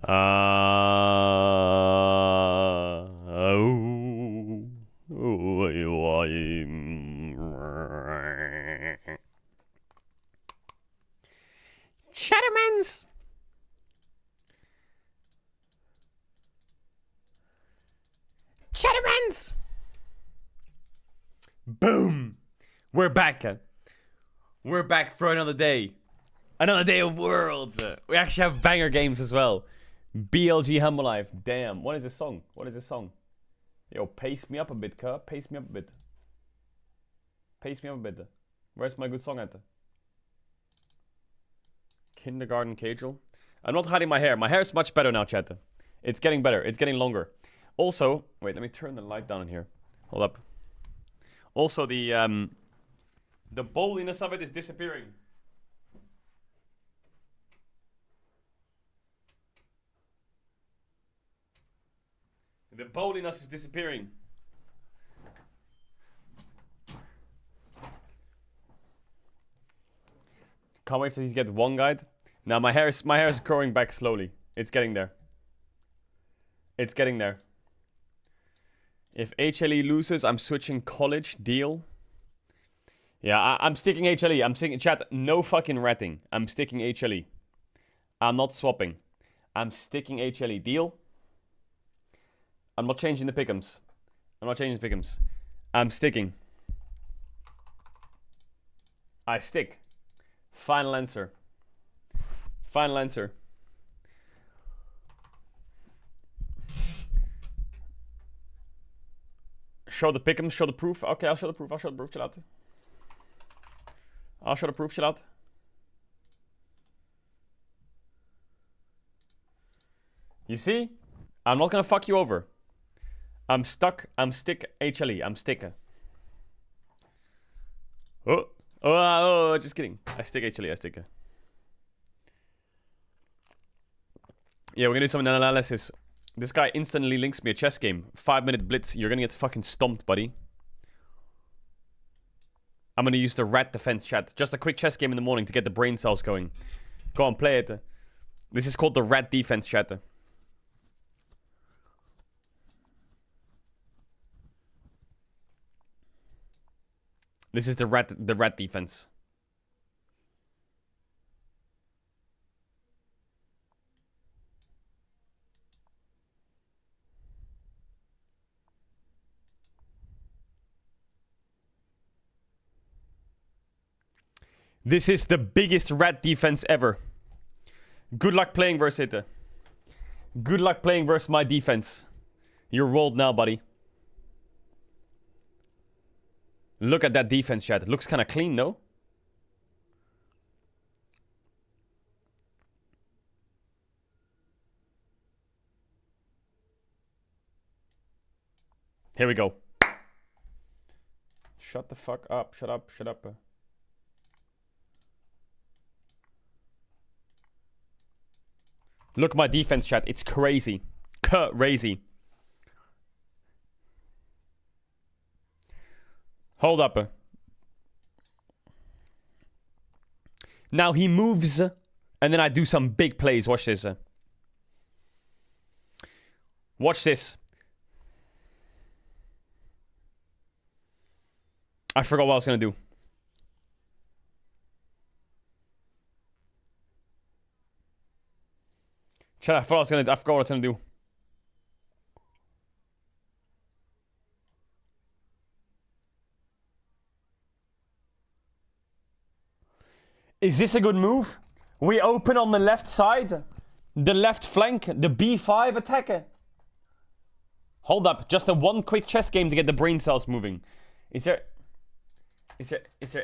Chattermans! Chattermans! Boom! We're back. We're back for another day. Another day of worlds. We actually have banger games as well. BLG Humble Life. Damn. What is this song? What is this song? Yo, pace me up a bit, cuh. Pace me up a bit. Pace me up a bit. Where's my good song at? Kindergarten Caedrel. I'm not hiding my hair. My hair is much better now, chat. It's getting better. It's getting longer. Also, wait, let me turn the light down in here. Hold up. Also, the bowliness of it is disappearing. The bowliness is disappearing. Can't wait for you to get one guide. Now my hair is growing back slowly. It's getting there. It's getting there. If HLE loses, I'm switching college. Deal. Yeah, I'm sticking HLE. I'm sticking chat. No fucking ratting. I'm sticking HLE. I'm not swapping. I'm sticking HLE. Deal. I'm not changing the pick'ems. I'm not changing the pick'ems. I'm sticking. I stick. Final answer. Final answer. Show the pick'ems, show the proof. Okay, I'll show the proof. I'll show the proof. Chill out. I'll show the proof. Chill out. You see? I'm not gonna fuck you over. I'm stuck. I'm stick HLE. I'm sticker. Oh, just kidding. I stick HLE. I stick. Yeah, we're gonna do some analysis. This guy instantly links me a chess game. 5-minute blitz. You're gonna get fucking stomped, buddy. I'm gonna use the rat defense, chat. Just a quick chess game in the morning to get the brain cells going. Go on, play it. This is called the rat defense, chat. This is the rat defense. This is the biggest rat defense ever. Good luck playing versus it. Good luck playing versus my defense. You're rolled now, buddy. Look at that defense, chat. It looks kind of clean, no? Here we go. Shut the fuck up. Shut up. Shut up. Look at my defense, chat. It's crazy. Crazy. Hold up. Now he moves, and then I do some big plays. Watch this. Watch this. I forgot what I was gonna do. Chat, I forgot what I was gonna do. Is this a good move? We open on the left side. The left flank. The B5 attacker. Hold up. Just a one quick chess game to get the brain cells moving. Is there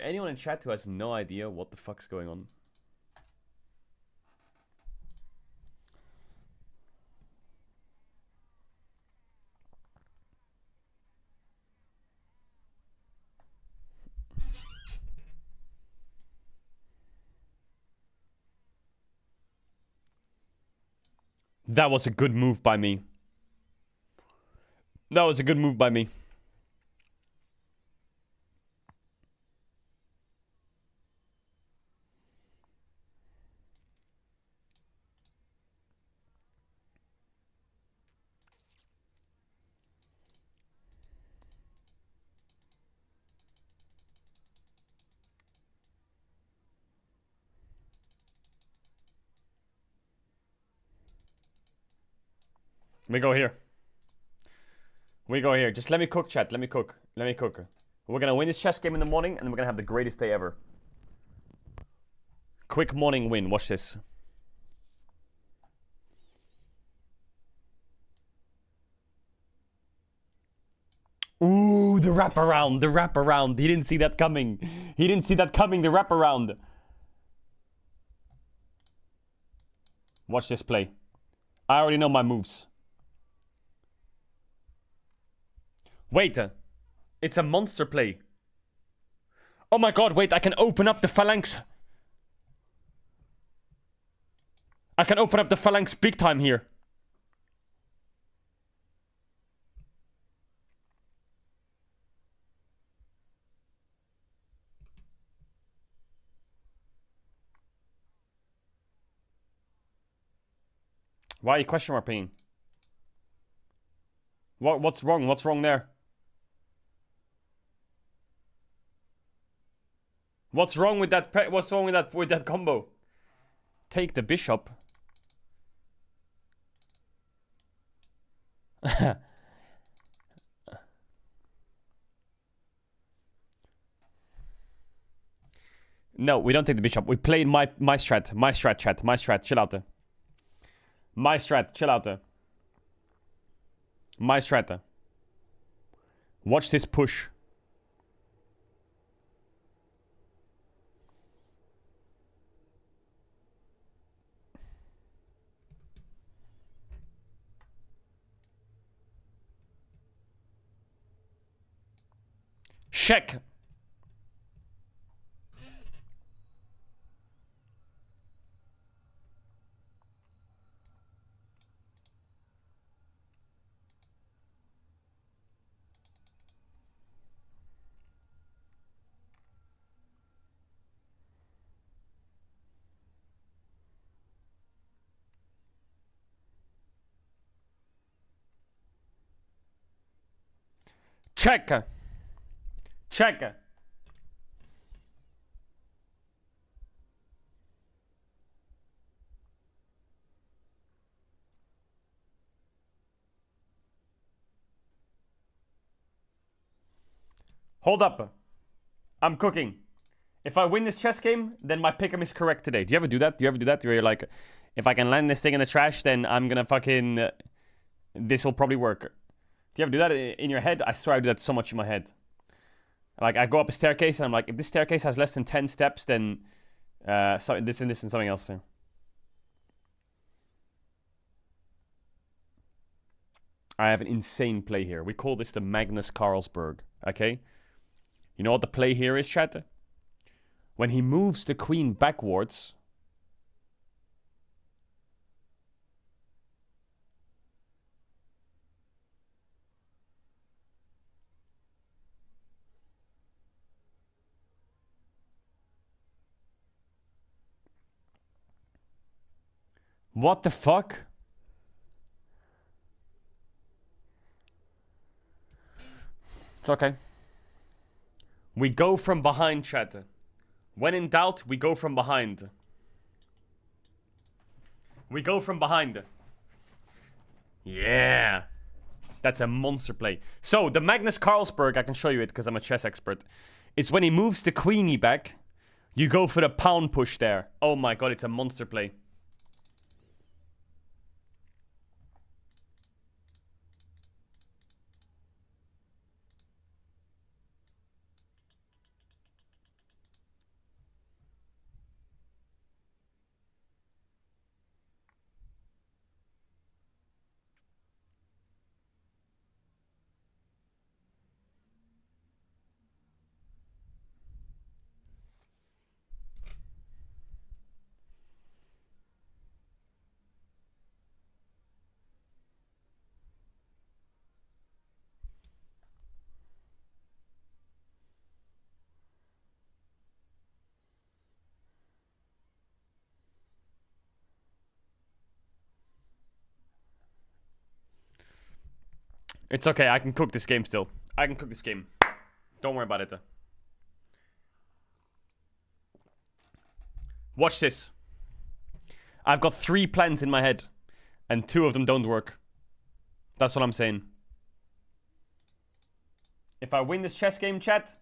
anyone in chat who has no idea what the fuck's going on? That was a good move by me. That was a good move by me. We go here. We go here. Just let me cook, chat. Let me cook. Let me cook. We're gonna win this chess game in the morning, and we're gonna have the greatest day ever. Quick morning win. Watch this. Ooh, the wraparound. The wraparound. He didn't see that coming. He didn't see that coming. The wraparound. Watch this play. I already know my moves. Wait. It's a monster play. Oh my god, wait. I can open up the phalanx. I can open up the phalanx big time here. Why are you question marking? What's wrong? What's wrong there? What's wrong with that? What's wrong with that combo? Take the bishop. No, we don't take the bishop. We played my strat. My strat, chat. My strat. Chill out there. My strat. Chill out there. My strat. Watch this push. Check. Check. Check. Hold up. I'm cooking. If I win this chess game, then my pick'em is correct today. Do you ever do that? Do you ever do that? Where you're like, if I can land this thing in the trash, then I'm gonna fucking... this will probably work. Do you ever do that in your head? I swear I do that so much in my head. Like, I go up a staircase, and I'm like, if this staircase has less than 10 steps, then... so this and something else. Yeah. I have an insane play here. We call this the Magnus Carlsberg, okay? You know what the play here is, chat? When he moves the queen backwards... What the fuck? It's okay. We go from behind, chat. When in doubt, we go from behind. We go from behind. Yeah. That's a monster play. So, the Magnus Carlsberg, I can show you it because I'm a chess expert. It's when he moves the queenie back, you go for the pound push there. Oh my god, it's a monster play. It's okay, I can cook this game still. I can cook this game. Don't worry about it. Watch this. I've got 3 plans in my head, and 2 of them don't work. That's what I'm saying. If I win this chess game, chat...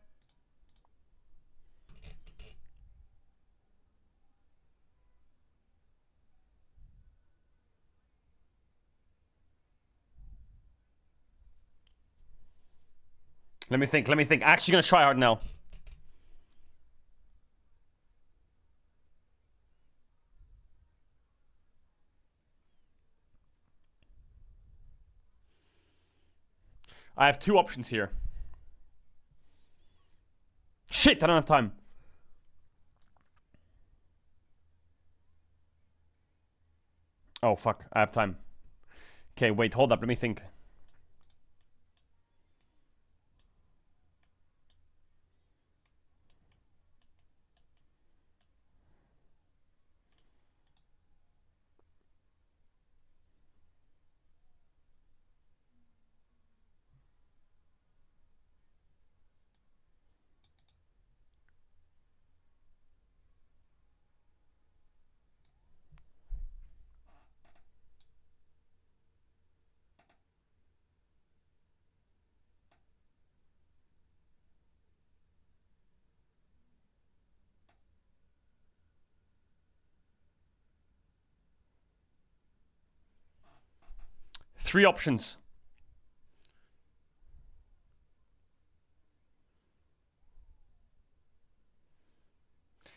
Let me think. Actually gonna try hard now. I have two options here. Shit, I don't have time. Oh, fuck. I have time. Okay, wait, hold up. Let me think. Three options.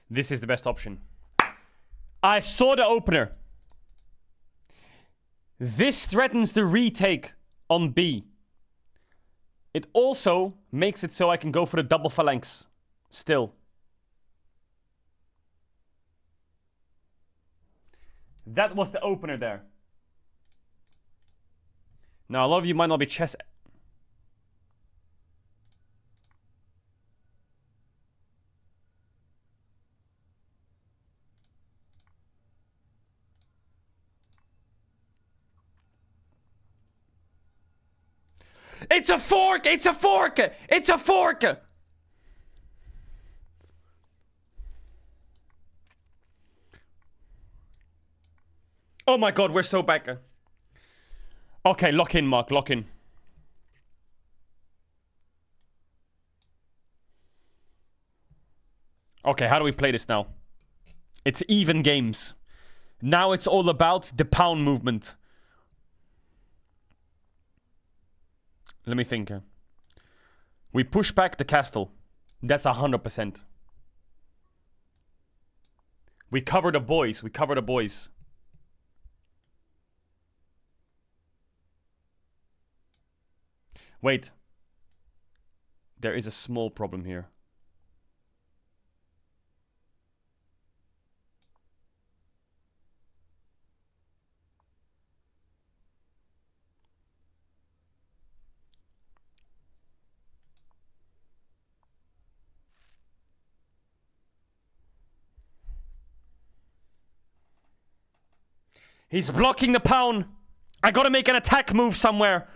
This is the best option. I saw the opener. This threatens the retake on B. It also makes it so I can go for the double phalanx. Still. That was the opener there. Now, a lot of you might not be chess... It's a fork! It's a fork! It's a fork! Oh my god, we're so back. Okay, lock in, Mark. Lock in. Okay, how do we play this now? It's even games. Now it's all about the pound movement. Let me think. We push back the castle. That's 100%. We cover the boys. We cover the boys. Wait. There is a small problem here. He's blocking the pawn. I gotta make an attack move somewhere.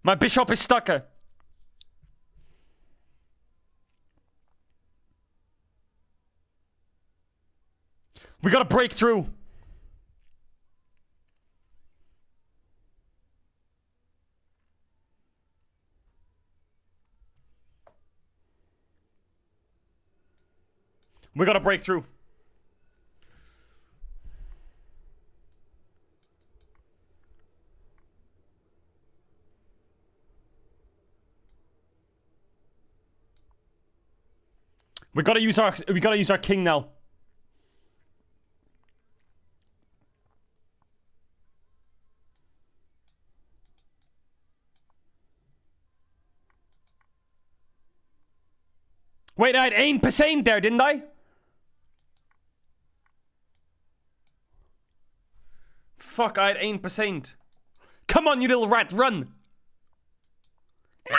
My bishop is stuck. We gotta break through. We gotta break through. We gotta use our king now. Wait, I had 8% there, didn't I? Fuck, I had 8%. Come on, you little rat, run! No!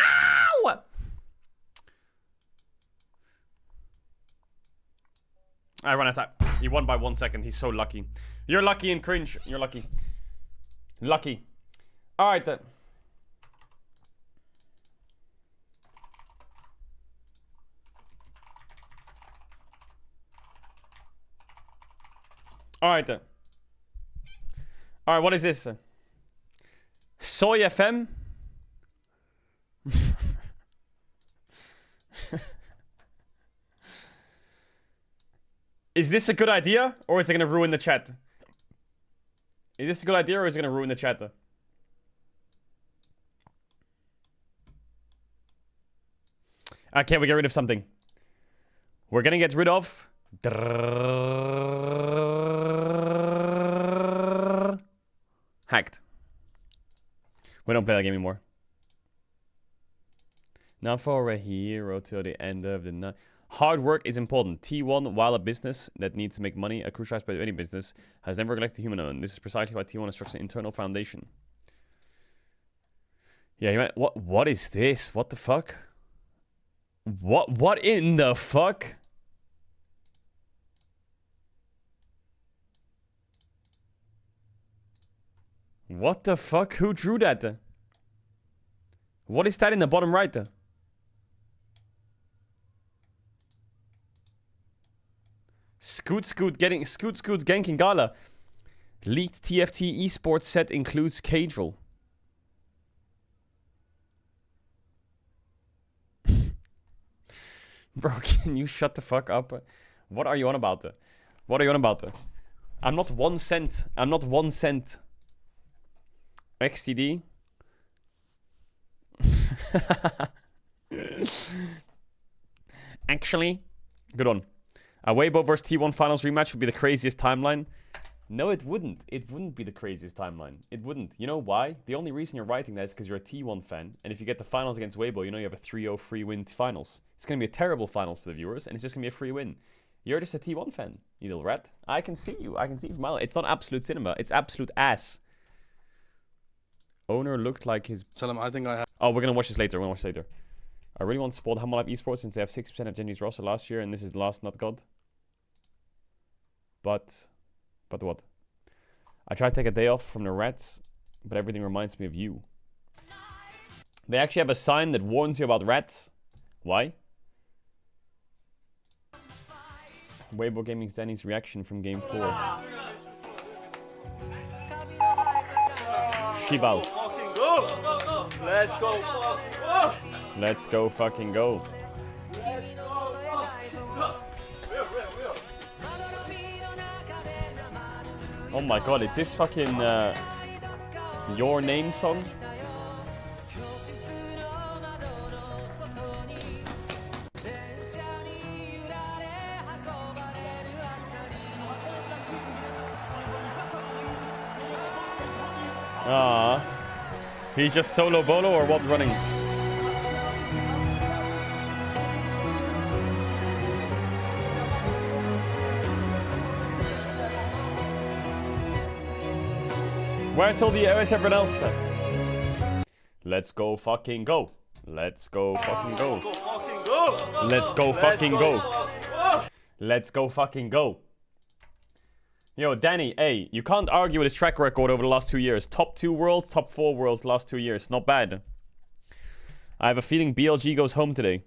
I ran out of time. He won by 1 second. He's so lucky. You're lucky and cringe. You're lucky. Lucky. Alright then. Alright then. Alright, what is this? Soy FM? Is this a good idea, or is it gonna ruin the chat? Is this a good idea, or is it gonna ruin the chat? Okay, we get rid of something. We're gonna get rid of... Hacked. We don't play that game anymore. Not for a hero till the end of the night. Hard work is important. T1, while a business that needs to make money, a crucial aspect of any business, has never neglected the human element. This is precisely why T1 instructs an internal foundation. Yeah, you went, what is this? What the fuck? What in the fuck? What the fuck? Who drew that? What is that in the bottom right? Scoot ganking Gala. Leaked TFT esports set includes Caedrel. Bro, can you shut the fuck up? What are you on about? What are you on about? I'm not 1 cent. I'm not 1 cent. XTD. Actually, good one. A Weibo vs T1 finals rematch would be the craziest timeline. No, it wouldn't. It wouldn't be the craziest timeline. It wouldn't. You know why? The only reason you're writing that is because you're a T1 fan. And if you get the finals against Weibo, you know you have a 3-0 free win finals. It's going to be a terrible finals for the viewers, and it's just going to be a free win. You're just a T1 fan, you little rat. I can see you. I can see you from my... It's not absolute cinema. It's absolute ass. Owner looked like his... Tell him I think I have... Oh, we're going to watch this later. We're going to watch this later. I really want to support Humble Life Esports since they have 6% of Genji's roster last year, and this is the last, not God. But what? I tried to take a day off from the rats, but everything reminds me of you. They actually have a sign that warns you about rats. Why? Weibo Gaming's Danny's reaction from game 4. Shibao. Let's go fucking go! Let's go fucking go. Oh my god, is this fucking Your Name song? Ah, he's just solo bolo or what's running? Where's everyone else? Let's go fucking go. Let's go fucking go. Let's go fucking go. Let's go fucking go. Yo, Danny, hey, you can't argue with his track record over the last 2 years. Top 2 worlds, top 4 worlds last 2 years. Not bad. I have a feeling BLG goes home today.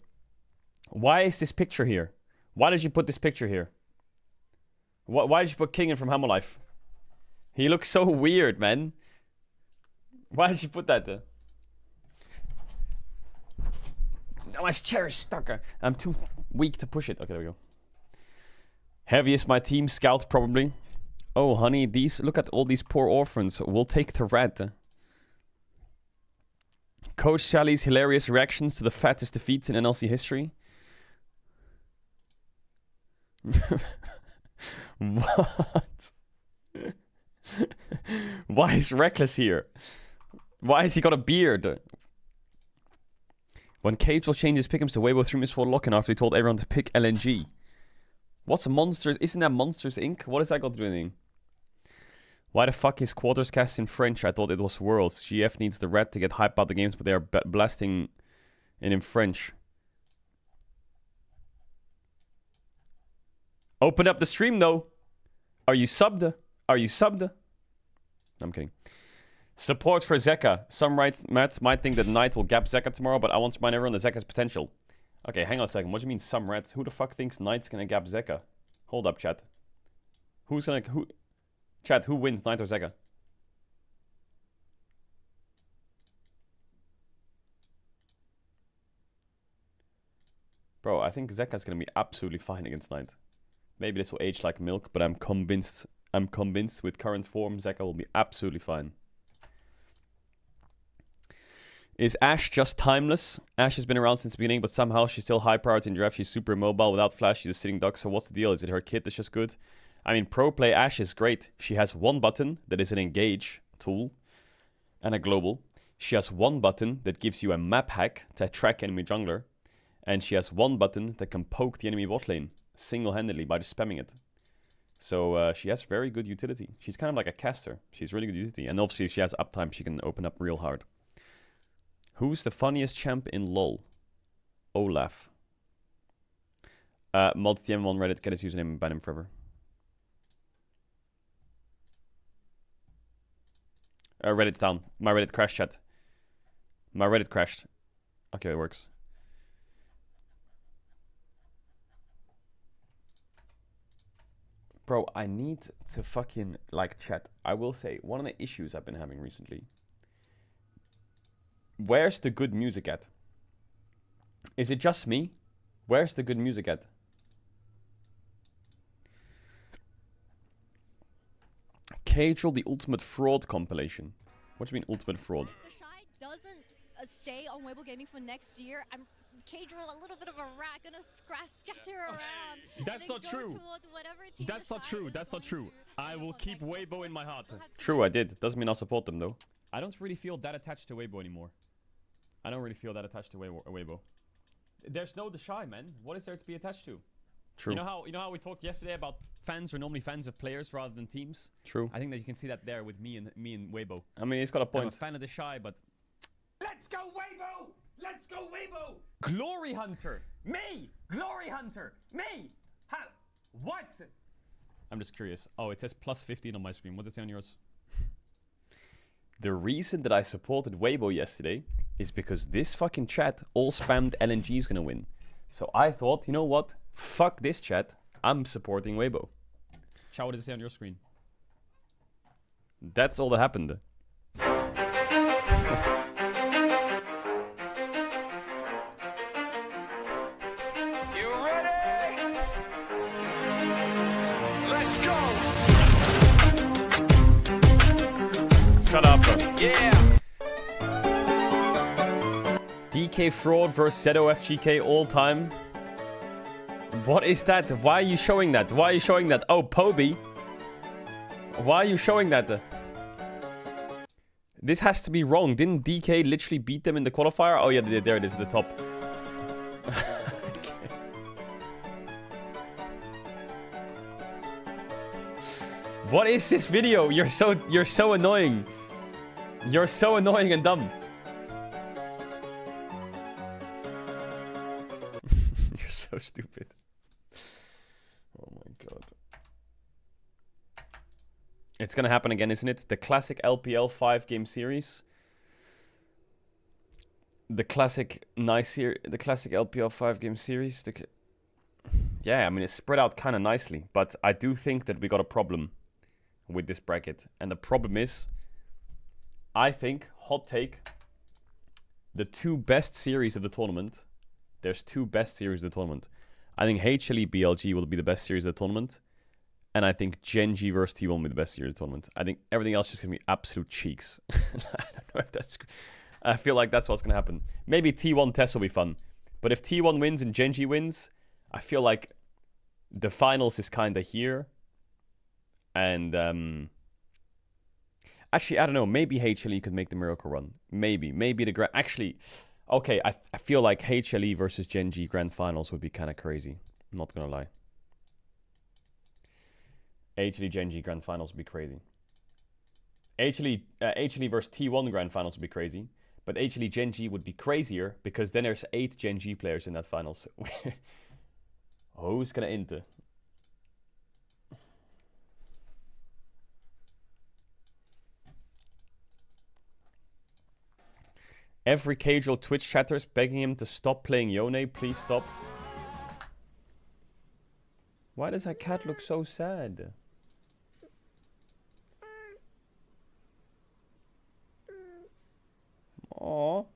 Why is this picture here? Why did you put this picture here? Why did you put Kingen from Humble Life? He looks so weird, man. Why did you put that there? No, my chair is stuck. I'm too weak to push it. Okay, there we go. Heaviest my team, Scout probably. Oh, honey, look at all these poor orphans. We'll take the red. Coach Sally's hilarious reactions to the fattest defeats in NLC history. What? Why is Reckless here? Why has he got a beard? When Caedrel changes pick'ems to Weibo threw Miss for locking after he told everyone to pick LNG. What's Monsters? Isn't that Monsters Inc? What has that got to do with anything? Why the fuck is Quarters cast in French? I thought it was Worlds. GF needs the red to get hype about the games, but they are blasting it in French. Open up the stream though. Are you subbed? Are you subbed? No, I'm kidding. Support for Zeka. Some mats might think that Knight will gap Zeka tomorrow, but I want to remind everyone that Zeka's potential. Okay, hang on a second. What do you mean some rats? Who the fuck thinks Knight's gonna gap Zeka? Hold up, chat. Who's gonna... Chat, who wins, Knight or Zeka? Bro, I think Zeka's gonna be absolutely fine against Knight. Maybe this will age like milk, but I'm convinced with current form, Zeka will be absolutely fine. Is Ashe just timeless? Ashe has been around since the beginning, but somehow she's still high priority in draft. She's super mobile. Without flash, she's a sitting duck. So what's the deal? Is it her kit that's just good? I mean, pro play Ashe is great. She has one button that is an engage tool and a global. She has one button that gives you a map hack to track enemy jungler. And she has one button that can poke the enemy bot lane single-handedly by just spamming it. So she has very good utility. She's kind of like a caster. She's really good utility. And obviously if she has uptime, she can open up real hard. Who's the funniest champ in LoL? Olaf. Multi-TM on Reddit. Get his username and ban him forever. Reddit's down. My Reddit crashed, chat. My Reddit crashed. Okay, it works. Bro, I need to fucking, like, chat. I will say, one of the issues I've been having recently. Where's the good music at? Is it just me? Where's the good music at? Caedrel, the ultimate fraud compilation. What do you mean ultimate fraud? The Shy doesn't stay on Weibo Gaming for next year. I'm Caedrel, a little bit of a rat, gonna scatter around. That's not true. That's not true. That's not true. I will keep Weibo in my heart. True, I did. Doesn't mean I'll support them though. I don't really feel that attached to Weibo anymore. I don't really feel that attached to Weibo. There's no The Shy, man. What is there to be attached to? True. You know how we talked yesterday about fans are normally fans of players rather than teams? True. I think that you can see that there with me and Weibo. I mean, he's got a point. I'm a fan of The Shy, but let's go Weibo! Let's go Weibo! Glory Hunter! Me! Glory Hunter! Me! What? I'm just curious. Oh, it says plus 15 on my screen. What does it say on yours? The reason that I supported Weibo yesterday is because this fucking chat all spammed LNG is gonna win. So I thought, you know what? Fuck this chat. I'm supporting Weibo. Chow, what does it say on your screen? That's all that happened. You ready? Let's go. Shut up. Yeah. DK Fraud versus Zedo FGK all time. What is that? Why are you showing that? Why are you showing that? Oh, Poby. Why are you showing that? This has to be wrong. Didn't DK literally beat them in the qualifier? Oh yeah, there it is at the top. Okay. What is this video? You're so annoying. You're so annoying and dumb. You're so stupid. Oh my god. It's gonna happen again, isn't it? The classic LPL 5-game series. The classic the classic LPL 5-game series. Yeah, I mean, it's spread out kind of nicely. But I do think that we got a problem with this bracket. And the problem is, I think, hot take, the two best series of the tournament. There's two best series of the tournament. I think HLE BLG will be the best series of the tournament. And I think Genji versus T1 will be the best series of the tournament. I think everything else is just going to be absolute cheeks. I don't know if that's... I feel like that's what's going to happen. Maybe T1 test will be fun. But if T1 wins and Genji wins, I feel like the finals is kind of here. And... Actually, I don't know. Maybe HLE could make the miracle run. Maybe the grand... Actually... Okay, I feel like HLE versus Genji grand finals would be kind of crazy. I'm not gonna lie. HLE Genji grand finals would be crazy. HLE versus T1 grand finals would be crazy. But HLE Genji would be crazier because then there's 8 Genji players in that finals. Who's gonna enter? Every Caedrel Twitch chatters begging him to stop playing Yone. Please stop. Why does that cat look so sad? Aww.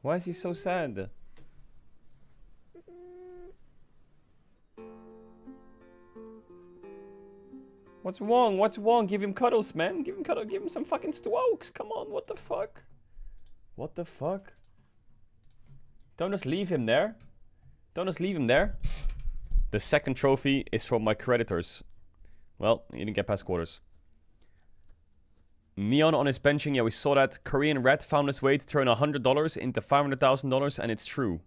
Why is he so sad? What's wrong? What's wrong? Give him cuddles, man. Give him cuddles. Give him some fucking strokes. Come on. What the fuck? What the fuck? Don't just leave him there. Don't just leave him there. The second trophy is from my creditors. Well, he didn't get past quarters. Neon on his benching. Yeah, we saw that. Korean Red found his way to turn $100 into $500,000, and it's true.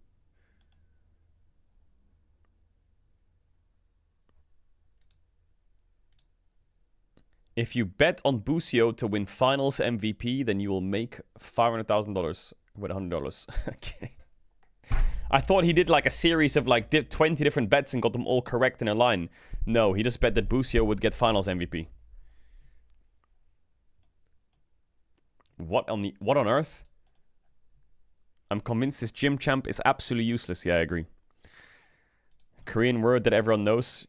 If you bet on Busio to win finals MVP, then you will make $500,000 with $100. Okay. I thought he did like a series of like 20 different bets and got them all correct in a line. No, he just bet that Busio would get finals MVP. What on earth? I'm convinced this gym champ is absolutely useless. Yeah, I agree. Korean word that everyone knows.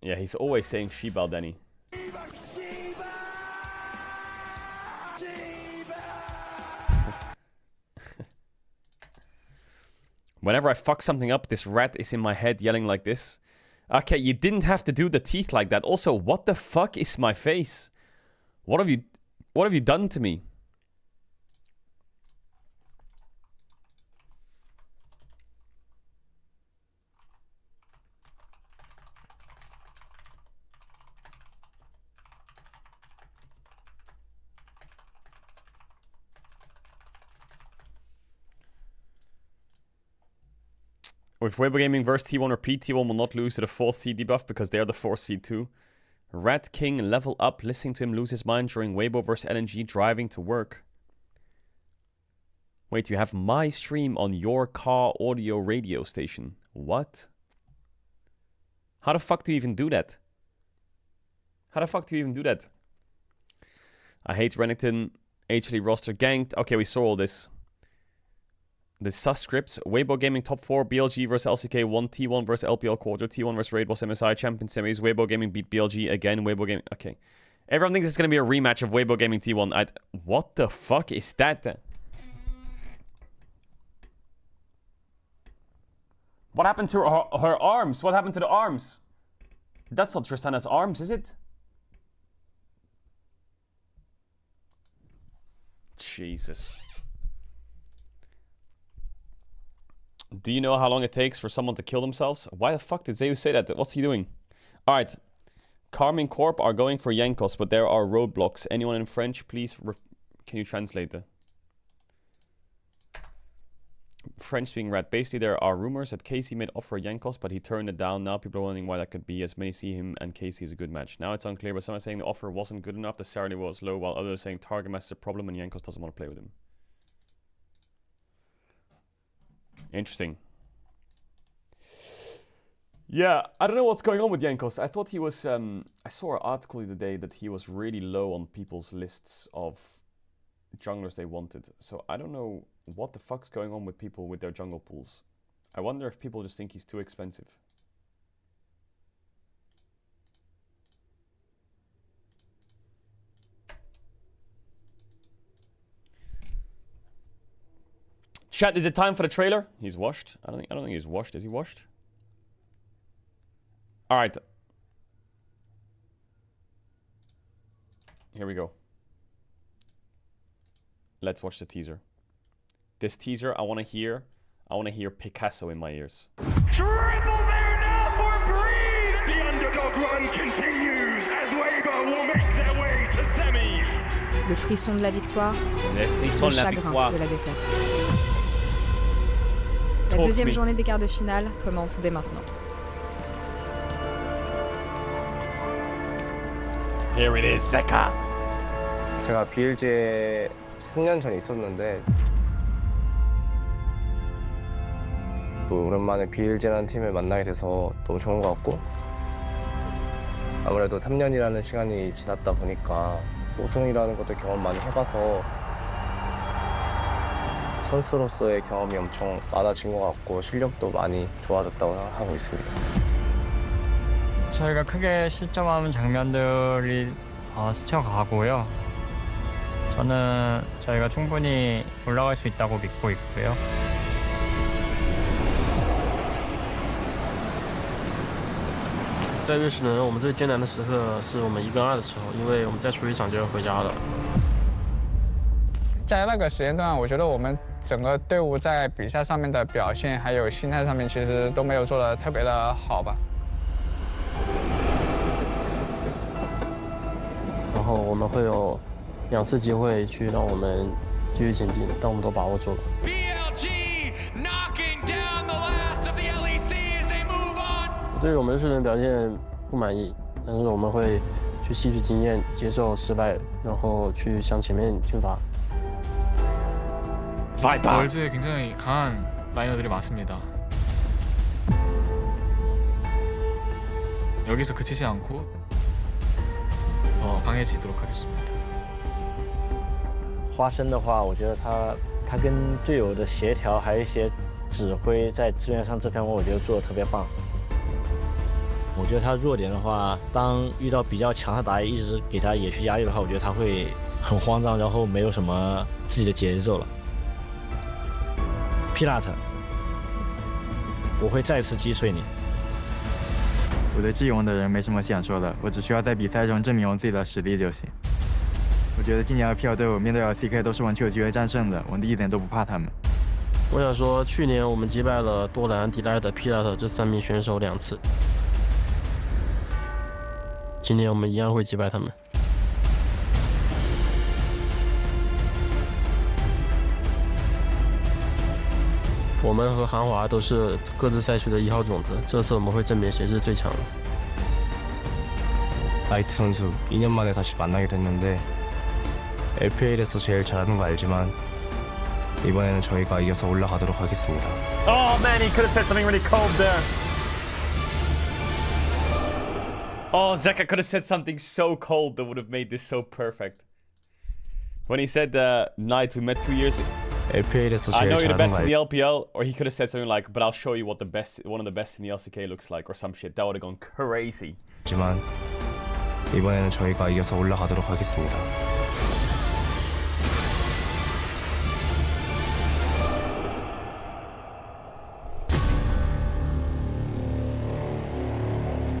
Yeah, he's always saying Shibal Danny. Whenever I fuck something up, this rat is in my head yelling like this. Okay, you didn't have to do the teeth like that. Also, what the fuck is my face? What have you done to me? With Weibo Gaming versus T1 repeat, T1 will not lose to the 4th seed debuff because they are the 4th seed too. Rat King level up, listening to him lose his mind during Weibo versus LNG driving to work. Wait, you have my stream on your car audio radio station. What? How the fuck do you even do that? How the fuck do you even do that? I hate Renekton. HLE roster ganked. Okay, we saw all this. The sus scripts. Weibo Gaming top 4. BLG versus LCK1. T1 versus LPL quarter. T1 versus Raid Boss MSI. Champion semis. Weibo Gaming beat BLG again. Weibo Gaming. Okay. Everyone thinks it's going to be a rematch of Weibo Gaming T1. What the fuck is that? What happened to her arms? What happened to the arms? That's not Tristana's arms, is it? Jesus. Do you know how long it takes for someone to kill themselves? Why the fuck did Zeus say that? What's he doing? Alright. Carmine Corp are going for Yankos, but there are roadblocks. Anyone in French, please? Can you translate that? French speaking rat. Basically, there are rumors that Casey made offer Yankos, but he turned it down. Now people are wondering why that could be, as many see him and Casey as a good match. Now it's unclear, but some are saying the offer wasn't good enough, the salary was low, while others are saying Target Mass is a problem and Yankos doesn't want to play with him. Interesting. Yeah, I don't know what's going on with Yankos. I thought he was... I saw an article the other day that he was really low on people's lists of junglers they wanted. So I don't know what the fuck's going on with people with their jungle pools. I wonder if people just think he's too expensive. Chat, is it time for the trailer? He's washed. I don't think he's washed. Is he washed? All right. Here we go. Let's watch the teaser. This teaser, I want to hear Picasso in my ears. Triple there now for Green! The underdog run continues as Weibo will make their way to semis. Le frisson de la victoire, Le frisson le de la chagrin victoire. de la défaite. La deuxième journée des quarts de finale commence dès maintenant. Here it is, Zeka. 제가 BLG에 3년 전에 있었는데 또 오랜만에 BLG라는 팀을 만나게 돼서 너무 좋은 것 같고 아무래도 3년이라는 시간이 지났다 보니까 우승이라는 것도 경험 많이 해봐서 선수로서의 경험이 엄청 많아진 것 같고 실력도 많이 좋아졌다고 하고 있습니다. 저희가 크게 실점하는 장면들이 스쳐가고요. 저는 저희가 충분히 올라갈 수 있다고 믿고 있고요. 在瑞士呢，我们最艰难的时刻是我们1跟2的时候，因为我们再输一场就要回家了。在那个时间段，我觉得我们整个队伍在比赛上面的表现，还有心态上面，其实都没有做得特别的好吧。然后我们会有2次机会去让我们继续前进，但我们都把握住了。我对我们瑞士人表现不满意，但是我们会去吸取经验，接受失败，然后去向前面进发。 월즈에 굉장히 강한 라이너들이 많습니다. 여기서 그치지 않고 더 강해지도록 하겠습니다. 花生的话，我觉得他跟队友的协调，还有一些指挥，在支援上这方面，我觉得做得特别棒。我觉得他弱点的话，当遇到比较强的打野一直给他野区压力的话，我觉得他会很慌张，然后没有什么自己的节奏了。Pilat， 我会再次击碎你。我对致勇的人没什么想说的，我只需要在比赛中证明我自己的实力就行。我觉得今年LPL队伍面对LCK 都是完全有机会战胜的，我一点都不怕他们。我想说，去年我们击败了多兰、迪莱特、Pilat 这3名选手2次，今年我们一样会击败他们。 我们和韩华都是各自赛区的1号种子，这次我们会证明谁是最强的。 라이트 선수 2년 만에 다시 만나게 됐는데 LPL에서 제일 잘하는 거 알지만 이번에는 저희가 이겨서 올라가도록 하겠습니다. Oh man, he could have said something really cold there. Oh, Zeka could have said something so cold that would have made this so perfect. When he said, Knight, we met 2 years ago. LPL에서 I 제일 know you're the 잘하는 best 거 in the LPL, or he could have said something like, but I'll show you what one of the best in the LCK looks like, or some shit. That would have gone crazy. 알지만 이번에는 저희가 이겨서 올라가도록 하겠습니다.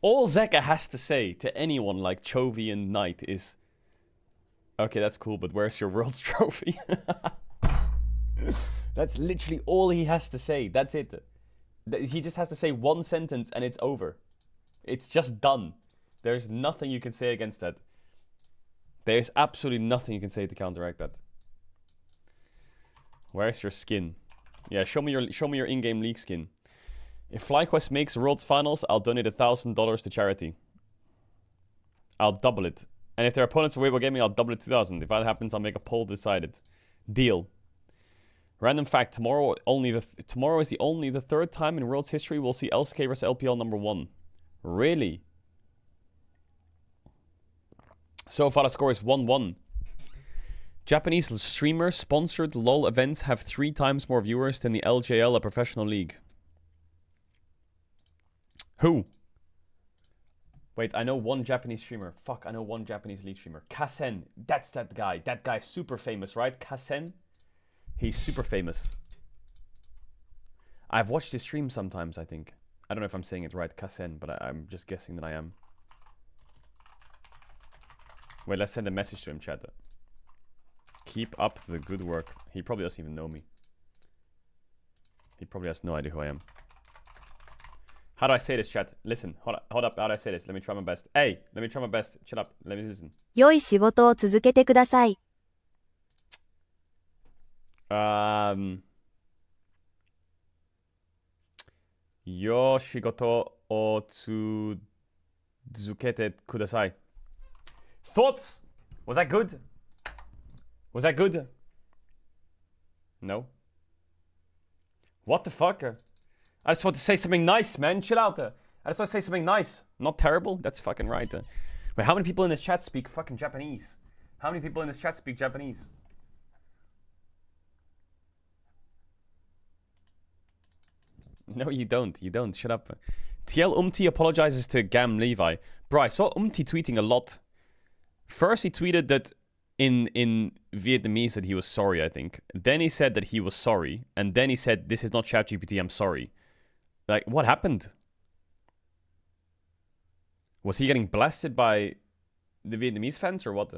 All Zeka has to say to anyone like Chovy and Knight is, okay, that's cool, but where's your World's Trophy? That's literally all he has to say. That's it. He just has to say one sentence and it's over. It's just done. There's nothing you can say against that. There's absolutely nothing you can say to counteract that. Where's your skin? Yeah, show me your in-game league skin. If FlyQuest makes World's Finals, I'll donate $1,000 to charity. I'll double it. And if their opponents are Weibo Gaming, I'll double it to 2,000. If that happens, I'll make a poll to decide it. Deal. Random fact, tomorrow is only the 3rd time in World's history we'll see LCK vs LPL #1. Really? So far the score is 1-1. Japanese streamers sponsored LoL events have 3 times more viewers than the LJL, a professional league. Who? Wait, I know one Japanese streamer. Fuck, I know one Japanese league streamer. Kasen. That's that guy. That guy's super famous, right? Kasen? He's super famous. I've watched his stream sometimes, I think. I don't know if I'm saying it right, Kasen, but I'm just guessing that I am. Wait, let's send a message to him, chat. Keep up the good work. He probably doesn't even know me. He probably has no idea who I am. How do I say this, chat? Listen, hold up, how do I say this? Let me try my best. Hey, let me try my best. Shut up, let me listen. 良い仕事を続けてください。よ仕事を続けてください. Thoughts? Was that good? Was that good? No? What the fuck? I just want to say something nice, man. Chill out. I just want to say something nice. Not terrible? That's fucking right. Wait, how many people in this chat speak fucking Japanese? How many people in this chat speak Japanese? No, you don't. You don't. Shut up. TL Umti apologizes to Gam Levi. Bro, I saw Umti tweeting a lot. First, he tweeted that in Vietnamese that he was sorry, I think. Then he said that he was sorry. And then he said, this is not ChatGPT, I'm sorry. Like, what happened? Was he getting blasted by the Vietnamese fans or what?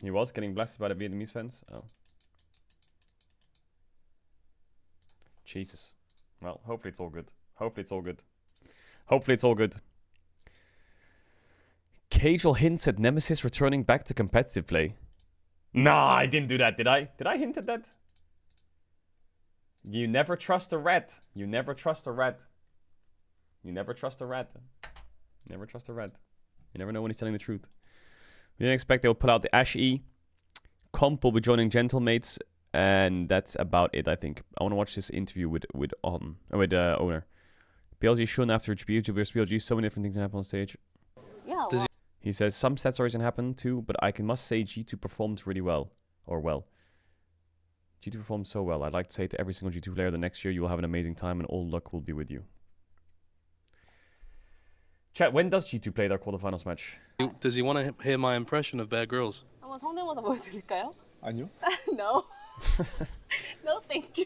He was getting blasted by the Vietnamese fans? Oh. Jesus. Well, hopefully it's all good. Hopefully it's all good. Hopefully it's all good. Caedrel hints at Nemesis returning back to competitive play. Nah, I didn't do that, did I? Did I hint at that? You never trust a rat. You never trust a rat. You never trust a rat. Never trust a rat. You never know when he's telling the truth. We didn't expect they'll pull out the Ash E. Comp will be joining Gentlemates. And that's about it, I think. I want to watch this interview with Owner. BLG shouldn't after YouTubers. BLG, so many different things happen on stage. Yeah. He says some sad stories can happen too, but I must say G2 performed really well. G2 performed so well. I'd like to say to every single G2 player, the next year you will have an amazing time and all luck will be with you. Chat, when does G2 play their quarterfinals match? Does he want to hear my impression of Bear Grylls? 한번 성대모사 보여드릴까요? 아니요. No. No, thank you.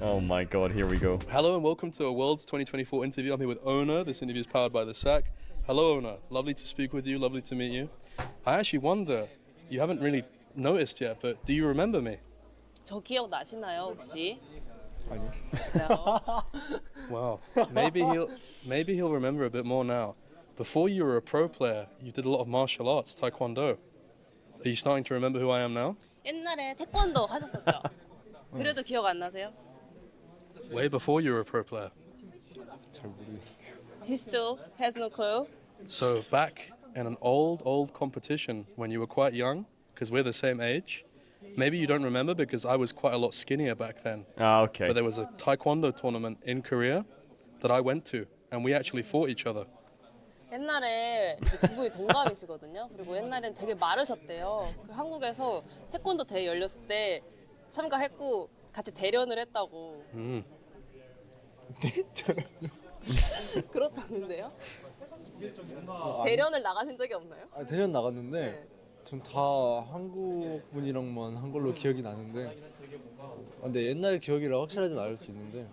Oh my god, here we go. Hello and welcome to a Worlds 2024 interview. I'm here with Owner. This interview is powered by the SAC. Hello, Owner. Lovely to speak with you. Lovely to meet you. I actually wonder, you haven't really noticed yet, but do you remember me? 저 기억 나시나요 혹시? 아니요. No. Wow. Maybe he'll remember a bit more now. Before you were a pro player, you did a lot of martial arts, taekwondo. Are you starting to remember who I am now? 옛날에 태권도 하셨었죠? 그래도 기억 안 나세요? Way before you were a pro player. He still has no clue. So back in an old competition when you were quite young, because we're the same age, maybe you don't remember because I was quite a lot skinnier back then. Ah, okay. But there was a taekwondo tournament in Korea that I went to, and we actually fought each other. 옛날에 이제 두 분이 동갑이시거든요. 그리고 옛날엔 되게 마르셨대요. 그 한국에서 태권도 대회 열렸을 때 참가했고 같이 대련을 했다고. 그렇다는데요? 대련을 나가신 적이 없나요? 아, 대전 나갔는데 전 다 한국 분이랑만 한 걸로 기억이 나는데 근데 옛날 기억이라 확실하진 않을 수 있는데.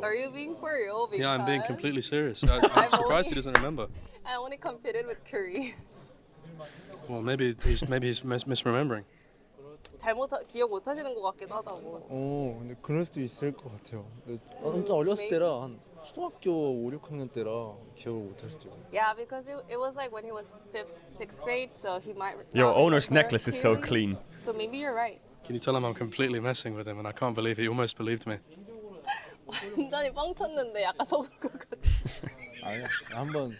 Are you being for real? Because Yeah, I'm being completely serious. I'm surprised he doesn't remember. I only competed with Koreans. Well, maybe he's misremembering. 기억 못 하시는 것 같기도 하다고. 근데 그럴 수도 있을 것 같아요. 진짜 어렸을 때라 한 초등학교 5, 6학년 때라 기억을 못 할 수도 있고. Yeah, because it was like when he was 5th, 6th grade, so he might. Your Owner's necklace is so clean. So maybe you're right. Can you tell him I'm completely messing with him and I can't believe he almost believed me? 완전히 뻥쳤는데 약간 속은 것 같아. 아니, 한번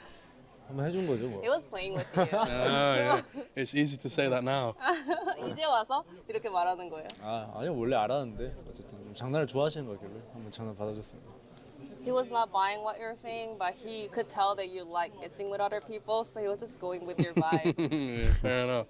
해준 거죠 뭐. He was playing with you. Yeah. It's easy to say that now. 이제 와서 이렇게 말하는 거예요? 아니요 원래 알았는데 어쨌든 좀 장난을 좋아하시는 거길래 한번 장난 받아줬습니다. He was not buying what you're saying, but he could tell that you like messing with other people, so he was just going with your vibe. Yeah, fair enough.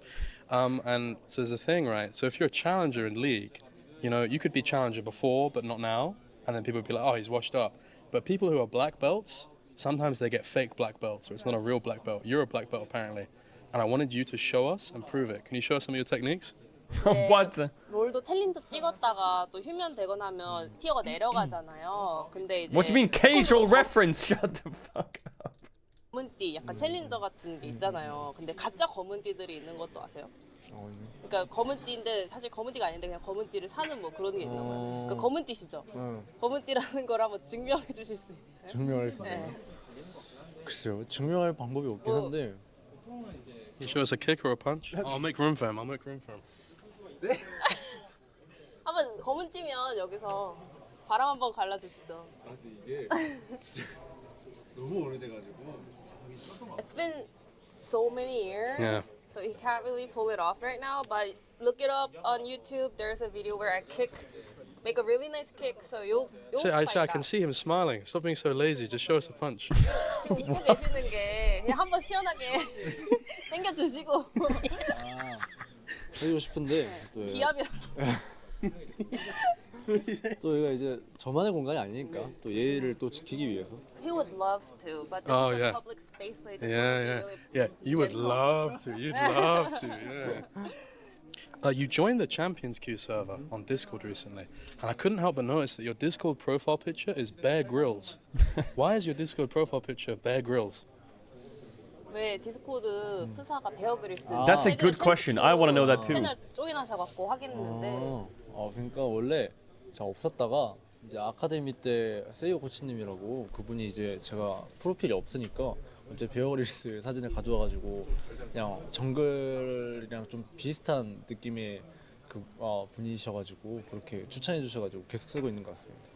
And so there's a thing, right? So if you're a challenger in League, you know, you could be challenger before, but not now. And then people would be like, oh, he's washed up. But people who are black belts, sometimes they get fake black belts, or it's not a real black belt. You're a black belt, apparently. And I wanted you to show us and prove it. Can you show us some of your techniques? What? 롤도 챌린저 찍었다가 또 휴면 되거나 하면 티어가 내려가잖아요. 근데 이제 What do you mean Caedrel reference? Shut the fuck up. 검은띠, 약간 챌린저 같은 게 있잖아요. 근데 가짜 검은띠들이 있는 것도 아세요? 그러니까 검은띠인데 사실 검은띠가 아닌데 그냥 검은띠를 사는 뭐 그런 게 있는 거예요. 그러니까 검은띠시죠? 검은띠라는 걸 한번 증명해 주실 수 있나요? 증명할 수 있나요? 글쎄요, 증명할 방법이 없긴 한데. Can you show us a kick or a punch? I'll make room for him. I'll make room for him. 한번 검은띠면 여기서 바람 한번 갈라주시죠. 이게 너무 오래돼가지고. It's been so many years, Yeah. so he can't really pull it off right now. But look it up on YouTube. There's a video where I make a really nice kick. So you'll I find can out. see him smiling. Stop being so lazy. Just show us a punch. 지금 웃고 계시는 게 그냥 한번 시원하게 당겨주시고. 해주고 싶은데 또. 기압이라도. 또 얘가 이제 저만의 공간이 아니니까 또 예의를 또 지키기 위해서. He would love to, but this Oh, is yeah. a public space, so he just Yeah, wanted to yeah, be really yeah. You would gentle. love to. You'd love to. Yeah. You joined the Champions Queue server on Discord recently, and I couldn't help but notice that your Discord profile picture is Bear Grylls. Why is your Discord profile picture Bear Grylls? 왜 디스코드 프사가 베어 그릴스 That's a good question. I want to know that too. 채널 조인하셔갖고 확인했는데 그러니까 원래 제가 없었다가 이제 아카데미 때 세이오 코치님이라고 그분이 이제 제가 프로필이 없으니까 이제 베어그릴스 사진을 가져와가지고 그냥 정글이랑 좀 비슷한 느낌의 그 분이셔가지고 그렇게 추천해 주셔가지고 계속 쓰고 있는 것 같습니다.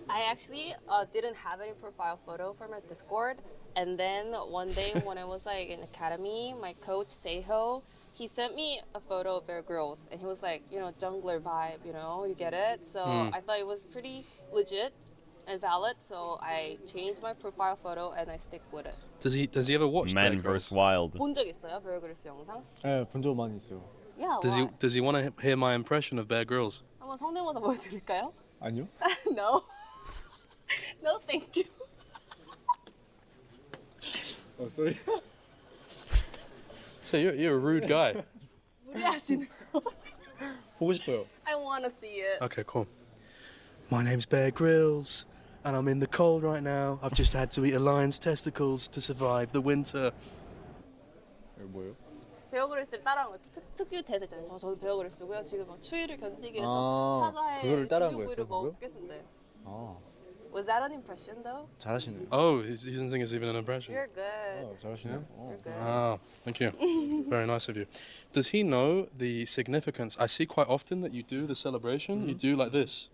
I actually didn't have any profile photo for my Discord, and then one day when I was like in academy, my coach Seho, he sent me a photo of Bear Grylls, and he was like, you know, jungler vibe, you know, you get it. So I thought it was pretty legit and valid, so I changed my profile photo and I stick with it. Does he ever watch Bear Man Grylls? vs Wild. 본 적 있어요, Bear Grylls 영상? 네, 본 적 많이 있어요. Yeah, Does he want to hear my impression of Bear Grylls? 한번 성대모사 보여드릴까요? 아니요? No. No, thank you. Oh, sorry. So you're a rude guy. 무리하시는 거. 보고 싶어요. I want to see it. Okay, cool. My name's Bear Grylls, and I'm in the cold right now. I've just had to eat a lion's testicles to survive the winter. 이거 뭐예요? 베어 그릴스를 따라한 거 특유 대사 있잖아요. 저는 베어 그릴스고요. 지금 막 추위를 견디기 위해서 사자의 그거를 따라한 기교구이를 거였어요, 먹겠습니다. 아, Was that an impression though? 잘하시네요. Oh, he doesn't think it's even an impression. You're good. 잘하시네요. You're good. Ah, thank you. Very nice of you. Does he know the significance? I see quite often that you do the celebration. You do like this.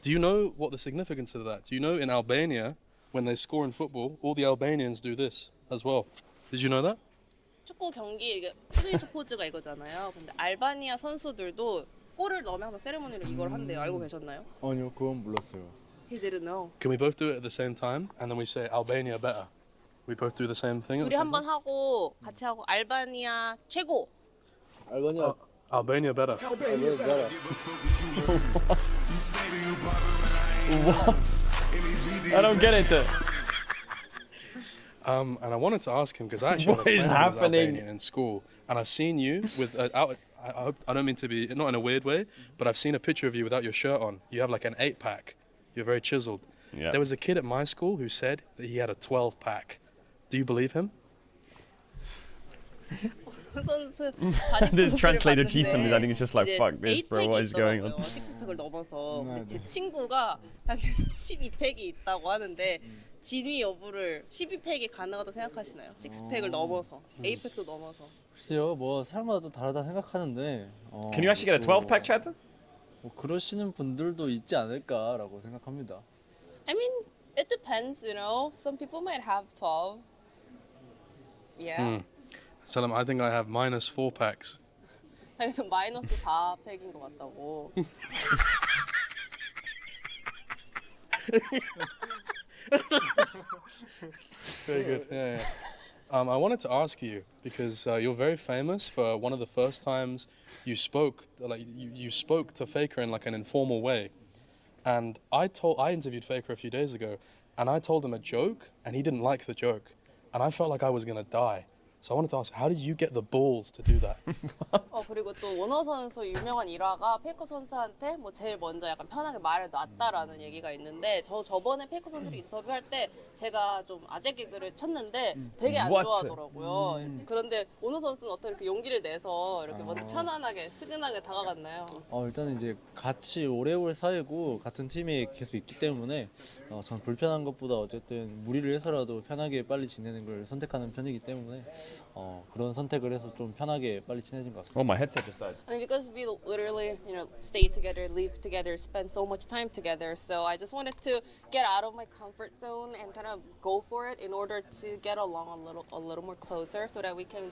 Do you know what the significance of that? Do you know in Albania, when they score in football, all the Albanians do this as well? Did you know that? 축구 경기 이게 시그니처 포즈가 이거잖아요. 근데 알바니아 선수들도 골을 넣으면 항상 세레모니로 이걸 한대요. 알고 계셨나요? 아니요, 그건 몰랐어요. He didn't know. Can we both do it at the same time, and then we say Albania better? We both do the same thing. at the 둘이 same 한번 하고 같이 하고 알바니아 최고. 알바니아 Albania better. I don't get it. And I wanted to ask him because I actually What had a is friend who was happening? Albanian in school, and I've seen you with. I don't mean to be not in a weird way, but I've seen a picture of you without your shirt on. You have like an 8-pack. You're very chiseled. Yeah. There was a kid at my school who said that he had a 12-pack. Do you believe him? 선수 The translator G-Summit, I think it's just like, fuck this, bro, what is going on? 식스팩을 넘어서. 근데 제 친구가 자기 12팩이 있다고 하는데 진위 여부를 12팩이 가능하다고 생각하시나요? 식스팩을 넘어서 8팩도 넘어서. 글쎄요, 뭐 사람마다 다르다 생각하는데. Can you actually get a 12-pack, chat? 뭐 그러시는 분들도 있지 않을까라고 생각합니다. I mean, it depends, you know. Some people might have 12. Yeah. Tell him I think I have minus 4-packs. 자기는 마이너스 4팩인 것 같다고. Very good. Yeah. I wanted to ask you because you're very famous for one of the first times you spoke, like you spoke to Faker in like an informal way, and I interviewed Faker a few days ago, and I told him a joke, and he didn't like the joke, and I felt like I was gonna die. So I wanted to ask, how did you get the balls to do that? 그리고 또 원호 선수 유명한 일화가 페이커 선수한테 뭐 제일 먼저 약간 편하게 말을 놨다라는 얘기가 있는데 저번에 페이커 선수를 인터뷰할 때 제가 좀 아재 개그를 쳤는데 되게 안 좋아하더라고요. 그런데 원호 선수는 어떻게 이렇게 용기를 내서 이렇게 먼저 편안하게 스근하게 다가갔나요? 일단은 이제 같이 오래오래 사이고 같은 팀에 계속 있기 때문에 전 불편한 것보다 어쨌든 무리를 해서라도 편하게 빨리 지내는 걸 선택하는 편이기 때문에 그런 선택을 해서 좀 편하게 빨리 친해진 것 같습니다. Oh, my headset just died. I mean, because we literally, stay together, live together, spend so much time together. So I just wanted to get out of my comfort zone and kind of go for it in order to get along a little more closer, so that we can,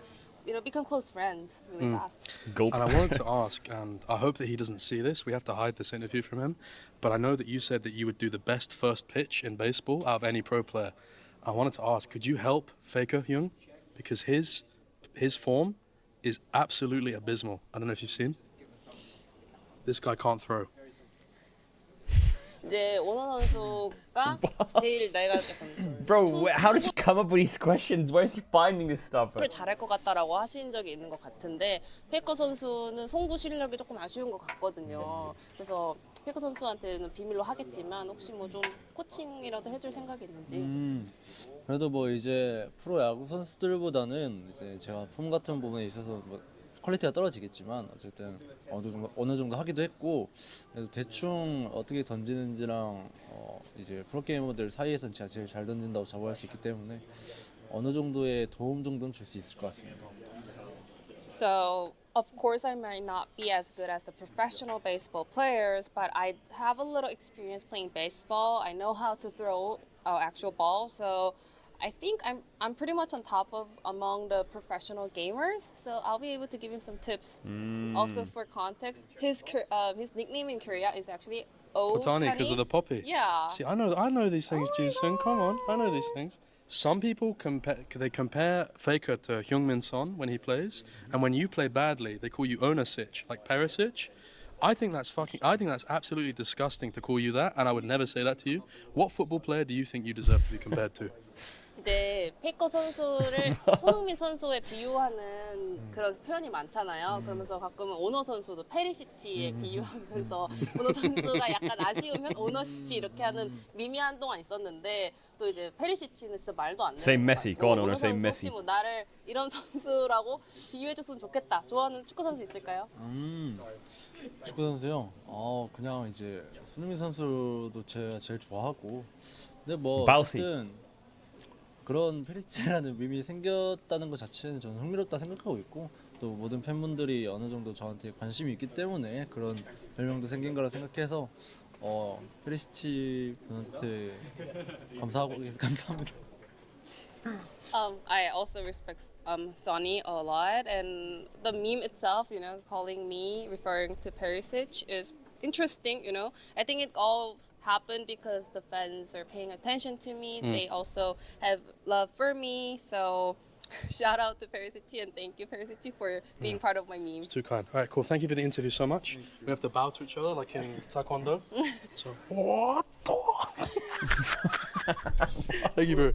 become close friends really fast. And I wanted to ask, and I hope that he doesn't see this. We have to hide this interview from him. But I know that you said that you would do the best first pitch in baseball out of any pro player. I wanted to ask, could you help Faker Young? Because his form is absolutely abysmal. I don't know if you've seen. This guy can't throw. 이제 오너 선수가 제일 내가 약간 Bro, how does he come up with these questions? Where is he finding this stuff? 투구를 잘할 것 같다라고 하신 적이 있는 것 같은데 페이커 선수는 송구 실력이 조금 아쉬운 것 같거든요. 그래서 페이커 선수한테는 비밀로 하겠지만 혹시 뭐 좀 코칭이라도 해줄 생각이 있는지. 그래도 뭐 이제 프로 야구 선수들보다는 이제 제가 폼 같은 부분에 있어서 뭐 퀄리티가 떨어지겠지만 어쨌든 어느 정도 하기도 했고 그래도 대충 어떻게 던지는지랑 이제 프로게이머들 사이에서는 제가 제일 잘 던진다고 자부할 수 있기 때문에 어느 정도의 도움 정도는 줄 수 있을 것 같습니다. So, of course, I might not be as good as the professional baseball players, but I have a little experience playing baseball. I know how to throw actual ball, so I think I'm pretty much on top of among the professional gamers. So I'll be able to give you some tips. Also, for context, his nickname in Korea is actually Otani because of the poppy. Yeah. See, I know these things, Jason. Come on, I know these things. Some people compare Faker to Heung-min Son when he plays, and when you play badly, they call you Onasic, like Perisic. I think that's absolutely disgusting to call you that, and I would never say that to you. What football player do you think you deserve to be compared to? 이제 페이커 선수를 손흥민 선수에 비유하는 그런 표현이 많잖아요. 그러면서 가끔은 오너 선수도 페리시치에 비유하면서 오너 선수가 약간 아쉬우면 오너시치 이렇게 하는 밈이 한동안 있었는데 또 이제 페리시치는 진짜 말도 안 되는 Say Messi. Go on, Ono. Say 선수 Messi. 혹시 뭐 나를 이런 선수라고 비유해줬으면 좋겠다. 좋아하는 축구 선수 있을까요? 축구 선수요? 그냥 이제 손흥민 선수도 제가 제일 좋아하고 근데 뭐 어쨌든 그런 페리치라는 밈이 생겼다는 것 자체는 저는 흥미롭다 생각하고 있고 또 모든 팬분들이 어느 정도 저한테 관심이 있기 때문에 그런 별명도 생긴 거라 생각해서 페리시치 분한테 감사합니다. I also respect Sonny a lot, and the meme itself, you know, calling me referring to Perisic is interesting. You know, I think it all happened because the fans are paying attention to me. They also have love for me. So, shout out to Perisic and thank you, Perisic, for being part of my meme. It's too kind. All right, cool. Thank you for the interview so much. We have to bow to each other like in Taekwondo. So, what? Thank you for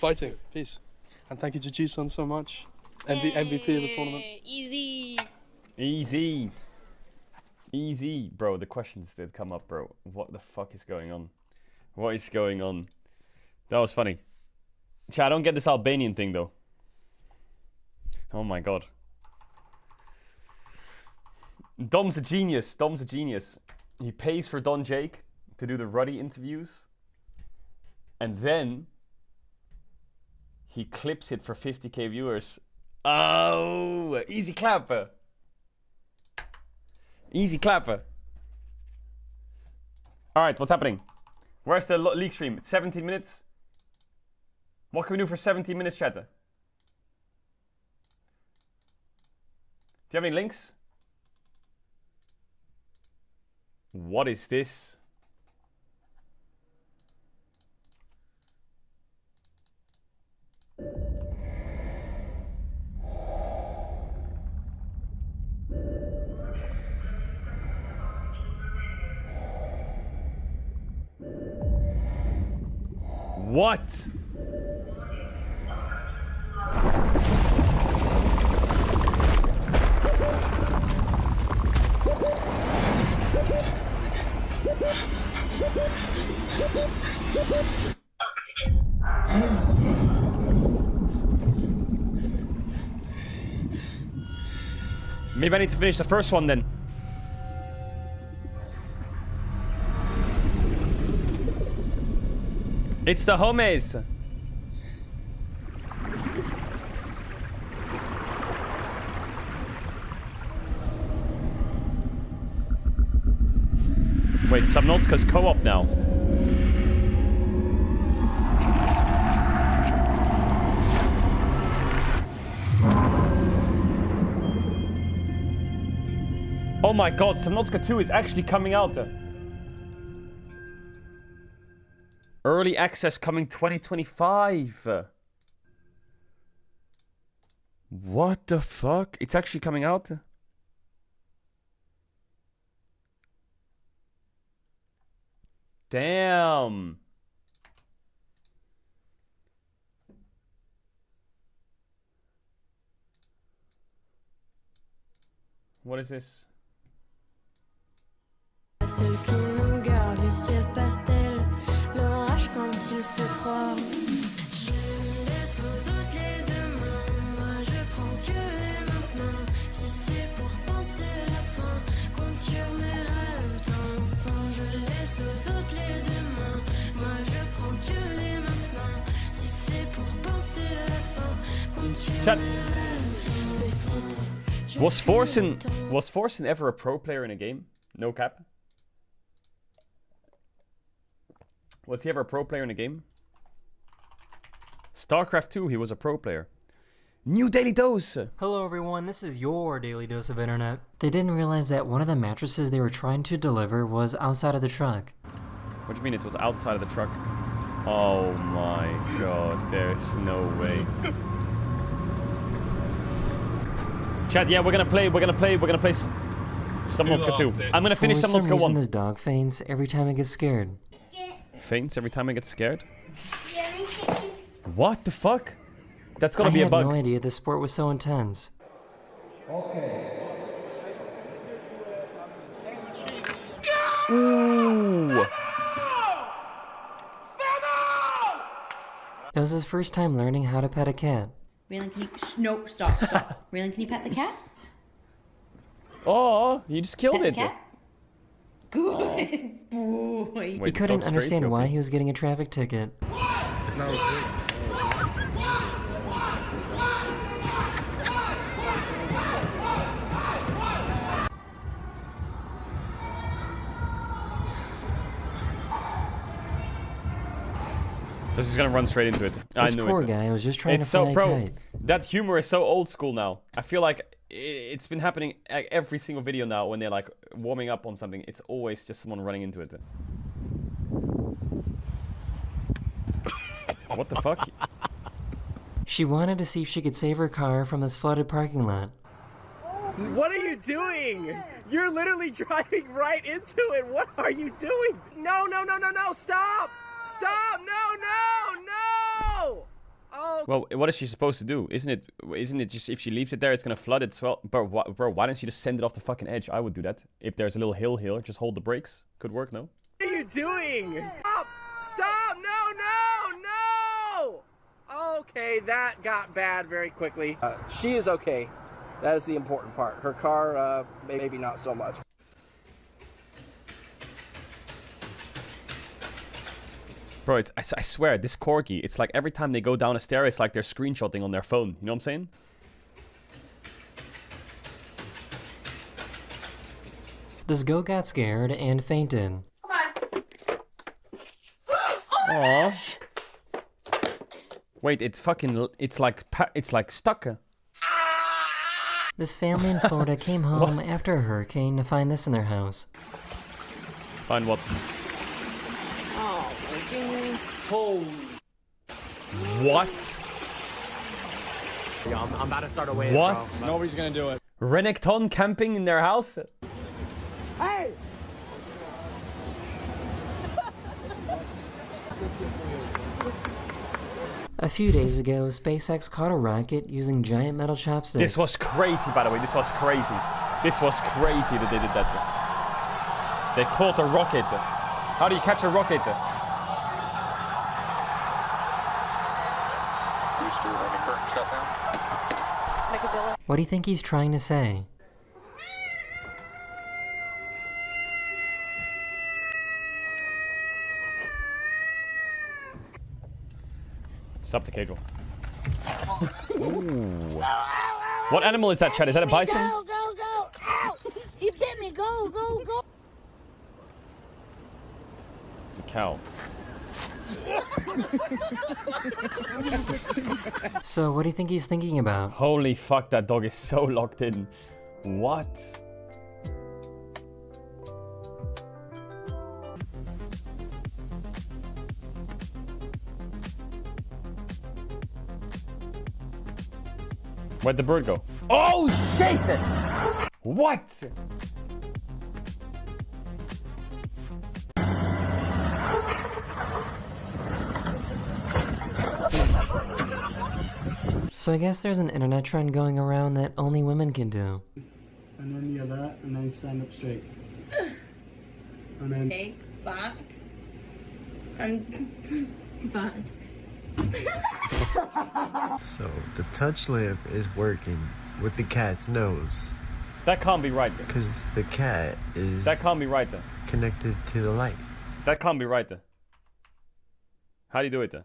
fighting. Peace. And thank you to Ji-sun so much. MVP of the tournament. Easy, bro. The questions did come up, bro. What the fuck is going on? What is going on? That was funny. Chat, I don't get this Albanian thing though. Oh my god. Dom's a genius. He pays for Don Jake to do the Ruddy interviews. And then he clips it for 50k viewers. Oh, easy clapper. Easy clapper. Alright, what's happening? Where's the league stream? It's 17 minutes. What can we do for 17 minutes, chat? Do you have any links? What is this? What? Maybe I need to finish the first one then. It's the homies. Wait, Subnautica's co-op now. Oh my god, Subnautica 2 is actually coming out. Early access coming 2025. What the fuck? It's actually coming out? Damn. What is this? Celle qui nous garde les ciels pastels, l'orage quand il fait froid. Je laisse aux autres les demain, moi je prends que les maintenant. Si c'est pour penser la fin, compte sur mes rêves d'enfant. Je laisse aux autres les demain, moi je prends que les maintenant. Si c'est pour penser la fin, compte sur mes rêves. Petite. Was Forsen ever a pro player in a game? No cap. Was he ever a pro player in a game? StarCraft 2, he was a pro player. New Daily Dose! Hello everyone, this is your Daily Dose of Internet. They didn't realize that one of the mattresses they were trying to deliver was outside of the truck. What do you mean it was outside of the truck? Oh my god, there's no way. Chat, yeah, we're gonna play Someone's Go 2. I'm gonna finish Someone's Go 1. This dog faints every time it gets scared. Faints every time I get scared? What the fuck? That's gotta be a bug. I had no idea this sport was so intense. Okay. Ooh. It was his first time learning how to pet a cat. Raylan, can you... No, stop. Raylan, can you pet the cat? Oh, you just killed it. Cat? Good boy. He couldn't understand why he was getting a traffic ticket. It's not okay. So she's gonna run straight into it. I knew it. This poor guy was just trying to so fly a pro. kite. That humor is so old school now. I feel like it's been happening every single video now when they're like warming up on something. It's always just someone running into it. What the fuck? She wanted to see if she could save her car from this flooded parking lot. What are you doing? You're literally driving right into it. What are you doing? No, no, no, no, no. Stop! Stop! No, no, no! Oh. Well, what is she supposed to do? Isn't it just if she leaves it there, it's gonna flood it as well? Bro, why don't she just send it off the fucking edge? I would do that. If there's a little hill here, just hold the brakes. Could work, no? What are you doing? Stop! Stop! No, no, no! Okay, that got bad very quickly. She is okay. That is the important part. Her car, maybe not so much. Bro, I swear, this corgi, it's like every time they go down a stair, it's like they're screenshotting on their phone. You know what I'm saying? This goat got scared and fainted. Aww. Wait, it's like stuck. This family in Florida came home after a hurricane to find this in their house. Find what? Oh my goodness. Holy. What? Yeah, I'm about to start a wave. What? Bro. Nobody's gonna do it. Renekton camping in their house? Hey! A few days ago, SpaceX caught a rocket using giant metal chopsticks. This was crazy, by the way. This was crazy. This was crazy that they did that. They caught a rocket. How do you catch a rocket? What do you think he's trying to say? Sup to Caedrel. Ooh. What animal is that, Chad? Is that a bison? Go, go, go! Ow! He bit me! Go, go, go! It's a cow. So, what do you think he's thinking about? Holy fuck, that dog is so locked in. What? Where'd the bird go? Oh shit! What? So I guess there's an internet trend going around that only women can do. And then the other, and then stand up straight. And then back and back. So the touch lamp is working with the cat's nose. That can't be right then. Because the cat is... That can't be right then. Connected to the light. That can't be right then. How do you do it then?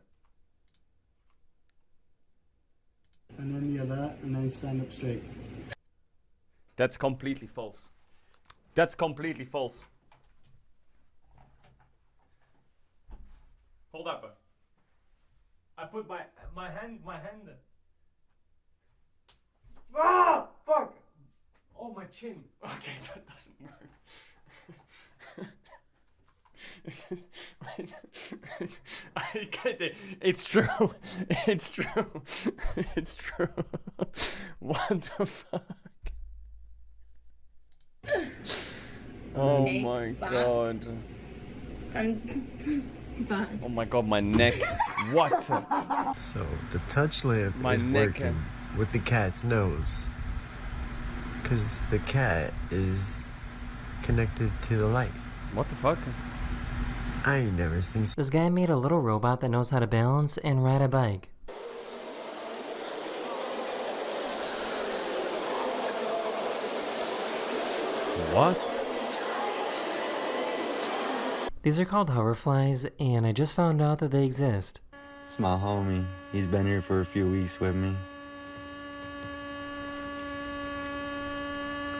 And then the other, and then stand up straight. That's completely false. That's completely false. Hold up. I put my hand. Ah, fuck! Oh, my chin. Okay, that doesn't work. I get it. It's true. It's true. It's true. What the fuck? Oh my god. Oh my god, my neck. What? So the touch lamp My is neck. working with the cat's nose. Because the cat is connected to the light. What the fuck? I ain't never seen... This guy made a little robot that knows how to balance and ride a bike. What? These are called hoverflies, and I just found out that they exist. It's my homie. He's been here for a few weeks with me.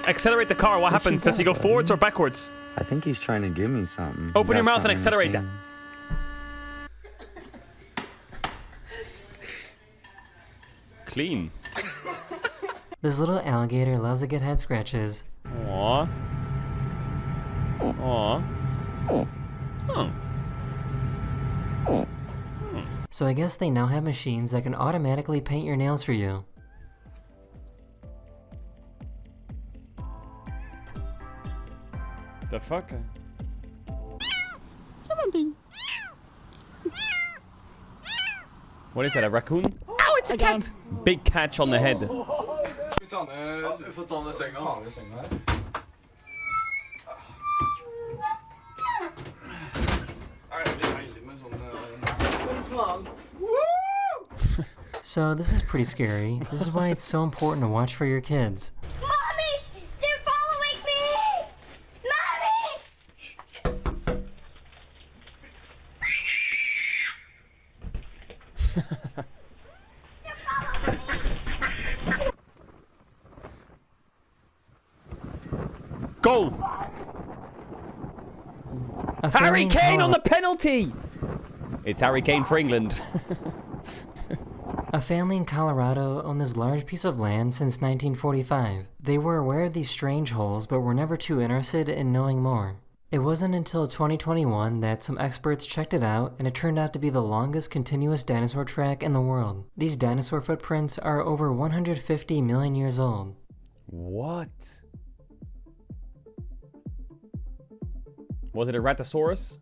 Accelerate the car. What happens? Does he go forwards or backwards? I think he's trying to give me something. Open your Got mouth and something in his accelerate that. hands. Clean. This little alligator loves to get head scratches. Aww. Aww. Oh. So I guess they now have machines that can automatically paint your nails for you. The fuck? What is that, a raccoon? Oh, it's a cat! Big catch on the head. So this is pretty scary. This is why it's so important to watch for your kids. Mommy! They're following me! Mommy! Go! Harry Kane on the penalty! It's Harry Kane for England. A family in Colorado owned this large piece of land since 1945. They were aware of these strange holes, but were never too interested in knowing more. It wasn't until 2021 that some experts checked it out, and it turned out to be the longest continuous dinosaur track in the world. These dinosaur footprints are over 150 million years old. What? Was it a Ratasaurus?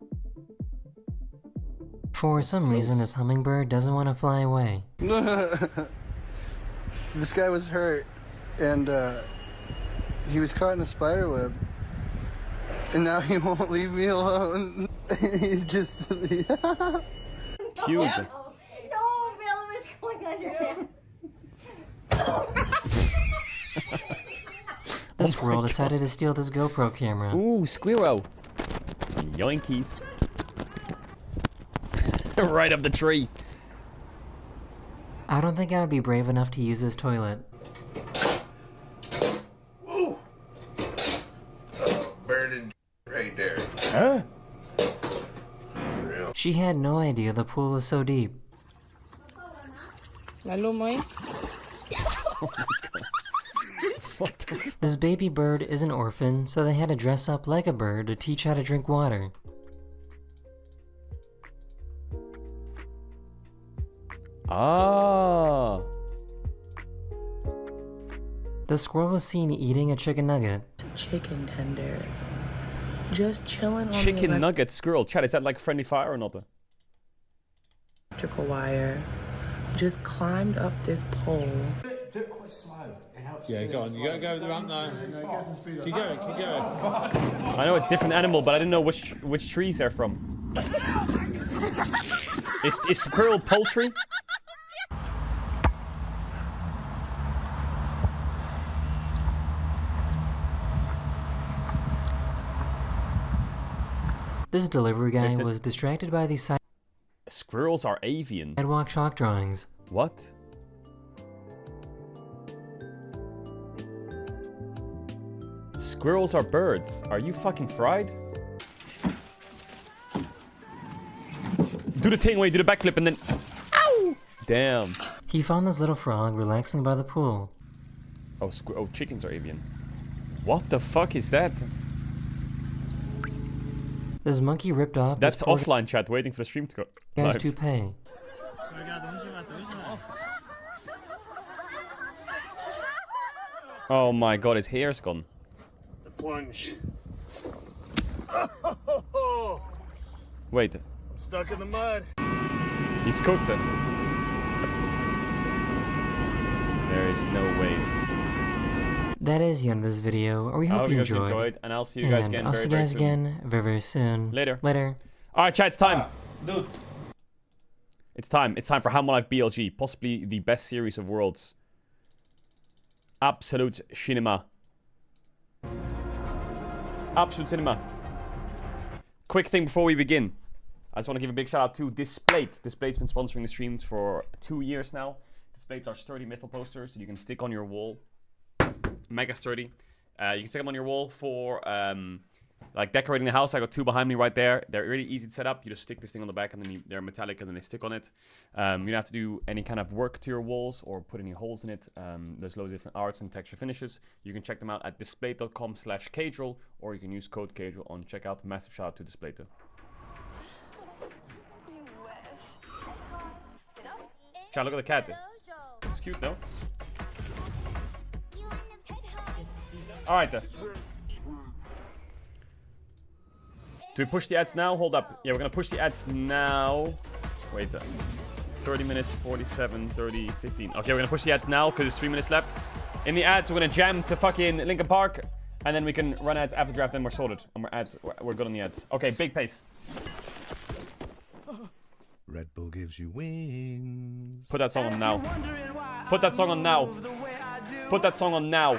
For some reason, this hummingbird doesn't want to fly away. This guy was hurt, and he was caught in a spider web. And now he won't leave me alone. He's just... Cute. No, Bella was going under there. This squirrel decided to steal this GoPro camera. Ooh, squirrel. Yoinkies. Right up the tree. I don't think I would be brave enough to use this toilet. Burning right there. Huh? She had no idea the pool was so deep. Hello, Mike. What the This baby bird is an orphan, so they had to dress up like a bird to teach how to drink water. Ah. The squirrel was seen eating a chicken nugget. Chicken tender. Just chilling on Chicken the nugget squirrel. Chat, is that like friendly fire or not? electrical wire. just climbed up this pole. Do it quite slow. It helps. Yeah, go on. You gotta go with the ramp now. Keep going, keep going. I know it's a different animal, but I didn't know which trees they're from. Is squirrel poultry? This delivery guy was distracted by these Squirrels are avian. sidewalk chalk drawings. What? Squirrels are birds. Are you fucking fried? Do the thing where you do the backflip and then... Ow! Damn. He found this little frog relaxing by the pool. Oh, chickens are avian. What the fuck is that? This monkey ripped off That's this poor offline chat, waiting for the stream to go guy's live. toupee. Oh my god, his hair's gone. The plunge. Wait, I'm stuck in the mud. he's cooked it. There is no way. That is the end of this video. We I hope hope you you guys enjoyed. enjoyed, and I'll see you guys again I'll very, see you very guys soon. again very soon. Later. Later. Alright, chat, it's time. Dude. It's time. It's time for How My Life BLG. Possibly the best series of worlds. Absolute cinema. Absolute cinema. Quick thing before we begin. I just want to give a big shout out to Displate. Displate's been sponsoring the streams for 2 years now. Displates are sturdy metal posters that you can stick on your wall. Mega sturdy. You can stick them on your wall for like decorating the house. I got 2 behind me right there. They're really easy to set up. You just stick this thing on the back and then they're metallic and then they stick on it. You don't have to do any kind of work to your walls or put any holes in it. There's loads of different arts and texture finishes. You can check them out at displate.com/Caedrel or you can use code Caedrel on checkout. Massive shout out to Displate. Chat, look at the cat. It's cute, no? Alright. Do we push the ads now? Hold up. Yeah, we're gonna push the ads now. Wait. 30 minutes, 47, 30, 15. Okay, we're gonna push the ads now because there's 3 minutes left. In the ads, we're gonna jam to fucking Linkin Park. And then we can run ads after draft, then we're sorted. And we're good on the ads. Okay, big pace. Red Bull gives you wings. Put that song on now. Put that song on now. Put that song on now.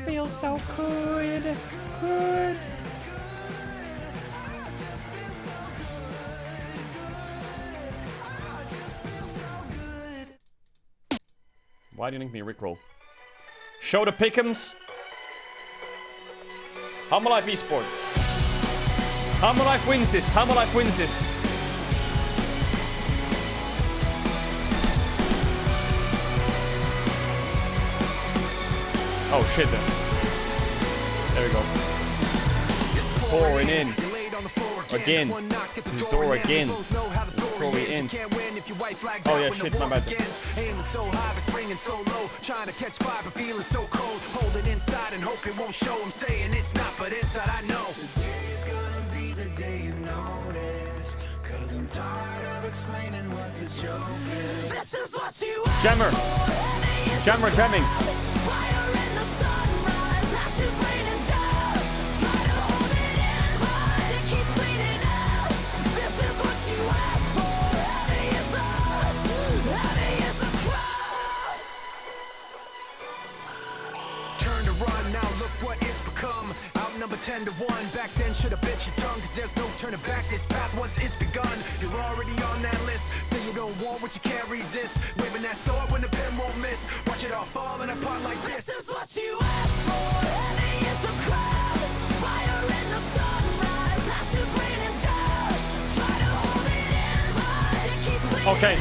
Feels so good. Good. Why do you link me Rickroll? Show the pick'ems. How My Life Esports. How My Life wins this. How My Life wins this. Oh shit then. There we go. Pouring in. Again. The door again. Before we in. Oh yeah, shit, my bad. Aiming so high, it's ringing so low. Trying to catch fire, but feeling so cold. Hold it inside and hope it won't show. I'm saying it's not, but inside I know. Today's gonna be the day you notice. Cause I'm tired of explaining what the joke is. This is what you want. Jammer. Jammer jamming. Fire in the sunrise, ashes raining down. Try to hold it in, but it keeps bleeding out. This is what you asked for. Heavy is the crowd. Turn to run, now look what it's become. Outnumbered 10 to 1. Back then should've bit your tongue, cause there's no turning back. This path once it's begun, you're already on that list. Say you don't want what you can't resist. Waving that sword when the pen won't miss. Watch it all falling apart like this. This is what you asked for. Heavy is the crowd. Fire in the sunrise. Ashes raining down. Try to hold it in, but it keeps bleeding. Okay.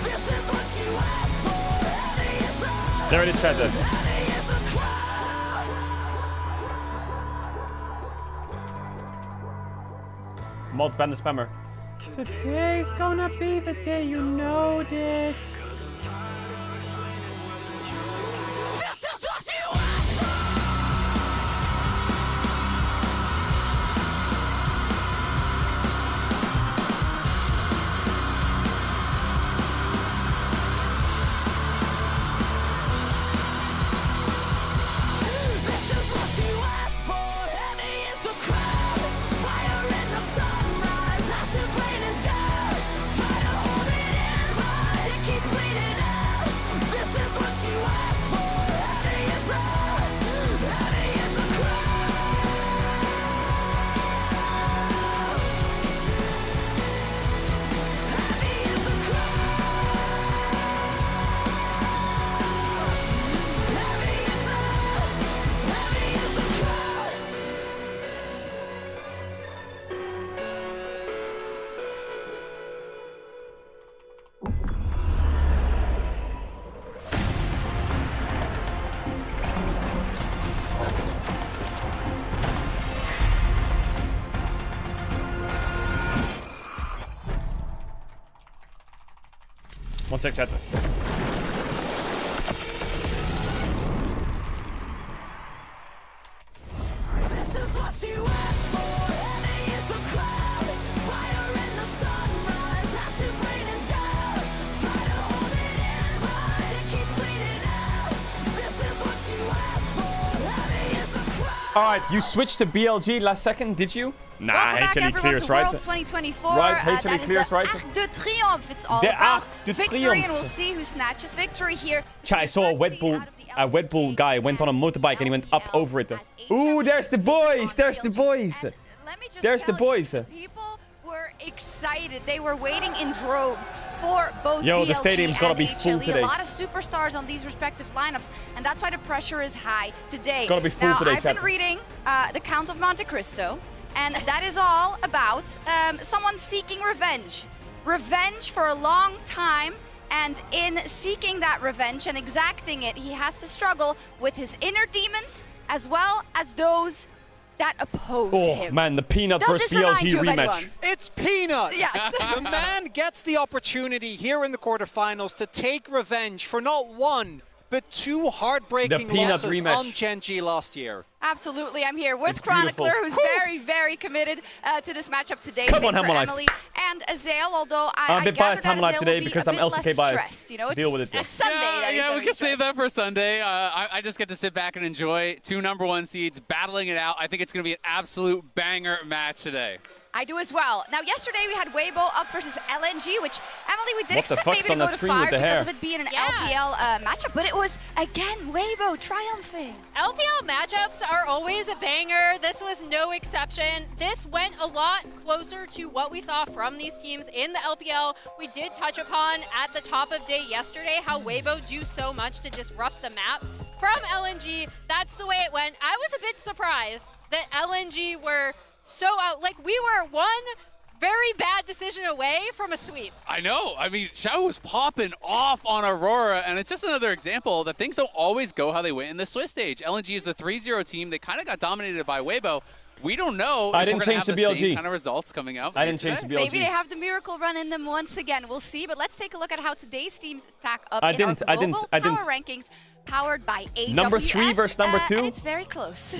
This is what you asked for. Heavy is the There it is, chat then. Heavy is the crowd. Mods ban the spammer. Today's gonna be the day you know this. This is what you asked for. sec, chat. Alright, you switched to BLG last second, did you? Nah, Welcome back, HLE everyone, clears, to right? Worlds 2024. Right, That HLE is clears, the right? Arc de Triomphe. It's all The about Arc de victory, Triomphe. and we'll see who snatches victory here. Chat, I saw a Red Bull guy went on a motorbike and he went up over it. Ooh, there's the boys! There's the boys! There's the boys! People were excited. They were waiting in droves for both Yo, BLG the stadium's gotta and be HLE. full today. A lot of superstars on these respective lineups, and that's why the pressure is high today. It's gotta be full now, today, I've been chat. reading The Count of Monte Cristo, and that is all about someone seeking revenge. Revenge for a long time, and in seeking that revenge and exacting it, he has to struggle with his inner demons as well as those that oppose Oh him. man, the Peanut Does versus this remind BLG you of rematch. anyone? It's Peanut! Yes. The man gets the opportunity here in the quarterfinals to take revenge for not one, but two heartbreaking The Peanut losses rematch. on Gen G last year. Absolutely, I'm here with It's Chronicler, beautiful. who's very, very committed to this matchup today. Come Same on, for Hammer Life. Emily and Azael, although I'm a bit biased gather Hammer that Life Azael today will be because a I'm bit LCK less biased. stressed, you know, Deal with it. It's Sunday. that he's Yeah, gonna we be can save stressed. that for Sunday. I just get to sit back and enjoy two #1 seeds battling it out. I think it's going to be an absolute banger match today. I do as well. Now, yesterday we had Weibo up versus LNG, which, Emily, we did What the expect fuck's maybe to on go that to screen with 5 the because hair? of it being an LPL matchup, but it was, again, Weibo triumphing. LPL matchups are always a banger. This was no exception. This went a lot closer to what we saw from these teams in the LPL. We did touch upon at the top of day yesterday how Weibo do so much to disrupt the map. From LNG, that's the way it went. I was a bit surprised that LNG were so out. Like, we were one very bad decision away from a sweep. I know. I mean, Xiao was popping off on Aurora, and it's just another example that things don't always go how they went in the Swiss stage. LNG is the 3-0 team. They kind of got dominated by Weibo. We don't know I if didn't we're gonna change have the the BLG. same kind of results coming out. I didn't change the BLG. Maybe they have the miracle run in them once again. We'll see, but let's take a look at how today's teams stack up I in didn't, our I didn't, global I power didn't. rankings powered by AWS. Number 3 versus number 2? And it's very close.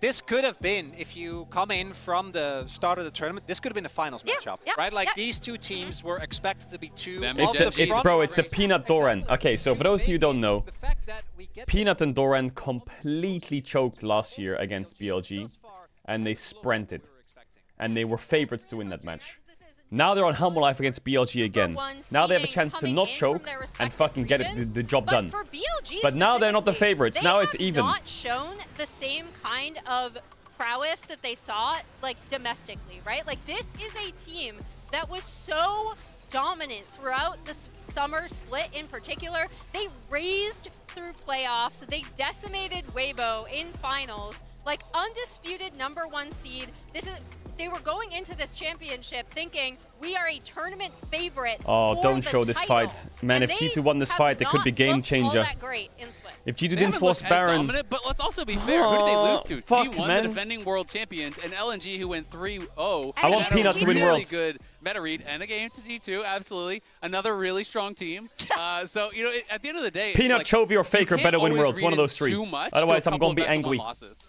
This could have been, if you come in from the start of the tournament, this could have been a finals matchup, right? Like these two teams were expected to be two of the front It's the Peanut Doran. Okay, so for those of you who don't know, Peanut and Doran completely choked last year against BLG, and they sprinted, and they were favorites to win that match. Now they're on Humble Life against BLG again. Now they have a chance to not choke and fucking get the job done. For BLG But now they're not the favorites. they Now it's have even. not shown the same kind of prowess that they saw like domestically, right? Like, this is a team that was so dominant throughout the summer split in particular. They raised through playoffs. They decimated Weibo in finals. Like, undisputed #1 seed. They were going into this championship thinking we are a tournament favorite. Oh, for don't the show this title. fight. Man, And if they G2 won this have fight, it could be not game looked changer. all that great in Swiss. If G2 They didn't haven't force looked as Baron... dominant, but let's also be fair. Who did they lose to? Fuck, T1, man. the defending world champions, and LNG, who went 3-0. I want Peanut to win really Worlds. good meta read and a game to G2, absolutely. Another really strong team. So, you know, at the end of the day, Peanut, it's like, Chovy, or Faker you better can't win always Worlds. One of read those three. too much Otherwise, to a I'm going to be couple of best-of-one angry. losses.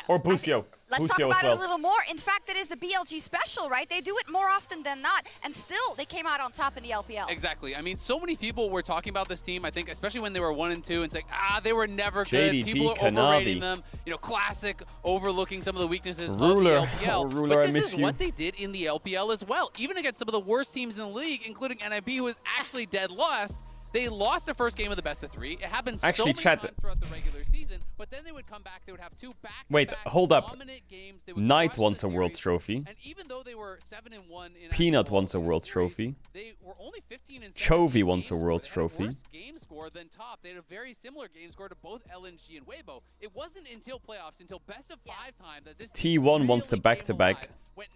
Or Busio. Let's talk Busio about as well. it a little more. In fact, it is the BLG special, right? They do it more often than not, and still they came out on top in the LPL. Exactly. I mean, so many people were talking about this team, I think, especially when they were 1 and 2, and saying, they were never good. JDG, People are Kanavi. overrating them. You know, classic, overlooking some of the weaknesses Ruler. of the LPL. Oh, Ruler, but I this miss is you. what they did in the LPL as well. Even against some of the worst teams in the league, including NIB, who was actually dead last. They lost the first game of the best-of-3. It happened Actually, so many chat. times throughout the regular season, but then they would come back. They would have two back-to-back Wait, hold up. dominant games. They would Knight crush wants the a world series. trophy. And even though they were 7-1 in Peanut wants a world trophy. they were only 15 and 7 Chovy in wants a game world score. They had a trophy. worse game score than top. They had a very similar game score to both LNG and Weibo. It wasn't until playoffs, until best-of-5 time, that this team T1 wants the really back-to-back. came alive. Went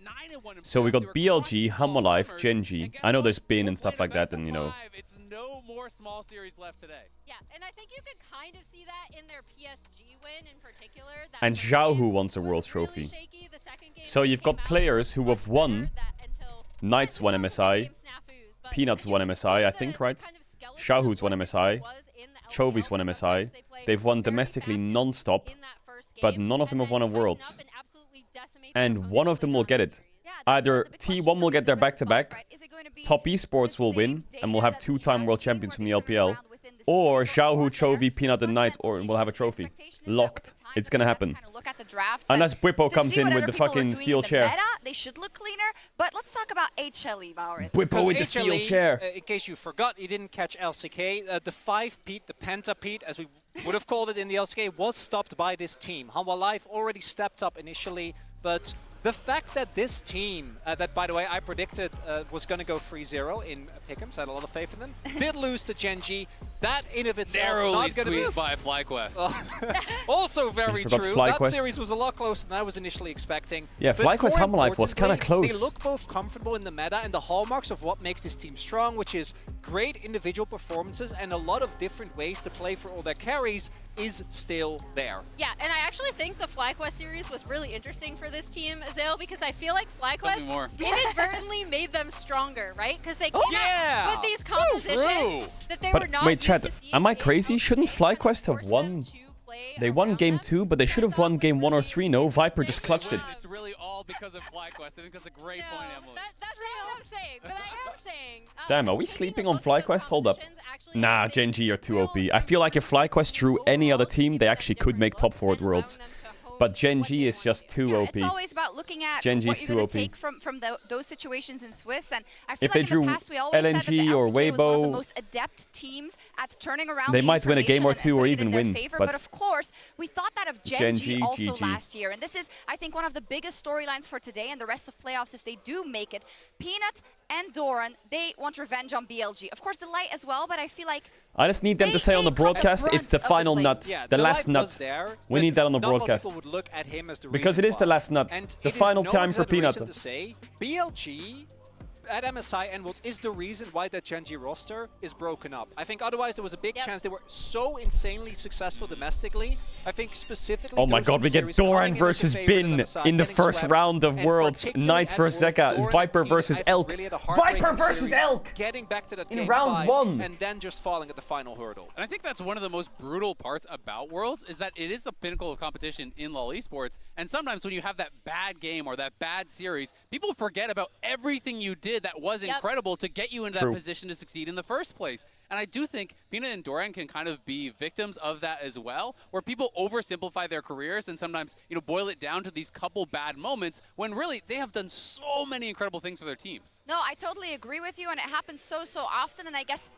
9-1 in So we playoffs. got They were BLG, crushing all Hammerlife, comers. Genji. And guess I know what? there's Bin We're and stuff playing like a that, and you know. best-of-5. It's no more small series left today. Yeah, and I think you could kind of see that in their PSG win in particular. That And Zhao who wants a world trophy. So you've got players who have won Knights won MSI, Peanut's won MSI, I think, right? Xiaohu's won MSI. Chovy's won MSI. They've won domestically non-stop, but none of them have won a Worlds. And one of them will get it. Either T1 will get their back-to-back, Top Esports will win, and we'll have two-time world champions from the LPL, or Xiaohu, Chovy, Peanut, and Knight, or we'll have a trophy. Locked. It's gonna happen. Unless Bwipo comes in with the fucking steel chair. They should look cleaner, but let's talk about HLE, Maurits. Bwipo with the steel chair. In case you forgot, you didn't catch LCK. The 5-peat, the Penta-peat, as we would have called it in the LCK, was stopped by this team. Hanwha Life already stepped up initially, but the fact that this team, that by the way I predicted was going to go 3-0 in Pick'ems, I had a lot of faith in them, did lose to Gen.G. That in of itself narrowly squeezed by FlyQuest. Also very true. FlyQuest. That series was a lot closer than I was initially expecting. Yeah, FlyQuest Hanwha Life was kind of close. They look both comfortable in the meta, and the hallmarks of what makes this team strong, which is great individual performances and a lot of different ways to play for all their carries, is still there. Yeah, and I actually think the FlyQuest series was really interesting for this team, Azale, because I feel like FlyQuest inadvertently made them stronger, right? Because they came out with these compositions that they were not wait, chat, used to seeing. am I crazy? Shouldn't FlyQuest have won? They won game 2, but they should have won game 1 or 3. No, Viper just clutched it. It's really all because of FlyQuest. I think that's a great point, Emily. That's what I'm saying, but I am saying... Damn, are we sleeping on FlyQuest? Hold up. Nah, Gen.G are too OP. I feel like if FlyQuest drew any other team, they actually could make top 4 at Worlds. But Gen.G is just too OP. It's always about looking at Gen.G's what you're going to too take from those situations in Swiss. And I feel if they drew in the past, we always said that the LNG or LCK was one of the Weibo, most adept teams at turning around they the might win a game or information two or and putting it even in their win. favor. But But of course, we thought that of Gen.G also GG. last year. And this is, I think, one of the biggest storylines for today and the rest of playoffs if they do make it. Peanut and Doran, they want revenge on BLG. Of course, Delight as well, but I feel like I just need them to say on the broadcast, it's the final nut, the last nut. We need that on the broadcast. Would look at him as the because it is the last nut, the final time for Peanut. To say, BLG at MSI and what is the reason why that Gen.G roster is broken up. I think otherwise there was a big chance they were so insanely successful domestically. I think specifically. Oh my god, we get Doran versus Bin in the first round of Worlds. Knight versus Zeka, Viper versus Elk. Viper versus Elk! Getting back to that in round 1. And then just falling at the final hurdle. And I think that's one of the most brutal parts about Worlds is that it is the pinnacle of competition in LoL esports. And sometimes when you have that bad game or that bad series, people forget about everything you did that was incredible to get you into that position to succeed in the first place. And I do think Peanut and Doran can kind of be victims of that as well, where people oversimplify their careers and sometimes, boil it down to these couple bad moments when really they have done so many incredible things for their teams. No, I totally agree with you, and it happens so often, and I guess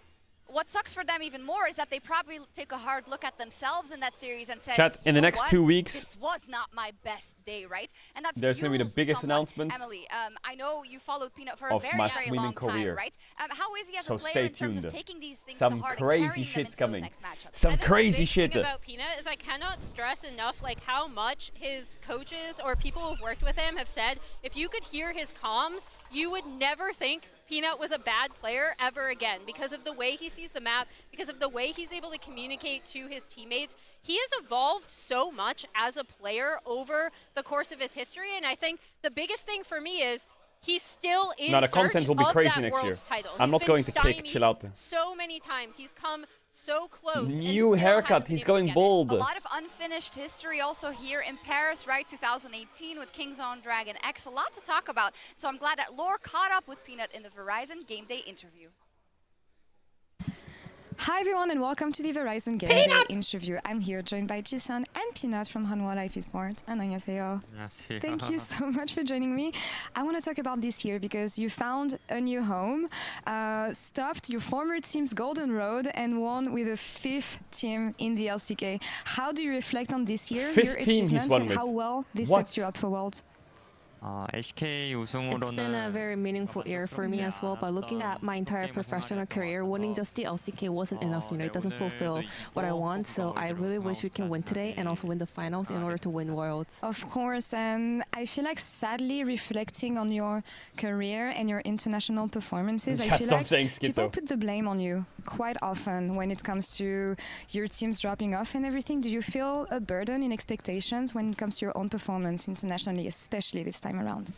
what sucks for them even more is that they probably take a hard look at themselves in that series and said, Chat, in the next 2 weeks, this was not my best day, right? And that's there's going to be the biggest announcement. Emily, I know you followed Peanut for a very long time, right? How is he as a player in terms of taking these things to heart and carrying them into those next matchups? Some crazy shit. The thing about Peanut is I cannot stress enough how much his coaches or people who've worked with him have said, if you could hear his comms, you would never think Peanut was a bad player ever again because of the way he sees the map, because of the way he's able to communicate to his teammates. He has evolved so much as a player over the course of his history, and I think the biggest thing for me is he's still in the content will be crazy next year. I'm not going to click, chill out. So many times he's come so close. New haircut, he's going bald. A lot of unfinished history also here in Paris, right? 2018 with King's Own Dragon X. A lot to talk about. So I'm glad that Lore caught up with Peanut in the Verizon Game Day interview. Hi everyone and welcome to the Verizon Game Day interview. I'm here joined by Jisun and Peanut from Hanwha Life Esports. 안녕하세요. Thank you so much for joining me. I want to talk about this year because you found a new home, stopped your former team's golden road and won with a 5th team in the LCK. How do you reflect on this year, your achievements and how well this sets you up for Worlds? It's been a very meaningful year for me as well, but looking at my entire professional career, winning just the LCK wasn't enough, it doesn't fulfill what I want, so I really wish we can win today and also win the finals in order to win Worlds. Of course, and I feel like sadly reflecting on your career and your international performances, I feel like people put the blame on you. quite often when it comes to your teams dropping off and everything. Do you feel a burden in expectations when it comes to your own performance internationally, especially this time around?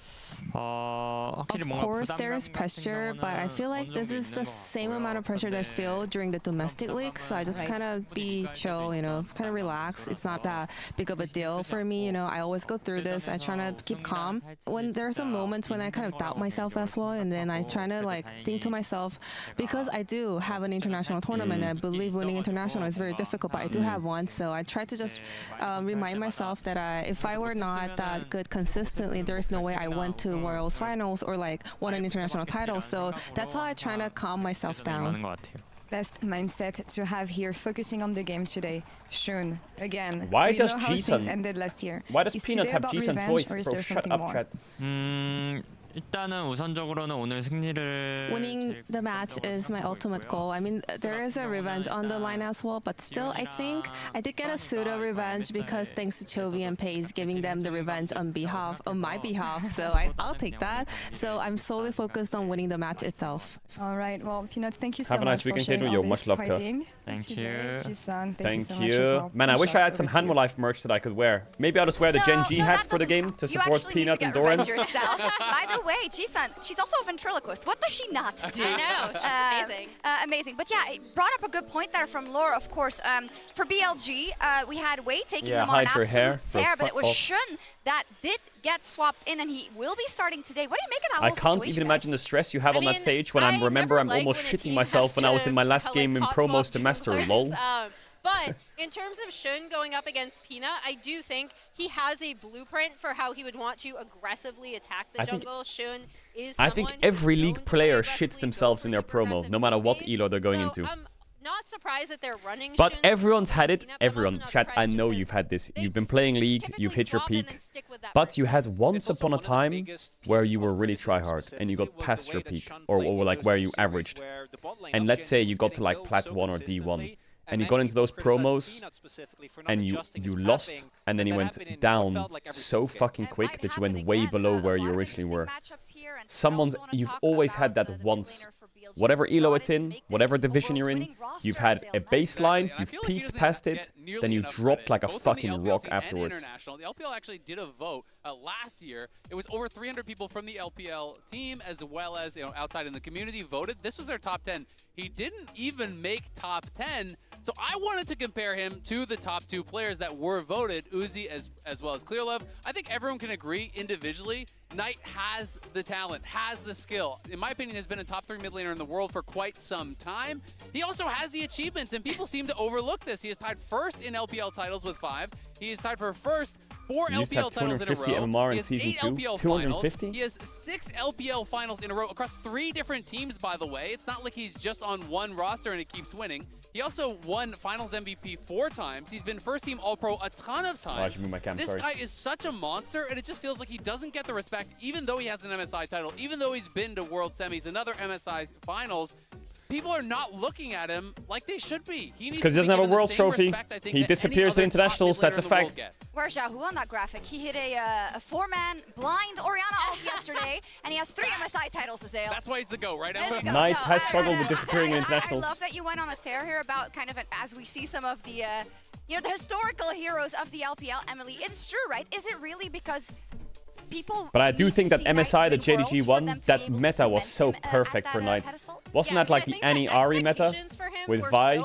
Of course, there is pressure, but I feel like this is the same amount of pressure that I feel during the domestic league. So I just kind of be chill, you know, kind of relax. It's not that big of a deal for me, you know. I always go through this. I try to keep calm. When there's a moment when I kind of doubt myself as well, and then I try to like think to myself, because I do have an international tournament, and I believe winning international is very difficult, but I do have one. So I try to just remind myself that if I were not that good consistently, there's no way I went to Worlds Finals or like won an international title. So that's how I try to calm myself down. Best mindset to have here, focusing on the game today. Shun, again, Why we does know how Jisun- things ended last year. Why does Is Peanut today have about Jisun's revenge, voice? or is Bro, there shut something up, more? Chad. 일단은 우선적으로는 오늘 승리를 Winning the match is my ultimate goal. I mean, there is a revenge on the line as well, but still, I think I did get a pseudo revenge because thanks to Chovy and Pace giving them the revenge on my behalf. So I'll take that. So I'm solely focused on winning the match itself. All right, well, Peanut, thank you so Have a much nice for weekend, sharing Caedrel. all Yo, this much love, Kurt. fighting. Thank Today. you. Jisun, thank you Thank so much as well. Man, I And wish I had shouts some over to you. Hanwha Life merch that I could wear. Maybe I'll just wear the Gen G hat for the game to You support actually need Peanut to and get Doran. revenge yourself. By the way, Jisun, she's also a ventriloquist. What does she not do? I know, she's amazing. Amazing. But yeah, it brought up a good point there from Laura, of course. For BLG, we had Wei taking them on an hide your hair, absolute so tear, but fuck it was off. Shun that did get swapped in, and he will be starting today. What do you make of that I whole can't situation? even imagine the stress you have on that mean, stage when I I'm almost when a shitting team myself has when I was to in my last like game in hot Promos swap to Master, junglers. lol. But in terms of Shun going up against Peanut, I do think he has a blueprint for how he would want to aggressively attack the jungle. Shun is I think every league player shits themselves in their promo, no matter what elo they're going into. I'm not surprised that they're running But Shun. everyone's had it. Everyone. Chat, I know you've had this. You've been playing League, you've hit your peak. But you had once upon a time where you were really try-hard and you got past your peak, or like where you averaged. And let's say you got to like Plat 1 or D1. And you got into those promos and you lost, and then you went down so fucking quick that you went way below where you originally were. You've always had that once. Whatever elo it's in, whatever division you're in, you've had a baseline, you've peaked past it, then you dropped like a fucking rock afterwards. The LPL actually did a vote last year. It was over 300 people from the LPL team, as well as outside in the community, voted. This was their top 10. He didn't even make top 10. So I wanted to compare him to the top 2 players that were voted, Uzi as well as Clearlove. I think everyone can agree individually, Knight has the talent, has the skill. In my opinion, has been a top 3 mid laner in the world for quite some time. He also has the achievements, and people seem to overlook this. He is tied first in LPL titles with 5. He is tied for first 4 You used to have LPL titles in a 250 row. MMR in He has Season 8 2? LPL 250? finals. He has 6 LPL finals in a row across 3 different teams, by the way. It's not like he's just on one roster and it keeps winning. He also won Finals MVP 4 times. He's been first team All-Pro a ton of times. Oh, I should move my cam, This sorry. guy is such a monster, and it just feels like he doesn't get the respect, even though he has an MSI title, even though he's been to World Semis, another MSI Finals. People are not looking at him like they should be. He needs Because he to be doesn't have a given the World same Trophy. respect, I think, He that disappears any at other top internationals, mid laner that's a in the world fact. gets. Where's Xiaohu on that graphic? He hit a 4-man blind Orianna ult yesterday, and he has 3 MSI titles, Azale. That's why he's the GOAT, right? There you go. Knight No, has struggled with disappearing in I internationals. love that you went on a tear here about kind of as we see some of the, the historical heroes of the LPL. Emily, it's true, right? Is it really because people But I do need think to that see Knight MSI, the win Worlds JDG for one, them to be that able to meta was so cement him perfect at for that Knight. pedestal? Wasn't that like the Annie Ari meta with Vi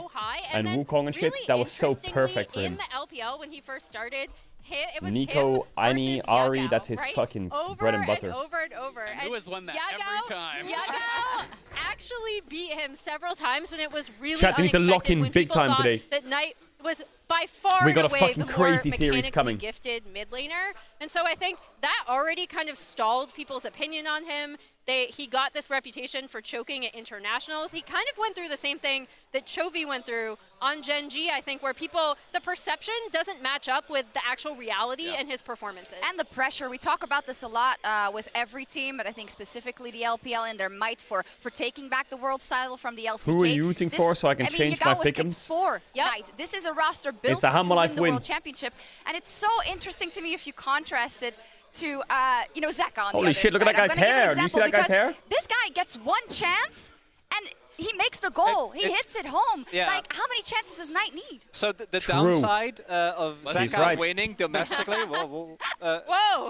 and Wukong and shit? That was so perfect for in him. the LPL when he first started, it was Nico, him Annie, versus Ari, Yagao, that's his right? fucking over bread and butter. And over and over. And who has won that Yagao, every time? Yagao actually beat him several times when it was really Chat, you need to unexpected, lock in when big people time thought today. that Knight was by far We got and a away fucking the crazy more series mechanically coming. gifted mid laner. And so I think that already kind of stalled people's opinion on him. He got this reputation for choking at internationals. He kind of went through the same thing that Chovy went through on Gen G, I think, where the perception doesn't match up with the actual reality and his performances. And the pressure. We talk about this a lot with every team, but I think specifically the LPL and their might for taking back the world title from the LCK. Who are you rooting for so I can change my pick'ems? For Knight. This is a roster built It's a to Hanwha win Life the win. World Championship. And it's so interesting to me if you contrast it to, Zeka on the Holy other shit, look at side. that guy's I'm gonna give an hair. Do you see example that guy's because hair? This guy gets one chance, and he makes the goal. He hits it home. Yeah. Like, how many chances does Knight need? So the downside of Zeka right. winning domestically, Whoa!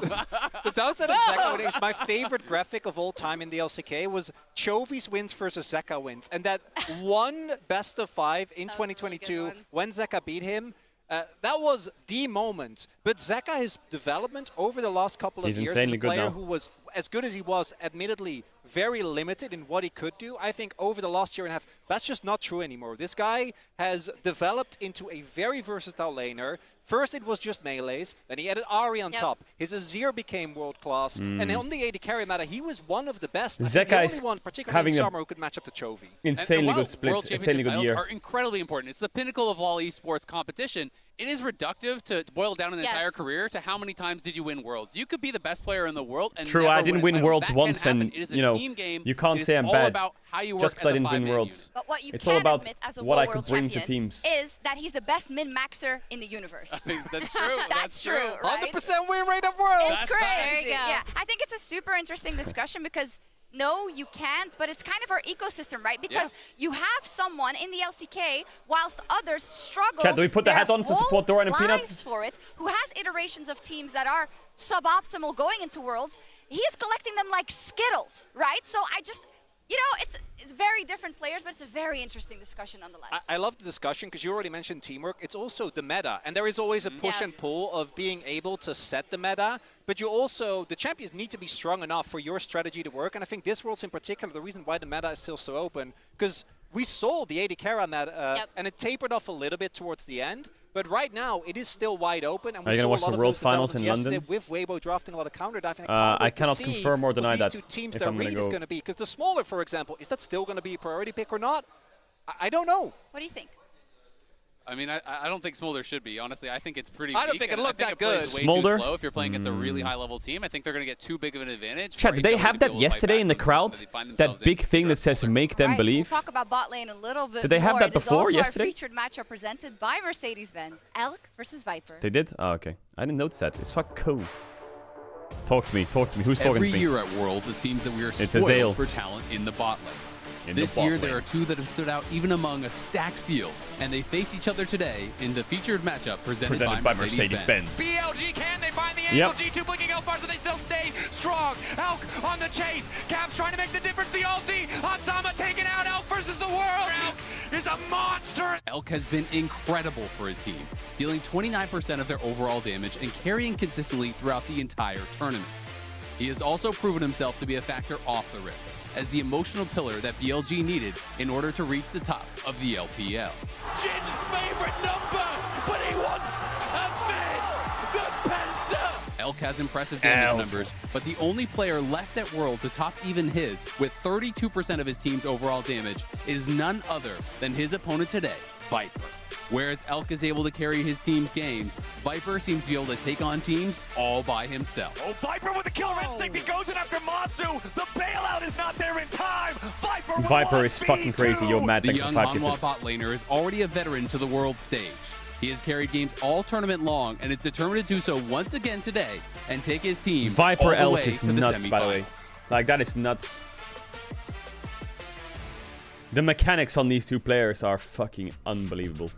the downside of Zeka winning is my favorite graphic of all time in the LCK was Chovy's wins versus Zeka wins. And that one best of 5 in 2022 really when Zeka beat him, that was the moment. But Zeka, his development over the last couple of years as a player who was as good as he was, admittedly very limited in what he could do. I think over the last year and a half, that's just not true anymore. This guy has developed into a very versatile laner. First, it was just melees. Then he added Ahri on top. His Azir became world-class. And on the AD carry meta, he was one of the best. Zeka is the only one, particularly in summer, who could match up to Chovy. Insanely good split. World Insanely Championship good titles year. are incredibly important. It's the pinnacle of all esports competition. It is reductive to boil down an entire career to how many times did you win Worlds. You could be the best player in the world and True, never I didn't win Worlds once, and you know, you can't say I'm bad about how you just work because I didn't win Worlds. But what you It's can all about admit as a what I world could bring to champion teams. is that he's the best min-maxer in the universe. That's true. That's true, right? 100% win rate of Worlds. It's crazy. Yeah, I think it's a super interesting discussion because no, you can't, but it's kind of our ecosystem, right? Because you have someone in the LCK whilst others struggle. Chat, do we put the hat on to support Doran and Peanut? For it, who has iterations of teams that are suboptimal going into Worlds. He is collecting them like Skittles, right? So I just, you know, it's very different players, but it's a very interesting discussion nonetheless. I love the discussion because you already mentioned teamwork. It's also the meta, and there is always a push and pull of being able to set the meta, but you also, the champions need to be strong enough for your strategy to work, and I think this Worlds in particular, the reason why the meta is still so open, because we saw the AD carry meta, and it tapered off a little bit towards the end, but right now it is still wide open, and we saw a lot of those finals in developments London? yesterday with Weibo drafting a lot of counter dive. I cannot confirm or deny that. These two teams if their I'm gonna read go. is going to be, because the smaller, for example, is that still going to be a priority pick or not? I don't know. What do you think? I mean, I don't think Smolder should be. Honestly, I think it's pretty I don't weak, think it and looked I think that good. It plays way Smolder? too slow if you're playing against a really high-level team. I think they're going to get too big of an advantage. Chat, did they have that yesterday in the crowd? That big thing that says make them believe? We'll talk about bot lane a little bit. Did they have more. that before it is also yesterday? Our featured matchup presented by Mercedes-Benz, Elk versus Viper. They did? Oh, okay. I didn't notice that. It's fucking cool. Talk to me. Talk to me. Who's talking to me? Every year at Worlds, it seems that we are It's spoiled for talent in the bot lane. This bot year, lane. there are two that have stood out even among a stacked field, and they face each other today in the featured matchup presented by Mercedes-Benz. BLG, can they find the Yep. angle? G2 blinking elf bars, but they still stay strong. Elk on the chase. Caps trying to make the difference. The ulti. Hatsama taken out. Elk versus the world. Elk is a monster. Elk has been incredible for his team, dealing 29% of their overall damage and carrying consistently throughout the entire tournament. He has also proven himself to be a factor off the rip, as the emotional pillar that BLG needed in order to reach the top of the LPL. Jin's favorite number, but he wants a mid. The Penta. Elk has impressive damage numbers, but the only player left at World to top even his, with 32% of his team's overall damage, is none other than his opponent today, Viper. Whereas Elk is able to carry his team's games, Viper seems to be able to take on teams all by himself. Oh, Viper with the kill instinct. He goes in after Matsu. The bailout is not there in time. Viper is fucking crazy. Yo, Matt, The thanks for young 5 Hanwha gifted. bot laner is already a veteran to the world stage. He has carried games all tournament long and is determined to do so once again today and take his team all Viper the Elk way is to the nuts, by the way. semifinals. Like, that is nuts. The mechanics on these two players are fucking unbelievable.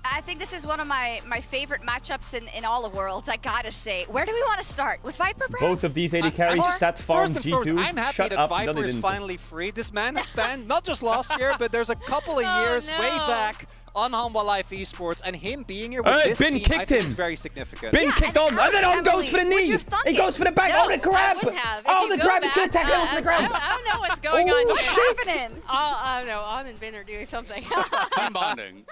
I think this is one of my favorite matchups in all of Worlds, I gotta say. Where do we want to start? With Viper, perhaps? Both of these AD carries, stat farm, First and foremost, G2. I'm happy Shut that up, no, Viper they is didn't. finally free. This man has spent, not just last year, but there's a couple of years way back on Hanwha Life Esports, and him being here with Hey, this Bin team, I kicked think him. is very significant. Bin kicked on, and then on goes for the knee. He goes for the back. No, Oh, the grab. I wouldn't have. Oh, If you the go grab. He's going to back, tackle him with the grab. I don't know what's going Oh, on here. shit. Happening? I don't know. On and Bin are doing something. Team bonding.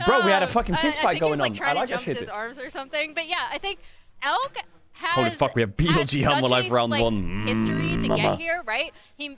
Bro, we had a fucking I fist think fight he going was, on. trying I like to that jump with shit. his arms or something. But yeah, I think Elk has Holy fuck, we have BLG had Hanwha such Life a, round like, 1. history to Mama. get here, right? He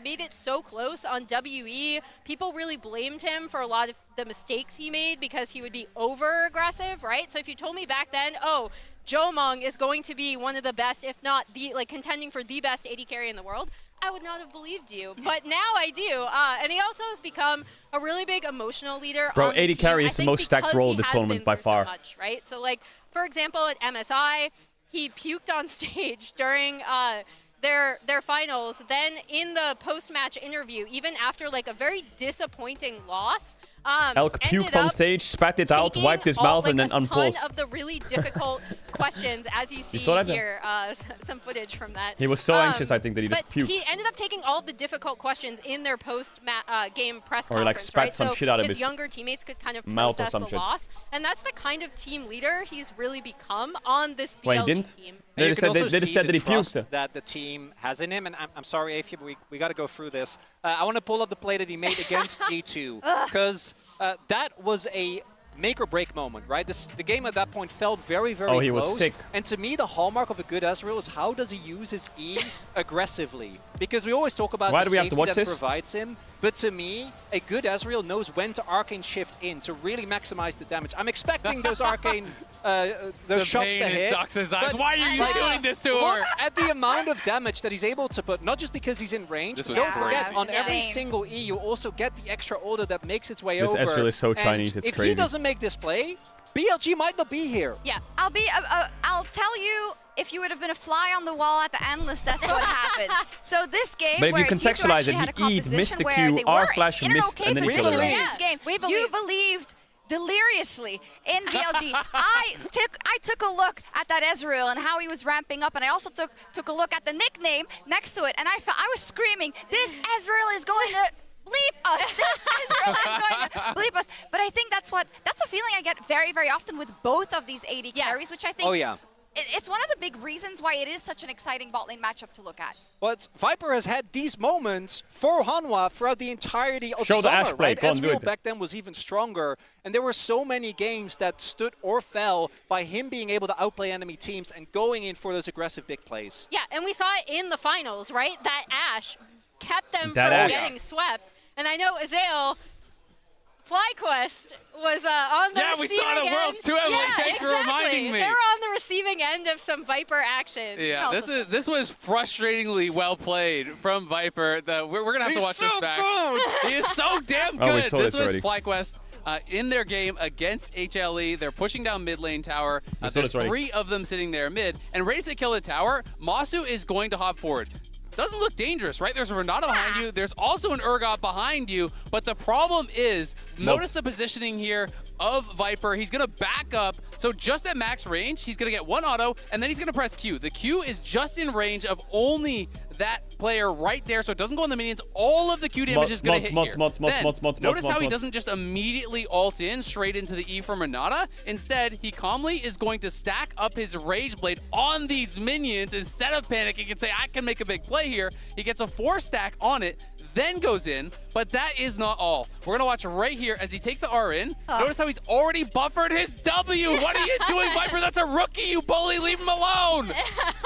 made it so close on WE. People really blamed him for a lot of the mistakes he made because he would be over aggressive, right? So if you told me back then, oh, Jomong is going to be one of the best, if not the contending for the best AD carry in the world, I would not have believed you. But now I do. And he also has become a really big emotional leader. Bro, on the AD team, carry I is the think most stacked because role he of this has tournament been by through far. So much, right? So like, for example, at MSI, he puked on stage during their finals, then in the post-match interview, even after like a very disappointing loss, Elk puked on stage, spat it out, wiped his mouth, and then unpaused. Ton of the really difficult questions, as you see here, some footage from that. He was so anxious, I think, that he just puked. He ended up taking all of the difficult questions in their post-game press conference, or like spat some shit out of his younger teammates could kind of mouth process or some the shit. loss, and that's the kind of team leader he's really become on this BLG Wait, he didn't? team. They You just can said, also they just see said the that he trust puked. that the team has in him, and I'm sorry, Afib, we got to go through this. I want to pull up the play that he made against G2, because that was a make or break moment, right? The game at that point felt very, very close. he was sick. And to me, the hallmark of a good Ezreal is how does he use his E aggressively? Because we always talk about the safety that provides him. But to me, a good Ezreal knows when to arcane shift in to really maximize the damage. I'm expecting those arcane those shots to hit. Shocks his eyes. Why are you doing this to look her? at the amount of damage that he's able to put, not just because he's in range. Don't forget, on every single E, you also get the extra order that makes its way over. This Ezreal is so and Chinese, it's if crazy. he doesn't make this play, BLG might not be here. Yeah, I'll tell you, if you would have been a fly on the wall at the endless, that's what happened. So this game, But if you where contextualize it, he E'd, missed the Q, R flash, missed, and then he killed in him. this game. You believed deliriously in BLG. I took a look at that Ezreal and how he was ramping up, and I also took a look at the nickname next to it, and I was screaming, "This Ezreal is going to bleep us! This Ezreal is going to bleep us!" But I think that's a feeling I get very, very often with both of these AD carries, which I think. Oh yeah. It's one of the big reasons why it is such an exciting bot lane matchup to look at. But Viper has had these moments for Hanwha throughout the entirety of Show the summer, Ash play. right? Go on, do Ezreal it. back then was even stronger, and there were so many games that stood or fell by him being able to outplay enemy teams and going in for those aggressive big plays. Yeah, and we saw it in the finals, right? That Ashe kept them That from Ashe. getting swept. And I know Azale, FlyQuest was on the Yeah, we receiving saw it at end. Worlds too, Emily. Thanks for reminding me. They were on the receiving end of some Viper action. Yeah, this was frustratingly well played from Viper. We're gonna have to watch this back. He is so damn good. Oh, we saw this this was already. FlyQuest in their game against HLE. They're pushing down mid lane tower. We saw There's this already. 3 of them sitting there mid, and right as they kill the tower, Masu is going to hop forward. Doesn't look dangerous, right? There's a Renata behind you. There's also an Urgot behind you. But the problem is, notice the positioning here of Viper. He's going to back up. So just at max range, he's going to get 1 auto, and then he's going to press Q. The Q is just in range of only that player right there, so it doesn't go on the minions. All of the Q damage is going to hit here. Notice how he doesn't just immediately ult in straight into the E from Renata. Instead, he calmly is going to stack up his Rage Blade on these minions instead of panicking and say, I can make a big play here. He gets a 4 stack on it, then goes in, but that is not all. We're gonna watch right here as he takes the R in. Notice how he's already buffered his W. What are you doing, Viper? That's a rookie, you bully. Leave him alone.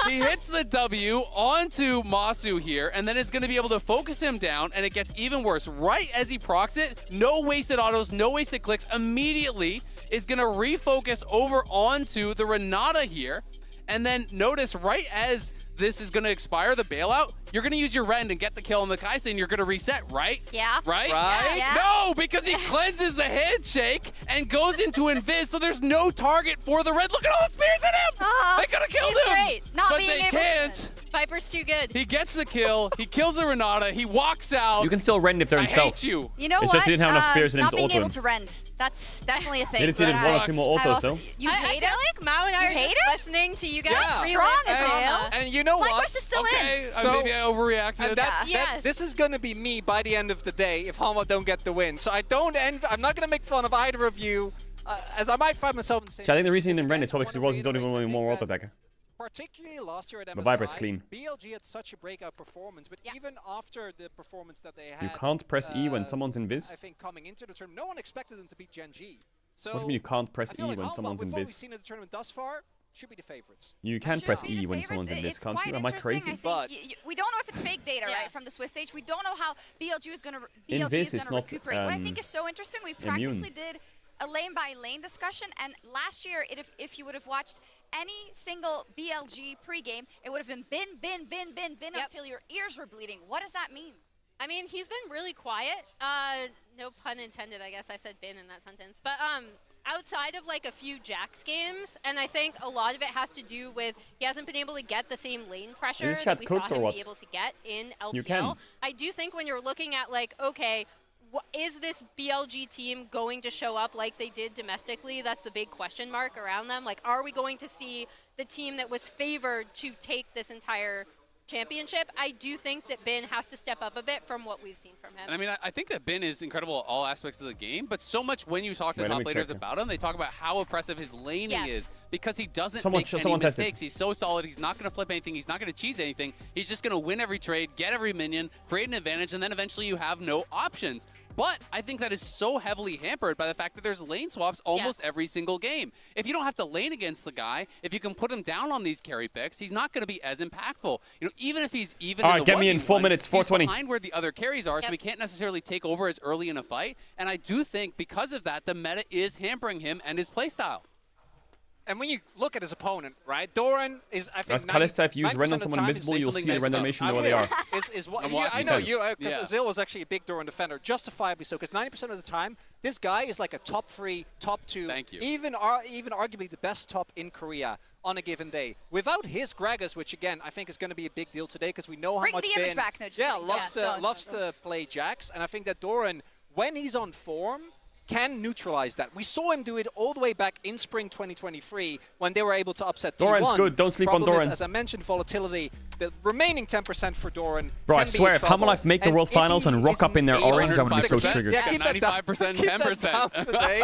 He hits the W onto Masu here, and then it's gonna be able to focus him down, and it gets even worse. Right as he procs it, no wasted autos, no wasted clicks, immediately is gonna refocus over onto the Renata here. And then notice right as this is going to expire, the bailout, you're going to use your Rend and get the kill on the Kaisa, and you're going to reset, right? Yeah. Right? Yeah. No, because he cleanses the handshake and goes into Invis, so there's no target for the Red. Look at all the spears in him! They could have killed He's him! great. Not but being they able to- can't. Viper's too good. He gets the kill, he kills the Renata, he walks out. You can still rend if they're in I stealth. hate you. You know It's what? just he didn't have enough spears and not didn't being auto able him. to rend. That's definitely a thing. Didn't see the 1 or 2 more autos, though. You I hate feel it? like Mao and I You are hate just it? listening to you guys. Yeah. really Strong live as drama. hell. And you know what? FlyQuest is still Okay, So- maybe I overreacted. And that's, Yes. this is going to be me by the end of the day if Hanwha don't get the win. So I'm not going to make fun of either of you, as I might find myself in the same So I think the reason he didn't rend is probably because the Worlds don't even want any more auto attacker. Particularly last year at MSI, But Viper's clean. BLG had such a breakout performance, but even after the performance that they had, You can't press E when someone's in Viz. I think coming into the tournament, no one expected them to beat Gen G. So What do you mean you can't press I E feel like when Hanwha, someone's with in what we've Viz? seen in the tournament thus far, should be the favorites. You can press E when someone's in Viz, It's can't quite you? Am I interesting, crazy? I think we don't know if it's fake data, right, from the Swiss stage. We don't know how BLG is going to Invis is not, recuperate. What I think is so interesting, we immune. practically did a lane by lane discussion, and last year, if you would have watched any single BLG pregame, it would have been bin until your ears were bleeding. What does that mean? I mean, he's been really quiet. No pun intended, I guess I said bin in that sentence. But outside of like a few Jax games, and I think a lot of it has to do with he hasn't been able to get the same lane pressure that we saw him be able to get in LPL. You can. I do think when you're looking at like, okay, is this BLG team going to show up like they did domestically? That's the big question mark around them. Like, are we going to see the team that was favored to take this entire championship? I do think that Bin has to step up a bit from what we've seen from him. And I mean, I think that Bin is incredible at all aspects of the game, but so much when you talk to top players about him, they talk about how impressive his laning is because he doesn't make any mistakes. He's so solid. He's not going to flip anything. He's not going to cheese anything. He's just going to win every trade, get every minion, create an advantage, and then eventually you have no options. But I think that is so heavily hampered by the fact that there's lane swaps almost every single game. If you don't have to lane against the guy, if you can put him down on these carry picks, he's not going to be as impactful. You know, even if he's even all in right, the get me in 4 minutes, 420. He's behind where the other carries are, so he can't necessarily take over as early in a fight. And I do think because of that, the meta is hampering him and his playstyle. And when you look at his opponent, right, Doran is, I think, as Kalista, if you use render someone invisible, you'll see the render animation know where they are. I know you, because Azil was actually a big Doran defender, justifiably so, because 90% of the time, this guy is like a top 3, top 2, even arguably the best top in Korea on a given day. Without his Gragas, which again, I think is going to be a big deal today, because we know how much Ben loves to play Jax, and I think that Doran, when he's on form, can neutralize that. We saw him do it all the way back in spring 2023 when they were able to upset T1. Doran's good. Don't sleep on Doran. As I mentioned, volatility, the remaining 10% for Doran. Bro, I swear, if Hammerlife make the World Finals and rock up in their orange, I'm going to be so triggered. Yeah, keep 95%, 10%. Today.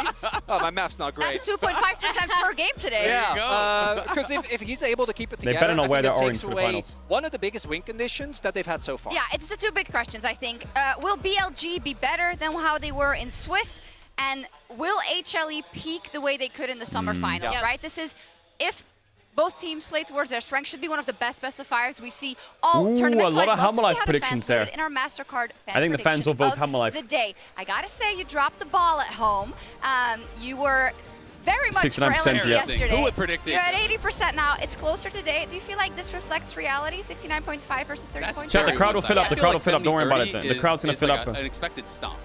Oh, my math's not great. That's 2.5% per game today. Yeah, because if he's able to keep it together, they better not wear their it orange takes for the away finals. one of the biggest win conditions that they've had so far. Yeah, it's the two big questions, I think. Will BLG be better than how they were in Swiss? And will HLE peak the way they could in the summer finals, right? This is, if both teams play towards their strength, should be one of the best of fives we see all tournaments. A lot of Hammerlife predictions there. In our MasterCard fan I think the fans will vote Hammerlife. The day. I gotta say, you dropped the ball at home. You were very much for LNG yesterday. Who would predict it? You're at 80% now. It's closer today. Do you feel like this reflects reality? 69.5 versus 30.5? Chat, the crowd will fill up. The crowd will fill up. Don't worry about it. The crowd's going to fill up. An expected stomp.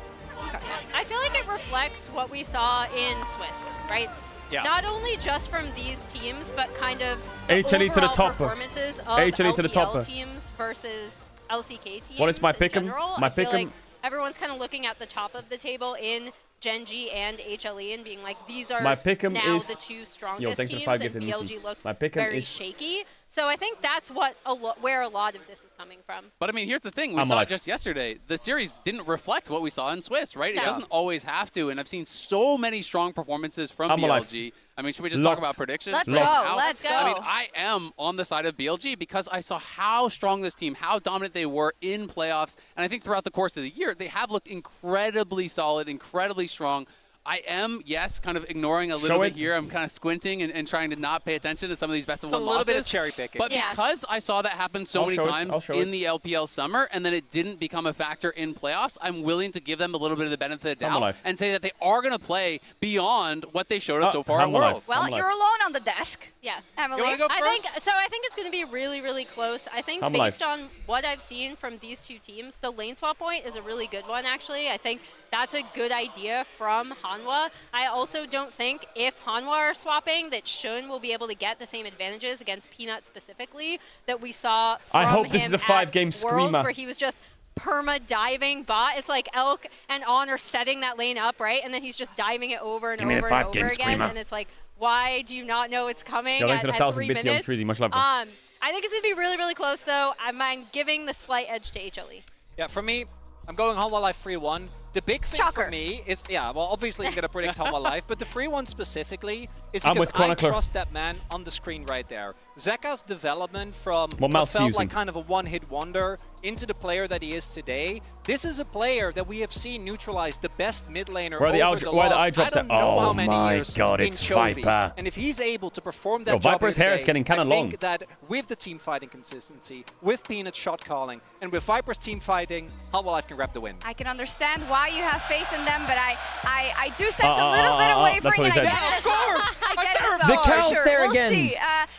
I feel like it reflects what we saw in Swiss, right? Yeah. Not only just from these teams, but kind of the HLE to the top. performances of HLE to the top. teams versus LCK teams. What is my pick'em? My pick'em. Like everyone's kind of looking at the top of the table in Gen.G and HLE and being like, these are now the two strongest teams, and BLG look very shaky. So I think that's what where a lot of this is coming from. But I mean, here's the thing. We saw it just yesterday. The series didn't reflect what we saw in Swiss, right? It doesn't always have to. And I've seen so many strong performances from BLG. I mean, should we just talk about predictions? Let's go. Let's go. I mean, I am on the side of BLG because I saw how strong this team, how dominant they were in playoffs. And I think throughout the course of the year, they have looked incredibly solid, incredibly strong. I am, yes, kind of ignoring a little bit here. I'm kind of squinting and trying to not pay attention to some of these best-of-one losses. A little bit of cherry picking. But because I saw that happen so many times in the LPL summer and then it didn't become a factor in playoffs, I'm willing to give them a little bit of the benefit of the doubt and say that they are going to play beyond what they showed us so far in Worlds. Well, you're alone on the desk. Yeah. Emily? You want to go first? I think it's going to be really, really close. I think based on what I've seen from these two teams, the lane swap point is a really good one, actually. I think that's a good idea from Hanwha. I also don't think if Hanwha are swapping that Shun will be able to get the same advantages against Peanut specifically that we saw from I hope this him is a 5-game Worlds, screamer. where he was just perma-diving bot. It's like Elk and Honor setting that lane up, right? And then he's just diving it over and over and over again. And it's like, why do you not know it's coming at 3 minutes? Much love. I think it's going to be really, really close, though. I'm giving the slight edge to HLE. Yeah, for me, I'm going Hanwha Life 3-1. The big thing for me is, well, obviously I'm going to predict Hanwha Life, but the 3-1 specifically is because I trust that man on the screen right there. Zeka's development from what felt like kind of a one-hit wonder into the player that he is today. This is a player that we have seen neutralize the best mid laner over the last, I don't know how many years in Chovy. And if he's able to perform that job Viper's hair is getting kind of long. I think that with the team fighting consistency, with Peanut's shot calling, and with Viper's team fighting, Hanwha Life can grab the win. I can understand why you have faith in them, but I do sense a little bit of wavering. And of course! The count's there again. We'll see.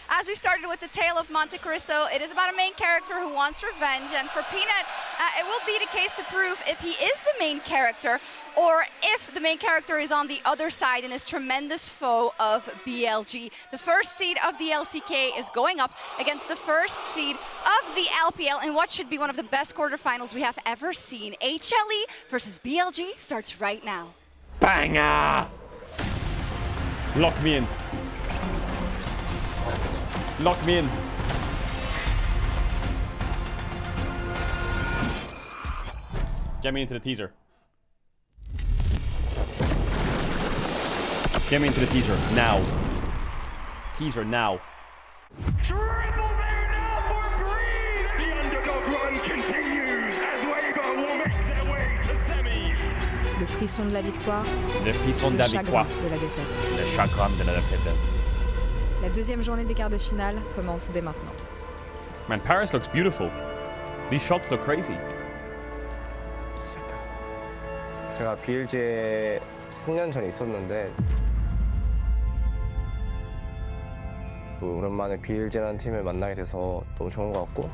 As we started with the tale of Monte Cristo, it is about a main character who wants revenge, and for Peanut, it will be the case to prove if he is the main character, or if the main character is on the other side and is tremendous foe of BLG. The first seed of the LCK is going up against the first seed of the LPL in what should be one of the best quarterfinals we have ever seen. HLE versus BLG starts right now. Banger! Lock me in. Lock me in. Get me into the teaser. Get me into the teaser now. Teaser now. Triple there now for Breed! The underdog run continues as Weber will make their way to semis. Le frisson de la victoire. Le frisson de la victoire. De la défaite. Le chagrin de la défaite. La deuxième journée des quarts de finale commence dès maintenant. Man, Paris looks beautiful. These shots look crazy. 제가 BLG에 3년 전에 있었는데 또 오랜만에 BLG라는 팀을 만나게 돼서 너무 좋은 것 같고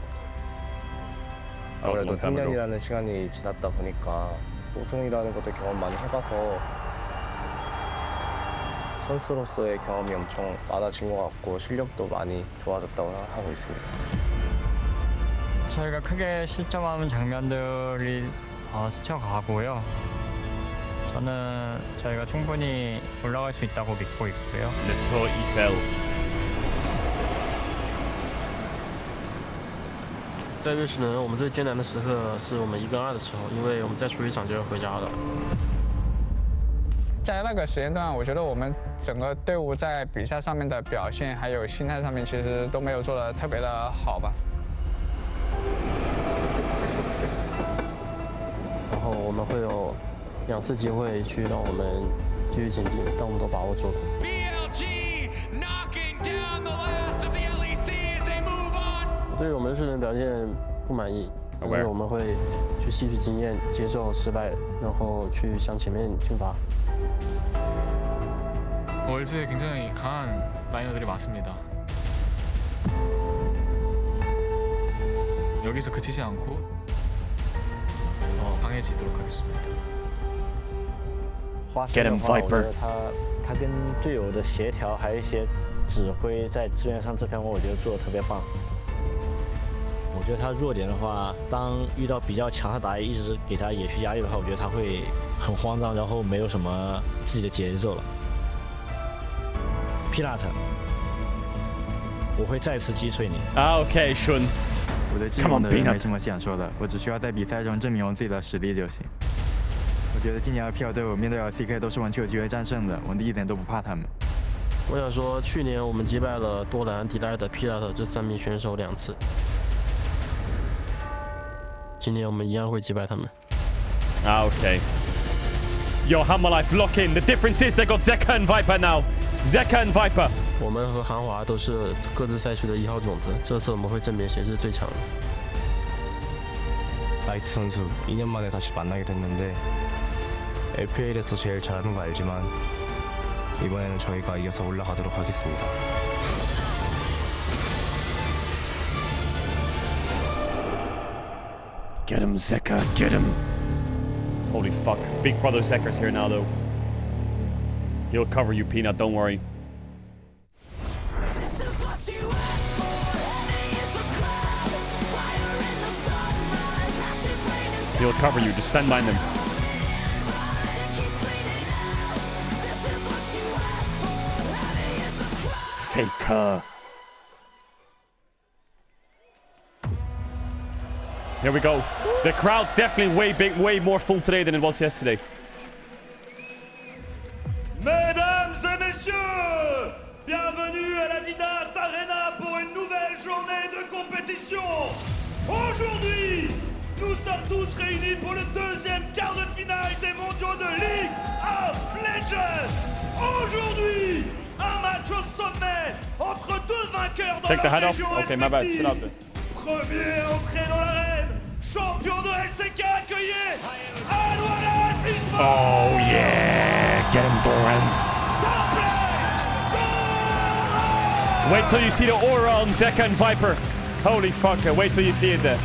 아무래도 3년이라는 시간이 지났다 보니까 우승이라는 것도 경험 많이 해봐서 선수로서의 경험이 엄청 많아진 것 같고 실력도 많이 좋아졌다고 하고 있습니다. 저희가 크게 실점하는 장면들이 스쳐가고요. 저는 저희가 충분히 올라갈 수 있다고 믿고 있고요. Little Eiffel. 在瑞士呢，我们最艰难的时刻是我们1跟2的时候，因为我们再输一场就要回家了。在那个时间段，我觉得我们整个队伍在比赛上面的表现，还有心态上面，其实都没有做得特别的好吧。然后我们会有2次机会去让我们继续前进，但我们都把握住了。我对我们瑞士人表现不满意，因为我们会去吸取经验，接受失败，然后去向前面进发。 월즈에 굉장히 강한 라이너들이 많습니다. 여기서 그치지 않고 강해지도록 하겠습니다. Get him, Viper. 他跟队友的协调，还有一些指挥，在支援上这方面，我觉得做得特别棒。我觉得他弱点的话，当遇到比较强的打野一直给他野区压力的话，我觉得他会很慌张，然后没有什么自己的节奏了。 Pilat， 我会再次击碎你。OK， Shun。我对进攻的人没什么想说的，我只需要在比赛中证明我自己的实力就行。我觉得今年LPL队伍面对LCK 都是完全有机会战胜的，我们一点都不怕他们。我想说，去年我们击败了多兰、迪莱特、Pilat 这3名选手2次，今年我们一样会击败他们。OK。Yo, Hammer Life lock in. The difference is they got Zeka and Viper now. Zeka and Viper. 我们和韩华都是各自赛区的1号种子，这次我们会证明谁是最强的。 라이트 선수 2년 만에 다시 만나게 됐는데 LPL에서 제일 잘하는 거 알지만 이번에는 저희가 이겨서 올라가도록 하겠습니다. Get him, Zeka, get him. Holy fuck. Big brother Zeka's here now though. He'll cover you, Peanut, don't worry. He'll cover you, just stand behind him. Faker. Here we go. The crowd's definitely way more full today than it was yesterday. Mesdames et messieurs, bienvenue à l'Adidas Arena pour une nouvelle journée de compétition. Aujourd'hui, nous sommes tous réunis pour le 2e quart de finale des mondiaux de League of Legends. Aujourd'hui, un match au sommet entre 2 vainqueurs dans leur région respective. Premier entré dans l'arène, champion de LCK accueilli, Hanwha Life Esports. Oh yeah, get him, Doran. Wait till you see the aura on Zeka and Viper. Holy fuck, wait till you see it there.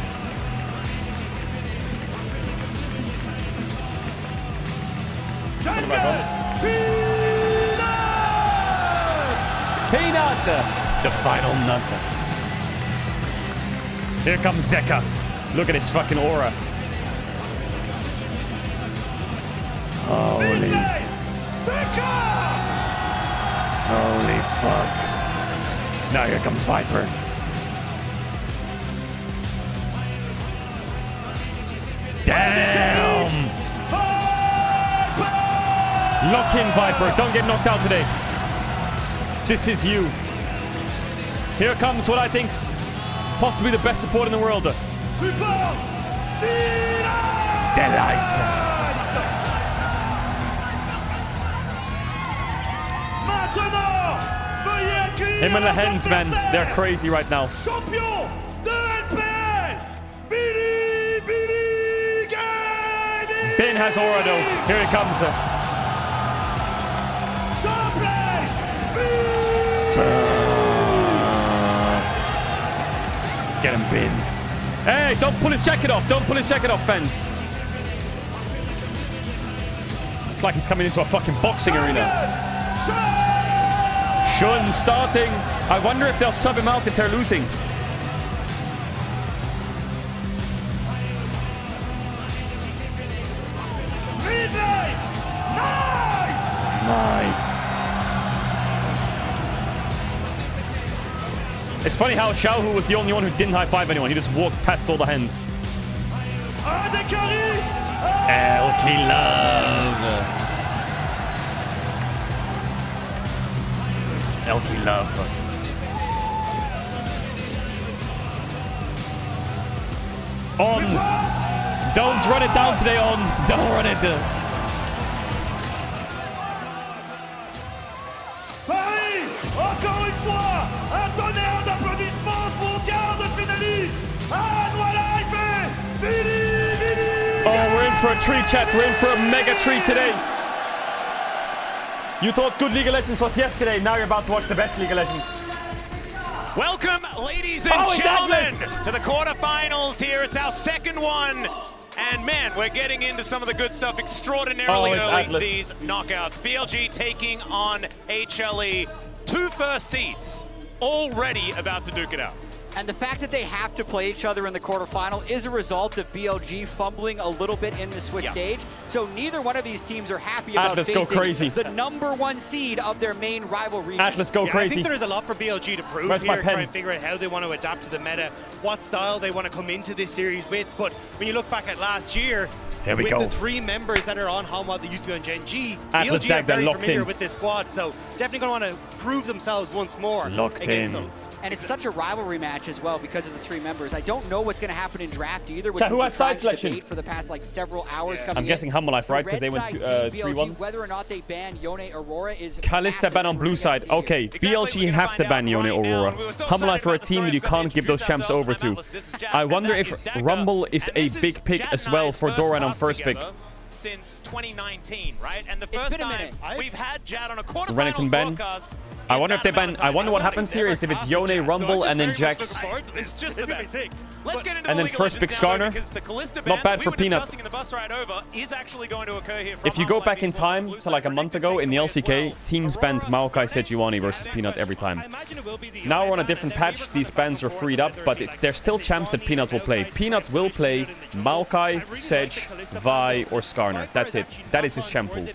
Peanut! The final nut. Here comes Zeka. Look at his fucking aura. Holy. Holy fuck. Now here comes Viper. Damn! Lock in, Viper. Don't get knocked out today. This is you. Here comes what I think's possibly the best support in the world. Delight. Him and the hens, man. They're crazy right now. Ben has aura though. Here it comes. Get him, Ben. Hey, don't pull his jacket off. Don't pull his jacket off, fans. It's like he's coming into a fucking boxing arena. Shun starting. I wonder if they'll sub him out if they're losing. Night. It's funny how Xiaohu was the only one who didn't high-five anyone. He just walked past all the hands. Elky love. Elky love. On. Don't run it down today, On. Don't run it down. Paris, encore une fois, un tonnerre d'applaudissements pour quart de finaliste. Life et Billy. Oh, we're in for a treat, chat. We're in for a mega treat today. You thought good League of Legends was yesterday. Now you're about to watch the best League of Legends. Welcome, ladies and gentlemen, to the quarterfinals here. It's our second one. And man, we're getting into some of the good stuff extraordinarily early. Atlas. These knockouts. BLG taking on HLE. 2 first seeds already about to duke it out. And the fact that they have to play each other in the quarterfinal is a result of BLG fumbling a little bit in the Swiss stage. So neither one of these teams are happy about Atlas, facing go crazy. the #1 seed of their main rival region. Atlas, go crazy. I think there is a lot for BLG to prove Where's my here, pen? try and figure out how they want to adapt to the meta, what style they want to come into this series with. But when you look back at last year, Here we with go. the 3 members that are on Hanwha that used to be on Gen G, Atlas BLG are Dag, they're very locked familiar in. with this squad, so definitely going to want to prove themselves once more Locked against in. those. And it's such a rivalry match as well because of the 3 members. I don't know what's going to happen in draft either. Which Chat, who we've has been trying side to selection? debate for the past like several hours coming I'm guessing in. Humble Life, right? The Because they red went side to, team, 3-1. Whether or not they ban Yone Aurora is Kalista ban on blue side. Okay, BLG have to ban Yone Aurora. Humble Life are a team that you can't give those champs over to. I wonder if Rumble is a big pick as well for Doran on first pick. Since 2019, right? And the first time we've had Jad on a quarterfinals Renekton ban. broadcast. I wonder if they ban. I wonder what happens here is if it's Yone, Rumble, and then Jax. It's just the best. Let's get into And the then League of first pick Legends now, Skarner. because the Kalista Not ban bad we for were Peanut. discussing in the bus ride over is actually going to occur here. If you go back in time to like a month ago in the LCK, teams banned Maokai Sejuani versus Peanut every time. Now we're on a different patch. These bans are freed up, but they're still champs that Peanut will play. Peanut will play Maokai, Sej, Vi, or Skarner. That's it. That is his champ pool.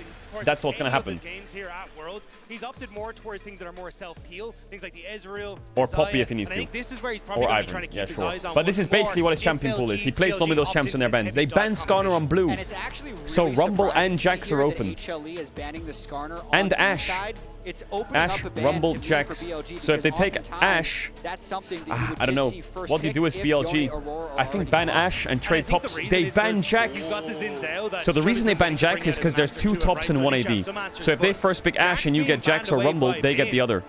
That's what's going to happen. Games here at Worlds, he's opted more towards things that are more self-heal, things like the Ezreal, Or the Poppy Xayah, if he needs and I think to. this is where he's probably Or going to be trying Ivern. to Yeah, keep his sure. eyes on But this is once more. basically what his If champion pool is. He plays BLG normally those opts champs on their into bans. this They heavy ban dog Skarner on blue. And it's actually really So Rumble surprising and to Jax hear are that open. HLE is banning the Skarner on And blue Ashe. side. It's opening Ash, up a ban Rumble, to blue Jax. for BLG So if they because take oftentimes Ashe, that's something that you would I don't know. just see first What do you do picked is if Yone BLG. Aurora I think ban Ashe and trade tops. They ban Jax. So the reason they ban Jax is because there's 2 tops and 1 AD. So if they first pick Ashe and you get Jax or Rumble, they get the other.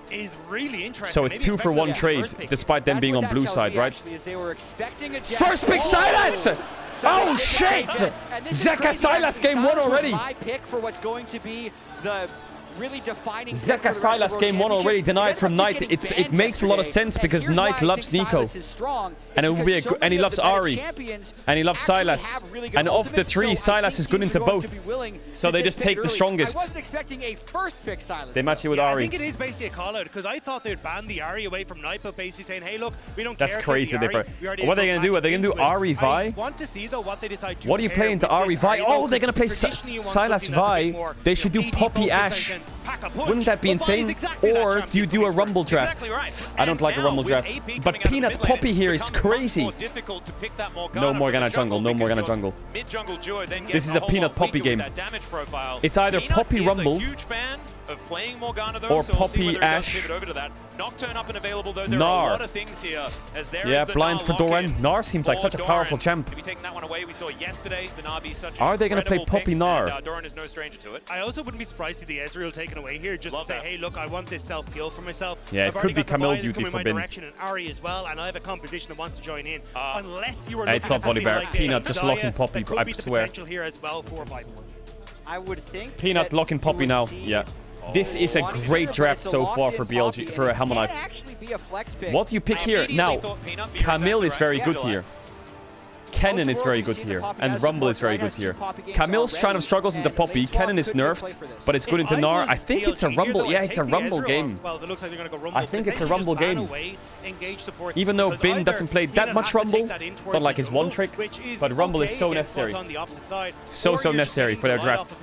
So it's 2 for 1 trade, despite them being on blue side, right? First pick Sylas! Oh shit! Zeka Sylas game 1 already! My pick for what's going to be the really defining. Zeka Sylas game 1 already denied from Knight. It makes a lot of sense because Knight loves Nico. And it will be and he loves Ari. And he loves Sylas. And of the three, Sylas is good into both. So they just take the strongest. I wasn't expecting a first pick Sylas. They match it with Ari. I think it is basically a call out because I thought they'd ban the Ari away from Knight, but basically saying, hey, look, we don't care. That's crazy different. What are they going to do? Are they going to do Ari Vi? I want to see though what they decide to What do you play into Ari Vi? Oh, they're going to play Sylas Vi. They should do Poppy Ashe. Wouldn't that be insane? Or do you do a Rumble draft? I don't like a Rumble draft. But Peanut Poppy here is crazy. No Morgana jungle. No Morgana jungle. This is a Peanut Poppy game. It's either Poppy Rumble of playing Morgana though, or so Poppy we'll Ashe. Nocturne up and available though. There are a lot of things here. As there yeah, is the blind for Doran. Gnar seems like such a powerful Doran. champ. To be taking that one away, we saw yesterday the Na'Vi such Are they going to play Poppy Gnar? Doran is no stranger to it. I also wouldn't be surprised to see the Ezreal taken away here, just to say, hey, look, I want this self-kill for myself. Yeah, it could be Camille duty for Bin. And Ari as well, and I have a composition that wants to join in. Unless you are it's not Volibear. Like Peanut just locking Poppy, there could I be the swear. potential here as well for Viper. I would think Peanut locking Poppy now. Yeah. This is a great draft so far for BLG, for Helmut Knight. What do you pick here? Now, Camille is very good here. Kennen is very good here, and Rumble is very good here. Camille's kind of struggles into Poppy. Kennen is nerfed, but it's good into Gnar. I think it's a Rumble. Yeah, it's a Rumble game. I think it's a Rumble game. Even though Bin doesn't play that much Rumble, it's not like his one trick, but Rumble is so necessary. So necessary for their draft. So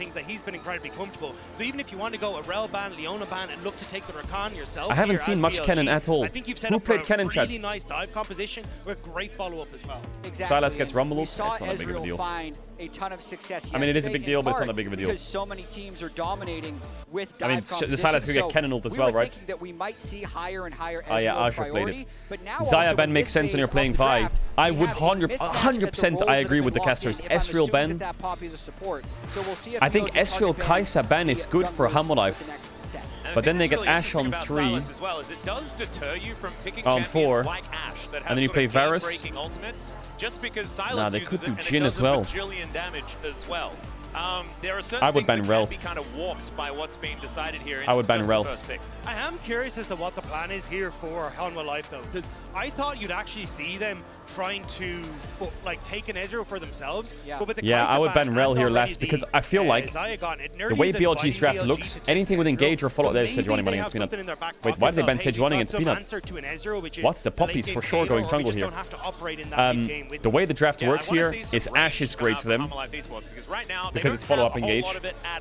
even if you want to go a Rel ban, Leona ban, and look to take the Rakan yourself, I haven't seen much Kennen at all. I think you've set Who up played a Kennen, Chad? really nice dive composition with great follow-up as well. Sylas gets Rumble. It's not that big of a deal. A ton of success. I mean, it is a big deal, but it's not that big of a deal. Because so many teams are dominating with dive I mean, the Sylas could get Kennen ult as well, right? That we might see higher and higher oh yeah, Azure played it. Zaya ban makes sense when you're playing Vi. I would 100% I agree with the casters. Ezreal ban. I think Ezreal Kai'Sa ban is good for Hammerlife. But then they get Ashe on 3, as well, is it does deter you from picking on 4, like Ashe that and then you play Varus. Just because Nah, they could do Jhin as well. Damage as well. There are I would ban Rel. kind of warped by what's being decided here. I would ban Rel. I am curious as to what the plan is here for Hanwha Life though, because I thought you'd actually see them trying to like take an Ezreal for themselves. Yeah, but with the I would ban Rel here last because I feel like the way BLG's draft looks, anything with Engage or follow. There's Sejuani running against Peanut. Wait, why did they ban Sejuani against Peanut? What? The Poppy's for sure going jungle here. The way the draft works here is Ashe is great for them because it's follow-up Engage.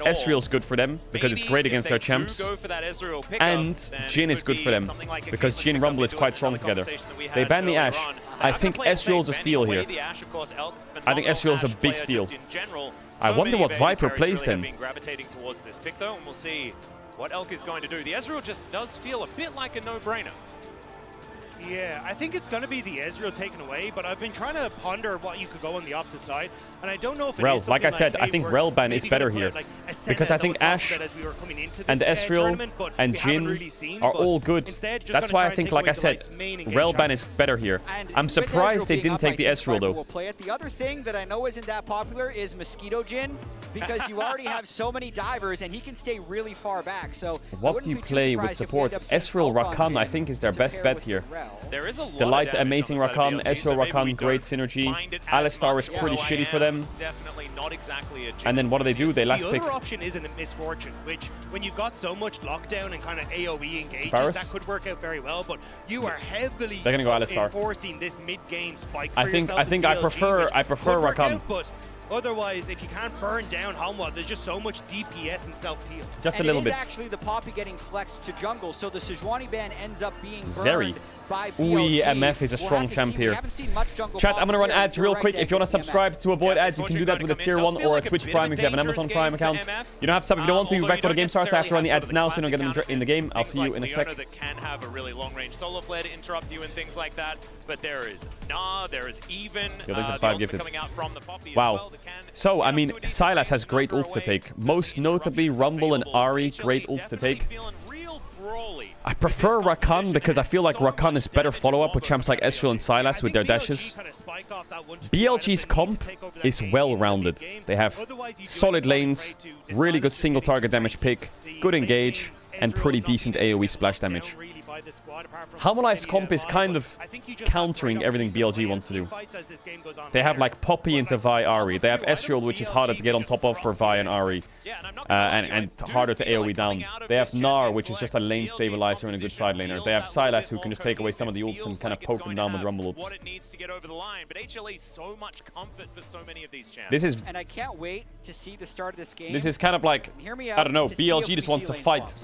Ezreal's good for them because it's great against their champs. And Jhin is good for them because Jhin Rumble is quite strong together. They ban the Ashe. I think Ezreal's a steal here. I think Ezreal's a big steal. I wonder what Viper plays then. Gravitating towards this pick though, and we'll see what Elk is going to do. The Ezreal just does feel a bit like a no-brainer. Yeah, I think it's going to be the Ezreal taken away, but I've been trying to ponder what you could go on the opposite side, and I don't know if it Rel, is like I said, hey, I think Rel ban is better here. Because I think Ashe and Ezreal and Jhin are all good. That's why I think, like I said, Rel ban is better here. I'm surprised they didn't take the Ezreal though. The other thing that I know isn't that popular is Mosquito Jhin, because you already have so many divers and he can stay really far back. So what do you play with support? Ezreal Rakan, I think, is their best bet here. There is a lot Delight, amazing Rakan, Ezreal Rakan, great synergy. Alistar is pretty shitty for them. Definitely not exactly a and then what do? They last pick. The other option is a Misfortune, which when you've got so much lockdown and kind of AoE engages, Varus? that could work out very well. But you are heavily They're gonna go Alistar. enforcing this mid-game spike. I think I prefer Rakan. But otherwise, if you can't burn down Hanwha, there's just so much DPS and self-heal. Just a little bit. It is actually the Poppy getting flexed to jungle, so the Sejuani ban ends up being burned Zeri. by BLG. MF is a strong champ here. Chat, I'm gonna run ads real quick. If you wanna subscribe to avoid ads, you can do that with a tier 1 or a Twitch Prime if you have an Amazon Prime account. You don't have to sub if you don't want to. Back when the game starts, I have to run the ads now so you don't get them in the game. I'll see you in a sec. That can have a really long-range solo play to interrupt you and things like that. But there is Nah, there is even the 5 gifted. coming out from the Poppy Wow. as well. So, I mean, Sylas has great ults to take. Most notably, Rumble and Ari, great ults to take. I prefer Rakan because I feel like Rakan is better follow-up with champs like Ezreal and Sylas with their dashes. BLG's comp is well-rounded. They have solid lanes, really good single target damage pick, good engage, and pretty decent AoE splash damage. Half-Life's comp is kind of countering everything BLG wants to do. They have like Poppy into Vi Ahri. They have Ezreal, which is harder to get on top of for Vi and Ahri. And harder to AoE down. They have Gnar, which is just a lane stabilizer and a good side laner. They have Sylas, who can just take away some of the ults and kind of poke them down with Rumble ults. This is... And I can't wait to see the start of this game. This is kind of like, I don't know, BLG just wants to fight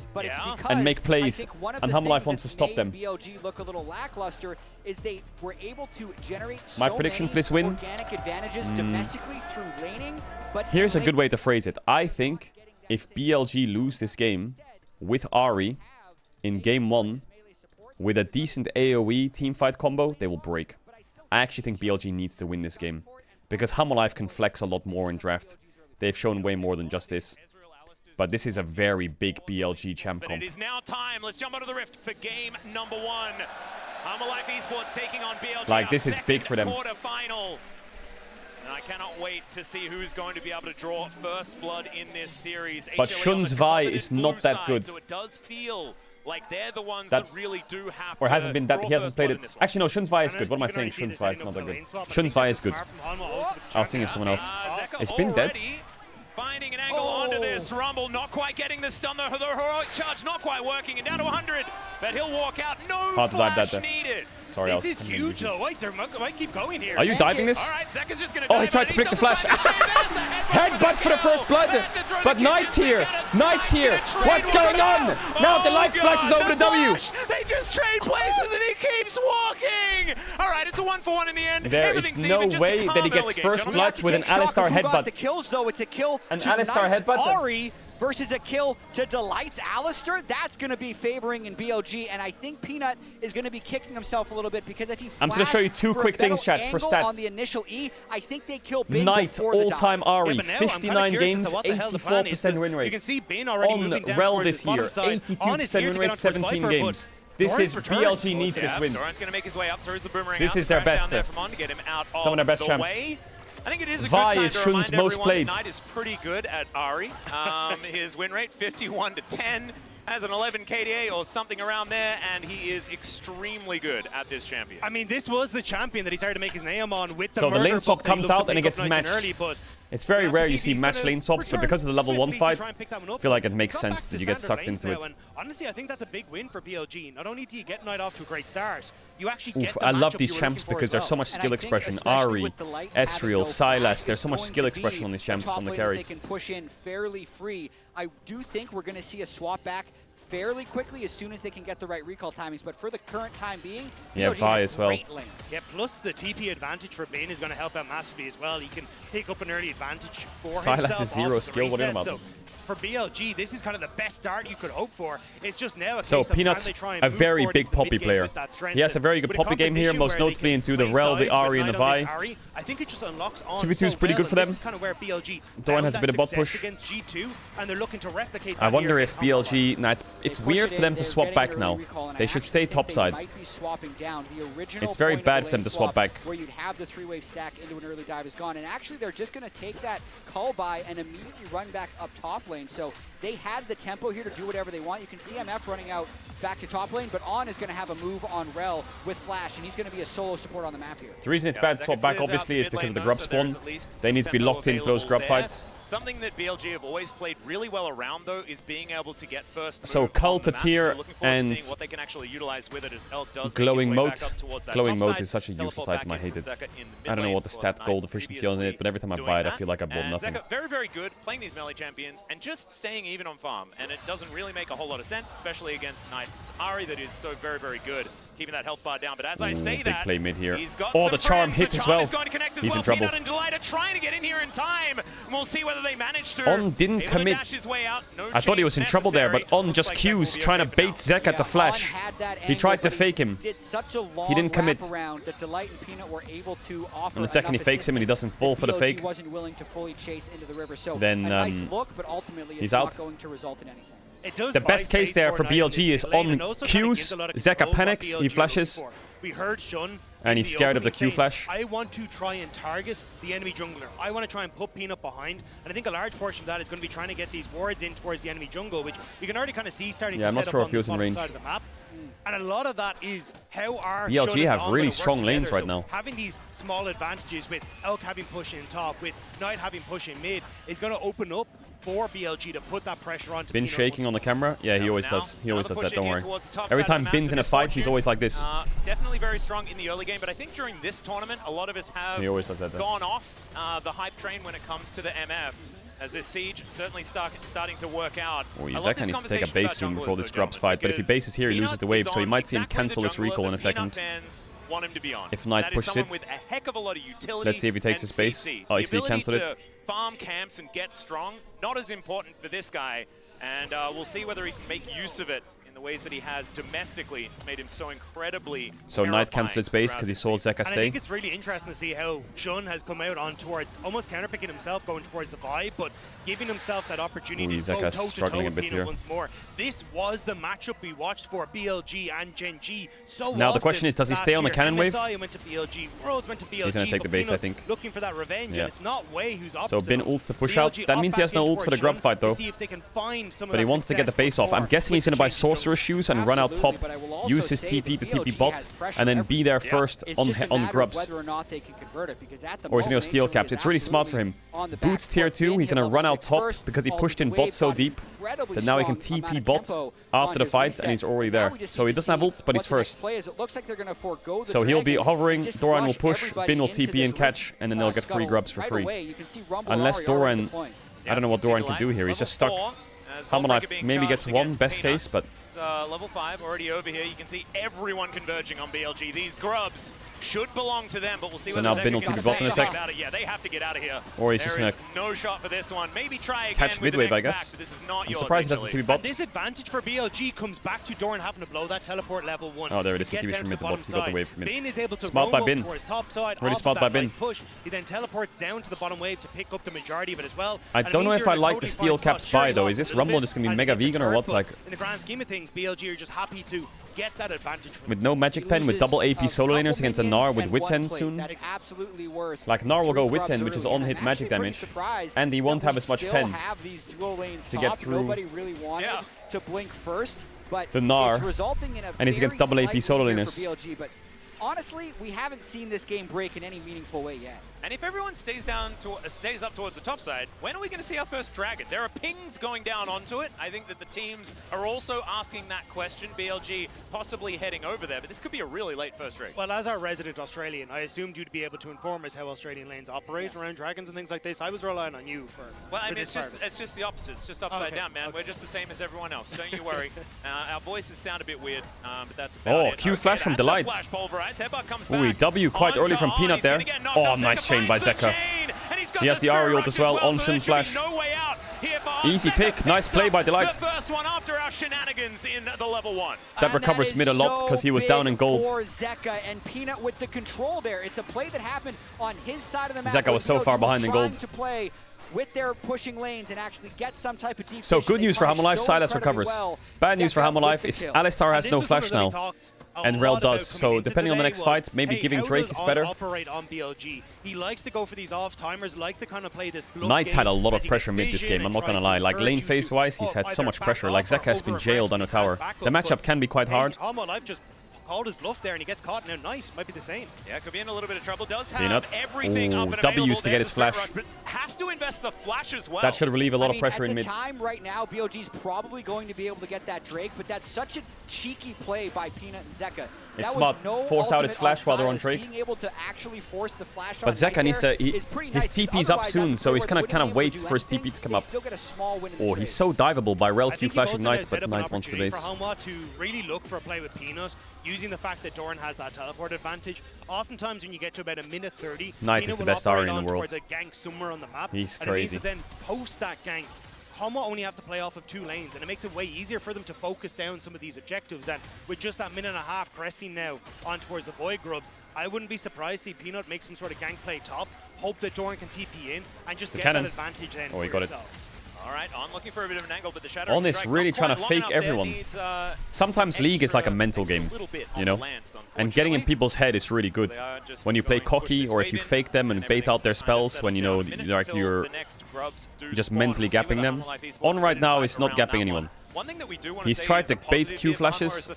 and make plays, and Half-Life wants to stop them. BLG look a little lackluster is they were able to generate My prediction for this win? organic advantages domestically through laning, but here's a good way to phrase it. I think if BLG lose this game with Ahri in game 1 with a decent AoE teamfight combo, they will break. I actually think BLG needs to win this game because Half-Life can flex a lot more in draft. They've shown way more than just this. But this is a very big BLG champ comp. But it is now time. Let's jump onto the rift for game number 1. Half-Life Esports taking on BLG. Like, this is big for them. Quarterfinal. And I cannot wait to see who's going to be able to draw first blood in this series. But Shun's Vi is not that good. So it does feel like they're the ones that really do have or to hasn't been that he hasn't played it. Actually, no, Shun's Vi is good. What am I saying? Shun's Vi is not that good. Shun's Vi is good. I was thinking of someone else. It's been dead. Finding an angle onto this. Rumble not quite getting the stun. The heroic charge not quite working. And down to 100. But he'll walk out. No flash needed. Sorry, this is huge though. Wait, they might keep going here. Are you diving this? All right, Zek is just gonna he tried to pick the flash. Headbutt for the first blood. But Knight's here. Knight's here. What's going on? Now the light flashes over the W. They just trade places and he keeps walking. All right, it's a 1-for-1 in the end. There is no way that he gets first blood with an Alistar headbutt. The kills though, it's a kill an to Alistar headbutt. Ahri versus a kill to Delight's Alistar. That's going to be favoring in BLG, and I think Peanut is going to be kicking himself a little bit because if he I'm going to show you 2 quick things, chat, for stats. On the initial E, I think they kill Bin Knight all-time Ahri, Yeah, 59 games, 84% win rate. You can see Bin already moving down Rel towards this his bottom year, side. 82% win rate, 17 games. This is BLG needs this win. Doran's going to make his way up, throws the boomerang This out, is their crash best. down there from On to get him out Some of their best champs. way. I think it is a good Vi time is to Shun's remind most everyone played. that Knight is pretty good at Ahri. His win rate 51 to 10, has an 11 KDA or something around there, and he is extremely good at this champion. I mean, this was the champion that he started to make his name on with the So the murder lane swap book that he comes loves to out and it pick up gets nice and matched. early, but It's very rare you if see he's match gonna lane swaps, but return because of the level 1 swiftly to fight, try and pick that one I up, feel like it makes come back sense to that you get standard sucked lanes into now, it. and honestly, I think that's a big win for BLG. Not only do you get Knight off to a great start, you actually get the I love matchup these you were champs looking for because as there's well. so much And skill I think expression. especially Ahri, with Delight having Ezreal, no flash, Sylas, there's it's so much going skill to expression be on these the champs top on the lane that carries. They can push in fairly free. I do think we're going to see a swap back fairly quickly as soon as they can get the right recall timings, but for the current time being, Yeah, BLG Vi has as well. great lanes. Yeah, plus the TP advantage for Bane is going to help out massively as well. He can pick up an early advantage for Sylas himself. is zero off the skill, what are you reset. about? So for BLG, this is kind of the best start you could hope for. It's just now a So case of Peanut's can they try and a move very forward big into the Poppy mid-game player. with that strength. He has a very good With a Poppy game here, composition most where they notably can into the play Rel, the sides with Ahri, and the Knight on Vi. this Ahri. I think it just unlocks on 2v2 is so pretty well, good for and them. This is kind of where BLG Doran has a found bit of that bot success push. against G2, and they're looking to replicate that I wonder here if against BLG... Nah, it's weird for them to swap back now. They should stay topside. It's very bad for them to swap back. Where you'd have the 3-wave stack into an early dive is gone, and actually they're just going to take that call by and immediately run back up top lane. So they had the tempo here to do whatever they want. You can see MF running out back to top lane, but On is going to have a move on Rel with Flash, and he's going to be a solo support on the map here. The reason it's bad to swap back, obviously, is because of the grub spawn. They need to be locked in for those grub fights. Something that BLG have always played really well around, though, is being able to get first So move Cull on the to map. tier So looking forward to and seeing what they can actually utilize with it as Elk does glowing make his way moat. back up towards that Glowing top moat side. is such a useless Teleport item, I back in hate it. Zeka in the I don't know mid what the lane. stat Of course, gold Knight efficiency on it, but every time I doing buy it, I that. feel like I bought And nothing. Zeka, very, very good playing these melee champions and just staying even on farm. And it doesn't really make a whole lot of sense, especially against Knight's Ahri that is so very, very good, keeping that health bar down. But as I say Big that, play mid here. he's got Oh, some the charm friends. hit The as charm well. is going to connect as He's well. in trouble. Peanut and Delight are trying to get in here in time. And we'll see whether they manage to. On didn't able to commit. dash his way out. No I thought he was in change trouble there, but necessary. On just Looks like that will Q's be trying to okay for bait now. Zek at the flash. He tried to fake him. Did such a long He didn't commit. wraparound that Delight and Peanut were able to offer And the second he enough fakes him and he doesn't fall for the BLG fake, wasn't willing to fully chase into the river. So then a nice look, but ultimately he's it's not out. going to result in anything. It does The best case there for BLG is on Qs. Zeka panics, he flashes. We heard Shun and he's scared of the Q saying, flash. I want to try and target the enemy jungler. I want to try and put Peanut behind. And I think a large portion of that is going to be trying to get these wards in towards the enemy jungle, which you can already kind of see starting to set up on the bottom side of the map. And a lot of that is how our BLG have really strong lanes right now. Having these small advantages with Elk having push in top, with Knight having push in mid, is going to open up for BLG to put that pressure on. Bin shaking on the camera? Yeah, he always does. He always does that, don't worry. Every time Bin's in a fight, he's always like this. Definitely very strong in the early game, but I think during this tournament, a lot of us have gone off the hype train when it comes to the MF. As this siege certainly starting to work out. Oh, Zeka needs to take a base soon before this Grubs fight, but if he bases here, he loses the wave, so you might see him cancel this recall in a second. Want him to be on. If Knight pushes it. With a heck of a lot of utility. Let's see if he takes his base. Oh, I see he cancelled it. Farm camps and get strong, not as important for this guy, and we'll see whether he can make use of it in the ways that he has domestically. It's made him so incredibly So Knight cancelled his base because he saw Zeka stay. I think it's really interesting to see how Shun has come out on towards almost counterpicking himself, going towards the vibe, but giving himself that opportunity to go toe-to-toe with Peanut once more. This was the matchup we watched for BLG and Gen G. So now the question is, does he stay on the cannon wave? Went to BLG, Worlds went to BLG, he's going to take the base, I think. Looking for that revenge, and it's not Wei who's opposite. So Bin ults to push out. That means he has no ult for the Grub fight, though. But he wants to get the base off. I'm guessing he's going to buy Sorcerer Shoes and run out top, use his TP to TP bot, and then be there first on Grubs. Or he's going to go steal caps. It's really smart for him. Boots tier 2, he's going to run out top because he pushed in bot so deep that now he can TP bot after the fight, and he's already there. So he doesn't have ult, but he's first. So he'll be hovering, Doran will push, Bin will TP and catch, and then they'll get free Grubs for free. Unless Doran, I don't know what Doran can do here, he's just stuck. Half-Life maybe gets one, best case, but... level 5 already over here. You can see everyone converging on BLG. These Grubs should belong to them, but we'll see. So now Bin will TP bot in a sec. Yeah, they have to get out of here. Or he's just gonna no shot for this one. Maybe try again catch with midwave, the I next guess. Back, this is not I'm yours, surprised he doesn't TP bot. And this advantage for BLG comes back to Doran having to blow that teleport level 1. Oh, there it is. He TPs from mid to bot. He got the wave from mid. Bin is able to smart by Bin. Top side, really smart by Bin. Nice push. He then teleports down to the bottom wave to pick up the majority of it as well. I don't know if I like the steel caps buy though. Is this Rumble just gonna be mega vegan or what? Like in the grand scheme of things, BLG are just happy to get that advantage with no magic pen, with double AP solo laners against a Gnar with Wits End soon. That's absolutely worth. Like Gnar will go Wits End, which is on hit magic damage, and he won't have as much pen to get through. Nobody really wanted to blink first, but the Gnar, it's resulting in a and he's against double AP solo laners. BLG, but honestly, we haven't seen this game break in any meaningful way yet. And if everyone stays up towards the top side, when are we going to see our first dragon? There are pings going down onto it. I think that the teams are also asking that question. BLG possibly heading over there, but this could be a really late first raid. Well, as our resident Australian, I assumed you'd be able to inform us how Australian lanes operate around dragons and things like this. I was relying on you for. Well, I mean, it's just the opposite. It's just upside down, man. We're just the same as everyone else. Don't you worry. Our voices sound a bit weird, but that's about it. Q flash from Delight. Ooh, W quite early from Peanut there. Oh, nice chain by Zeka. He has the Ari ult as well, on Shun flash. Easy pick, nice play by Delight. The first one after our shenanigans in the level 1. That recovers mid a lot because he was down in gold. For Zeka and Peanut with the control there. It's a play that happened on his side of the map. Zeka was so far behind in gold. To play with their pushing lanes and actually get some type of deep. So good news for Halma Life, Silas recovers. Bad news for Halma Life is Alistar has no flash now. And Rel does, so depending on the next fight, maybe giving Drake is better. Operate on BLG. He likes to go for these off-timers, likes to kind of play this bluff Knight's had a lot of game pressure mid this game, I'm not gonna lie. Like lane phase-wise, he's had so much pressure. Like Zeka has been jailed on a tower. The matchup can be quite hard. Halma Life just called his bluff there and he gets caught. Now nice, might be the same. Yeah, could be in a little bit of trouble. Does have Peanut. everything up and W available. used to get his flash. But has to invest the flash as well. That should relieve a lot of pressure in mid. At the time right now, BLG's probably going to be able to get that Drake, but that's such a cheeky play by Peanut and Zeka. It's smart. Force out his flash while they're on Drake. Being able to actually force the flash but Zeka needs to. His TP's up soon, so he's gonna kind of wait for his TP to come up. Oh, he's so diveable by Rel Q flashing Knight, but Knight wants the base. For Halma to really look for a play with Peanut, using the fact that Doran has that teleport advantage. Oftentimes, when you get to about a minute 30, Knight is the best Ari in the world. A gank somewhere on the map. He's crazy. And it means that then post that gank, Halma only have to play off of 2 lanes, and it makes it way easier for them to focus down some of these objectives. And with just that minute and a half cresting now on towards the Void Grubs, I wouldn't be surprised to see Peanut make some sort of gank play top, hope that Doran can TP in, and just get that advantage then. Oh, he got it. All right, On looking for a bit of an angle, but the Shadow On is really trying to fake everyone. Sometimes League is like a mental game, you know? And getting in people's head is really good. When you play cocky, or if you fake them and bait out their spells, when you know like you're just mentally gapping them. On right now is not gapping anyone. He's tried to bait Q flashes,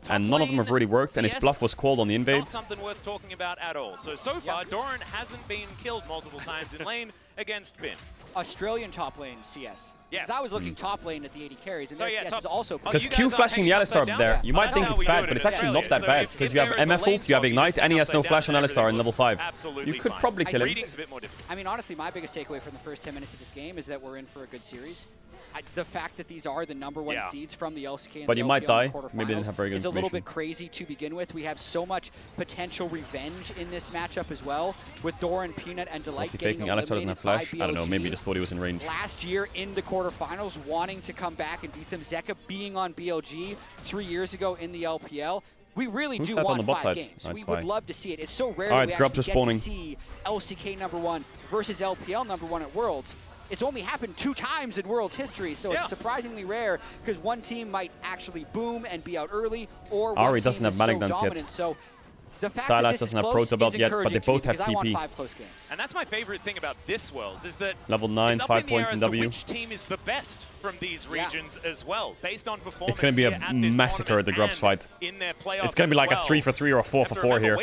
and none of them have really worked, and his bluff was called on the invade. Not something worth talking about at all. So far, Doran hasn't been killed multiple times in lane against Bin. Australian top lane CS. Yes. I was looking top lane at the 80 carries, and their CS is also... Because Q flashing the Alistar up there, you might think it's bad, but it's actually not that bad. Because you have MF ult, you have Ignite, and he has no flash on Alistar in level 5. You could probably kill him. I mean, honestly, my biggest takeaway from the first 10 minutes of this game is that we're in for a good series. The fact that these are the #1 seeds from the LCK and but the you LPL might die. quarterfinals Maybe they didn't have very good is a little information. bit crazy to begin with. We have so much potential revenge in this matchup as well, with Doran, Peanut, and Delight What's he getting faking? Alistar doesn't have flash? I don't know, maybe he just thought he was in range. Last year in the quarterfinals, wanting to come back and beat them. Zeka being on BLG 3 years ago in the LPL. We really do want 5 games. We would love to see it. It's so rare that we actually get to see LCK #1 versus LPL #1 at Worlds. It's only happened 2 times in Worlds history, so it's surprisingly rare because one team might actually boom and be out early, or one Ari team doesn't have is Manic so Dance dominant. yet. So the fact Silas that this doesn't is have close Proto Belt is yet, but they encouraging to me both have because I want TP. 5 close games. And that's my favorite thing about this Worlds, is that Level 9, it's up 5 in the air points in as to W. which team is the best from these regions as well, based on performance. It's going to be a massacre at the Grubs fight. It's going to be like a 3-for-3 or a 4-for-4 here.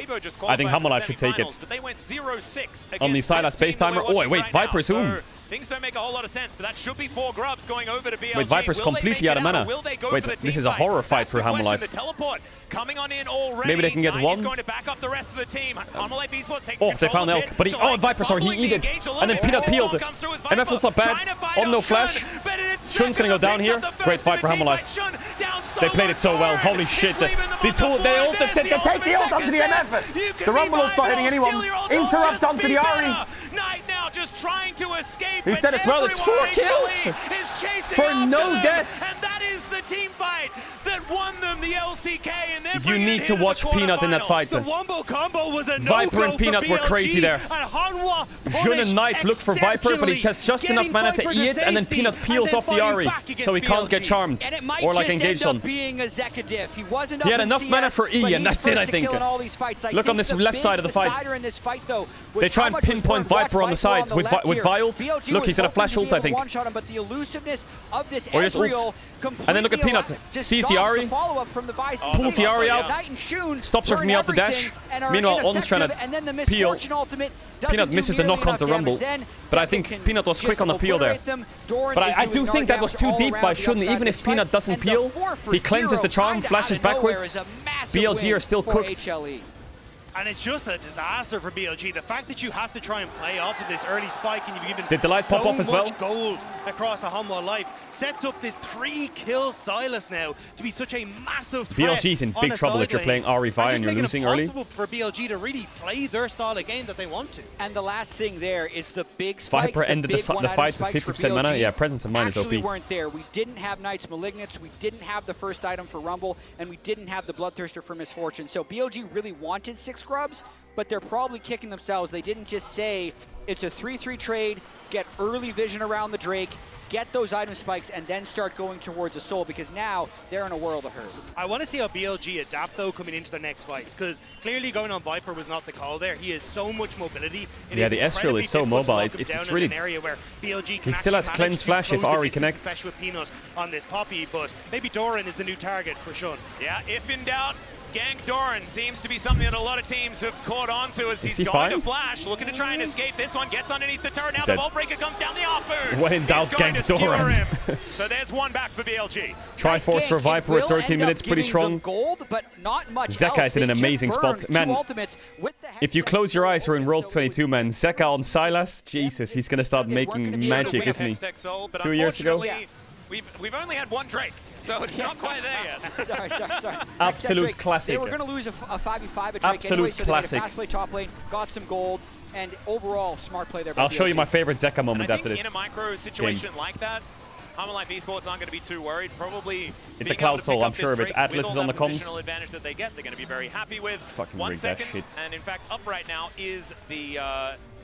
I think Hammerlife should take it. But they went 0-6 On the Silas base timer. Oh, wait, Viper's Zoom. Things don't make a whole lot of sense, but that should be 4 Grubs going over to BLG. Wait, Viper's completely out of mana. Wait, this is a horror fight for Hammerlife. The teleport coming on in already. Maybe they can get one. Going to back up the rest of the team. Oh, they found Elk, but he... Oh, Viper, sorry, he eated. And then Peanut peeled. MF ult's not bad. On no flash. Shun's gonna go down here. Great fight for Hammerlife. They played it so well. Holy shit. They take the ult onto the MF. The Rumble ult's not hitting anyone. Interrupt onto the Ari. Just trying to escape. He's dead as well. It's 4 kills for no deaths. And that is the team fight that won them the LCK. And you need to watch Peanut in that fight. The Wombo combo was a Viper and Peanut were crazy there. Jun and Knight looked for Viper, but he has just enough mana to E it, and then Peanut peels off the Ari, so he can't get charmed or like engaged on. Being a Zeka diff. He had enough mana for E, and that's it, I think. Look on this left side of the fight. They try and pinpoint Viper on the side with Violed. Look, he's got a flash ult, I think. Or just ults. And then look at Peanut. Sees the Ari. Pulls the Ari out. Stops her from being out the dash. Meanwhile, On's trying to peel. Peanut misses the knock onto Rumble. But I think Peanut was quick on the peel there. But I do think that was too deep by Shun. Even if Peanut doesn't peel, he cleanses the charm, flashes backwards. BLG are still cooked. And it's just a disaster for BLG. The fact that you have to try and play off of this early spike and you've given Did the light pop off as well? Gold across the Hanwha sets up this 3-kill Silas now to be such a massive threat. BLG's in big trouble if you're playing Ari Vi and you're losing early. It's impossible for BLG to really play their style of game that they want to. And the last thing there is the big spikes. Viper ended the fight with 50% mana. Yeah, presence of mind is OP. Actually weren't there. We didn't have Knight's Malignance, we didn't have the first item for Rumble, and we didn't have the Bloodthirster for Misfortune. So BLG really wanted 6 Grubs, but they're probably kicking themselves. They didn't just say it's a 3-3 trade, get early vision around the Drake, get those item spikes, and then start going towards a Soul, because now they're in a world of hurt. I want to see how BLG adapt, though, coming into their next fights, because clearly going on Viper was not the call there. He has so much mobility. Yeah, the Ezreal is so mobile. It's really... He still has Cleanse Flash if Ari connects. Especially with Peanut on this Poppy, but maybe Doran is the new target for Shun. Yeah, if in doubt, Gank Doran seems to be something that a lot of teams have caught on to as he's he going fine? to flash, looking to try and escape. This one gets underneath the turret. Now the Vault Breaker comes down the offer. When in doubt, Gank Doran. So there's one back for BLG. Triforce for Viper at 13 minutes, pretty strong. Gold, but not much Zeka is in an amazing spot. Man, if you close your eyes, we're in Worlds 22, man. Zeka on Silas, Jesus, he's going to start making magic, isn't he? 2 years ago? We've only had one Drake, so it's not quite there yet. sorry. Absolute classic. They were going to lose a 5v5 at Drake Absolute anyway, so classic. they made a fast play top lane, got some gold, and overall smart play there. I'll show you my favorite Zeka moment after this. In a micro situation like that, Hammerlife Esports aren't going to be too worried. Probably it's a Cloud Soul, I'm sure of it. Atlas is on the comms. Positional advantage that they get, they're going to be very happy with. Fucking 1 rig that second, shit. and in fact, up right now is the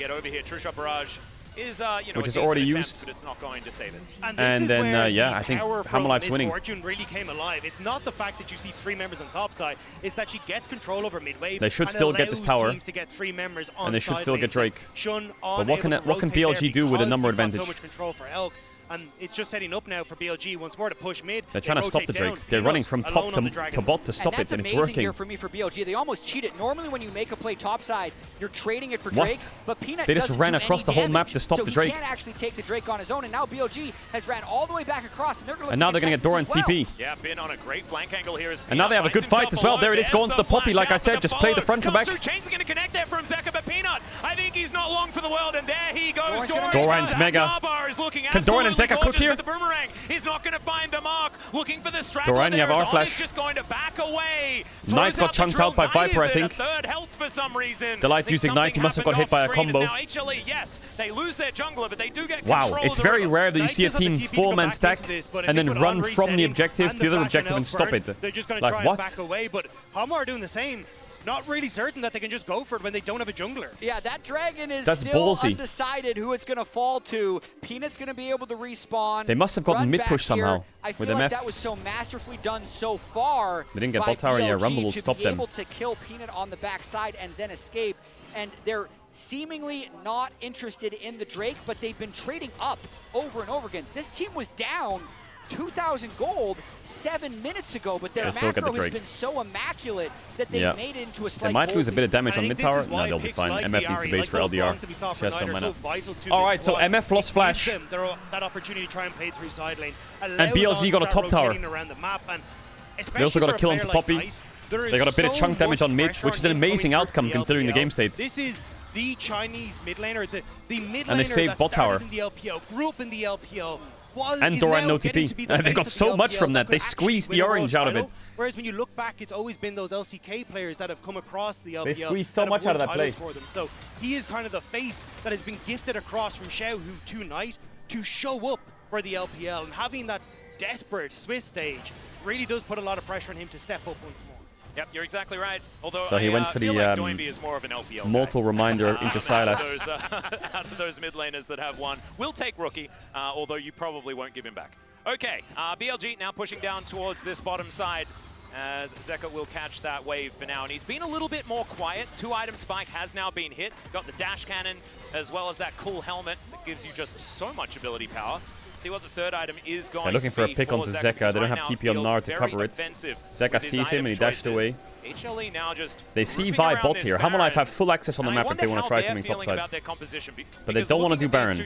get over here. True Shot Barrage is, which is already used. But it's not going to save it. And then, yeah, I think Hammerlife's winning. Fortune really came alive. It's not the fact that you see 3 members on top side, it's that she gets control over mid wave. They should still get this tower, to get 3 members on and they should still get Drake. But what can BLG do with a number advantage? So much control for Elk. And it's just setting up now for BLG once more to push mid. They're trying to stop the Drake. They're running from top to bot to stop it, and it's working. Here for me for BLG. They almost cheated. Normally, when you make a play topside, you're trading it for Drake. But Peanut they just ran across the whole map to stop the Drake. So he can't actually take the Drake on his own. And now BLG has ran all the way back across, and they're going to. And now they're going to get Doran CP. Yeah, been on a great flank angle here. And now they have a good fight as well. There it is, going to the Poppy. Like I said, just play the front to back. Chain's going to connect there from Zeka, but Peanut, I think he's not long for the world, and there he goes. Doran's mega. Can Doran and Zeka cook here? He's not going to find the mark. Looking for the straggler. Doran, you have our flash. Just going to back away. Knight got chunked out by Viper, I think. Third health for some reason. Delight used Ignite. He must have got hit by a combo. Now HLE, yes, they lose their jungler, but they do get wow, it's very rare that you see a team 4-man stack and then run from the objective to the other objective and stop it. They're just going to try and back away, but Hammer are doing the same. Not really certain that they can just go for it when they don't have a jungler. Yeah, that dragon is That's still ballsy. Undecided who it's going to fall to. Peanut's going to be able to respawn. They must have gotten mid push somehow I feel with like MF. That was so masterfully done so far. They didn't get bot tower. Yeah, Rumble will stop them. Able to kill Peanut on the backside and then escape, and they're seemingly not interested in the Drake, but they've been trading up over and over again. This team was down 2,000 gold 7 minutes ago, but their macro has been so immaculate that they made it into a slight. They might lose a bit of damage on mid tower. No, they'll be fine. MF needs the base for LDR. She has no mana. Alright, so MF lost flash. That opportunity to try and play through side lane. And BLG got a top tower. They also got a kill onto Poppy. They got a bit of chunk damage on mid, which is an amazing outcome considering the game state. This is the Chinese mid laner, the mid laner and they saved bot tower. In the LPL, grew up in the LPL. And Doran no TP. They got so much from that. They squeezed the orange out of it. Whereas when you look back, it's always been those LCK players that have come across the LPL. They squeezed so much out of that play. For them. So he is kind of the face that has been gifted across from Xiao Hu to Knight to show up for the LPL. And having that desperate Swiss stage really does put a lot of pressure on him to step up once more. Yep, you're exactly right. Although so he went for the is more of an LPL mortal reminder into Silas. Out of those mid laners that have won, we'll take Rookie, although you probably won't give him back. Okay, BLG now pushing down towards this bottom side as Zeka will catch that wave for now. And he's been a little bit more quiet. 2-item spike has now been hit. Got the dash cannon as well as that cool helmet that gives you just so much ability power. See what the third item is going to be. They're looking for a pick onto Zeka. They don't have TP on Nar to cover it. Zeka sees him and he dashed away. HLE now just they see Vi bot here. Hammerlife have full access on the map if they want to try something topside. But they don't want to do Baron.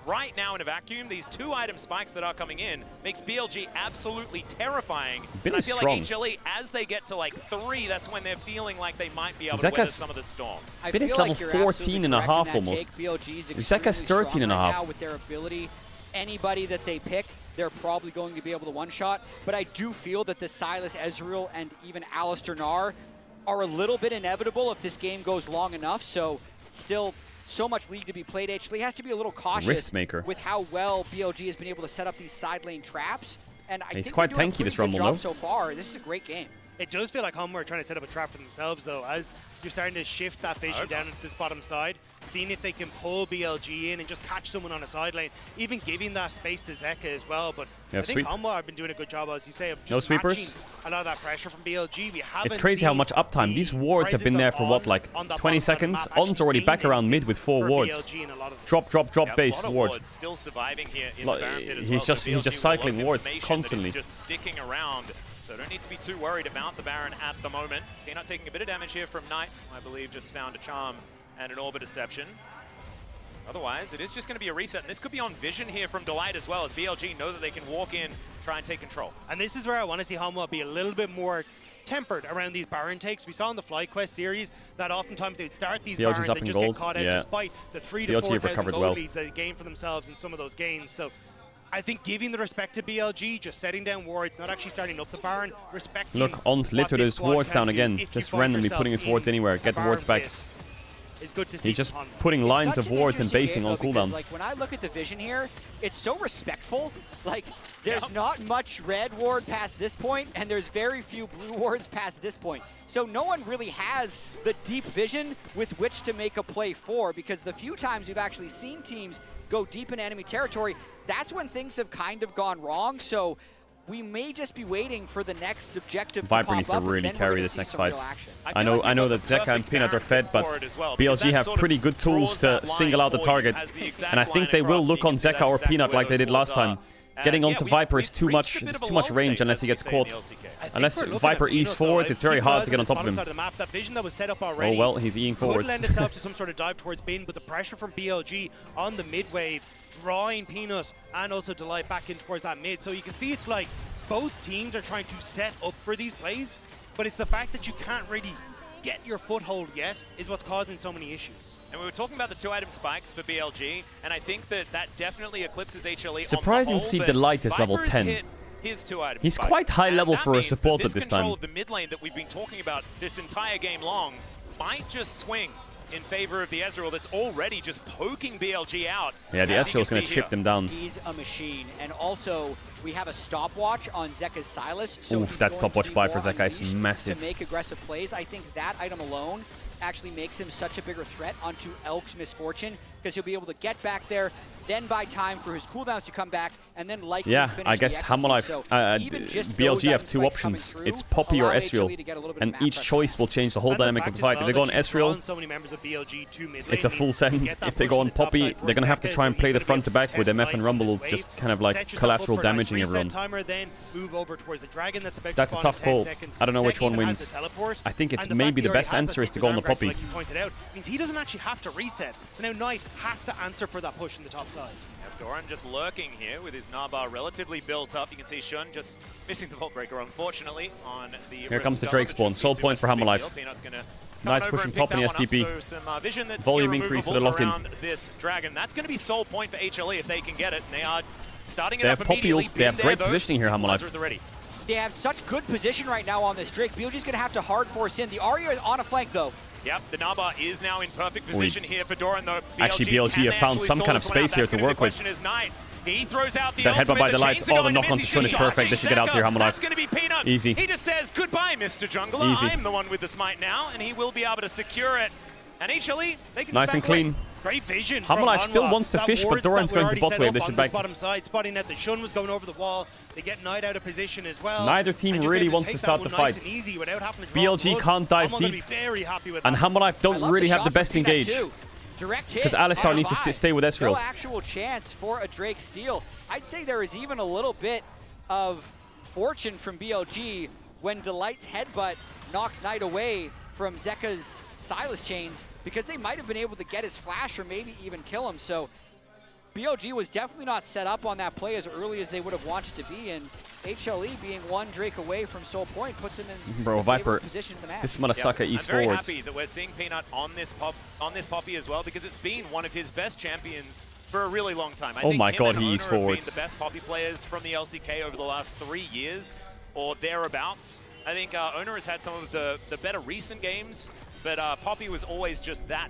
Right now in a vacuum, these 2-item spikes that are coming in makes BLG absolutely terrifying. And I feel like HLE, as they get to like 3, that's when they're feeling like they might be able to weather some of the storm. Biddy's level 14 and a half almost. Zeka's 13 and a half. With their ability, anybody that they pick, they're probably going to be able to one-shot. But I do feel that the Silas Ezreal and even Alistair Nar are a little bit inevitable if this game goes long enough. So still so much league to be played. Actually, has to be a little cautious with how well BLG has been able to set up these side lane traps. And I he's think quite they're doing tanky, this a pretty good Rumble, job so far. This is a great game. It does feel like Hummer are trying to set up a trap for themselves, though, as you're starting to shift that vision down into this bottom side, seeing if they can pull BLG in and just catch someone on a side lane, even giving that space to Zeka as well. But I think Hummer have been doing a good job, as you say, of just matching a lot of that pressure from BLG. It's crazy how much uptime. These wards have been there for what, like 20 seconds? On's already back around mid with 4 wards. Drop, drop, drop base ward. Still surviving here in the Baron pit as he's just cycling wards constantly. Just sticking around. So don't need to be too worried about the Baron at the moment. Peanut taking a bit of damage here from Knight, I believe just found a charm and an Orb of Deception. Otherwise, it is just going to be a reset. And this could be on vision here from Delight as well, as BLG know that they can walk in, try and take control. And this is where I want to see Hanwha be a little bit more tempered around these Baron takes. We saw in the FlyQuest series that oftentimes they'd start these Barons and just get caught out despite the 3,000 to 4,000 gold leads they gain for themselves in some of those gains. So I think giving the respect to BLG, just setting down wards, not actually starting up the Baron, respecting. Look, On's literally his wards down again, just randomly putting his wards anywhere. Get the wards back. is good to see. He's just putting lines of wards and basing on cooldown. Like when I look at the vision here, it's so respectful. Like there's not much red ward past this point, and there's very few blue wards past this point. So no one really has the deep vision with which to make a play for, because the few times we've actually seen teams go deep in enemy territory, that's when things have kind of gone wrong. So we may just be waiting for the next objective Viper needs to really carry this next fight. I know that Zeka and Peanut are fed, but BLG have pretty good tools to single out the target. And I think they will look on Zeka or Peanut like they did last time. Getting onto Viper is too much range unless he gets caught. Unless Viper E's forwards, it's very hard to get on top of him. Oh well, he's Eing forwards. Could lend itself to some sort of dive towards Bin, but the pressure from BLG on the mid wave, drawing Peanut and also Delight back in towards that mid. So you can see it's like both teams are trying to set up for these plays, but it's the fact that you can't really get your foothold yet is what's causing so many issues. And we were talking about the 2-item spikes for BLG, and I think that definitely eclipses HLE. Surprising to see Delight is level 10. His 2-item He's spike. quite high level for a support at this time. Control of the mid lane that we've been talking about this entire game long might just swing in favor of the Ezreal that's already just poking BLG out. Yeah, the Ezreal's going to chip them down. He's a machine, and also we have a stopwatch on Zeka's Silas. So ooh, that stopwatch buy for Zeka is massive. To make aggressive plays, I think that item alone actually makes him such a bigger threat onto Elk's Misfortune, because he'll be able to get back there, then buy time for his cooldowns to come back, and then likely finish I guess Hammerlife, BLG have two options. It's Poppy or Ezreal, and each choice will change the whole dynamic of the fight. If they go on Ezreal, it's a full send. If they go on Poppy, they're going to have to try and play the front to back with MF and Rumble, just kind of like collateral damaging everyone. That's a tough call. I don't know which one wins. I think it's maybe the best answer is to go on the Poppy. Like you pointed out, means he doesn't actually have to reset. So now Knight has to answer for that push in the top side. Doran just lurking here with his Naba relatively built up. You can see Shun just missing the Vault Breaker, unfortunately, on the... Here comes the Drake spawn. Soul point for Hammerlife. Knight's pushing top in the STP. So some vision that's volume increase for the lock-in. This Dragon. That's going to be Soul point for HLE if they can get it. And they are starting it they up have immediately. They have great positioning here, Hammerlife. They have such good position right now on this Drake. BLG's going to have to hard force in. The Arya is on a flank, though. Yep, the Naba is now in perfect position here for Doran, though. Actually, BLG have found some kind of space here to work with. He throws out the that headbutt by the lights, all the knock on to Shun is perfect. They should get out here, Hammerlife. That's going to be Peanut. Easy. He just says, goodbye, Mr. Jungler. Easy. I'm the one with the smite now, and he will be able to secure it. And HLE, they can nice and clean. Great vision. Hammerlife still wants to fish, but Doran's going to bot wave. They should back. Bottom side, spotting that the Shun was going over the wall. They get Knight out of position as well. Neither team really wants to start the fight. BLG can't dive deep, and Hammerlife don't really have the best engage. Because Alistar needs to stay with Ezreal. No actual chance for a Drake steal. I'd say there is even a little bit of fortune from BLG when Delight's headbutt knocked Knight away from Zeka's Silas chains, because they might have been able to get his flash or maybe even kill him. So BLG was definitely not set up on that play as early as they would have wanted to be, and HLE being one Drake away from Soul Point puts him in Viper, position in the match. This Murasaka East I'm very forwards. happy that we're seeing Peanut on this Poppy as well, because it's been one of his best champions for a really long time. I think my God, he East forwards. Have been the best Poppy players from the LCK over the last 3 years or thereabouts. I think Owner has had some of the better recent games, but Poppy was always just that.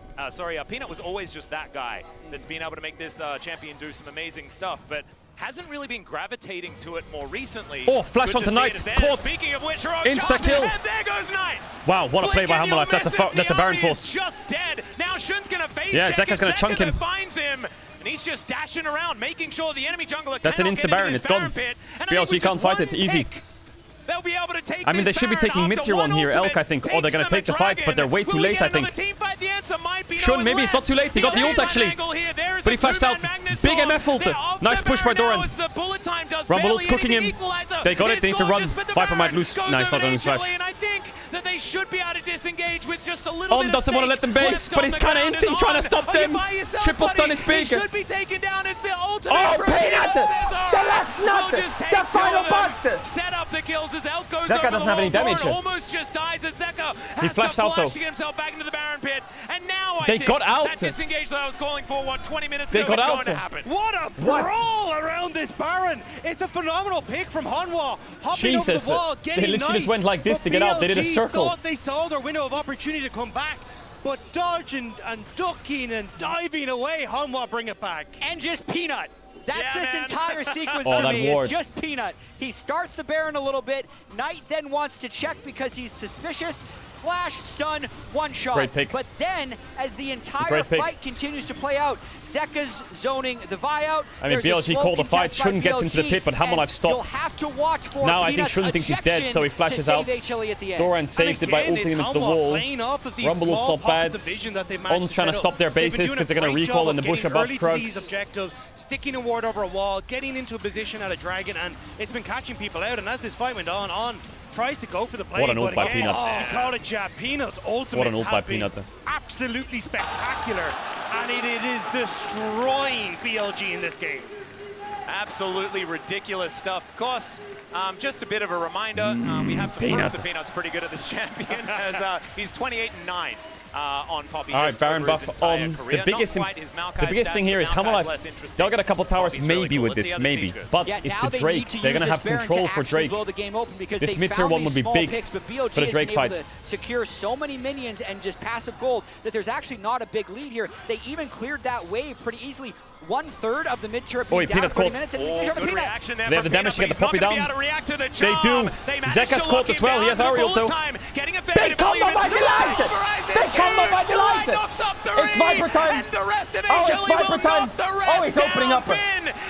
Peanut was always just that guy that's been able to make this champion do some amazing stuff, but hasn't really been gravitating to it more recently. Oh, flash onto Knight, caught. Speaking of which, insta kill. And there goes Knight. Wow, what a play by Hammerlife. That's a Baron Force. Just dead. Now Shun's gonna face. Yeah, Zeka's gonna chunk him. Finds him. And he's just dashing around, making sure the enemy jungler. That's an insta Baron. It's gone. BLG can't fight it. Easy. They'll be able to take I mean, they should be taking mid-tier one here, Elk, I think. Oh, they're going to take the fight, but they're way too late, I think. Shun, maybe it's not too late. He got the ult, actually. But he flashed out. Big MF ult. Nice push by Doran. Rumble ult's cooking him. They got it. They need to run. Viper might lose. Nice, not going to lose flash. That they should be able to disengage with just a little bit of doesn't want to let them base, but he's kind of empty, trying to stop them. Triple stun is big. Should be taken down as the ultimate. Oh, Peanut! The last nut! The final bust! Set up the kills as Elk goes Zeka doesn't have any damage. Almost just dies as Zeka he flashed out though. To get himself back into the Baron pit, and now they got out. That disengage that I was calling for 20 minutes they ago got out. Going to happen. What a brawl around this Baron! It's a phenomenal pick from Hanwha, hopping over the wall, getting they literally just went like this to get out. They did a circle. Thought they saw their window of opportunity to come back. but dodging and ducking and diving away, Hanwha bring it back. And just Peanut. That's this entire sequence Oh, to that me. ward. It's just Peanut. He starts the Baron a little bit. Knight then wants to check because he's suspicious. Flash, stun, one shot. Great pick. But then, as the entire Great pick. fight continues to play out, Zeka's zoning the Vi out. I mean, There's a BLG slow called the fight, contest by shouldn't get into the BLG, pit, but Hammerlife and stopped. You'll have to watch for Now I think Peanut's Shun thinks he's dead, so he ejection flashes to out. save HLE at the end. Doran saves it by again, ulting it's him into the Hanwha wall. playing off of these Rumble small ult's not bad. pockets of vision that they managed On's to trying to set stop up. their They've been bases doing because a they're going to great recall job in the of bush getting above early to these Krugs. objectives, sticking a ward over a wall, getting into a position at a dragon, and it's been catching people out. And as this fight went on tries to go for the play. What an ult but by again, Peanut. Oh, he called it jab. Peanut's ultimates What an ult by have been Peanut. absolutely spectacular, and it is destroying BLG in this game. Absolutely ridiculous stuff. Of course, just a bit of a reminder, we have some proof Peanut. that Peanut's pretty good at this champion, as he's 28-9. On Poppy. All right, Baron buff on. The biggest thing here is Hammerlife. They'll get a couple towers maybe with this, maybe. But it's the Drake. They're going to have control for Drake. This mid-tier one would be big for the Drake fight. To secure so many minions and just passive gold that there's actually not a big lead here. They even cleared that wave pretty easily. 1/3 of the mid-tier being down 30 minutes. And good reaction there. They have the damage to get the Poppy down. They do. Zeka's caught as well. He has Ariel though. Big combo by Delighted! Big combo by Delighted! It's Viper time! Oh, it's Viper time! Oh, he's opening up.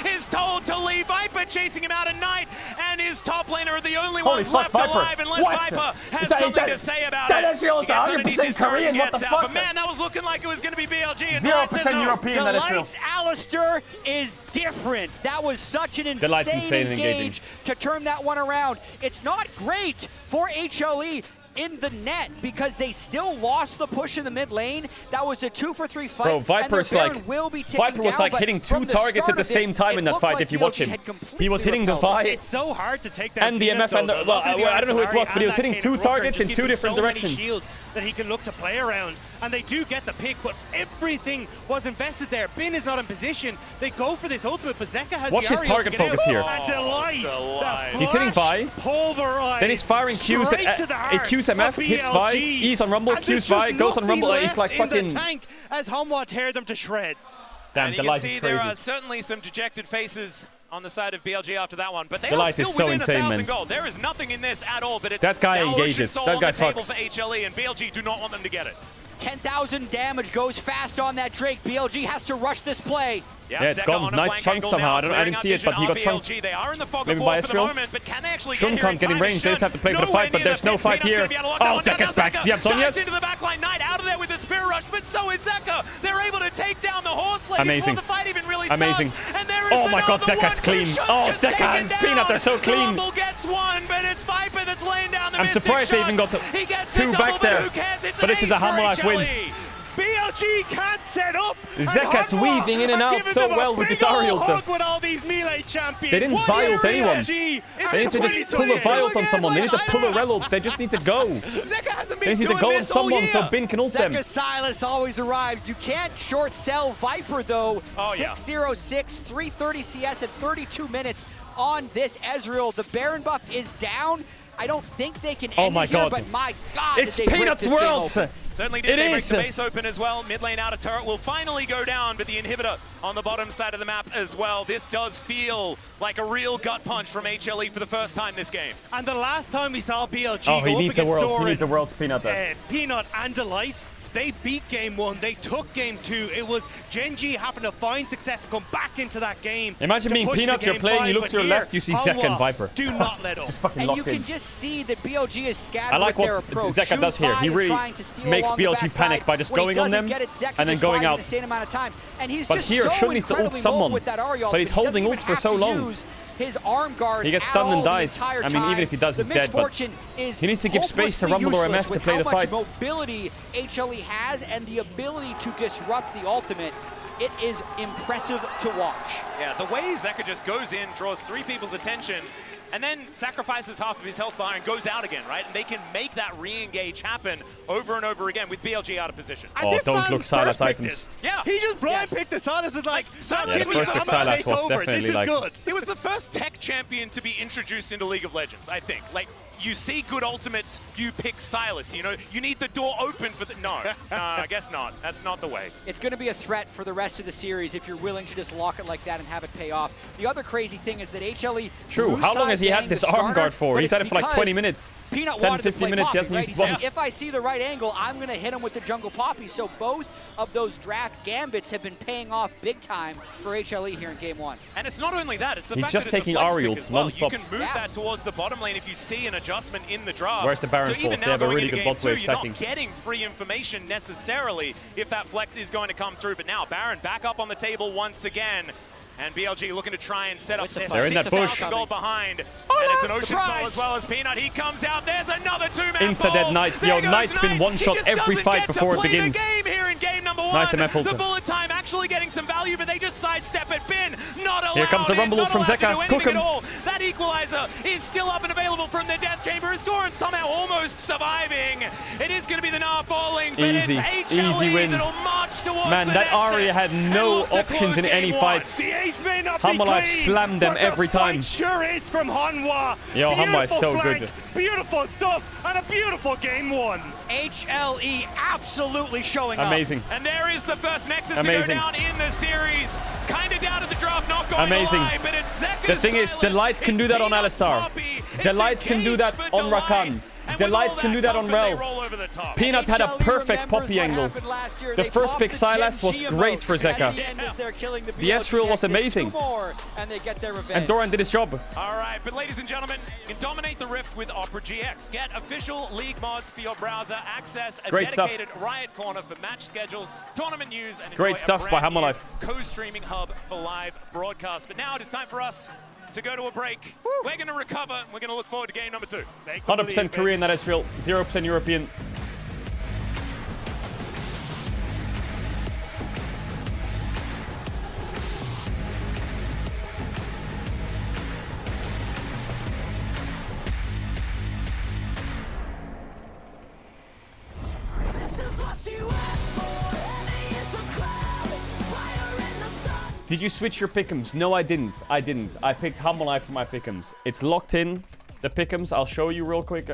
Is told to leave. Viper chasing him out at night, and his top laner are the only Holy ones fuck, left Viper. alive unless What? Viper has That- something that- to say about that it. Ezreal is He gets underneath 100% his turret and Korean, what gets the out. fuck? But man, that was looking like it was going to be BLG. And 0% European, that Delight's Ezreal. Alistair is different. That was such an Delight's insane insane and engaging. engage to turn that one around. It's not great for HLE in the net because they still lost the push in the mid lane. That was a 2-for-3 fight. Bro, Viper's like Viper was like hitting 2 targets at the same time in that fight. If you watch him, he was hitting the Vi It's so hard to take that and the MF and the, well, I don't know who it was, but he was hitting 2 targets in 2 different directions. Shields that he can look to play around, and they do get the pick, but everything was invested there. Bin is not in position. They go for this ultimate, but Zeka has Watch the his Ariel target to get focus out. here. And Delight. He's hitting Vi. Pulverized. Then he's firing Q's, straight to the heart Q's MF, of hits Vi, BLG. E's on Rumble, And Q's there's Vi, just goes on nothing Rumble, he's left like in fucking... the tank as Hanwha tear them to shreds. Damn, and you can Delight see is there are crazy. certainly some dejected faces on the side of BLG after that one, but they Delight are still is so within insane, 1,000 man. gold. There is nothing in this at all, but it's That guy now engages. Ocean Soul That on guy the table fucks. for HLE, and BLG do not want them to get it. 10,000 damage goes fast on that Drake. BLG has to rush this play. Yeah, it's gone. Nice chunk somehow. I didn't see it, but he got chunked. They are in the fog Maybe of war by for the Ezreal. moment, but can they actually Shun get here can't get in time? range. They just have to play for the fight, but there's no fight here. Oh, Zeka's back. Do you have Dives Sonya's? into the backline. Knight out of there with the Spirit Rush, but so is Zeka. They're able to take down the horse lady Amazing. before the fight even really Amazing. starts. And there is Oh my god, another Zeka's one. clean. Shun's Oh, just Zeka taken and down. Peanut, they're so clean. Rumble gets one, but it's Viper that's laying down the I'm mystic surprised they shots. even got He gets 2 the back double, there. Who cares? It's But an this is a ace for Hammerlife win. HLE. BLG can't set up. Zeka's and Hanwha weaving in and are out giving so them a well with big this Ariel. old hug with all these melee champions. They didn't What violate year anyone. BLG? They need to just pull a violate on someone. They need to pull a Relot. They just need to go. Zeka hasn't They been need to doing go on this all someone year. so Bin can ult them. Zeka Silas always arrives. You can't short sell Viper though. Oh, yeah. 606, 330 CS at 32 minutes on this Ezreal. The Baron buff is down. I don't think they can Oh end my it here, god. but my god, It's did they break Peanut's this game world. open. Certainly did. It They break is. the base open as well. Mid lane outer turret will finally go down, but the inhibitor on the bottom side of the map as well. This does feel like a real gut punch from HLE for the first time this game. And the last time we saw BLG Oh, go he up needs a against world. He Doran, needs a world's Peanut there. Peanut and Delight, they beat game 1. They took game 2. It was Genji having to find success to come back into that game. Imagine to being push Peanut, to you're game playing, you 5, look but to your here, left, you see Zeka and Hanwha, Viper. Do not let up. Just fucking And locked you in. can just see that BLG is scattered I like with their what approach. Zeka does here. He Shubai is really trying to steal makes along the BLG backside. panic by just When he going on doesn't them get it, Zeka and then just going buys it out. the same amount of time. And he's But just here, so Shun needs to ult incredibly someone. mobile with that Ariel, But he's he doesn't holding even ult for have so to long. use his arm guard He gets at stunned and all the dies. entire I mean, even time. if he does, The he's dead, but misfortune is he needs to give space to hopelessly Rumble or useless MF to with play the how much fight. mobility HLE has and the ability to disrupt the ultimate. It is impressive to watch. Yeah, the way Zeka just goes in, draws 3 people's attention, and then sacrifices half of his health bar and goes out again, right? And they can make that re-engage happen over and over again with BLG out of position. And Oh, this don't man look Silas first picked items. it. Yeah. He just blind picked the Silas is like, Silas give me was some, the I'm gonna Silas take was over. definitely This is like- good. He was the first tech champion to be introduced into League of Legends, I think. Like, you see good ultimates, you pick Silas. You know, you need the door open for the... No, I guess not. That's not the way. It's going to be a threat for the rest of the series if you're willing to just lock it like that and have it pay off. The other crazy thing is that HLE... True, how long has he had this arm guard for? He's had it for like 20 minutes. Peanut 10, wanted 15 to play minutes, Poppy, he hasn't right? used He once. said, if I see the right angle, I'm going to hit him with the jungle Poppy. So both of those draft gambits have been paying off big time for HLE here in Game 1. And it's not only that, it's the He's fact just that it's taking a flex pick Ariels as well. non-stop. You can move that towards the bottom lane if you see an adjustment in the draft. Where's the Baron so even force? now They have a going really into good game bot two, wave you're stacking. not getting free information necessarily if that flex is going to come through. But now Baron back up on the table once again. And BLG looking to try and set up this. They're in that bush. Goal behind. And it's an Ocean Soul as well as Peanut. He comes out. There's another two-man Insta-dead Knight. Yo, Knight's been one-shot every fight before it begins. Here in game number 1. Nice MF ult. The bullet time actually getting some value, but they just sidestep it. Bin not allowed. Here comes the rumble ult from Zeka. Cook him. That equalizer is still up and available from the death chamber as Doran somehow almost surviving. It is going to be the Gnar falling, but Easy, it's HLE easy win. that'll march towards Man, the that Arya had no options in any fights. Humble Life slammed them every time. Sure is from Hanwha. Yo, Hanwha is so flank, good. Beautiful stuff and a beautiful game 1. HLE absolutely showing Amazing. up. And there is the first Nexus Amazing. to go down in the series. Kind of down at the draft, not going Amazing. live, but it's Zeka's The thing is, Delight can do that on Alistar. Delight can do that on Rakan. Delight can do that on Rel. Peanut had a perfect Poppy angle. The first pick Silas was great for Zeka. The Ezreal was amazing. And Doran did his job. All right, but ladies and gentlemen, you can dominate the Rift with Opera GX. Get official league mods for your browser, access a Great stuff. dedicated Riot Corner for match schedules, tournament news, and Great enjoy stuff a by brand new Hammerlife. co-streaming hub for live broadcast. But now it is time for us to go to a break. We're going to recover. We're going to look forward to game number 2. 100% Korean, that is real. 0% European. Did you switch your pick'ems? No, I didn't. I didn't. I picked Humble Life for my pick'ems. It's locked in. The pick'ems, I'll show you real quick.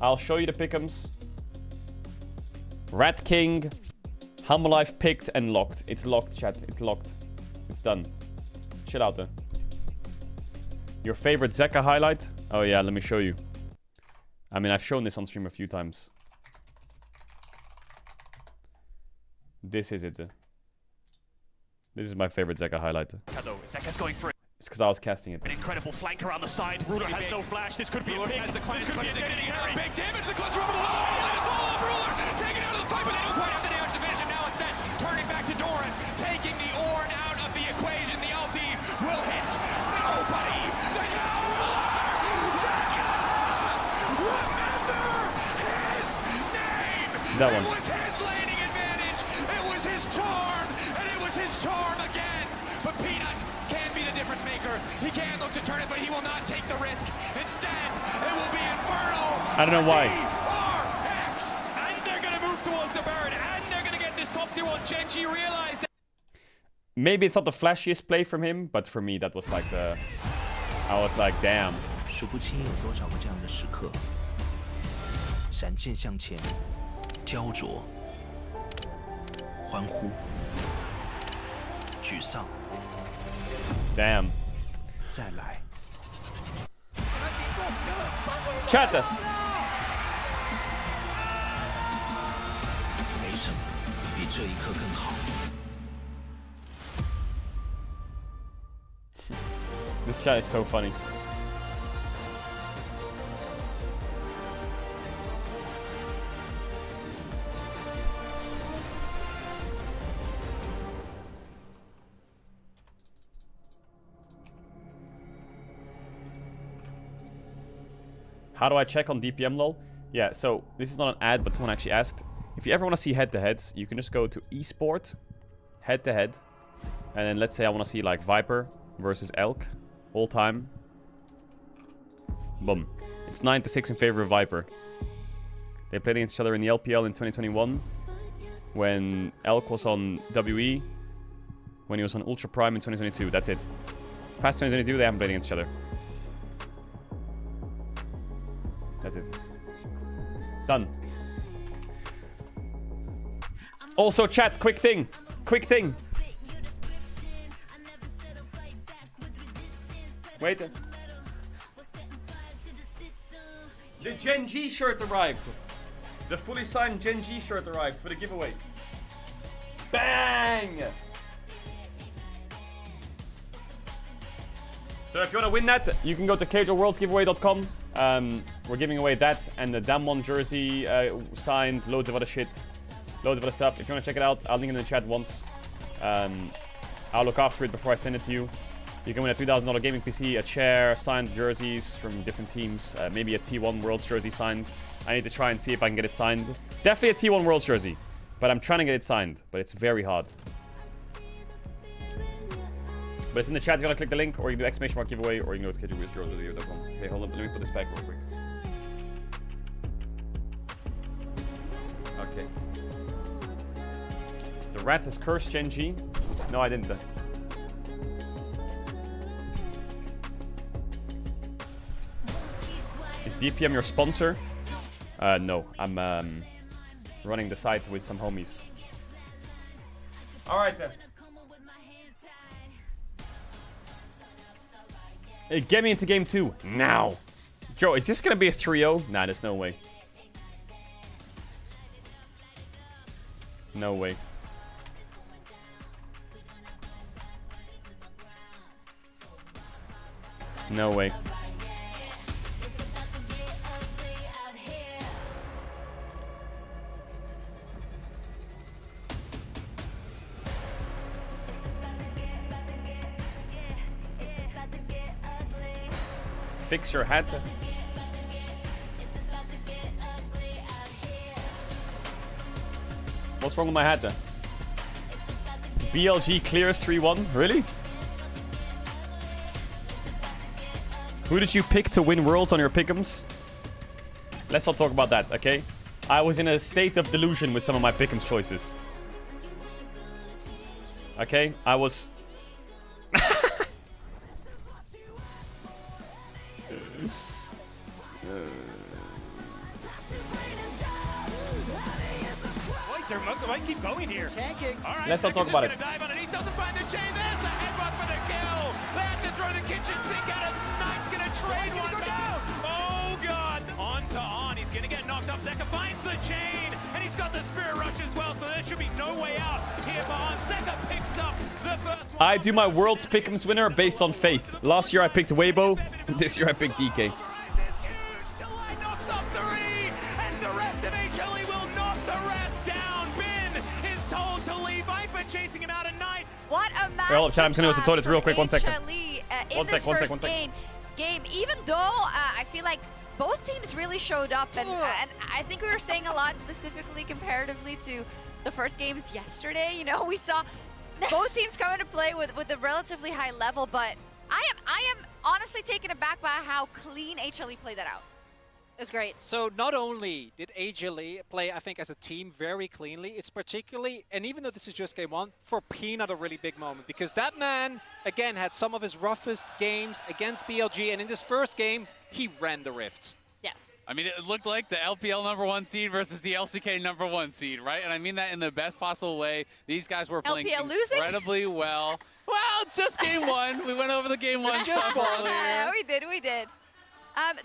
I'll show you the pick'ems. Rat King, Humble Life picked and locked. It's locked, chat. It's locked. It's done. Chill out there. Your favorite Zeka highlight? Oh yeah, let me show you. I mean, I've shown this on stream a few times. This is it. This is my favorite Zeka highlight. Zeka's going for it. It's because I was casting it. An incredible flank around the side. Ruler has no flash. This could be a big, this could be a big damage. The clutch rumble. It's all up. Ruler taken out of the fight, but they don't quite have the damage to finish. And now instead, turning back to Doran, taking the Ornn out of the equation. The ulti will hit nobody. Zeka! Zeka! Remember his name. That one. It was his landing advantage. It was his charm, and it was his charm again. But Peanut can be the difference maker. He can look to turn it, but he will not take the risk. Instead, it will be Inferno. I don't know why. RX. And they're going to move towards the Baron, and they're going to get this top 2 on Genji. Realize that. Maybe it's not the flashiest play from him, but for me that was like the... I was like, damn. 数不清有多少个这样的时刻，闪现向前，焦灼，欢呼，沮丧， Damn. 再来。 Chat. 没什么比这一刻更好。 This chat is so funny. How do I check on DPM lol? Yeah, so this is not an ad, but someone actually asked. If you ever want to see head-to-heads, you can just go to esport, head-to-head, and then let's say I want to see like Viper versus Elk, all time. Boom. It's 9-6 in favor of Viper. They played against each other in the LPL in 2021, when Elk was on WE, when he was on Ultra Prime in 2022. That's it. Past 2022, they haven't played against each other. That's it. Done. Also, chat, quick thing. Quick thing. Wait. The Gen G shirt arrived. The fully signed Gen G shirt arrived for the giveaway. Bang! So if you want to win that, you can go to CaedrelWorldsGiveaway.com. We're giving away that and the Damwon jersey signed, loads of other shit, loads of other stuff. If you want to check it out, I'll link it in the chat once. I'll look after it before I send it to you. You can win a $2,000 gaming PC, a chair, signed jerseys from different teams, maybe a T1 Worlds jersey signed. I need to try and see if I can get it signed. Definitely a T1 Worlds jersey, but I'm trying to get it signed, but it's very hard. But it's in the chat. You gotta click the link, or you can do ! giveaway, or you can go to CaedrelWorldsGiveaway.com. Okay, hold on. Let me put this back real quick. Okay. The rat has cursed Gen G. No, I didn't. Is DPM your sponsor? No. I'm running the site with some homies. Alright then. Hey, get me into game 2. Now. Joe, is this gonna be a 3-0? Nah, there's no way. No way. No way. Fix your hat. What's wrong with my hat? BLG clears 3-1. Really? Who did you pick to win Worlds on your pick'ems? Let's not talk about that, okay? I was in a state of delusion with some of my pick'ems choices. Okay? I was... Might keep going here. Tanking. All right, let's not talk about it. Dive underneath, doesn't find the chain. There's the headbutt for the kill. They have to throw the kitchen sink at him. Knight's gonna trade one down. Oh god, on to on. He's gonna get knocked up. Zeka finds the chain, and he's got the spirit rush as well. So there should be no way out here for Han. Zeka picks up the first one. I do my Worlds pick'ems winner based on faith. Last year I picked Weibo. This year I picked DK. What a massive Hold up, chat. I'm just gonna go to the toilets real quick. 1 second. In this first game, even though I feel like both teams really showed up, and I think we were saying a lot specifically comparatively to the first games yesterday. You know, we saw both teams come into play with a relatively high level, but I am honestly taken aback by how clean HLE played that out. It was great. So not only did HLE play, I think, as a team very cleanly, it's particularly, and even though this is just game 1, for Peanut a really big moment, because that man, again, had some of his roughest games against BLG, and in this first game, he ran the Rift. Yeah. I mean, it looked like the LPL #1 seed versus the LCK #1 seed, right? And I mean that in the best possible way. These guys were playing incredibly well. Well, just game 1. We went over the game 1 stuff earlier. Yeah, we did.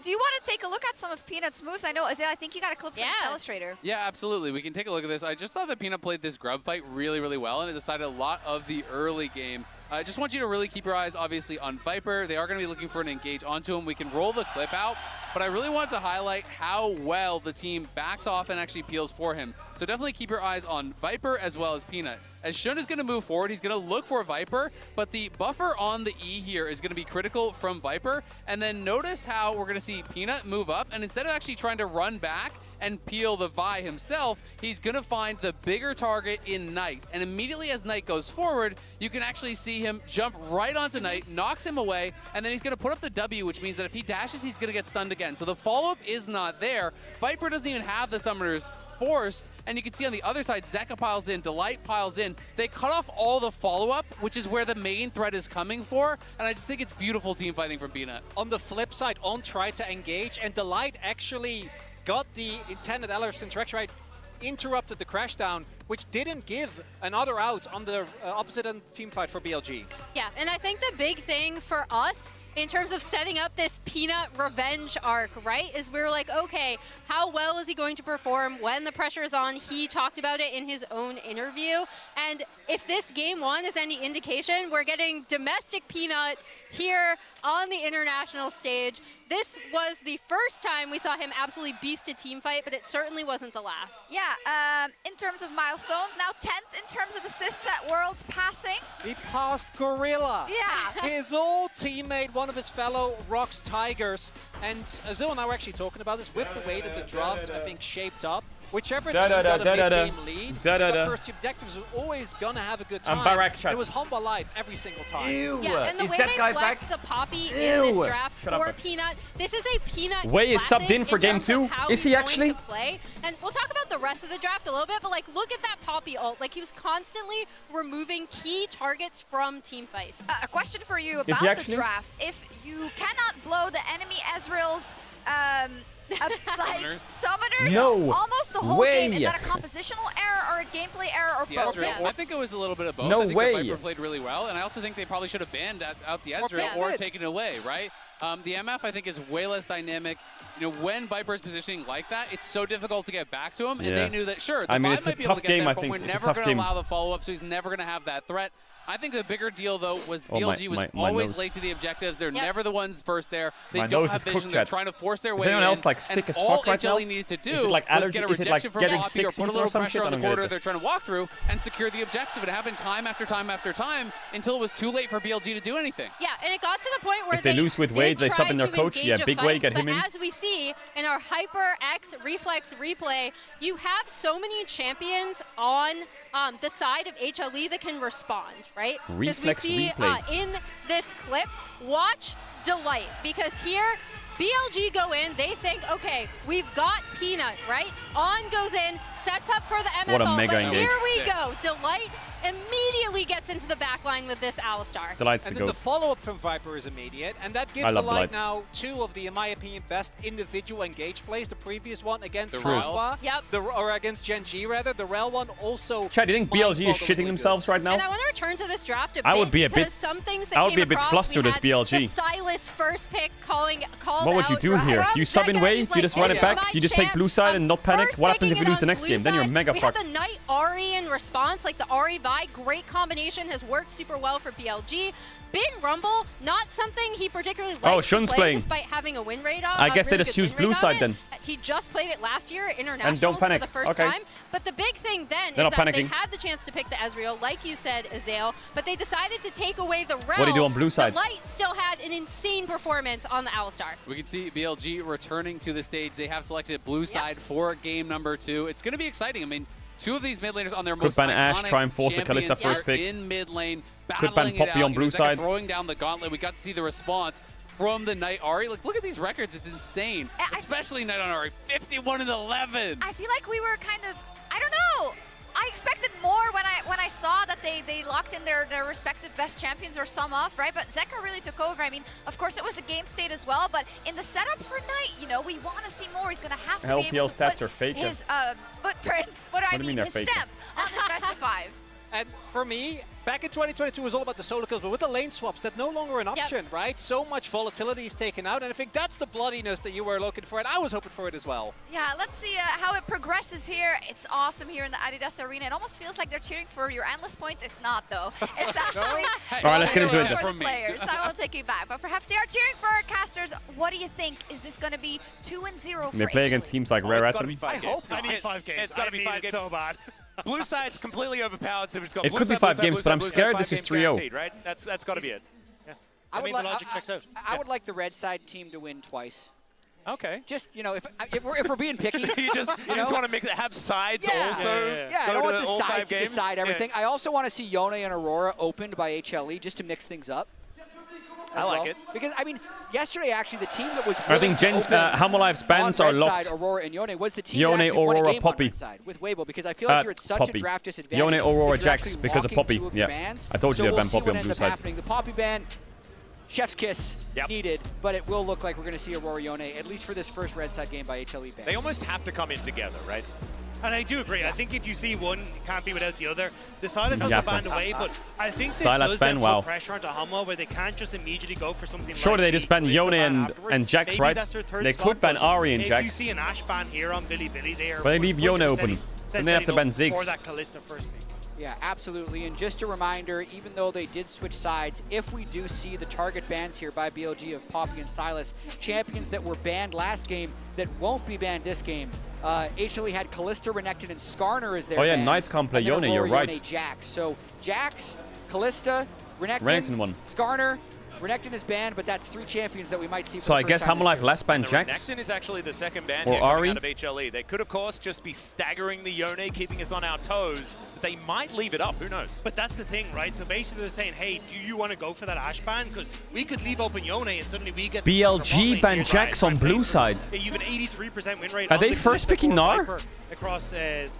Do you want to take a look at some of Peanut's moves? I know, Azale, I think you got a clip from the Illustrator. Yeah, absolutely. We can take a look at this. I just thought that Peanut played this grub fight really, really well, and it decided a lot of the early game. I just want you to really keep your eyes, obviously, on Viper. They are going to be looking for an engage onto him. We can roll the clip out, but I really wanted to highlight how well the team backs off and actually peels for him. So definitely keep your eyes on Viper as well as Peanut. As Shun is going to move forward, he's going to look for Viper, but the buffer on the E here is going to be critical from Viper. And then notice how we're going to see Peanut move up, and instead of actually trying to run back and peel the Vi himself, he's going to find the bigger target in Knight. And immediately as Knight goes forward, you can actually see him jump right onto Knight, knocks him away, and then he's going to put up the W, which means that if he dashes, he's going to get stunned again. So the follow-up is not there. Viper doesn't even have the summoners forced. And you can see on the other side, Zeka piles in, Delight piles in. They cut off all the follow-up, which is where the main threat is coming for. And I just think it's beautiful team fighting from Peanut. On the flip side, On tried to engage, and Delight actually got the intended LR's interaction right, interrupted the crash down, which didn't give another out on the opposite end team fight for BLG. Yeah, and I think the big thing for us in terms of setting up this Peanut revenge arc, right, is we were like, okay, how well is he going to perform when the pressure is on? He talked about it in his own interview. And if this game one is any indication, we're getting domestic Peanut here on the international stage. This was the first time we saw him absolutely beast a team fight, but it certainly wasn't the last. Yeah, in terms of milestones, now 10th in terms of assists at Worlds passing. He passed Gorilla. Yeah. His old teammate, one of his fellow Rocks Tigers. And Azul and I were actually talking about this with the way that the draft, I think, shaped up. Whichever team got a mid-game lead, the first two objectives were always going to have a good time. It was Humble Life every single time. Ew. Yeah, and the Is way that they guy flex back? the Poppy Ew. in this draft Shut for up. Peanut, this is a Peanut Wei is subbed in for game terms of 2? how Is he he's going actually? to play. And we'll talk about the rest of the draft a little bit, but like, look at that Poppy ult. Like, he was constantly removing key targets from team fights. A question for you Is about he the actually? draft. If you cannot blow the enemy Ezreal's summoners No almost the whole way. game, is that a compositional error or a gameplay error or The both? Ezreal, I think it was a little bit of both. No I think way. the Viper played really well, and I also think they probably should have banned out the Ezreal Yeah. or taken it away, right? The MF, I think, is way less dynamic. You know, when Viper is positioning like that, it's so difficult to get back to him, and Yeah. they knew that, sure, the I mean, Vibe it's a might be able tough to get game, there, I but think. we're It's a never tough going to game. allow the follow-up, so he's never going to have that threat. I think the bigger deal, though, was Oh, BLG was my always nose. late to the objectives. They're never the ones first there. They My don't nose have is vision. cooked, They're chat. trying to force their Is way anyone in. else, like, sick and as all fuck right now? HLE needed to do Is it, like, was allergy- get a is it, like, rejection from getting Poppy sick or put a season little or some pressure shit? on I the don't get corridor it. they're trying to walk through and secure the objective. It happened time after time after time until it was too late for BLG to do anything. Yeah, and it got to the point where If they lose with did Wei, they try sub in their to coach. engage Yeah, a big fight, Wei, get but him in. as we see in our Hyper X Reflex replay, you have so many champions on the side of HLE that can respond, right? Because we Reflex see replay. in this clip, watch Delight, because here BLG go in, they think, okay, we've got Peanut, right? On goes in, sets up for the MFO, What a mega but engage. here we go. Delight immediately gets into the backline with this Alistar. Delight's And the then the goat. follow-up from Viper is immediate, and that I gives love Delight Delight. now two of the, in my opinion, best individual engage plays. The previous one against True. Aqua, Yep. or against Gen G rather. The Rel one also. Chat, do you think BLG is mind-bogglingly shitting good. themselves right now? And I want to return to this draft a bit. I would be a because bit- some things that I would came be a bit across, flustered we as had BLG. The Silas first pick called What would you out do here? Rob Do you sub in Zeka, Wei? he's Do you just run "This it is back? my Do you just take champ." blue side and not panic? First What happens if you picking lose it the on next blue game? Then you're side. mega we fucked. had the Knight Ahri in response, like the Ahri Vi, great combination, has worked super well for BLG. Bin Rumble, not something he particularly likes Oh, to Shun's play playing. despite having a win rate on. I guess they really just good choose win blue rate on side it. then. He just played it last year at Internationals don't panic. for the first Okay. time. But the big thing then is They're not that panicking. they had the chance to pick the Ezreal, like you said, Azale, but they decided to take away the Rel. What do you do on blue side? Delight still had an insane performance on the Alistar. We can see BLG returning to the stage. They have selected blue side for game number 2. It's going to be exciting. I mean, two of these mid laners on their Could most ban Ashe, iconic try and force the champions Kalista first are pick. in mid lane, Could ban battling it Poppy out. on You know, blue Zeka side. throwing down the gauntlet. We got to see the response from the Knight Ahri. Like, look at these records. It's insane. Especially Knight on Ahri. 51-11. I feel like we were kind of, I don't know. I expected more when I saw that they locked in their respective best champions or some off, right? But Zeka really took over. I mean, of course, it was the game state as well, but in the setup for Knight, you know, we want to see more. He's going to have to be able LPL to stats put are fake. his footprints, what do I do you mean, mean his they're fake? stamp on this best of 5. And for me, back in 2022 it was all about the solo kills, but with the lane swaps, that's no longer an option, right? So much volatility is taken out, and I think that's the bloodiness that you were looking for, and I was hoping for it as well. Yeah, let's see how it progresses here. It's awesome here in the Adidas Arena. It almost feels like they're cheering for your endless points. It's not, though. It's actually All right, let's get into it. for the players. I won't take you back, but perhaps they are cheering for our casters. What do you think? Is this going to be 2-0 for They play HLE? against teams like Rare It's got to Atom. be 5 games. I need 5 games. It's got to be 5 it games. so bad. Blue side's completely overpowered, so we've just got It blue could be side, 5 blue games, side, but I'm blue side, scared 5 this is games 3-0. guaranteed, right? That's got to be it. I mean, the logic checks out. I would like the red side team to win twice. Okay. Just, you know, if we're being picky. you just want to have sides also. Yeah, I go don't to want the all 5 sides to games. decide everything. Yeah. I also want to see Yone and Aurora opened by HLE just to mix things up. as well. like it. Because, I mean, yesterday, actually, the team that was I think Hammerlife's bans are locked. Aurora and Yone was the team Yone, that actually won a Aurora, game Poppy. on red side with Weibo, because I feel like you're at such Poppy. a draft disadvantage. Yone, Aurora, if you're Jax actually because of locking Poppy. two of the Yeah, bans. I told you So they'd ban we'll Poppy see on what blue ends up side. happening. The Poppy ban, chef's kiss needed, but it will look like we're going to see Aurora Yone, at least for this first red side game by HLE ban. They almost have to come in together, right? And I do agree. I think if you see one, it can't be without the other. The Silas has a band away, but I think this does then put pressure onto Hanwha where they can't just immediately go for something Surely like they just ban Yone and Jax, Maybe right? that's their third They slot, could ban but Ari and if Jax. you see an Ashe ban here on Billy, they are But they leave Yone 100% open. Then they have to ban Ziggs. for that Kalista first pick. Yeah, absolutely. And just a reminder, even though they did switch sides, if we do see the target bans here by BLG of Poppy and Silas, champions that were banned last game that won't be banned this game, HLE had Kalista, Renekton, and Skarner as their Oh yeah, bans, nice comp play, and then Yone, you're Aurora, right. Yone, Jax. So Jax, Kalista, Renekton won. Skarner, Renekton is banned, but that's 3 champions that we might see. So I guess Hammerlife last ban The Jax. Renekton is actually the second ban Or here coming Ari. out of HLE. They could, of course, just be staggering the Yone, keeping us on our toes. But they might leave it up. Who knows? But that's the thing, right? So basically they're saying, hey, do you want to go for that Ashe ban? Because we could leave open Yone and suddenly we get BLG ban Jax on blue side. Yeah, you have an 83% win rate. Are on they the first Kalista picking core Gnar? Viper across the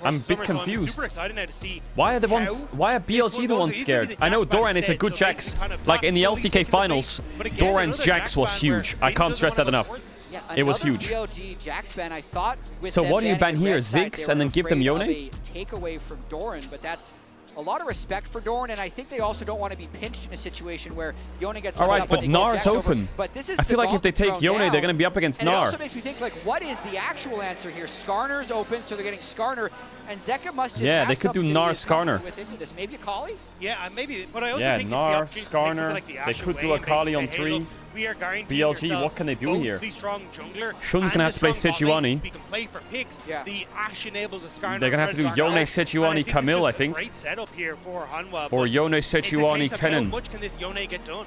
I'm a bit summer, so confused. I'm super excited now to see Why are the ones? Why are BLG the ones scared? I know Doran is a good Jax. Like in the LCK finals, Doran's Jax was huge. I can't stress that enough. Yeah, It was another huge. BLG Jax ban, I thought. With So them what do you banning ban the here? red side, Ziggs they and were then give them afraid Yone? of a takeaway from Doran, but that's a lot of respect for Doran, and I think they also don't want to be pinched in a situation where Yone gets All right, up but and they get Gnar is Jax over. open. But this is I feel the like if they gauntlet take thrown Yone, they're down. going to be up against And it also Gnar. makes me think, like, what is the actual answer here? Skarner's open, so they're getting Skarner, and Zeka must just Yeah, have they could do something Gnar that he's comfortable Skarner. with into this. Maybe a Kali? Yeah, maybe. But I also Yeah, think it's the Gnar, opportunity to take something Skarner. like the They Ashe could do away a and Kali basically on say, hey, 3. look, we are guaranteeing BLG, yourselves what can they do both here? the strong jungler Shun's and gonna have the to play strong bot lane. Sejuani. We can play for picks. Yeah. The Ashe enables a Skarner. They're gonna have to do Yone, Sejuani, Camille, I think. Great setup here for Hanwha. Or but Yone, it's a Sejuani, case of how Kennen. much can this Yone get done?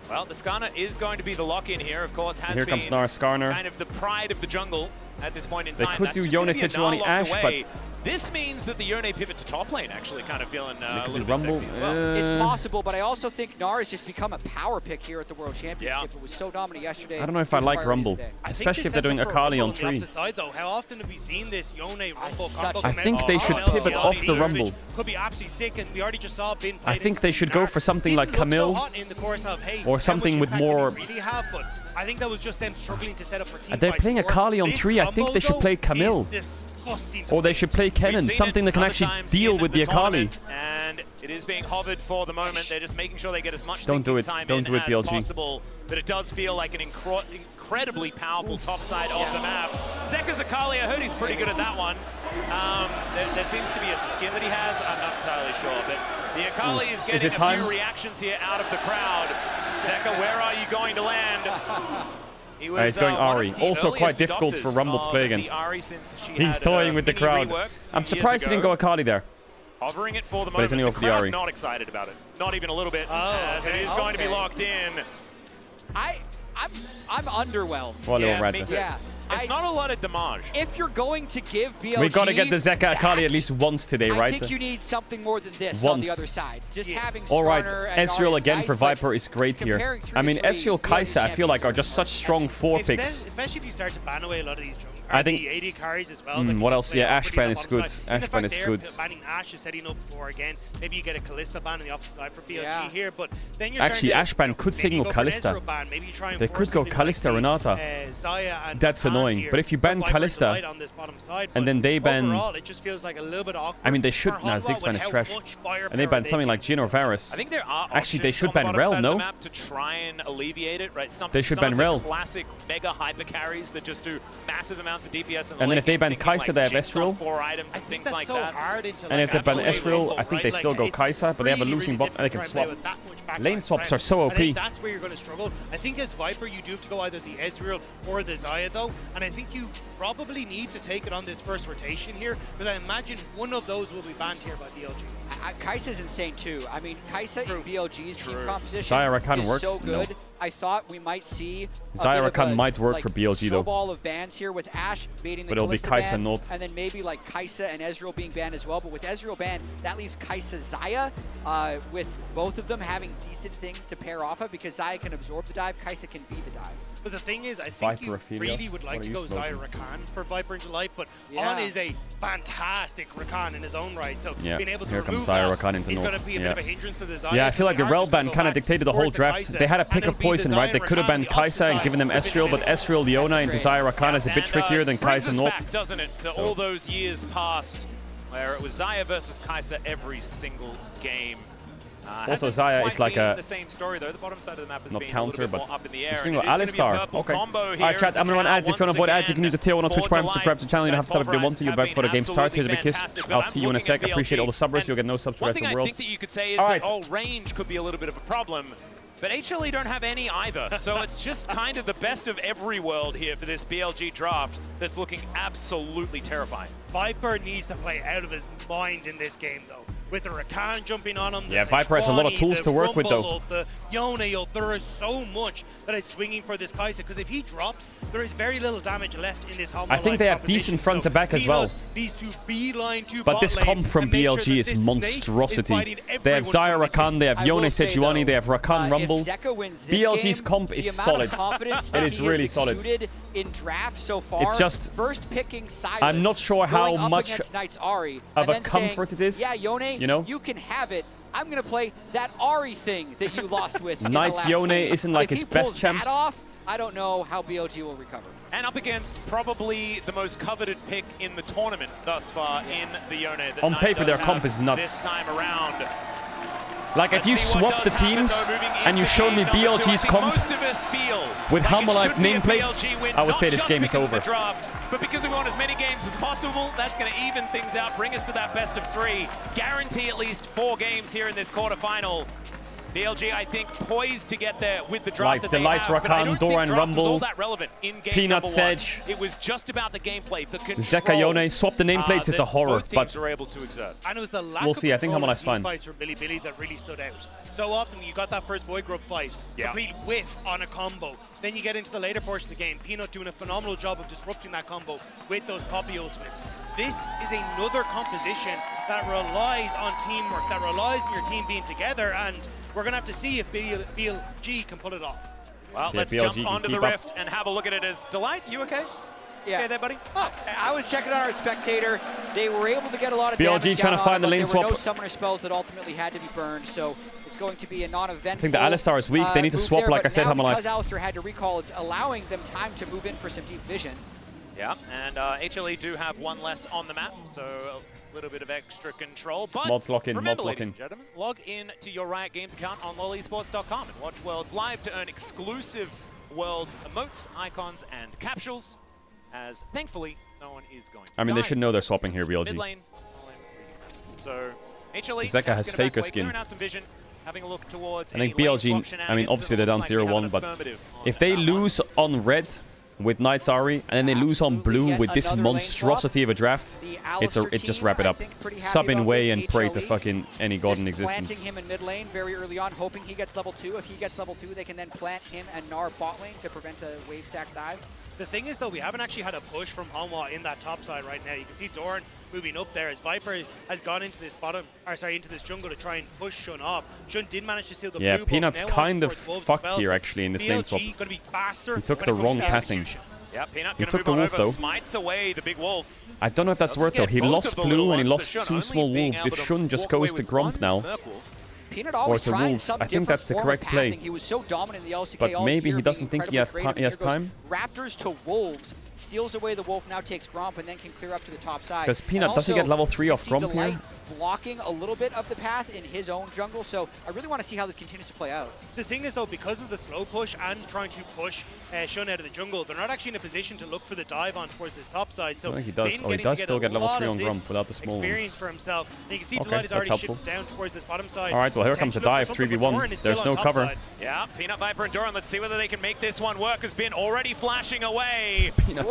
Well, the Skarner is going to be the lock-in here, of course. Has Here been comes Gnar, Skarner. kind of the pride of the jungle at this point in They time. could That's do just gonna Yone, be a Gnar Sejuani, locked Ashe, away. This means that the Yone pivot to top lane actually kind of feeling a could little do bit Rumble. sexy as well. It's possible, but I also think Gnar has just become a power pick here at the World Championship. It was so dominant yesterday. I don't know if I like Rumble, especially if they're doing Akali on 3. Side, though. How often have we seen this Yone Rumble combo? I think they should pivot off the Rumble. Could be absolutely sick, and we already just saw Bin I think they should go for something like Camille or something with more. I think that was just them struggling to set up for team They're fights playing more. Akali on This 3. I think combo, they should though, play Camille. is disgusting to Or they should play Kennen, seen something it that can other actually times deal in with the Akali. tournament, and it is being hovered for the moment. They're just making sure they get as much Don't do it. time Don't in do it, as BLG. possible. But it does feel like an incredibly powerful top side of the map. Zeka's Akali, I heard he's pretty good at that one. There seems to be a skin that he has. I'm not entirely sure, but the Akali is getting it a time? few reactions here out of the crowd. Zeka, where are you going to land? He was, He's going one Ari. of the Also quite earliest difficult for adopters Rumble to of play the against. Ari since she He's had toying a with the mini crowd. rework I'm years surprised he didn't ago. go Akali there. Hovering it for the But he's moment. only The over the crowd Ari. not excited about it. Not even a little bit. Oh, as it is going to be locked in. I'm underwhelmed. Well, Yeah, little me rat. too. Yeah. It's not a lot of damage. If you're going to give BLG, We got to get the Zeka Akali at least once today, I right? think you need something more than this on the Once. other side. Just having All right, Skarner and Ezreal Nari's again nice, for but Viper is great here. comparing three I mean, to three, Ezreal, Kai'Sa, I feel like are just such strong 4 picks. Especially if you start to ban away a lot of these I think- the AD carries as well. What else? Yeah, Ashban is good. Ashban Ashban is good. Banning Ashe is setting up for again. Maybe you get a Kalista ban on the opposite side for BLG here, but then you're Actually, starting to, Ashban could maybe signal go for an Kalista. Ezreal ban. Maybe you try and They force could go something like Kalista, the, Renata. Zaya and That's Khan annoying. here. But if you ban Put Viper's Kalista, Delight on this bottom side, and but then they ban. overall, it just feels like a little bit awkward. I mean, they should. for Nah, Hanwha Ziggs with ban is how trash. much And firepower they ban something like Jhin or Varus. I think there are Actually, they options should on the ban bottom Rel, side of no? the map to try and alleviate it, right? They should some ban of the Rel. classic mega hyper carries that just do massive amounts of DPS. And then if they ban Kai'Sa, they have Ezreal. 4 items and things like so that. hard into And if they ban absolute Ezreal, Rumble, I think right? they Like, still go it's Kai'Sa, but they have a really, losing really bot and they can difficult swap. to try and play with that much backline Lane swaps strength. are so I OP. think that's where you're going to struggle. I think as Viper, you do have to go either the Ezreal or the Zaya, though. And I think you probably need to take it on this first rotation here, because I imagine one of those will be banned here by BLG. Kai'Sa's insane too. I mean, Kai'Sa in BLG's team composition Zaya Rakan is works? so No. good. I thought we might see Xayah Rakan might work for BLG though. Snowball of bans here with Ashe baiting the But it'll be Kalista Kai'Sa ban, not. and then maybe like Kai'Sa and Ezreal being banned as well. But with Ezreal banned, that leaves Kai'Sa Xayah with both of them having decent things to pair off of because Xayah can absorb the dive, Kai'Sa can be the dive. But the thing is, I think Viper you really would like to go Xayah Rakan for Viper into Life, but On is a fantastic Rakan in his own right. So being able to remove Xayah that Rakan into is going North. to be a bit of a hindrance to the Xayah. Yeah, I feel like the Rel ban kind of dictated the whole draft. They had to pick a poison, right? They could have banned Kai'Sa and given them Ezreal, but Ezreal, Leona into Xayah Rakan is a bit trickier than Kai'Sa North. Back, doesn't it, to all those years past where it was Xayah versus Kai'Sa every single game. Also, Xayah is like a the same story though. The bottom side of the map is not being counter, a little bit but more up in the air. it's going to go Alistar. Okay. Alright, chat. I'm going to run ads. If you want to avoid ads, you can use the tier 1 on Twitch Prime. Subscribe to the channel. You don't have to sub if you want to. You're back before the game starts. Here's a big kiss. I'll see you in a sec. I appreciate all the subbers. You'll get no subs for the rest of the world. One thing I think that you could say is that range could be a little bit of a problem. But HLE don't have any either, so it's just kind of the best of every world here for this BLG draft that's looking absolutely terrifying. Viper needs to play out of his mind in this game, though. With the Rakan jumping on him, yeah, Viper has a lot of tools to work with, though. The Yone, there is so much that is swinging for this Kai'Sa, because if he drops, there is very little damage left in this home. I think they have decent front to back as well. These two beeline to but this comp from BLG is monstrosity. They have Xayah Rakan, they have Yone Sejuani, they have Rakan Rumble. BLG's comp is solid. It is really solid. In draft so far, it's just first picking Silas, I'm not sure how much Ahri, of a comfort it is. Yeah, Yone, you know, you can have it. I'm gonna play that Ahri thing that you lost with. Knights Yone isn't like his best champ. I don't know how BLG will recover. And up against probably the most coveted pick in the tournament thus far in the Yone. On paper, their comp is nuts. This time around. Like, if you swap the teams and you show me BLG's comp with Hammerlife nameplates, I would say this game is over. But because we want as many games as possible, that's going to even things out, bring us to that best of 3. Guarantee at least 4 games here in this quarterfinal. BLG, I think, poised to get there with the draft like the Lights Rakan, Dora and Rumble, Peanut Sedge, it was just about the gameplay, the control. Zeka Yone, swap the nameplates, it's a horror, but and it was the lack we'll see. I think Hammerlife's fine. Fights for Billy that really stood out. So often when you got that first Void Grub fight, complete whiff on a combo. Then you get into the later portion of the game, Peanut doing a phenomenal job of disrupting that combo with those Poppy ultimates. This is another composition that relies on teamwork, that relies on your team being together, and we're going to have to see if BLG can pull it off. Well, let's jump onto the Rift and have a look at it as Delight. You okay? Yeah. Okay there, buddy? Oh, I was checking on our spectator. They were able to get a lot of BLG damage trying to find the lane swap. There were no summoner spells that ultimately had to be burned, so it's going to be a non-event. I think the Alistar is weak. They need to swap, like I said, Hammerlife. Because Alistar had to recall, it's allowing them time to move in for some deep vision. Yeah, and HLE do have 1 less on the map, so a little bit of extra control. But mods lock in, remember, mods lock ladies in. and gentlemen, log in to your Riot Games account on lolesports.com and watch Worlds live to earn exclusive Worlds emotes, icons, and capsules, as thankfully no one is going to I mean, they should know they're swapping here, BLG. Mid lane, so HLE Zeka has Faker skin. out some vision, having a look towards I think BLG, I mean, obviously they're down 0-1, but if they lose on red with Knights Ahri, and then they lose on blue with this monstrosity of a draft, it's just wrap it up. Sub in Way and pray to fucking any god in existence. Planting him in mid lane very early on, hoping he gets level 2. If he gets level 2, they can then plant him and Gnar bot lane to prevent a wave stack dive. The thing is, though, we haven't actually had a push from Hanwha in that top side right now. You can see Doran moving up there as Viper has gone into this into this jungle to try and push Shun off. Shun did manage to steal the blue. Yeah, Peanut's kind of fucked here, actually, in this lane swap. He took the wrong pathing. Yeah, Peanut he took the wolf, though. Smites away the big wolf. I don't know if that's worth, though. He lost blue and he lost 2 small wolves. If Shun just goes to Gromp now, Peanut always or to wolves, I think that's the correct play. He was so dominant in the LCK but maybe year, he doesn't think he has time. Raptors to wolves, steals away the wolf, now takes Gromp, and then can clear up to the top side. Because Peanut, does he get level 3 off Gromp here? Blocking a little bit of the path in his own jungle, so I really want to see how this continues to play out. The thing is, though, because of the slow push and trying to push Shun out of the jungle, they're not actually in a position to look for the dive on towards this top side. So he does. Oh, he does still get level 3 on Gromp without the small experience ones. for himself. And you can see Delight is already shifted down towards this bottom side. All right, well, here comes a dive, 3v1. There's no cover. Yeah, Peanut, Viper, and Doran. Let's see whether they can make this one work. Has been already flashing away. Peanut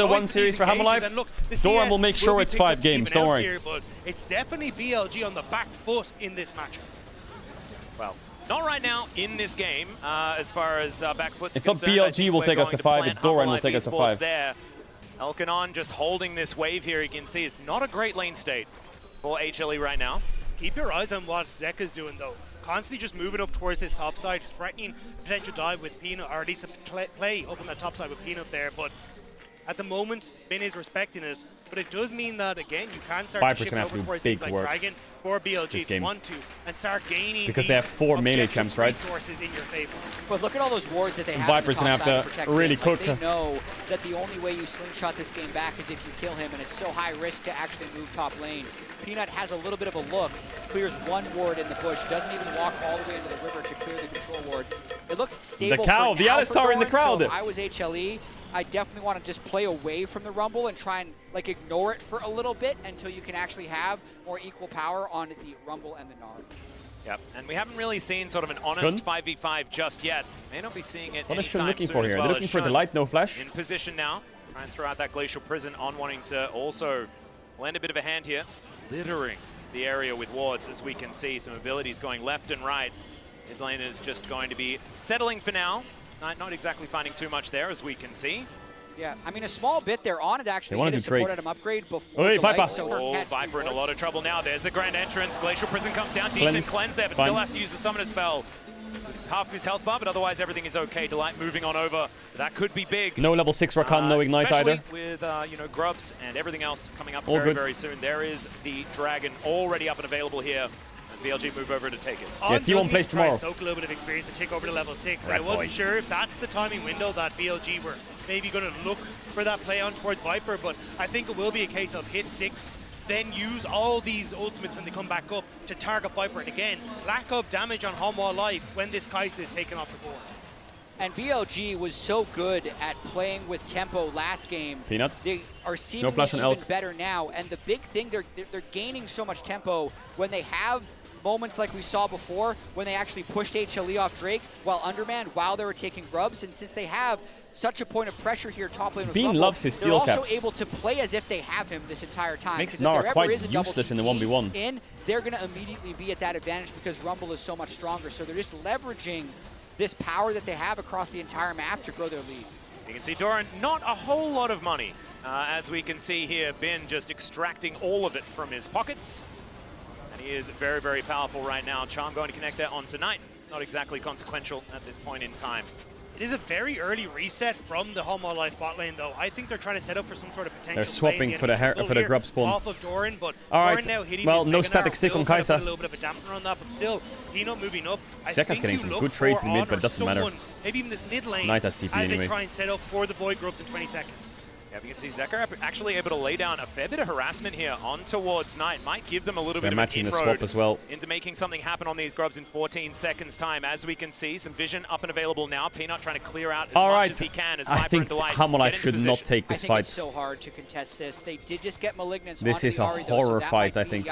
a 1 series for Hammerlife. Doran will make sure it's 5 games, don't worry. Here, but it's definitely BLG on the back foot in this matchup. Well, not right now in this game, as far as back foot's It's not concerned. BLG will take us to 5, it's Doran will take us to 5. There. Elkanon just holding this wave here. You can see it's not a great lane state for HLE right now. Keep your eyes on what Zeka's doing though. Constantly just moving up towards this top side, threatening potential dive with Peanut, or at least a play up on that top side with Peanut there. But at the moment, Bin is respecting it. But it does mean that, again, you can start to shift over towards things like Dragon or BLG if you want to, and start gaining because they have 4 melee champs, right? Resources in your favor. But look at all those wards that they have. Viper's gonna have to really cook. They know that the only way you slingshot this game back is if you kill him, and it's so high risk to actually move top lane. Peanut has a little bit of a look, clears 1 ward in the bush, doesn't even walk all the way into the river to clear the control ward. It looks stable. The cow, the Alistar in the crowd. So if I was HLE, I definitely want to just play away from the Rumble and try and like ignore it for a little bit until you can actually have more equal power on the Rumble and the Nard. Yep, and we haven't really seen sort of an honest 5v5 just yet. May not be seeing it What is Shun anytime looking soon for as here? well. They're looking for the light, no flash. In position now, try and throw out that Glacial Prison on, wanting to also lend a bit of a hand here. Littering the area with wards, as we can see. Some abilities going left and right. Mid lane is just going to be settling for now. Not exactly finding too much there, as we can see. Yeah, I mean, a small bit there on it actually hit a support item upgrade before Viper. so Viper in a lot of trouble now. There's the grand entrance. Glacial Prison comes down. Decent cleanse there, but still has to use the summoner spell. This is half his health bar, but otherwise everything is okay. Delight moving on over. That could be big. No level 6 Rakan, no ignite either. With you know, grubs and everything else coming up All very soon. There is the dragon already up and available here. BLG move over to take it. Yeah, T1 plays tomorrow. Soak a little bit of experience to take over to level 6. And I wasn't sure if that's the timing window that BLG were maybe going to look for that play on towards Viper, but I think it will be a case of hit 6, then use all these ultimates when they come back up to target Viper. And again, lack of damage on Hanwha Life when this Kai'Sa is taken off the board. And BLG was so good at playing with tempo last game. Peanut. They are seemingly even better now. And the big thing, they're gaining so much tempo when they have moments like we saw before when they actually pushed HLE off Drake while undermanned while they were taking grubs. And since they have such a point of pressure here top lane with Bean Rumble, loves his steel they're also caps. able to play as if they have him this entire time. Makes Gnar quite useless in the 1v1. They're going to immediately be at that advantage because Rumble is so much stronger. So they're just leveraging this power that they have across the entire map to grow their lead. You can see Doran, not a whole lot of money. As we can see here, Ben just extracting all of it from his pockets. And he is very powerful right now. Charm going to connect that on tonight. Not exactly consequential at this point in time. It is a very early reset from the Hanwha Life bot lane, though. I think they're trying to set up for some sort of potential. They're swapping for the grub spawn. Off of Doran, but all right. Doran now hitting well, this no Mega static Gnar stick on will kind of Kai'Sa. put a little bit of a dampener on that, but still, Peanut moving up. Zeka's getting some good trades in mid, but it doesn't matter. Maybe even this mid lane Knight has TP as anyway. they try and set up for the Void Grubs in 20 seconds. Yeah, we can see Zekar actually able to lay down a fair bit of harassment here on towards Knight. Might give them a little bit of an the swap as well. into making something happen on these grubs in 14 seconds time. As we can see, some vision up and available now. Peanut trying to clear out as much as he can. As I think Hanwha Life should not take this fight. It's so hard to contest this. They did just get Malignance. This is a horror fight, I think.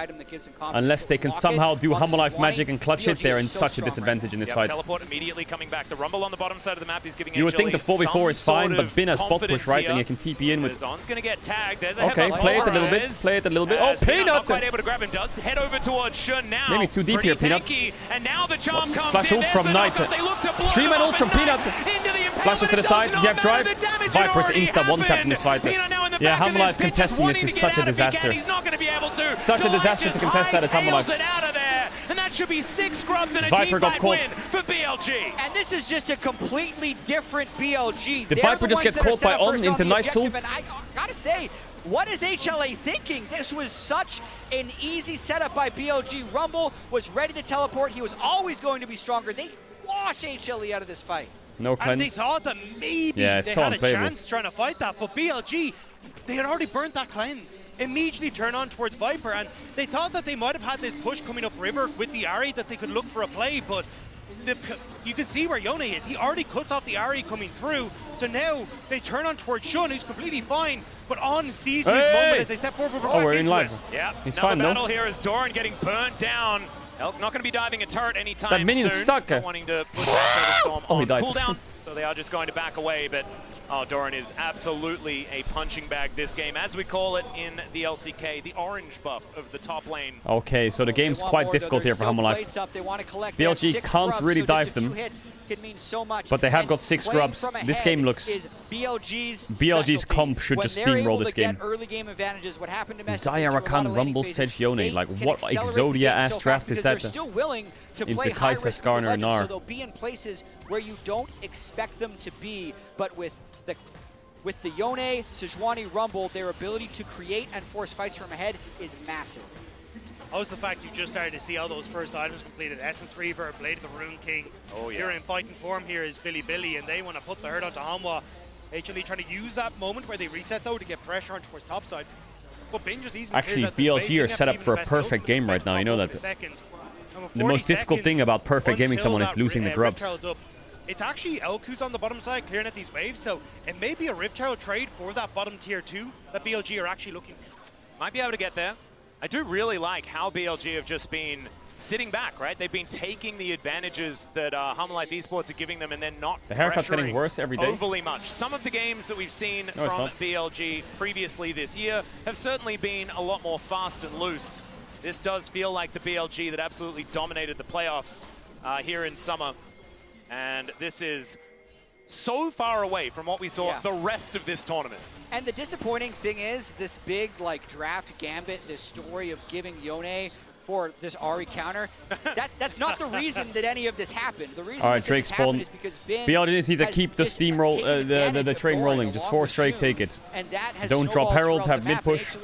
Unless they can somehow do Hanwha Life magic and clutch it, they're in such a disadvantage in this fight. Teleport immediately coming back. The Rumble on the bottom side of the map is giving You would think the 4v4 is fine, but Bin has bot push, right? And you can TP in with... Zon's gonna get tagged. There's a okay, play it a little bit. Play it a little bit. Oh, Peanut! Not quite able to grab him. Does head over towards Shun now. Maybe too deep here, Peanut. And now the charm comes Flash ult from Knight. 3-man ult from Peanut. Flashes to the side. Zap drive. Viper's insta one-tap in this fight. Yeah, Hanwha Life contesting this is such a disaster. Such a disaster to contest that as Hanwha Life. And that should be 6 grubs and a Viper got caught. win for BLG. And this is just a completely different BLG. Did Viper just get caught by On into Knight's ult? And I gotta say, what is HLA thinking? This was such an easy setup by BLG. Rumble was ready to teleport. He was always going to be stronger. They wash HLE out of this fight. No cleanse. And they thought that maybe they had a chance trying to fight that, but BLG, they had already burnt that cleanse. Immediately turn on towards Viper, and they thought that they might have had this push coming up river with the Ahri that they could look for a play, but you can see where Yone is. He already cuts off the Ahri coming through, so now they turn on towards Shun, who's completely fine, but On sees his moment as they step forward. Oh, we're in live. Yeah, he's fine, battle though. here is Doran getting burnt down. Elk not going to be diving a turret anytime that minion's soon. stuck. Wanting to push out the storm on he died. cooldown, so they are just going to back away, but Oh, Doran is absolutely a punching bag this game, as we call it in the LCK, the orange buff of the top lane. Okay, so the game's quite difficult here for Humble Life. BLG can't really dive them, but they have got 6 scrubs. This game looks... BLG's comp should just steamroll this game. Zaya, Rakan, Rumble, Sedge, Yone. Like, what Exodia-ass draft is that? Into Kai'Sa, Skarner, and Gnar. So they'll be in places where you don't expect them to be, but with the Yone, Sejuani, Rumble, their ability to create and force fights from ahead is massive. Also the fact you just started to see all those first items completed. Essence Reaver, Blade of the Rune King. Oh yeah. Here in fighting form here is Billy, and they want to put the hurt onto Hanwha. HLE trying to use that moment where they reset though to get pressure on towards topside. But Bin just easily actually, BLG are set up for a perfect game right now, you know that. The most difficult thing about perfect gaming someone is losing the grubs. It's actually Elk who's on the bottom side clearing out these waves, so it may be a Rift Herald trade for that bottom tier 2 that BLG are actually looking for. Might be able to get there. I do really like how BLG have just been sitting back, right? They've been taking the advantages that Humble Life Esports are giving them and then not the haircut's getting worse every day. Overly much. Some of the games that we've seen from BLG previously this year have certainly been a lot more fast and loose. This does feel like the BLG that absolutely dominated the playoffs here in summer. And this is so far away from what we saw the rest of this tournament. And the disappointing thing is this big draft gambit, this story of giving Yone for this Ahri counter. That's not the reason that any of this happened. The reason that this happened is because Bin BLG just needs to keep the steamroll, the train rolling. Just force Drake, take it. Don't drop Herald, have mid push.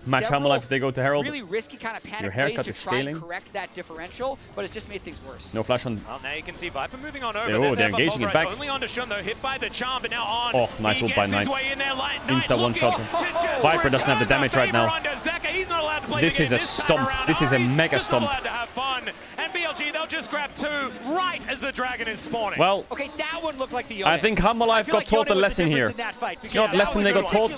Match Humble Life if they go to Herald. Really risky kind of panic Your haircut plays is to try scaling. and correct that differential, but it's just made things worse. No flash on. Well, now you can see Viper moving on over. Oh, they're engaging it back. Only on to Shun though, hit by the charm, but now on. Oh, nice ult by Knight. Insta one shot. Viper doesn't have the damage right now. This is a stomp. This is a mega stomp. To have fun, and BLG they'll just grab 2 right as the dragon is spawning. Well, okay, that one looked like the Yone. I think Humble Life got taught a lesson here. You know what lesson they got taught?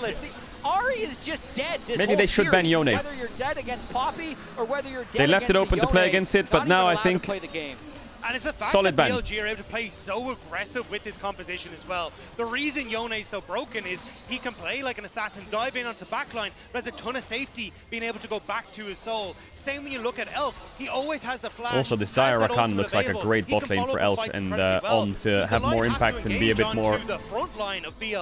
Ahri is just dead. Maybe they should ban Yone. Whether you're dead against Poppy or whether you're dead they left it open to play against it, but now I think And it's the fact solid that ban. BLG are able to play so aggressive with this composition as well. The reason Yone is so broken is he can play like an assassin, dive in onto the backline, but has a ton of safety being able to go back to his soul. Same when you look at Elk, he always has the flash. Also, this Zaya Rakan looks like a great bot lane for Elk and On to have more impact and be a bit more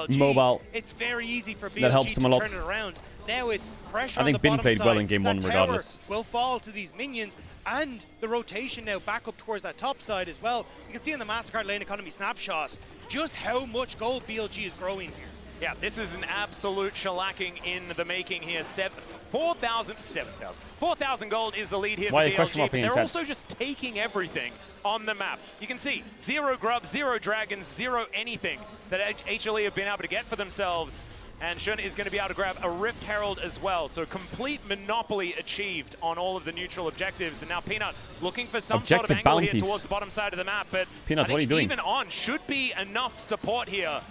mobile. It's very easy for BLG that helps him a lot. turn it around. Now it's pressure I think on the Bin bottom played side. well in game 1 That regardless. tower will fall to these minions, and the rotation now back up towards that top side as well. You can see in the MasterCard lane economy snapshot just how much gold BLG is growing here. Yeah, this is an absolute shellacking in the making here. 4,000 gold is the lead here for BLG, but they're also just taking everything on the map. You can see 0 grubs, 0 dragons, 0 anything that HLE have been able to get for themselves. And Shun is going to be able to grab a Rift Herald as well. So complete monopoly achieved on all of the neutral objectives. And now Peanut looking for some sort of angle here towards the bottom side of the map. But Peanut, what are you doing? Even On should be enough support here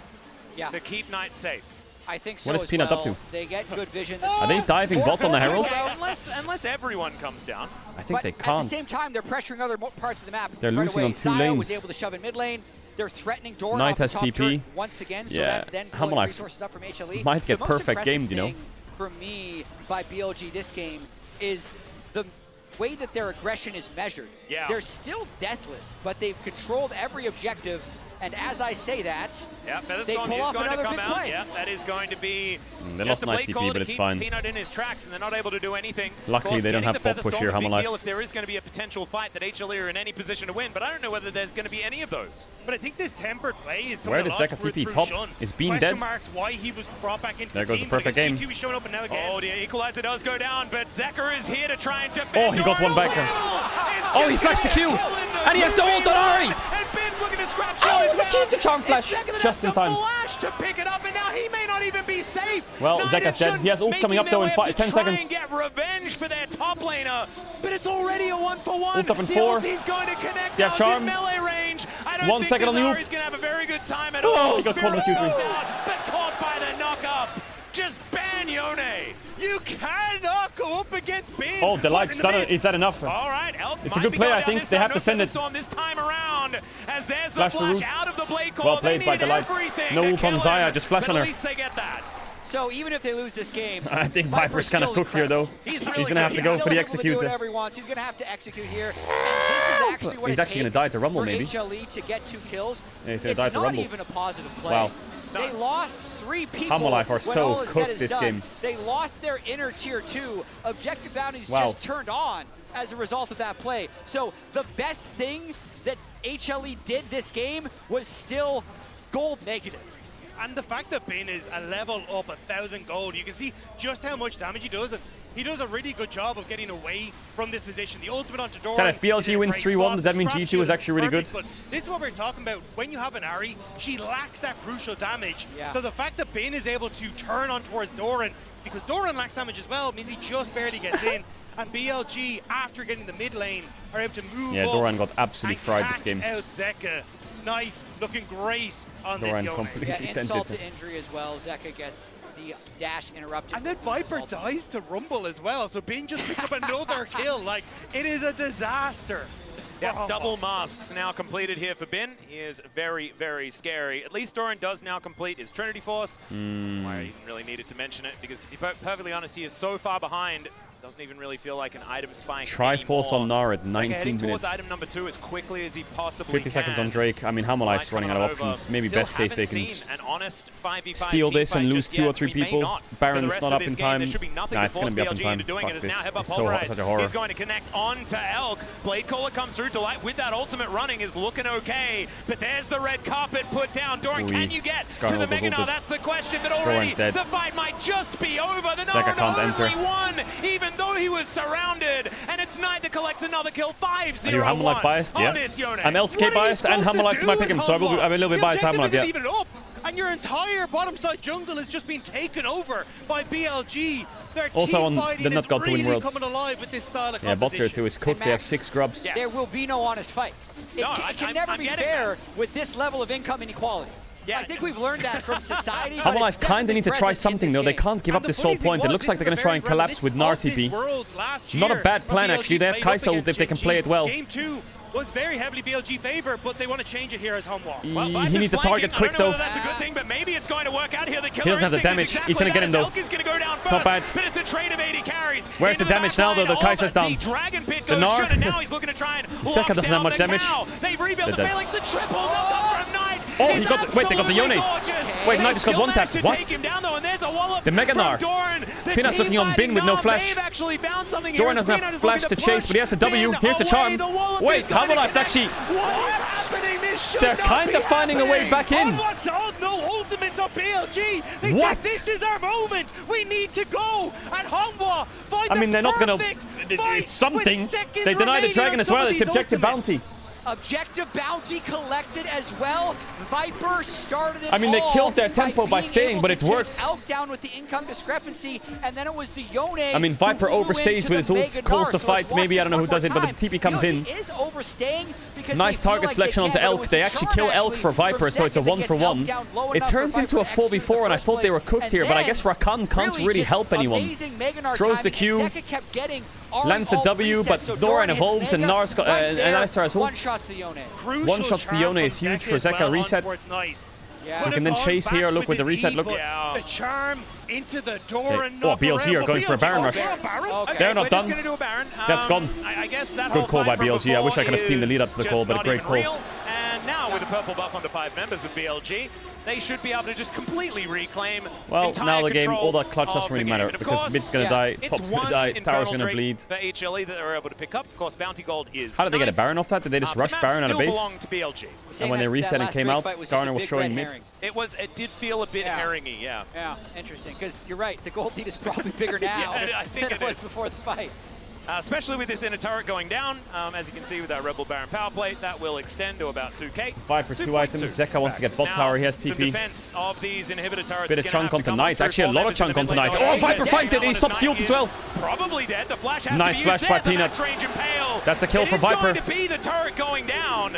to keep Knight safe. I think so. What is Peanut up to? They get good vision. Are they diving bot on the Herald? Unless everyone comes down. I think they At can't. the same time, they're pressuring other parts of the map. They're losing on 2 Zaya lanes. was able to shove in mid lane. They're threatening Doran Knight off the has top TP. turret once again, so that's then Humble pulling Life resources up from HLE. might get The most perfect gamed, you know. impressive thing for me by BLG this game is the way that their aggression is measured. Yeah. They're still deathless, but they've controlled every objective. And as I say that, they pull off another big play. Yeah, that is going to be they just lost a late TP, call but to it's keep fine. Peanut in his tracks, and they're not able to do anything. Luckily, they don't have bot push here, Humble Life. If there is going to be a potential fight that HLE are in any position to win, but I don't know whether there's going to be any of those. But I think this tempered play is coming Where did a lot Zeka through TP top? Shun. Is Bean Question dead? marks why he was brought back into There the goes team, the perfect because game. G2 is showing up and now again. Oh, the equalizer does go down, but Zeka is here to try and defend. Oh, he got one back. Oh, he flashed the Q! And he has the ult on Ahri! And Ben's looking to scrap Oh, the Q to charm flash! Just in time. Flash to pick it up, and now he may not even be safe. Well, Zeka's dead. He has ult coming up though in 10 seconds. Try and get revenge for their top laner, but it's already a 1-for-1. Ult's up in 4. He's going to connect. Yeah, charm. Melee range. I don't 1 think second on the ult. He's going to have a very good time at Oh, all. he got caught on the Q3. But caught by the knock-up. Just ban Yone. You cannot go up against Bin. Oh, Delight's done it. Is that enough? All right, Elk It's a good play, I think. They have to send it. This time around. around. As there's the Flash the flash root. out of the Blade Core. Well played by Delight. No ult on Xayah, just flash on her. At least they get that. So even if they lose this game, I think Viper's kind of cooked here, though. He's going to have to go for the executor. Whatever he wants. He's going to have to execute here. And this is actually what he's actually going to die to Rumble, maybe. HLE to get 2 kills. Yeah, he's going to die to Rumble. It's not even a positive play. Wow. They lost 3 people. Humble Life are when so all is cooked said is this done. game. They lost their inner tier 2. Objective bounties Wow. just turned on as a result of that play. So the best thing that HLE did this game was still gold negative. And the fact that Bin is a level up 1,000 gold, you can see just how much damage he does. And he does a really good job of getting away from this position. The ultimate onto Doran. So if BLG wins 3-1, does that mean G2 is actually really good? But this is what we're talking about. When you have an Ahri, she lacks that crucial damage. Yeah. So the fact that Bin is able to turn on towards Doran, because Doran lacks damage as well, means he just barely gets in. And BLG, after getting the mid lane, are able to move Yeah, up Doran got absolutely fried this game. out Zeka. Knight looking great on Doran this completely Yeah, insult to injury as well. Zeka gets the dash interrupted. And then Viper dies to Rumble as well, so Bin just picks up another kill. Like, it is a disaster. Yeah, double masks now completed here for Bin. He is very, very scary. At least Doran does now complete his Trinity Force. I didn't really needed to mention it, because to be perfectly honest, he is so far behind. Doesn't even really feel like an item spike Triforce on Gnar at 19 heading minutes. towards item number 2 as quickly as he possibly 50 seconds on Drake. I mean, Hamalife's running out of options. Maybe best case they can steal this and lose 2 or 3 people. Baron's not up in time. Nah, it's going to be up in time. Fuck this. It's so such a horror. He's going to connect on to Elk. Blade Caller comes through. Delight with that ultimate running is looking okay. But there's the red carpet put down. Doran, can you get to the Mega Gnar? That's the question. But already the fight might just be over. The Zeka can't enter. only won, even though he was surrounded. And it's Knight that collects another kill. 5-0. Are you Hammerlife biased? Yeah. I'm LCK biased and Hammerlife's my pick him, so I'm a little bit biased Hammerlife, yeah. Even up, and your entire bottom side jungle has just been taken over by BLG. Their Also team on the Nut God to win really Worlds. coming alive with this style of Yeah, bot tier composition. 2 is cooked. They have 6 grubs. There will be no honest fight. It can never be fair with this level of income inequality. Yeah, I think we've learned that from society. Hammerlife kind of need to try something, though. They can't give up this sole point. It looks like they're going to try and collapse with Gnar TP. Not a bad plan, actually. They have Kai'Sa ult if they can play it well. Game 2 was very heavily BLG favor, but they want to change it here as Homewall. He needs to target quick, though. That's a good thing, but maybe it's going to work out here. The killer He doesn't have the damage. He's going to get him, though. Not bad. But it's a trade of 80 carries. Where's the damage now, though? The Kai'Sa's down. The Gnar. Zeka doesn't have much damage. They rebuild the Phalanx, the triple knock up from Knight. Oh, he got the, wait, they got the Yone. Wait, Knight just got one tap. What? The Mega Gnar. Peanut's looking on Bin with no flash. Doran doesn't have flash to chase, but he has the W. Here's the charm. Wait, Hammerlife's actually... They're kind of finding a way back in. No ultimates on BLG. They What? said this is our moment. We need to go. And Honghua find I mean, they're not going to... fight It's something. with seconds They deny the remaining dragon on as some well. of It's these objective ultimates. bounty. Objective bounty collected as well. Viper started it I mean, they all killed their tempo by being staying, able but to it take worked. Elk down with the income discrepancy, and then it was the Yone. I mean, Viper who flew overstays into with the its ult, Mega calls Gnar, the so fight. let's Maybe, I watch don't know who this does it, one but more the TP time. comes in. He is overstaying because Nice they feel target like selection they onto can, but it Elk. was They the actually charm kill Elk for Viper, so it's a second that 1-for-1. gets Elk down low It enough for turns into a Viper to execute 4v4, and I the thought they first were place. cooked here, but I guess Rakan can't really just help anyone. amazing Mega Gnar Throws the timing, Q, and Zeka kept getting lands the alt W, resets, but so Doran hits evolves, and Mega Nar's got, right and there. Alistar has ult. One shots to Yone. One shot to Yone is huge for Zeka. Reset. Yeah. You can then chase here. Look with the reset. Look. The charm into the Doran. Oh, BLG are going for a Baron rush. They're not done. That's gone. I guess that Good call by BLG. I wish I could have seen the lead up to the call, but a great call. And now with a purple buff onto 5 members of BLG, they should be able to just completely reclaim Well, now the game, all that clutch doesn't really matter, Of because course, mid's going to die, it's top's going one to die, tower's Infernal going to Drake bleed. for HLE that they were able to pick up. Of course, Bounty Gold is How did they get a nice. Baron off that? Did they just rush Baron out of base? Still belonged to BLG. And when they reset and came out, Garner was showing mid. It did feel a bit herringy, yeah. Yeah, interesting, because you're right, the gold lead is probably bigger now Yeah, I think than it was before the fight. Especially with this inner turret going down, as you can see with that Rebel Baron power plate, that will extend to about 2k. Viper 2 items, Zeka wants to get bot tower, he has Some TP. defense of these inhibitor turrets. Bit of chunk onto Knight, actually a lot of chunk onto Knight. Oh, Viper finds it, and he stops the ult as well. Probably dead, the flash has Nice to be flash by used. Peanut. Range impale. That's a kill for Viper. It is going to be the turret going down.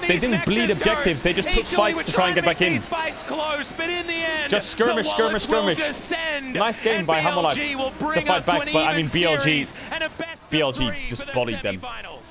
Life. They didn't bleed objectives. They just took fights to try and get back in. Close, but in the end, just skirmish. Nice game by Hammerlife to fight back, but I mean BLG just bodied them.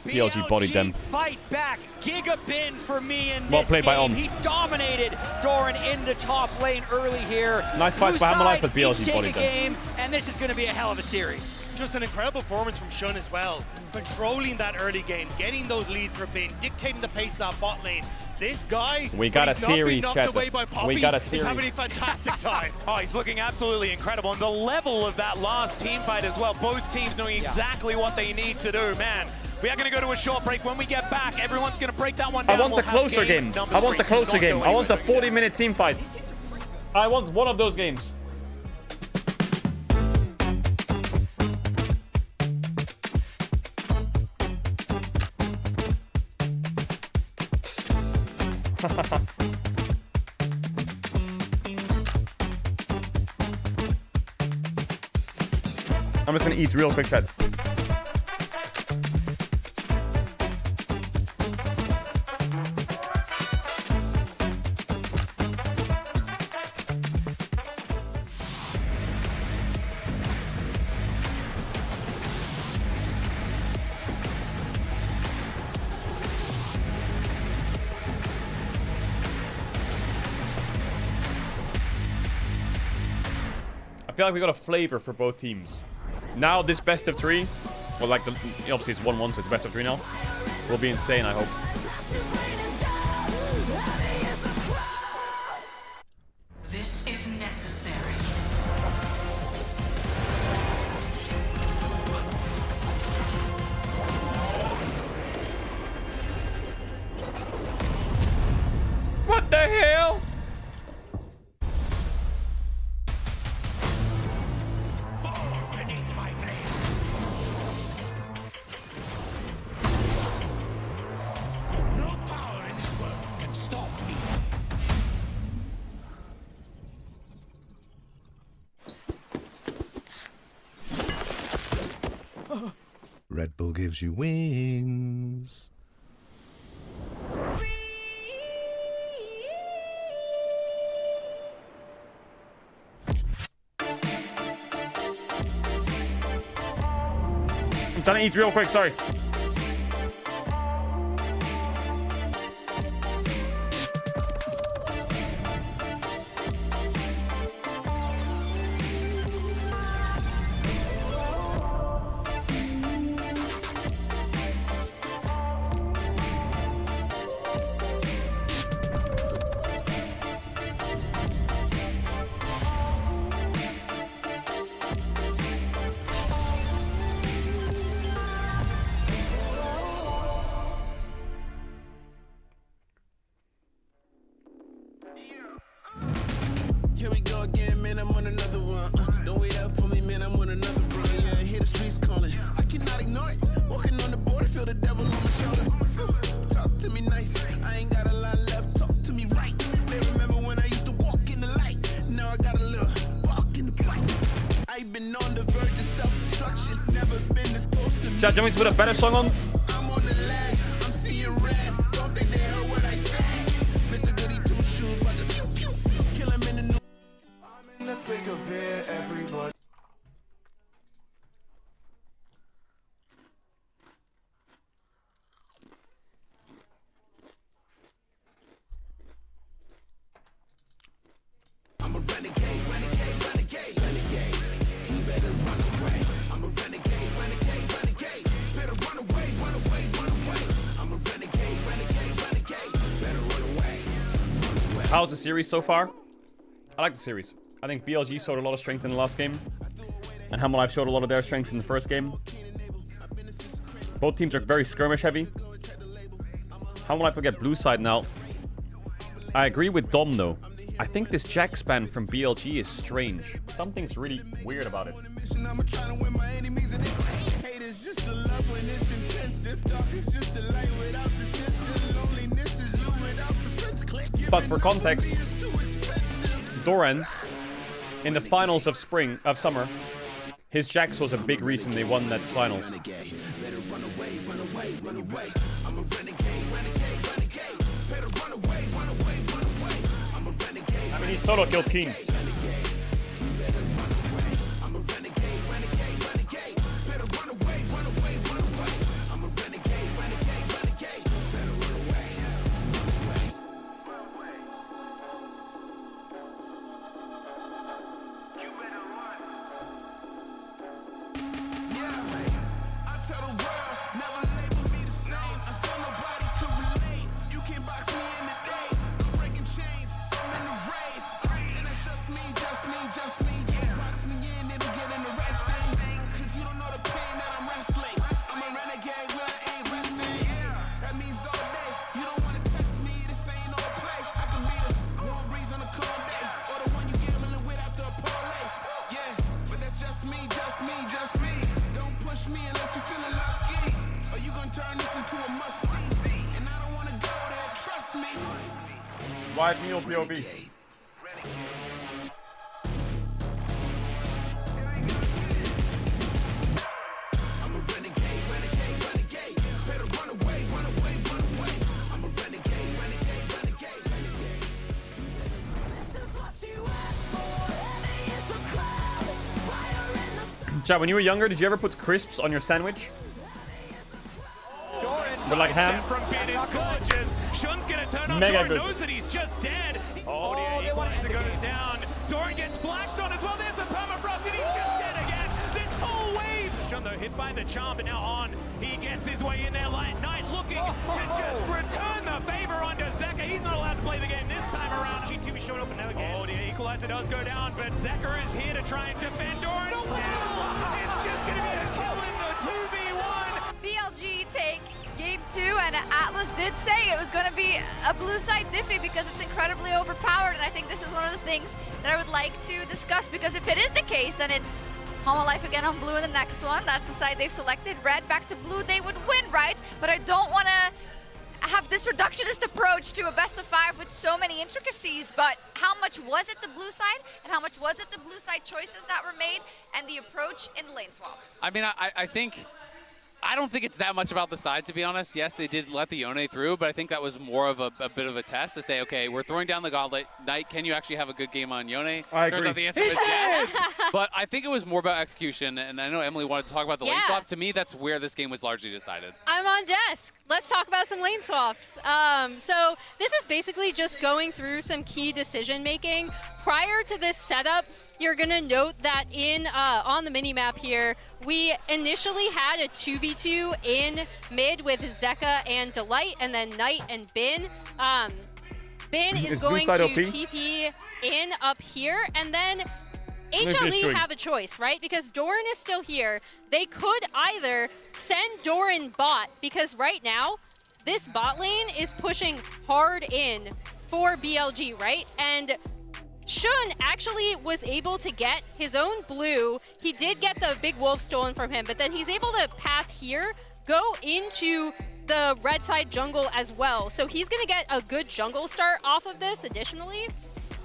BLG bodied them. Fight back. Giga bin for me in well this played by game. He dominated Doran in the top lane early here. Nice fights by Hammerlife, but BLG bodied them. And this is going to be a hell of a series. Just an incredible performance from Shun as well. Controlling that early game, getting those leads for bin, dictating the pace of that bot lane. this guy, We got a series, knocked chat. away by Poppy, We got a is series. having a fantastic time. Oh, he's looking absolutely incredible. And the level of that last team fight as well. Both teams knowing exactly what they need to do. Man, we are going to go to a short break. When we get back, everyone's going to break that one down. I want a closer game. I want a closer game. I want a 40-minute team fight. I want one of those games. I'm just gonna eat real quick, chat. I feel like we got a flavor for both teams. Now this best of 3, well, like obviously it's 1-1, so it's best of 3 now. Will be insane, I hope. This is necessary. What the hell? Red Bull gives you wings. I'm trying to eat real quick, sorry. Here we go again, man, I'm on another one. Don't wait up for me, man, I'm on another run. Yeah, I hear the streets calling. I cannot ignore it. Walking on the border, feel the devil on my shoulder. Talk to me nice. I ain't got a lot left. Talk to me right. They remember when I used to walk in the light. Now I got a little walk in the black. I've been on the verge of self-destruction. Never been this close to me. Chat, do you want me to put a better song on? I'm on the ledge. I'm seeing red. Don't think they heard what I said. Mr. Goody Two Shoes, about to pew pew. Kill him in the new. I'm in the thick of it, everybody. I'm a renegade, renegade, renegade, renegade. You better run away. I'm a renegade, renegade, renegade. Better run away, run away, run away. I'm a renegade, renegade, renegade. Better run away, run away. How's the series so far? I like the series. I think BLG showed a lot of strength in the last game. And Hamel Life showed a lot of their strength in the first game. Both teams are very skirmish heavy. Hamel Life will get blue side now. I agree with Dom though. I think this jack spam from BLG is strange. Something's really weird about it. I'm trying to win my enemies and they go, hate is just the love when it's intensive. Dark is just the light without the sense. Loneliness is you without the friends. Click. But for context, Doran, in the finals of summer, his jacks was a big reason they won that finals. Better run away, run away, run away. I'm a renegade, renegade, renegade. Better run away, run away, run away. I'm a renegade. I mean, he solo killed King. Tell the world, never label me the same. I feel nobody could relate. You can box me in the to a must-see. And I don't want to go there, trust me. Wide meal POV. Chat, when you were younger, did you ever put crisps on your sandwich? But like ham? Shun's gonna turn on Mega Doran, good. knows that he's just dead. Oh, the equalizer goes down. Doran gets flashed on as well. There's the permafrost, and he's just dead again. This whole wave. Shun, though, hit by the charm, but now on. He gets his way in there. Knight looking to just return the favor onto Zeka. He's not allowed to play the game this time around. G2 is showing up and now again. Oh, the equalizer does go down, but Zeka is here to try and defend Doran. It's just gonna be a kill in the 2v1. BLG take game 2, and Atlas did say it was going to be a blue side diffy because it's incredibly overpowered, and I think this is one of the things that I would like to discuss, because if it is the case, then it's Homolife again on blue in the next one. That's the side they've selected. Red back to blue, they would win, right? But I don't want to have this reductionist approach to a best of 5 with so many intricacies, but how much was it the blue side, and how much was it the blue side choices that were made, and the approach in the lane swap? I mean, I don't think it's that much about the side, to be honest. Yes, they did let the Yone through, but I think that was more of a bit of a test to say, okay, we're throwing down the gauntlet. Knight, can you actually have a good game on Yone? I Turns agree. out the answer is yes. But I think it was more about execution, and I know Emily wanted to talk about the lane swap. To me, that's where this game was largely decided. I'm on desk. Let's talk about some lane swaps. So this is basically just going through some key decision making. Prior to this setup, you're gonna note that on the mini map here, we initially had a 2v2 in mid with Zeka and Delight, and then Knight and Bin. Bin is going to TP in up here, and then HLE have a choice, right? Because Doran is still here. They could either send Doran bot, because right now, this bot lane is pushing hard in for BLG, right? And Shun actually was able to get his own blue. He did get the big wolf stolen from him, but then he's able to path here, go into the red side jungle as well. So he's gonna get a good jungle start off of this additionally.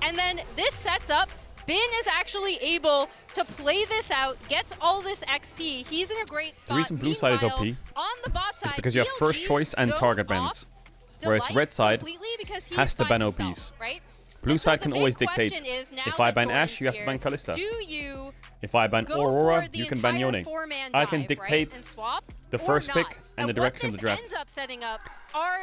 And then this sets up, Bin is actually able to play this out, gets all this XP. He's in a great spot. The reason blue side is OP on the bot side, is because you have first choice and target bans, whereas red side has to ban OPs. Right? Blue side can always dictate. If I ban Ashe, you have to ban Kalista. If I ban Aurora, you can ban Yone. I can dictate the first pick and the direction of the draft.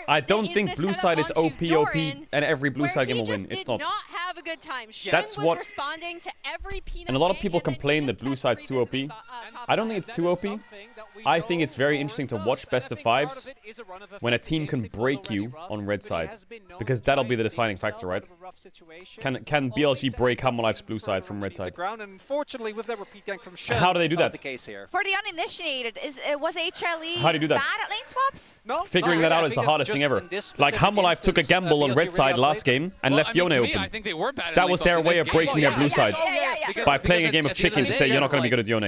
I don't think blue side is OP, and every blue side game will win. It's not. Have a good time. That's what. Responding to every And a lot of people complain that blue side's too OP. I don't think it's too OP. I think it's very interesting to watch best of 5s when a team can break you on red side, because that'll be the defining factor, right? Can BLG break Homolife's blue side from red side? Unfortunately, with that repeat gank from Shun, how do they do that? The case here. For the uninitiated, was HLE how do you do that? bad at lane swaps? No, figuring that out is the hardest thing ever. Like Homolife took a gamble on red side last game and left Yone open. I think they were bad. That was their way of breaking their blue side. By playing a game of chicken to say you're not going to be good at Yone.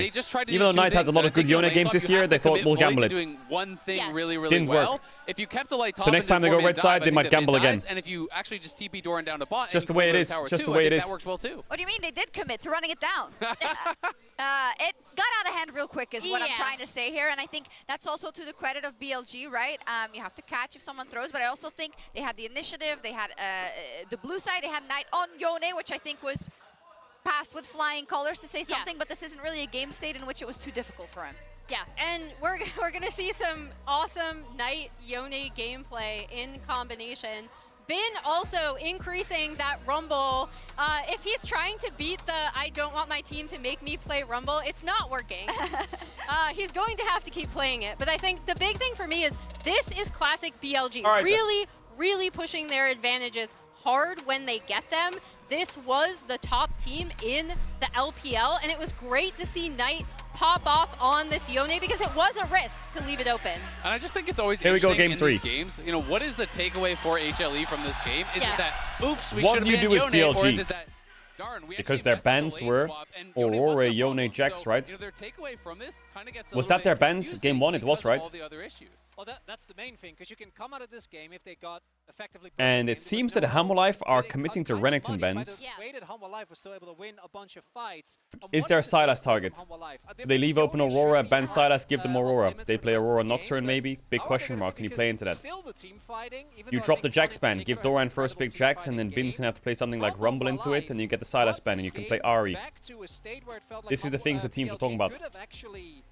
Even though Knight has a lot of good Yone games this year, they thought we'll gamble it. Doing one thing really Didn't well. work. If you kept the light top, so next time they go red side, they might gamble again. And if you actually just TP Doran down to bot, just the way it is. Just the way it is. That works well too. What do you mean? They did commit to running it down. It got out of hand real quick is what I'm trying to say here, and I think that's also to the credit of BLG, right? You have to catch if someone throws, but I also think they had the initiative, they had the blue side, they had Knight on Yone, which I think was passed with flying colors to say something, but this isn't really a game state in which it was too difficult for him. Yeah, and we're gonna see some awesome Knight Yone gameplay in combination. Bin also increasing that Rumble. If he's trying to beat the I don't want my team to make me play Rumble, it's not working. He's going to have to keep playing it. But I think the big thing for me is this is classic BLG. Right, really pushing their advantages hard when they get them. This was the top team in the LPL, and it was great to see Knight pop off on this Yone because it was a risk to leave it open. And I just think it's always Here we go, interesting game 3. in these games. You know, what is the takeaway for HLE from this game? Is it that, oops, we what should do you have do banned as Yone, BLG? or is it that Because their bans were Aurora, Yone, Jax, right? Was that their bans? Game 1 it was, right? Well, that's the main thing, because you can come out of this game if they got effectively... And it seems that Hammerlife are committing to Renekton bans. Is there a Sylas target? They leave open Aurora, ban Sylas, give them Aurora. They play Aurora Nocturne maybe? Big question mark. Can you play into that? You drop the Jax ban, give Doran first pick Jax, and then Bin's gonna have to play something like Rumble into it, and you get the Sylas ban, and you can play Ahri. This is the things the teams are talking about.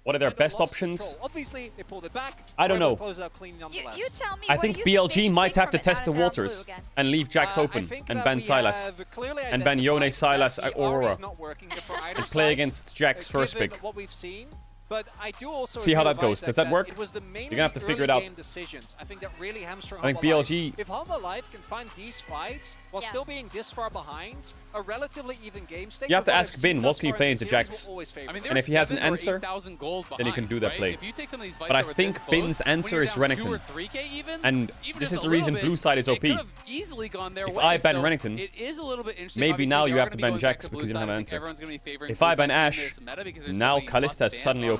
What are their best options? I don't know. You tell me. I think BLG might have to test the waters and leave Jax open and ban Sylas. And ban Yone, Sylas, Aurora. And play against Jax first pick. But I do also see how that goes. Does that work? You're gonna have to figure it out. I think that really hamstrung. I think BLG. If Humble Life can find these fights while still being this far behind, a relatively even game state. You have to ask Bin, what can you play into Jax? And if he has an answer, gold then he can do that right? play. If you take some of these But I think Bin's answer is Renekton. And this is the reason blue side is OP. If I ban Renekton, maybe now you have to ban Jax because you don't have an answer. If I ban Ashe, now Kalista is suddenly OP.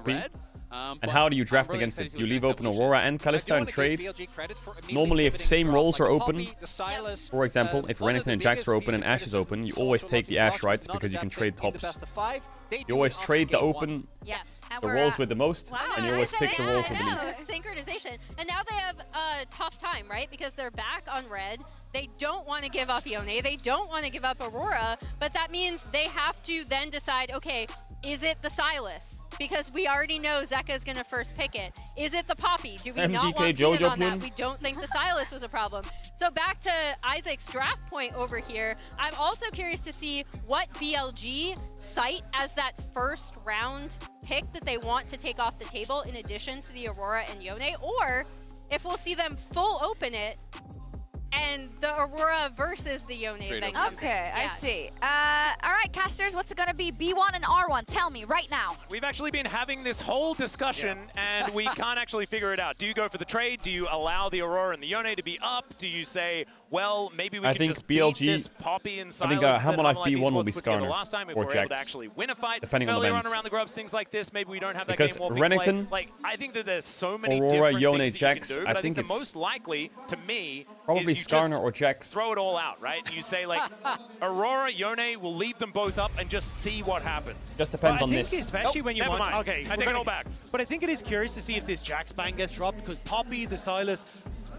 And how do you draft against it? Do you leave open Aurora and Kalista and trade? Normally, if same roles are open, for example, if Renekton and Jax are open and Ashe is open, you always take the Ashe, right? Because you can trade tops. You always trade the open, the roles with the most, and you always pick the roles with the least. Synchronization. And now they have a tough time, right? Because they're back on red. They don't want to give up Yone. They don't want to give up Aurora. But that means they have to then decide, okay, is it the Sylas? Because we already know Zeka's going to first pick it. Is it the Poppy? Do we not want Keenan on that? We don't think the Sylas was a problem. So back to Isaac's draft point over here. I'm also curious to see what BLG cite as that first round pick that they want to take off the table in addition to the Aurora and Yone, or if we'll see them full open it and the Aurora versus the Yone thing. Okay, I see. All right, casters, what's it gonna be? B1 and R1, tell me right now. We've actually been having this whole discussion and we can't actually figure it out. Do you go for the trade? Do you allow the Aurora and the Yone to be up? Do you say, well, maybe we can just beat this Poppy and Sylas? I think Hammerlife B1 will be Skarner last time if or we're Jax, able to actually win a fight. Depending on the Earlier bans. around the grubs, things like this, maybe we don't have that Because game war Renekton, like, I think that there's so many Aurora, different Yone, things that Jax, you can do, but I think the most likely, to me, probably is you Skarner just or Jax. throw it all out, right? You say, like, Aurora, Yone, will leave them both up and just see what happens. Just depends on this. I think especially when you never want... mind. Okay, I take it all back. But I think it is curious to see if this Jax ban gets dropped, because Poppy, the Sylas,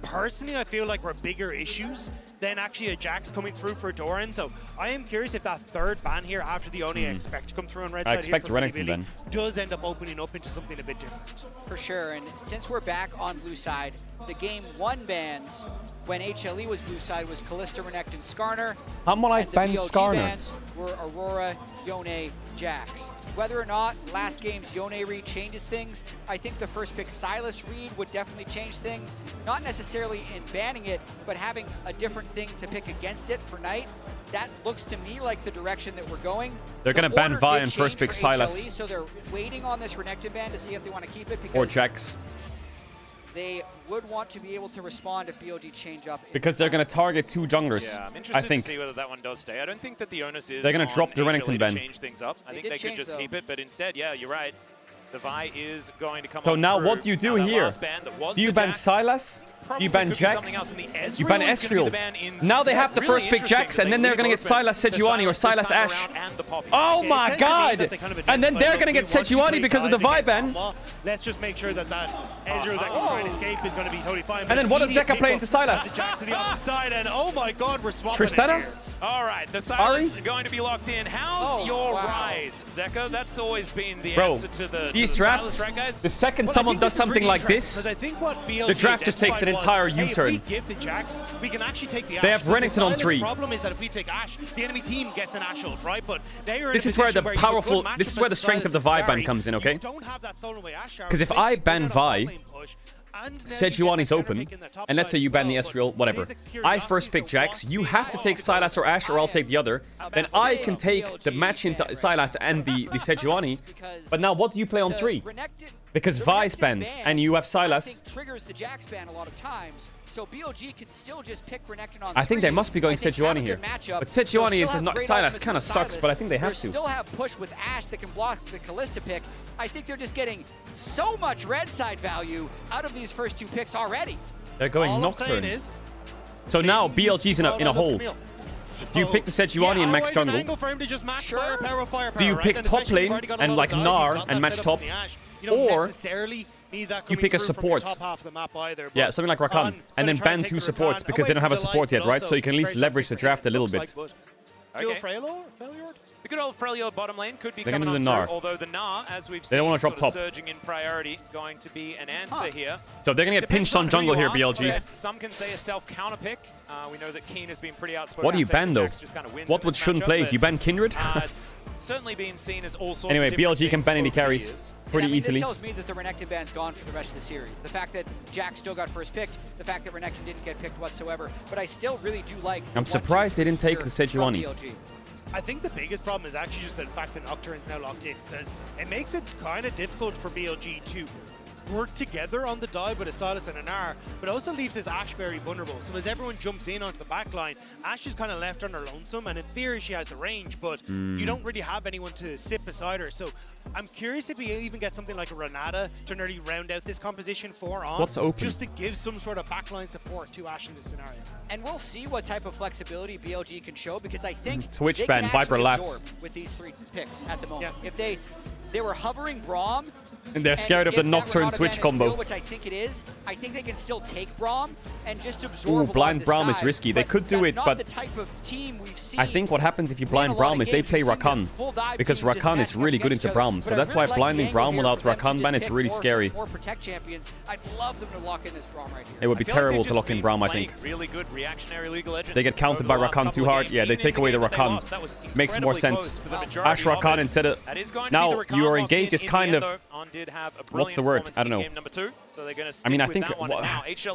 personally, I feel like we're bigger issues than actually a Jax coming through for Doran. So I am curious if that third ban here after the Oni I expect to come through on red side. I expect Renekton then. Does end up opening up into something a bit different. For sure, and since we're back on blue side, the game 1 bans when HLE was blue side was Kalista, Renekton, Skarner. Hammerlife bans Skarner. Bans were Aurora, Yone, Jax. Whether or not last game's Yone read changes things, I think the first pick Sylas read would definitely change things. Not necessarily in banning it, but having a different thing to pick against it for Knight. That looks to me like the direction that we're going. They're going to ban Vi and first pick Sylas. So they're waiting on this Renekton ban to see if they want to keep it. Or Jax. They would want to be able to respond if BLG change up. Because they're going to target 2 junglers. Yeah, I'm I interested think. to see whether that one does stay. I don't think that the onus is They're going to drop the Renekton ban. change things up. I think they could just keep it, but instead, yeah, you're right. The Vi is going to come So on now through. what do you do here? Do you ban Sylas? Do you ban Jax? You ban Ezreal. Now they have to first pick Jax, and then they're going to get Sylas Sejuani or Sylas Ashe. Oh my god! And then they're going to get Sejuani because of the Vi ban. Let's just make sure that Ezreal that can try and escape is going to be totally fine. And then what does Zeka play into Sylas? Jax to the opposite side, and oh my god, we're swapping Tristana? All right, the Sylas are going to be locked in. How's your rise, Zeka? That's always been the answer to the these drafts, Sylas, right, guys? the second someone does something like this, the draft just takes an entire U-turn. If we give the Jax, we can actually take the Ashe. They have Renekton on 3. The problem is that if we take Ashe, the enemy team gets an Ashe ult, right? But they are This is where the powerful, this is where the strength of the Vi ban comes in, okay? Because if I ban Vi, Sejuani's open, and let's say you ban the Ezreal, whatever. I first pick Jax, you have to take Sylas or Ashe, or I'll take the other. Then I can take the match into Sylas and the Sejuani. But now what do you play on 3? Because Vi's banned, and you have Sylas. Triggers the Jax ban a lot of times. So BLG can still just pick Renekton on I think they must be going Sejuani Sejuani here. But Sejuani into Sylas kind of sucks, but I think they have to. Still have push with Ashe that can block the Kalista pick. I think they're just getting so much red side value out of these first 2 picks already. They're going Nocturne. So now BLG's in a hole. Do you pick the Sejuani and max jungle? Do you pick top lane and like Gnar and match top? Or you pick a support. Yeah, something like Rakan. And then ban 2 supports because they don't have a support yet, right? So you can at least leverage the draft a little bit. Okay. The good old Freljord bottom lane could be They're coming gonna on do the through, Gnar. although the Gnar, as we've They seen, don't want to drop top. surging in priority, going to be an answer here. So they're going to get pinched on jungle here, BLG. Some can say a self-counter pick. We know that Keen has been pretty outspoken. What do you ban, though? What would shouldn't play? Do you ban Kindred? It's certainly been seen as all sorts Anyway, of different BLG can things ban any over the carries years. pretty easily. This tells me that the Renekton ban's gone for the rest of the series. The fact that Jack still got first picked, the fact that Renekton didn't get picked whatsoever, but I still really do like. I'm surprised they didn't take the Sejuani. I think the biggest problem is actually just the fact that Nocturne's now locked in, because it makes it kind of difficult for BLG to work together on the dive with a Sylas and an R, but also leaves his Ashe very vulnerable. So as everyone jumps in onto the back line, Ashe is kind of left on her lonesome, and in theory she has the range, but you don't really have anyone to sit beside her. So I'm curious if we even get something like a Renata to nearly round out this composition for On. What's open? Just to give some sort of backline support to Ashe in this scenario. And we'll see what type of flexibility BLG can show, because I think Twitch they ban, can Viper actually Labs. absorb with these 3 picks at the moment. If they were hovering Braum, And they're scared of the if that Nocturne Renata Twitch ban is combo. real, which I think it is, I think they can still take Braum and just absorb. Ooh, blind Braum is risky. They could do it, but the type of team we've seen I think what happens if you blind Braum is they play Rakan, because Rakan is really good into Braum. So that's why blinding Braum without Rakan ban is really scary. More protect champions. I'd love them to lock in this Braum right here. It would be terrible to lock in Braum, I think. Really good reactionary League of Legends. They get countered by Rakan too hard. Yeah, they take away the Rakan. Makes more sense. Ashe Rakan instead of... Now, your engage is kind of... What's the word? I don't know. I mean, I think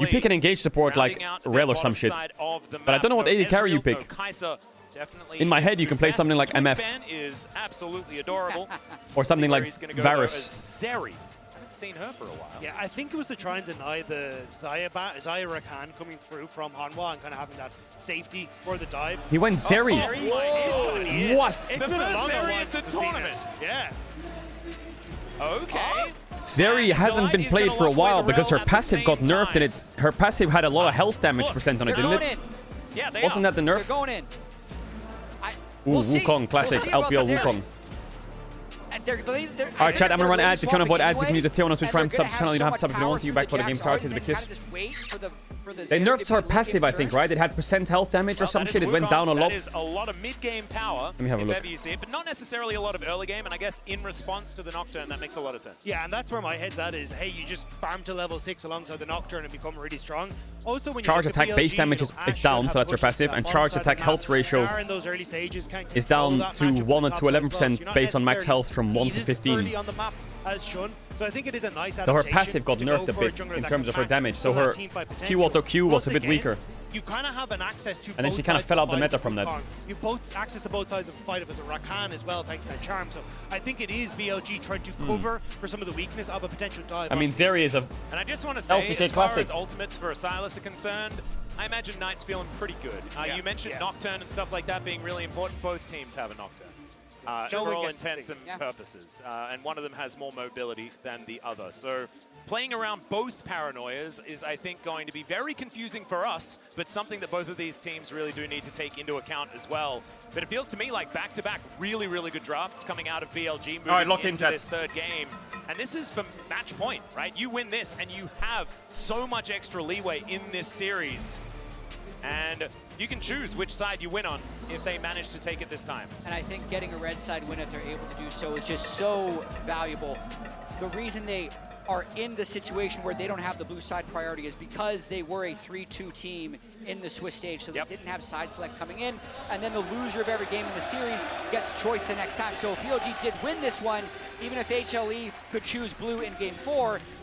you pick an engage support like Rel or some shit. But I don't know what AD carry you pick. In my head, you can play something like MF. Is absolutely adorable. Or something like Varus. Zeri. Seen her for a while. Yeah, I think it was to try and deny the Xayah Rakan coming through from Hanwha and kind of having that safety for the dive. He went Zeri. What? It's been a long Zeri at the tournament. Yeah. Okay. Zeri hasn't been played for a while because her passive got nerfed in it. Her passive had a lot of health damage percent on it, didn't it? Yeah, they Wasn't that the nerf? They're going in. Ooh, Wukong, classic. LPL Wukong. Alright, chat, I'm gonna run ads. If you wanna avoid ads, you can use the tier 1 on Switch Prime sub to channel. You don't have to sub if you don't want to. You back for the game started. The kiss. They nerfed her passive, I think, right? It had percent health damage or some shit. It went down a lot. That is a lot of mid-game power. Let me have a look. If ever you see it, but not necessarily a lot of early game. And I guess in response to the Nocturne, that makes a lot of sense. Yeah, and that's where my head's at is, hey, you just farm to level 6 alongside the Nocturne and become really strong. Also, when Charge you attack base damage is down, so that's her passive, and charge attack health ratio is down to 1 to 11% based on max health from 1 to 15. On the map as shown. So I think it is a nice So her passive got nerfed a bit in terms of her damage, so her Q auto Q was a bit weaker. You kind of have an access to and then she kind of fell out the meta from that. You both access to both sides of the fight as a Rakan as well, thanks to that charm. So I think it is VLG trying to cover for some of the weakness of a potential dive. I mean, Zeri is a and I just want to say, as far classic. as ultimates for a Sylas are concerned, I imagine Knight's feeling pretty good. You mentioned Nocturne and stuff like that being really important. Both teams have a Nocturne. For all intents and purposes. And one of them has more mobility than the other. So playing around both paranoias is, I think, going to be very confusing for us, but something that both of these teams really do need to take into account as well. But it feels to me like back-to-back really, really good drafts coming out of VLG moving into this third game. And this is for match point, right? You win this, and you have so much extra leeway in this series. And you can choose which side you win on if they manage to take it this time. And I think getting a red side win, if they're able to do so, is just so valuable. The reason they are in the situation where they don't have the blue side priority is because they were a 3-2 team in the Swiss stage, so they didn't have side select coming in, and then the loser of every game in the series gets choice the next time. So if BLG did win this one, even if HLE could choose blue in game 4,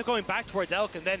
ends up going back towards Elk, and then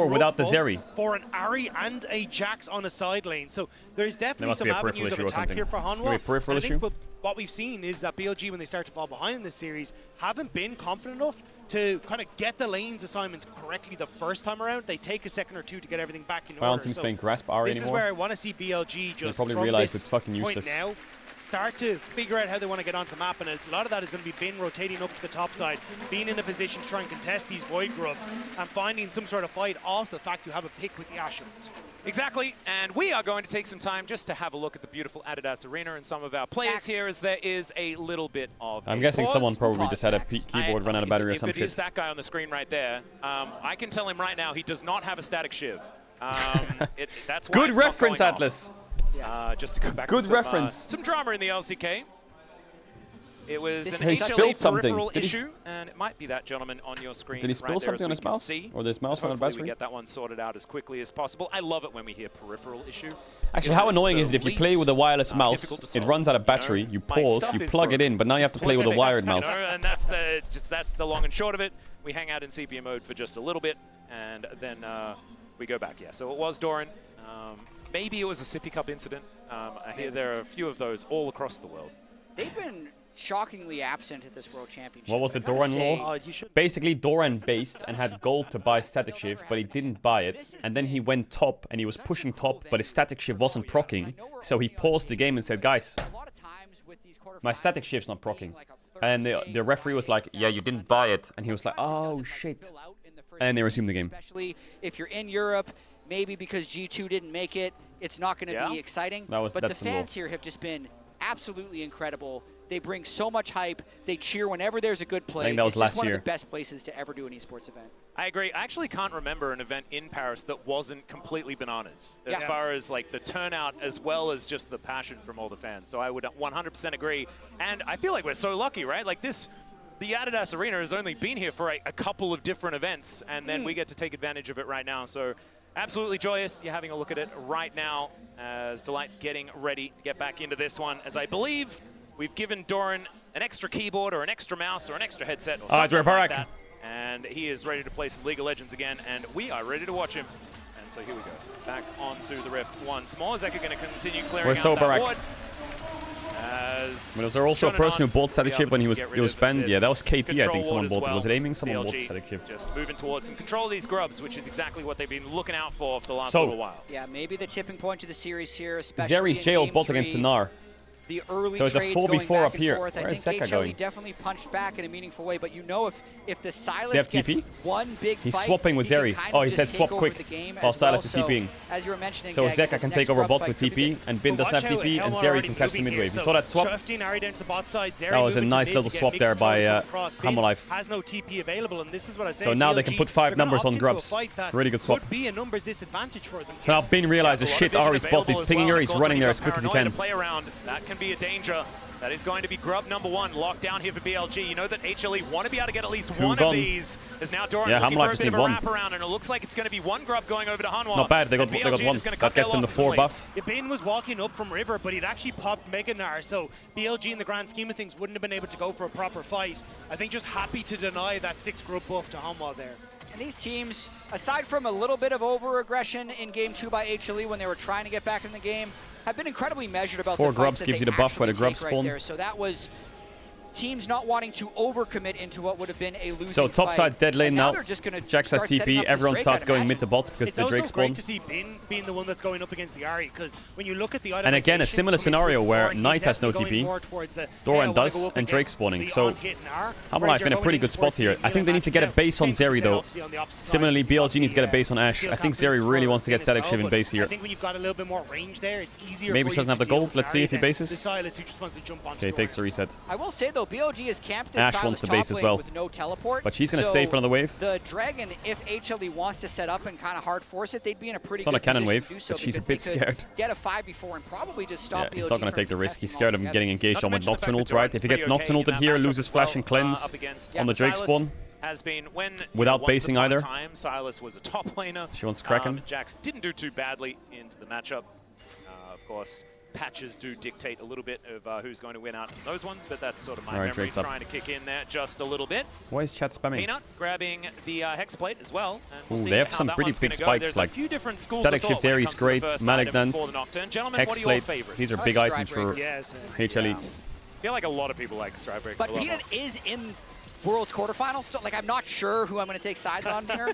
4 without the Zeri. For an Ahri and a Jax on a side lane. So there's definitely some avenues of attack here for Hanwha. Peripheral issue. What we've seen is that BLG, when they start to fall behind in this series, haven't been confident enough to kind of get the lanes assignments correctly the first time around. They take a second or two to get everything back in order. I don't think he's playing Grasp Ahri this anymore. is where I want to see BLG just they probably realize it's fucking useless. Now, start to figure out how they want to get onto the map, and a lot of that is going to be Bin rotating up to the top side, being in a position to try and contest these void grubs, and finding some sort of fight off the fact you have a pick with the Ashrams. Exactly, and we are going to take some time just to have a look at the beautiful Adidas Arena and some of our players here, as there is a little bit of I'm guessing someone probably just had a keyboard run out of battery or some shit. If it is shit. that guy on the screen right there, I can tell him right now he does not have a static shiv. That's why Good reference, Atlas. Just to go back Good to reference. some drama in the LCK. It was an He spilled HLA something. peripheral issue, and it might be that gentleman on your screen. Did he spill something on his mouse? Or this mouse run out of Hopefully we battery? get that one sorted out as quickly as possible. I love it when we hear peripheral issue. Actually, how annoying is it if you play with a wireless mouse, it runs out of battery, you pause, you plug it in, but now you have to play with a wired mouse. And that's the long and short of it. We hang out in sepia mode for just a little bit, and then we go back. Yeah, so it was Doran. Maybe it was a sippy cup incident. I hear there are a few of those all across the world. They've been shockingly absent at this World Championship. What was the Doran law? Basically, Doran based and had gold to buy static shift, but he didn't buy it. And then he went top, and he was pushing top, but his static shift wasn't proccing. So he paused the game and said, guys, my static shift's not proccing. And the referee was like, yeah, you didn't buy it. And he was like, oh, shit. And they resumed the game. Especially if you're in Europe, maybe because G2 didn't make it, it's not going to be exciting. But the fans here have just been absolutely incredible. They bring so much hype. They cheer whenever there's a good play. I think that was it's last just one year. of the best places to ever do an esports event. I agree. I actually can't remember an event in Paris that wasn't completely bananas as far as like the turnout as well as just the passion from all the fans. So I would 100% agree. And I feel like we're so lucky, right? Like the Adidas Arena has only been here for a couple of different events, and then we get to take advantage of it right now. So absolutely joyous. You're having a look at it right now as Delight getting ready to get back into this one, as I believe we've given Doran an extra keyboard or an extra mouse or an extra headset or something like that. And he is ready to play some League of Legends again, and we are ready to watch him. And so here we go. Back onto the Rift once more. Zeka going to continue clearing out that board. Was there also a person who bought static shift when he was banned? Yeah, that was KT, I think someone bought it. Was it aiming? Someone bought static shift. Just moving towards some control of these grubs, which is exactly what they've been looking out for the last little while. Yeah, maybe the tipping point to the series here, especially Zeri's jailed bot against the Gnar. The early so it's a 4v4 up here. Where is Zeka Zeka going? Definitely punched back in a meaningful way, but you know if the Silas gets one big fight, he's swapping with Zeri. Oh, he said swap quick while Silas is TPing. As you were mentioning, so Zeka can take over bots with TP, and Bin doesn't have TP, and Zeri can catch the mid wave. You saw that swap? That was a nice little swap there by Hammerlife. Has no TP available, and this is what I say. So now they can put 5 numbers on grubs. Really good swap. Could be a numbers disadvantage for them. So now Bin realizes, shit, Ari's bot, he's pinging her, he's running there as quick as he can. That can be a danger. That is going to be grub number 1 locked down here for BLG. You know that HLE want to be able to get at least one of these. As now Doran looking for a bit of a wraparound, and it looks like it's going to be 1 grub going over to Hanwha. Not bad, they got 1. That gets them the 4 buff. Bin was walking up from River, but he'd actually popped Mega Gnar, so BLG in the grand scheme of things wouldn't have been able to go for a proper fight. I think just happy to deny that 6 grub buff to Hanwha there. And these teams, aside from a little bit of over-aggression in Game 2 by HLE when they were trying to get back in the game, have been incredibly measured about 4 the grubs gives you the buff where the grubs spawn. Right, so that was teams not wanting to overcommit into what would have been a losing So top fight. side's dead lane now. Jax has TP. Everyone starts going mid to bot because the Drake spawn. It's also great to see Bin being the one that's going up against the Ahri, because when you look at the and again, a similar scenario where Knight has no TP, Doran does, and Drake spawning. So Hammerlife in a pretty good spot here. I think they need to get a base on Zeri though. Similarly, BLG needs to get a base on Ashe. I think Zeri really wants to get static shiv in base here. I think when you've got a little bit more range there, it's easier. Maybe she doesn't have the gold. Let's see if he bases. Okay, he takes the reset. I will say though, BLG is camped Ashe wants the base as well, with no teleport, but she's going to stay in front of the wave. The Dragon, if HLE wants to set up and kind of hard force it, they'd be in a pretty good position cannon wave, to do so, but she's a bit scared. Get a 5v4 and probably just stop BLG. He's not going to take the risk. He's scared of him getting engaged on with Nocturne ult, right? If he gets Nocturne ulted here, loses flash and cleanse on the Drake spawn. Has been when without basing either. Silas was a top laner. She wants Kraken. Jax didn't do too badly into the matchup. Of course, patches do dictate a little bit of who's going to win out in those ones, but that's sort of my memory trying to kick in there just a little bit. Why is chat spamming? Peanut grabbing the Hex Plate as well. And we'll they have some pretty big spikes, like Static Shift Ares is great, Malignance, Hex Plate. These are big items for HLE. I feel like a lot of people like Strikebreaker. But Peanut is in World's quarterfinal, so like I'm not sure who I'm going to take sides on here.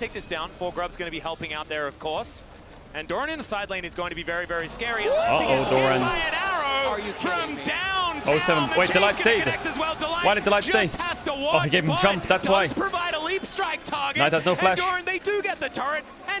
take this down. 4Grub's going to be helping out there, of course. And Doran in the side lane is going to be very, very scary. Uh-oh, Doran. By an arrow from downtown. 07. Wait, Delight stayed. Well. Why did Delight stay? Oh, he gave him jump. That's why. Provide a leap strike target. Knight has no flash. And Doran, they do get the turret. And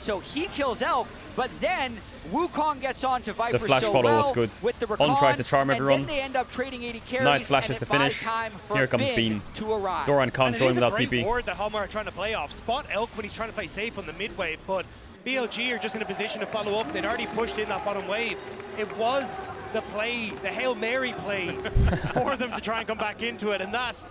So he kills Elk, but then Wukong gets on to Viper The flash so follow well was good. with the On tries to charm and everyone. then they end up trading 80 carries. Knight flashes and to it buys finish. time for Here comes Bin Bean. to arrive. Doran can't join without TP. TP. Board that Hallmark are trying to play off. Spot Elk when he's trying to play safe on the mid wave, but BLG are just in a position to follow up. They'd already pushed in that bottom wave. It was the play, the Hail Mary play for them to try and come back into it, and that,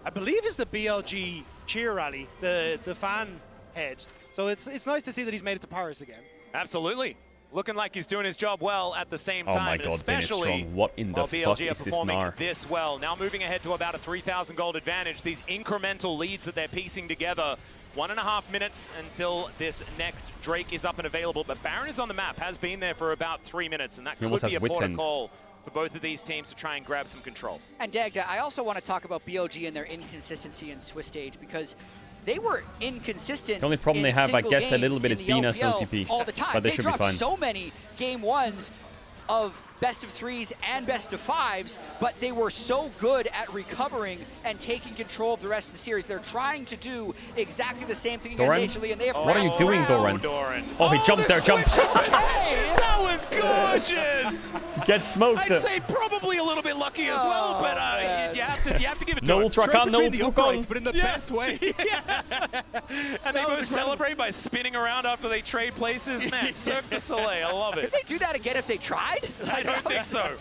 I believe, is the BLG cheer rally, the fan head. So it's nice to see that he's made it to Paris again. Absolutely. Looking like he's doing his job well at the same Oh time, my god, Ben is especially strong. What in the while fuck BLG are is this performing Gnar? this well. Now moving ahead to about a 3,000 gold advantage. These incremental leads that they're piecing together. 1.5 minutes until this next Drake is up and available, but Baron is on the map, has been there for about 3 minutes, and that He could almost be a has Wits End. protocol for both of these teams to try and grab some control. And Dagda, I also want to talk about BLG and their inconsistency in Swiss stage, because they were inconsistent. The only problem in they have, I single guess, a little games bit in is the Bean has no LPL TP, all the time. but they should be dropped fine. so many game ones of best of threes and best of fives, but they were so good at recovering and taking control of the rest of the series. They're trying to do exactly the same thing Doran? against HLE, and they have What are you doing, Doran? Doran. Oh, he jumped there, jumped. That was gorgeous! Get smoked. I'd say probably a little bit lucky as well, but you have to give it to No him. ultra con, no ultra con. But in the best way. And they both celebrate by spinning around after they trade places. Man, Cirque du Soleil, I love Could it. they do that again if they tried? I don't think so.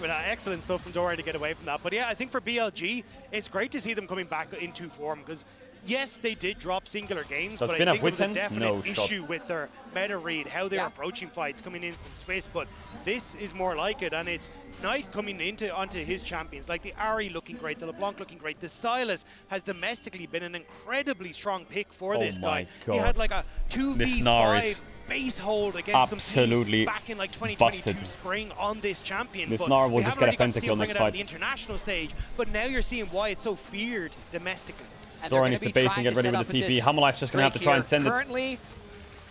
But, excellent stuff from Doran to get away from that. But yeah, I think for BLG, it's great to see them coming back into form, because yes, they did drop singular games, Does but I Bin have think there was a Witsend? definite No shot. issue with their meta read, how they're approaching fights coming in from Swiss. But this is more like it, and it's Knight coming onto his champions, like the Ari looking great, the LeBlanc looking great. The Silas has domestically been an incredibly strong pick for this guy. my He God. had like a This Gnar 2v5 is base hold against some absolutely teams back in like 2022 busted. spring on this champion. This But Gnar will we just haven't get a really got to see pentakill him bring next it out on fight. the international stage, but now you're seeing why it's so feared domestically. Doran needs to base and get ready with the TP. Hamalife's just going to have to try and send it. Currently,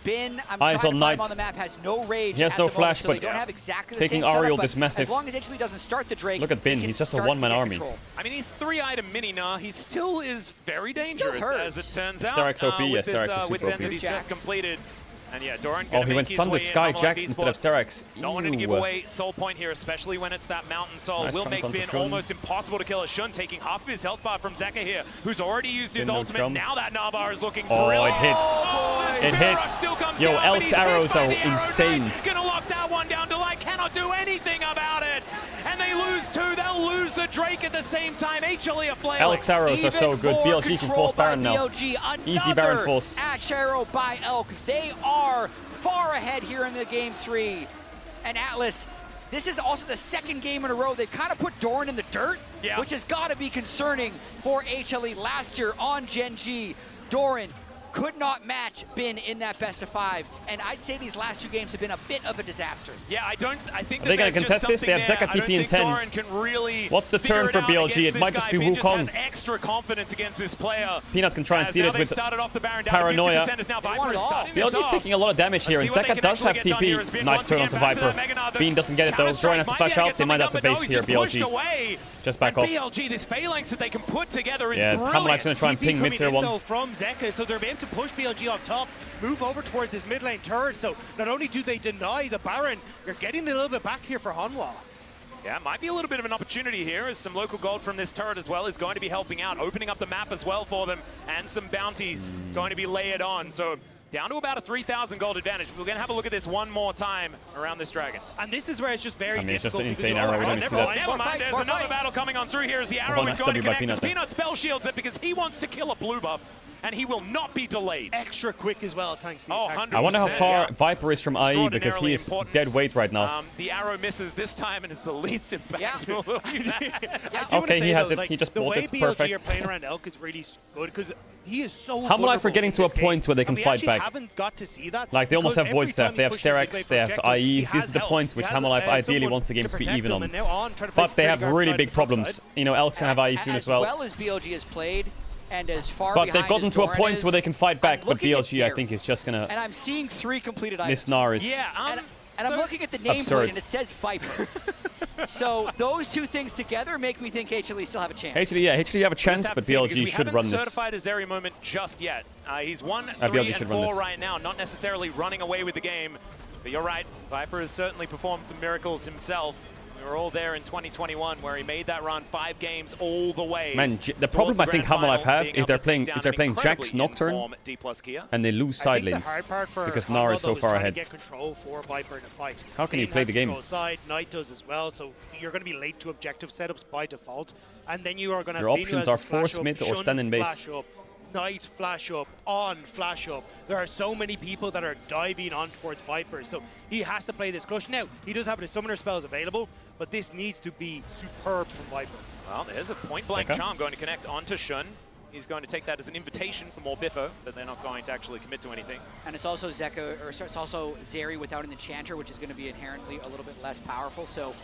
Bin, I'm Eyes trying on to find Knight. him on the map, has no rage. He has at no the moment, flash, so but they don't have exactly the taking same setup, Ariel but this massive. As long as HLE doesn't start the Drake, Look at Bin, he can he's just a start to one-man get army. control. I mean, he's 3-item mini Gnar. He still is very dangerous, hurts. as it turns out. Sterak's OP, with yeah, this, Sterak's is with super Zen that OP. he's just completed. And yeah, Doran Oh, gonna he make went his Sun way with in. Sky Hamalif Jax instead of Esports Sterak's. Not wanting to give Ew. away Soul Point here, especially when it's that Mountain Soul. Nice Will trunk make onto Bin Shun. almost impossible to kill. Shun taking half of his health bar from Zeka here, who's already used his Bin no ultimate. trump. Now that Nabar is looking Oh, brilliant. it hit. Oh, It Spirit hit. Rush still comes Yo, down, but Elk's he's hit arrows by are the arrow insane. knight. Gonna lock that one down. Delight cannot do anything about it. And they lose two. They'll lose the Drake at the same time. HLE are flailing. Elk's arrows are so good. BLG can force Baron now. BLG, Easy Baron force. Ash arrow by Elk. They are far ahead here in the game 3. And Atlas, this is also the second game in a row they've kind of put Doran in the dirt, which has got to be concerning for HLE. Last year on Gen G, Doran could not match Bin in that best of 5, and I'd say these last 2 games have been a bit of a disaster. Yeah, I think Are they going to contest this? They have Zeka TP in 10. Doran can really What's the turn for BLG? It might just be Wukong. Has extra confidence against this player. Peanut can try and steal it with paranoia. BLG's taking a lot of damage here, and Zeka does have TP. Nice turn onto Viper. Bean doesn't get it though. Doran has to flash out. They might have to base here, BLG. Just back off. BLG, this phalanx that they can put together is brilliant. Hamalife's going to try and ping mid tier 1. Though, from Zeka, so they're able to push BLG up top, move over towards this mid lane turret. So not only do they deny the Baron, you're getting a little bit back here for Hanwha. Yeah, might be a little bit of an opportunity here, as some local gold from this turret as well is going to be helping out, opening up the map as well for them, and some bounties going to be layered on. So down to about a 3,000 gold advantage. We're going to have a look at this one more time around this dragon. And this is where it's just very I mean, it's just difficult. an insane arrow. We don't need to see that. Never mind, there's another battle coming on through here as the arrow is going to connect. As Peanut spell shields it because he wants to kill a blue buff, and he will not be delayed. Extra quick as well, thanks to the attack. I wonder how far Viper is from IE, because he is dead weight right now. The arrow misses this time, and it's the least impactful. Okay, he has it. He just bought it. The way BLG Perfect. are playing around Elk is really good, because he is so Hamalif are getting to a point where they can we fight actually back. haven't got to see that. Like, they almost because have Void every Staff, time they have he's pushing Sterak's, big they have projectiles, he IEs. This has is the help. point which He has, Hamalif ideally someone wants the game to be protect even him, on. and now on, trying to play But they have security guard really side big to the top problems. side. You know, Elk's going to have IE soon as well. As well as BLG has played, and as far But behind they've gotten as to a Doran point is, where they can fight back, but looking at BLG, I Zeri, think, is just going and to... I'm seeing 3 completed items. This Gnar is... And I'm looking at the nameplate, absurd. and it says Viper. So those two things together make me think HLE still have a chance. HLE have a chance, but BLG should run this. Certified a Zeri moment just yet. He's 1, 3, BLG and should run 4 this. right now, not necessarily running away with the game. But you're right, Viper has certainly performed some miracles himself. We were all there in 2021 where he made that run 5 games all the way. Man, the problem I think HaMaLife have is they're playing Jax Nocturne and they lose side lanes because Gnar is so far ahead. Get control for Viper in a fight. How can you play the game? Side, Knight does as well, so you're going to be late to objective setups by default, and then you are going to. Your options are force mid or stand in base. Flash up, Knight flash up, on flash up. There are so many people that are diving on towards Viper, so he has to play this clutch. Now he does have his summoner spells available, but this needs to be superb from Viper. Well, there's a point-blank charm going to connect onto Shun. He's going to take that as an invitation for more Biffo, but they're not going to actually commit to anything. And it's also Zeka, or it's also Zeri without an enchanter, which is going to be inherently a little bit less powerful. So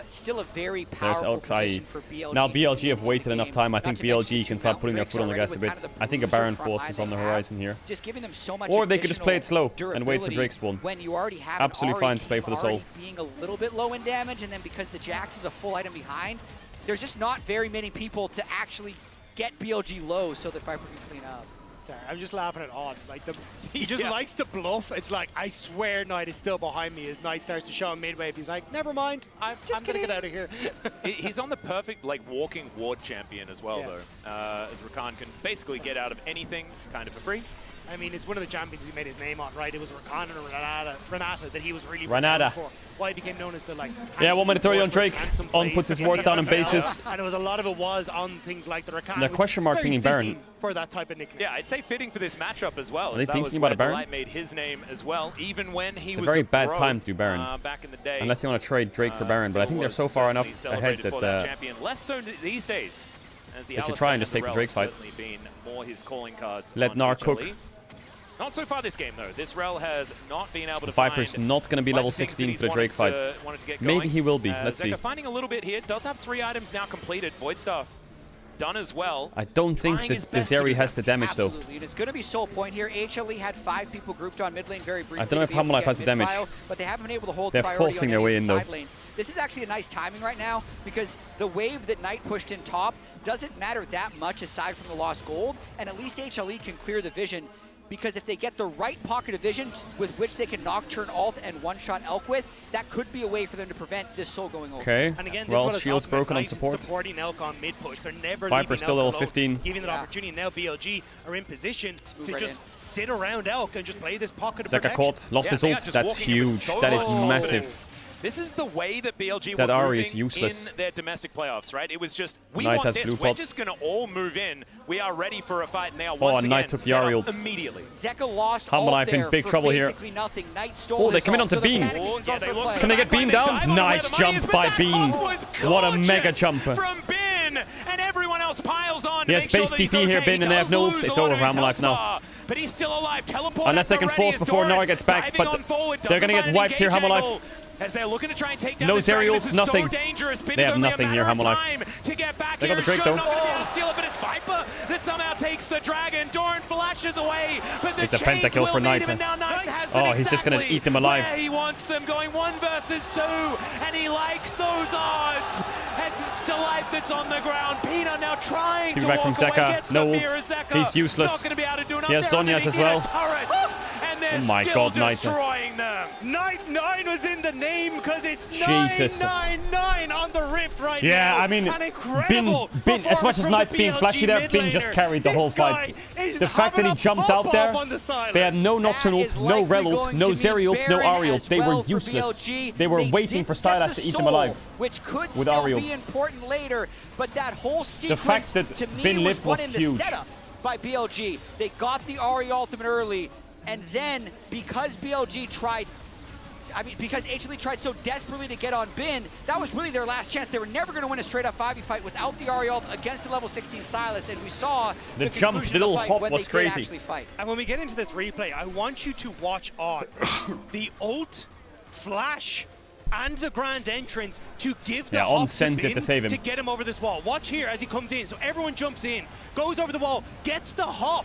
still a very powerful position for BLG. Now BLG have waited enough time. I think BLG can start putting their foot on the gas a bit. I think a Baron Force is on the horizon here. Just giving them so much. Or they could just play it slow and wait for Drake spawn. When you already have absolutely fine to play for the soul. Being a little bit low in damage, and then because the Jax is a full item behind, there's just not very many people to actually get BLG low so that Viper can clean up. Sorry, I'm just laughing at Odd. Like he just likes to bluff. It's like, I swear Knight is still behind me as Knight starts to show him mid-wave. He's like, never mind, I'm gonna get out of here. He's on the perfect walking ward champion as well though, as Rakan can basically get out of anything kind of for free. I mean, it's one of the champions he made his name on, right? It was Rakan and Renata that he was really Renata. for. Why he became known as the 1 minute 30 on Drake. On puts his wards down on bases. And it was a lot of it was on things like the Rakan. The question mark being Baron. For that type of nickname. Yeah, I'd say fitting for this matchup as well. Are they that thinking was about a where Baron? Delight made his name as well, even when he was a very bad pro, time to do Baron. Back in the day. Unless they want to trade Drake for Baron, but I think they're so far enough ahead that champion. Less so these days. As the they should try and just take the Drake fight. Been more his calling cards. Let Gnar cook. Not so far this game though. This Rel has not been able to Viper's not going to be level 16 for the Drake fight. Maybe he will be. Let's see. Zeka finding a little bit here. Does have 3 items now completed. Void Staff done as well. I don't think that the Zeri has the damage though. Absolutely, and it's going to be soul point here. HLE had 5 people grouped on mid lane very briefly. I don't know if HaMaLife has the damage. But they haven't been able to hold They're priority forcing on their way in though. side lanes. This is actually a nice timing right now because the wave that Knight pushed in top doesn't matter that much aside from the lost gold, and at least HLE can clear the vision. Because if they get the right pocket of vision with which they can Nocturne ult and one-shot Elk with, that could be a way for them to prevent this soul going over. Okay, and again, well, shield's broken on support. Supporting Elk on mid-push. They're never Viper's still level 15. Giving that opportunity. Now BLG are in position to just sit around Elk and just play this pocket of Zeka protection. caught, lost his ult. That's huge. That is massive. This is the way that BLG that were Ari moving is useless. in their domestic playoffs, right? It was just, we Knight want has this, blue we're pot. just going to all move in. We are ready for a fight, and they are once again Knight took the Ari ult. immediately. Zeka lost HaMaLife in big trouble here. Nothing. Knight stole they come in onto Bean. Can they get Bean down? Nice jump by Bean. What a mega jumper. From Bin, and everyone else piles on. Yes, base TP here, Bin, and they have no ults. It's over for HaMaLife now. But he's still alive. Teleport. Unless they can force before Gnar gets back, but they're going to get wiped here, HaMaLife. As they're looking to try and take down no Zeri ults, nothing. They have nothing here, HaMaLife. They got the Drake though. Steal it, but it's Viper that somehow takes the dragon. Doran flashes away, but the it's a pentakill for Knight. Oh, he's just going to eat them alive. He wants them going 1 versus 2, and he likes those odds. As it's Delight that's on the ground. Pina now trying to back from walk away, Zeka. No ult. He's useless. Not gonna be able to do he has Zhonya's as well. Oh my God, Knight. Destroying them. Knight 9 was in the name because it's Jesus. 999 on the rift right now. Yeah, I mean, Bin, as much as Knight's being flashy there, Bin just carried the whole fight. The fact that he jumped out there, they had no Nocturne ult, no Rel ult, no Zeri ult, no Ari ult. They were useless. They were waiting for Sylas to eat them alive. Which could with still Ari be important later, but that whole sequence the fact that to me Bin lived was in the huge. setup by BLG. They got the Ari ultimate early, and then because BLG tried, because HLE tried so desperately to get on Bin, that was really their last chance. They were never going to win a straight-up 5v fight without the Ari ult against a level 16 Sylas, and we saw the jump, the little hop was crazy. And when we get into this replay, I want you to watch on the ult, flash, and the grand entrance to give the on sends it to save him. To get him over this wall. Watch here as he comes in. So everyone jumps in, goes over the wall, gets the hop,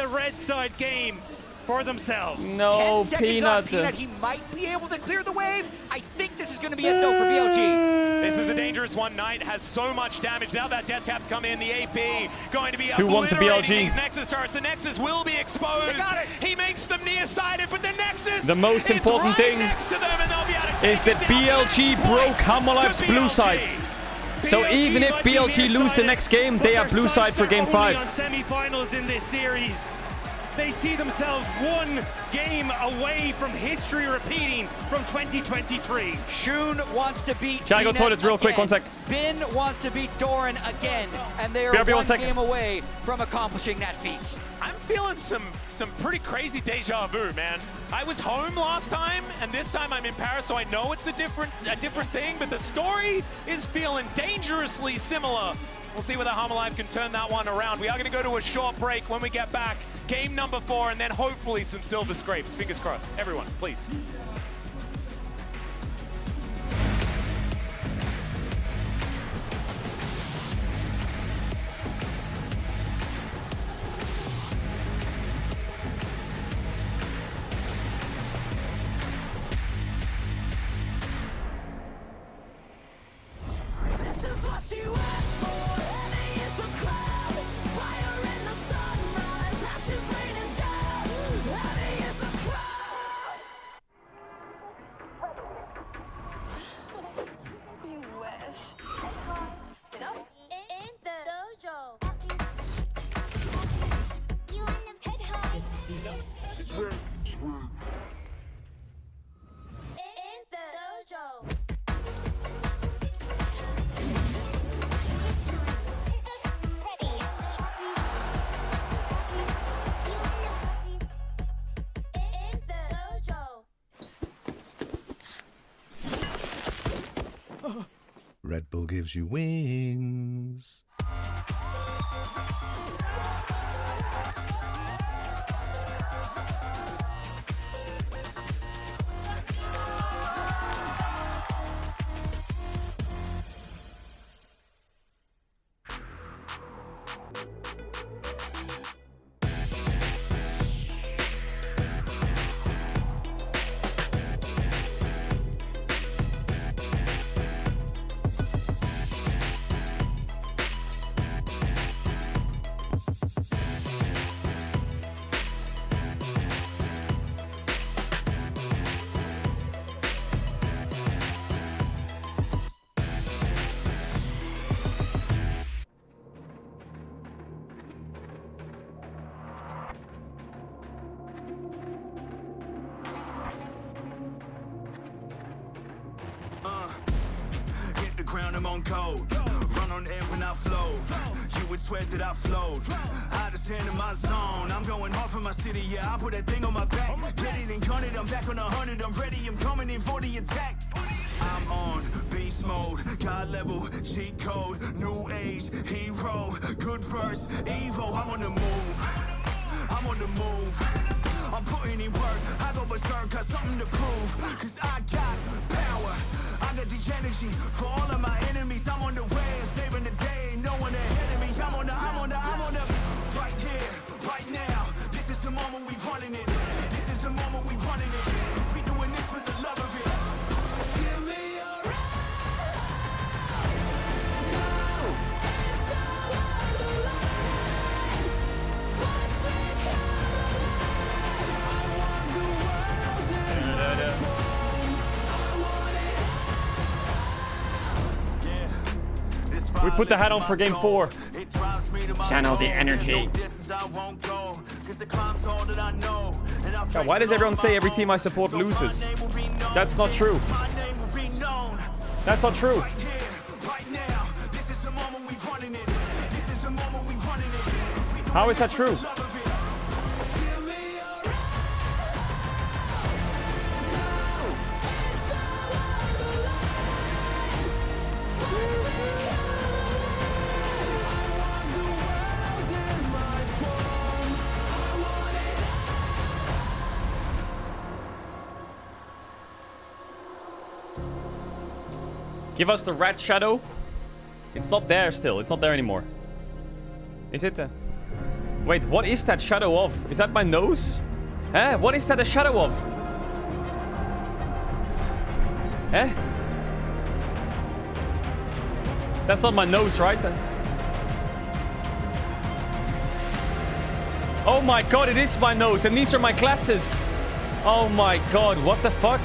the red side game for themselves. No, 10 seconds on Peanut. Peanut. He might be able to clear the wave. I think this is going to be it, though, for BLG. This is a dangerous one. Knight has so much damage. Now that Death Cap's come in, the AP going to be 2-1 to obliterating BLG. these Nexus turrets. The Nexus will be exposed. They got it. He makes them nearsighted, but the Nexus The most is important right thing next to them, and they'll be able to take is that it down. BLG Match broke point Hammerlife's to blue BLG. side. So even if might be BLG lose the nearsighted, next game, but they their are blue sights side for are game only 5. on semi-finals in this series. they see themselves one game away from history repeating from 2023. Shun wants to beat Can I go Dina toilets real quick? again. 1 sec. Bin wants to beat Doran again, and they are BRB, 1 one sec. game away from accomplishing that feat. I'm feeling some pretty crazy deja vu, man. I was home last time, and this time I'm in Paris, so I know it's a different thing, but the story is feeling dangerously similar. We'll see whether Harmalive can turn that one around. We are going to go to a short break. When we get back, game number 4, and then hopefully some silver scrapes. Fingers crossed. Everyone, please. Red Bull gives you wings. Hit the ground, I'm on code. Run on air when I flow. You would swear that I flowed. Hottest hand in my zone. I'm going hard for my city, yeah. I put that thing on my back. Get it and gun it, I'm back on 100. I'm ready, I'm coming in for the attack. I'm on beast mode, God level, cheat code, new age, hero, good verse, Evo. I'm on the move. I'm on the move. I'm putting in work. I go berserk, got something to prove. Cause I got power. I got the energy for all of my enemies. I'm on the way, saving the day. No one ahead of me. I'm on the right here, right now. This is the moment we running it. This is the moment we running it. We doing this for the love of it. Give me a We put the hat on for game 4. Channel the energy. God, why does everyone say every team I support loses? That's not true. That's not true. How is that true? Give us the rat shadow. It's not there still. It's not there anymore. Is it? Wait, what is that shadow of? Is that my nose? Eh? What is that a shadow of? Eh? That's not my nose, right? Oh my god, it is my nose, and these are my glasses. Oh my god, what the fuck?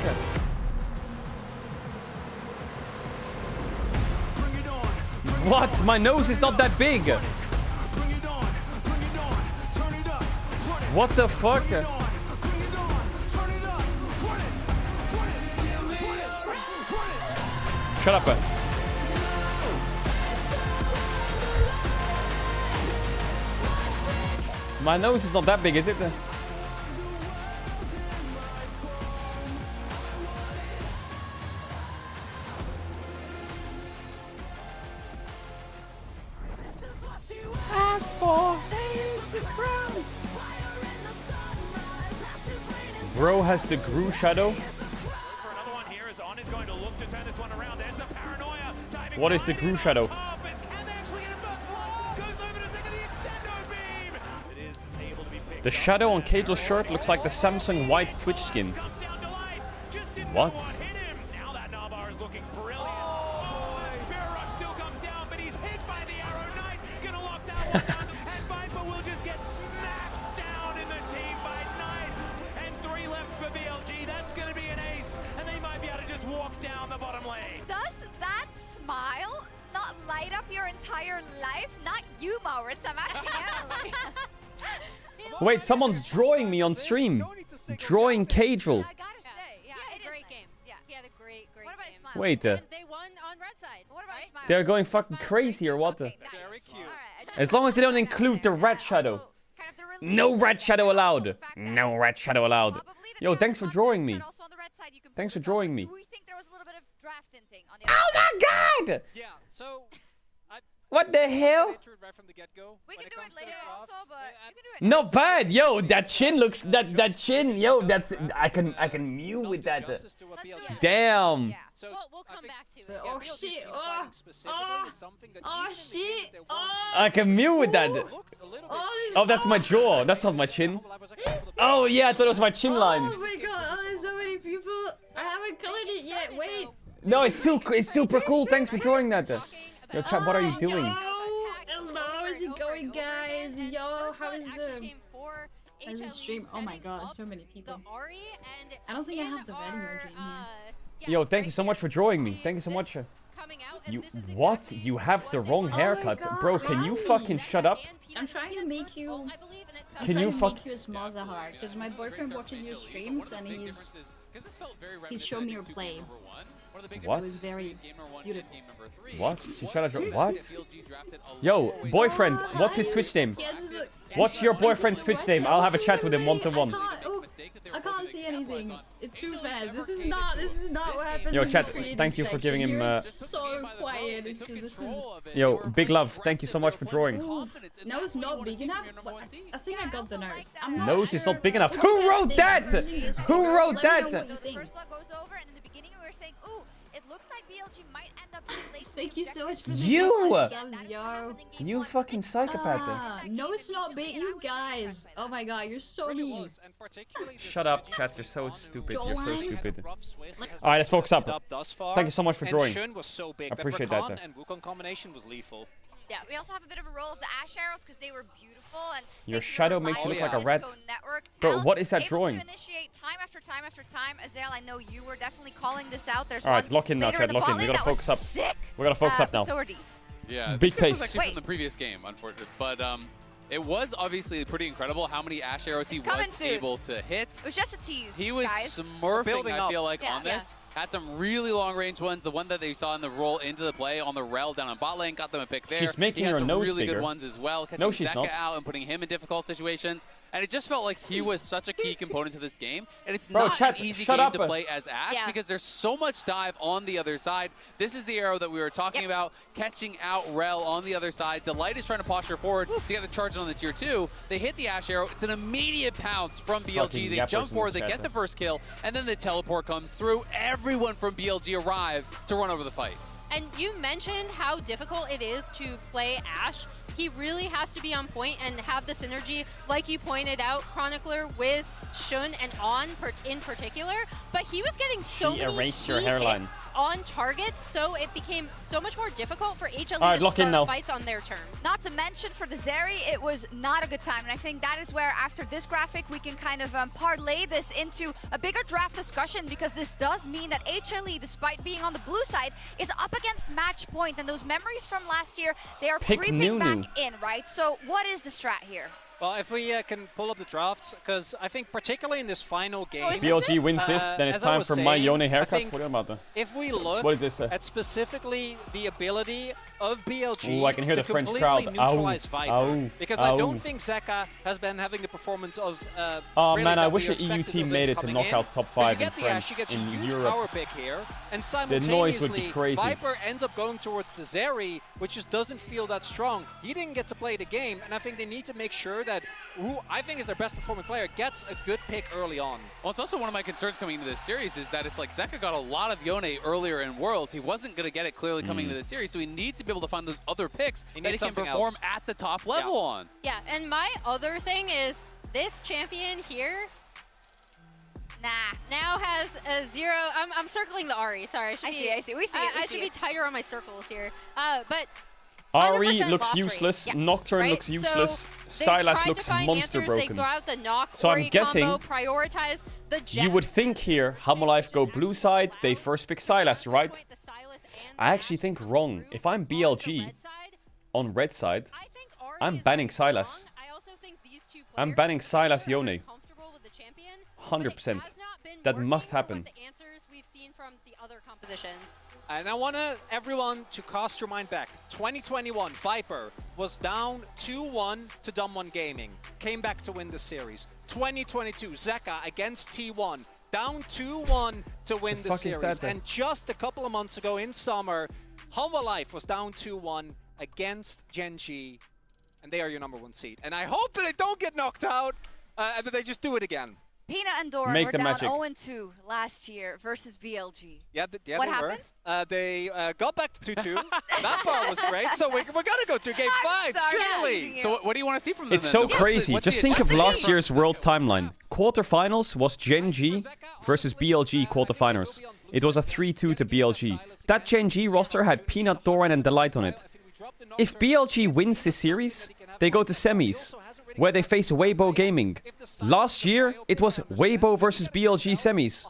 What? My nose is not that big. What the fuck? Shut up. My nose is not that big, is it? Ask for the crown. Bro has the Gru shadow. What is the Gru shadow? The shadow on Caedrel's shirt looks like the Samsung white Twitch skin. What? Does that smile not light up your entire life? Not you, Maurits. I'm asking you. Wait, someone's drawing me on stream. Drawing Caedrel. I gotta say, yeah, he had a great game. Yeah, he had a great game. Wait, And they won on red side. What about Smile? they're going fucking crazy or what? As long as they don't include the red shadow. No red shadow allowed. No red shadow allowed. Yo, thanks for drawing me. Thanks for drawing me. Oh my god! Yeah, so What the hell? We can do it later also, but you can do it. Not bad, yo. That chin looks that chin, yo. That's I can mew with that. Damn. We'll come back to it. Oh shit! Oh shit! I can mew with that. Oh, that's my jaw. That's not my chin. Oh yeah, I thought it was my chin line. Oh my god! Oh, there's so many people. I haven't colored it yet. Wait. No, it's super cool. Thanks for drawing that. Yo, chat, what are you doing? Hello, how's it going, guys? Yo, how is the stream? Oh my god, so many people. I don't think I have the vending machine here. Yo, thank you so much for drawing me. Thank you so much. You what? You have the wrong haircut, bro. Can you fucking shut up? I'm trying to make you. Can you make you a small Zahar? Because my boyfriend watches your streams and he's shown me your play. What? It was very beautiful. What? What? Yo, boyfriend, what's his Twitch name? What's your boyfriend's Twitch name? I'll have a chat with him one-to-one. I can't see anything. It's too fast. This is not what happens. Yo, in chat, the creative thank you for giving him. You're so quiet. It's just this is. Yo, big love. Thank you so much for drawing. Oof. Nose not big enough. I think I got the nose. I'm not Nose sure. is not big enough. Who wrote that? Who wrote that? Thank you so much for the You! subs, yo. You fucking psychopath. No, it's not big. You guys. Oh my god, you're so mean. Shut up, chat. You're so stupid. You're so stupid. Alright, let's focus up. Thank you so much for drawing. Shun was so big. I appreciate that. And Wukong combination was lethal. Yeah, we also have a bit of a roll of the Ash arrows because they were beautiful and Your shadow makes you look like a rat. Bro, what is that drawing? To initiate time after time after time. Azael, I know you were definitely calling this out. There's Alright, one lock in now, later chat. in the Lock in. We gotta volley that focus was up. sick. We gotta focus up now. So are these. Yeah, Big this was pace. actually from the previous game, unfortunately, but it was obviously pretty incredible how many Ash arrows he was able to hit. It was just a tease. He was guys. smurfing, I feel like, on this. Had some really long-range ones. The one that they saw in the roll into the play on the rel down on bot lane, got them a pick there. She's making he had her some nose really bigger. good ones as well, catching No, she's Zeka not. out and putting him in difficult situations. And it just felt like he was such a key component to this game. And it's Bro, not chat, an easy shut game up. to play as Ashe because there's so much dive on the other side. This is the arrow that we were talking about, catching out Rel on the other side. Delight is trying to posture forward to get the charge on the tier 2. They hit the Ashe arrow. It's an immediate pounce from BLG. Fucking They jump forward, they get the first kill, and then the teleport comes through. Everyone from BLG arrives to run over the fight. And you mentioned how difficult it is to play Ashe. He really has to be on point and have the synergy, like you pointed out, Chronicler with Shun and On in particular. But he was getting so many erased your key hairline. hits on target, so it became so much more difficult for HLE Alright, to lock in now. start fights on their terms. Not to mention for the Zeri, it was not a good time. And I think that is where, after this graphic, we can kind of parlay this into a bigger draft discussion, because this does mean that HLE, despite being on the blue side, is up against match point. And those memories from last year, they are Pick creeping Nunu. back in, right? So what is the strat here? Well, if we can pull up the drafts, because I think particularly in this final game... BLG wins this, then it's time for my Yone haircut. What about that? If we look what is this, at specifically the ability of BLG I can hear to the French completely crowd. neutralize Viper, because I don't Ow. think Zeka has been having the performance of Oh really man, I that wish we the EU expected team of made him it to coming knockout in. top 5 Because in you get the France, Ash, you get a in huge Europe. power pick here, and The noise would be simultaneously crazy. Viper ends up going towards the Zeri, which just doesn't feel that strong. He didn't get to play the game, and I think they need to make sure that who I think is their best performing player gets a good pick early on. Well, it's also one of my concerns coming into this series is that it's like Zeka got a lot of Yone earlier in Worlds. He wasn't going to get it clearly coming into this series, so he needs to be able to find those other picks that he can perform at the top level on. Yeah, and my other thing is this champion here now has a 0. I'm circling the Ahri. Sorry, I see. We see it. I should be tighter on my circles here. But Ahri looks boss rate. useless. Yeah. Nocturne Right? looks useless. So Silas they looks tried to find monster answers, broken. They throw out the knock, So I'm Ori guessing combo, prioritize the jet. you would think here, Hamalife go blue side, they first pick Silas, right? I actually think wrong. If I'm BLG on red side, I'm banning Silas. I'm banning Silas Yone. 100%. That must happen. And I want everyone to cast your mind back. 2021, Viper was down 2-1 to Dumb1 Gaming. Came back to win the series. 2022, Zeka against T1. Down 2-1 to win the series. And just a couple of months ago in summer, Hamalife was down 2-1 against Genji. And they are your #1 seed. And I hope that they don't get knocked out and that they just do it again. Peanut and Doran were down 0-2 last year versus BLG. Yeah, yeah, what they happened? were. They got back to 2-2. That part was great. So we're going to go to game 5, surely. So what do you want to see from them? It's so crazy. Just think of last year's World timeline. Quarterfinals was Gen G versus BLG quarterfinals. It was a 3-2 to BLG. That Gen G roster had Peanut, Doran, and Delight on it. If BLG wins this series, they go to semis, where they face Weibo Gaming. Last year, it was Weibo versus BLG semis.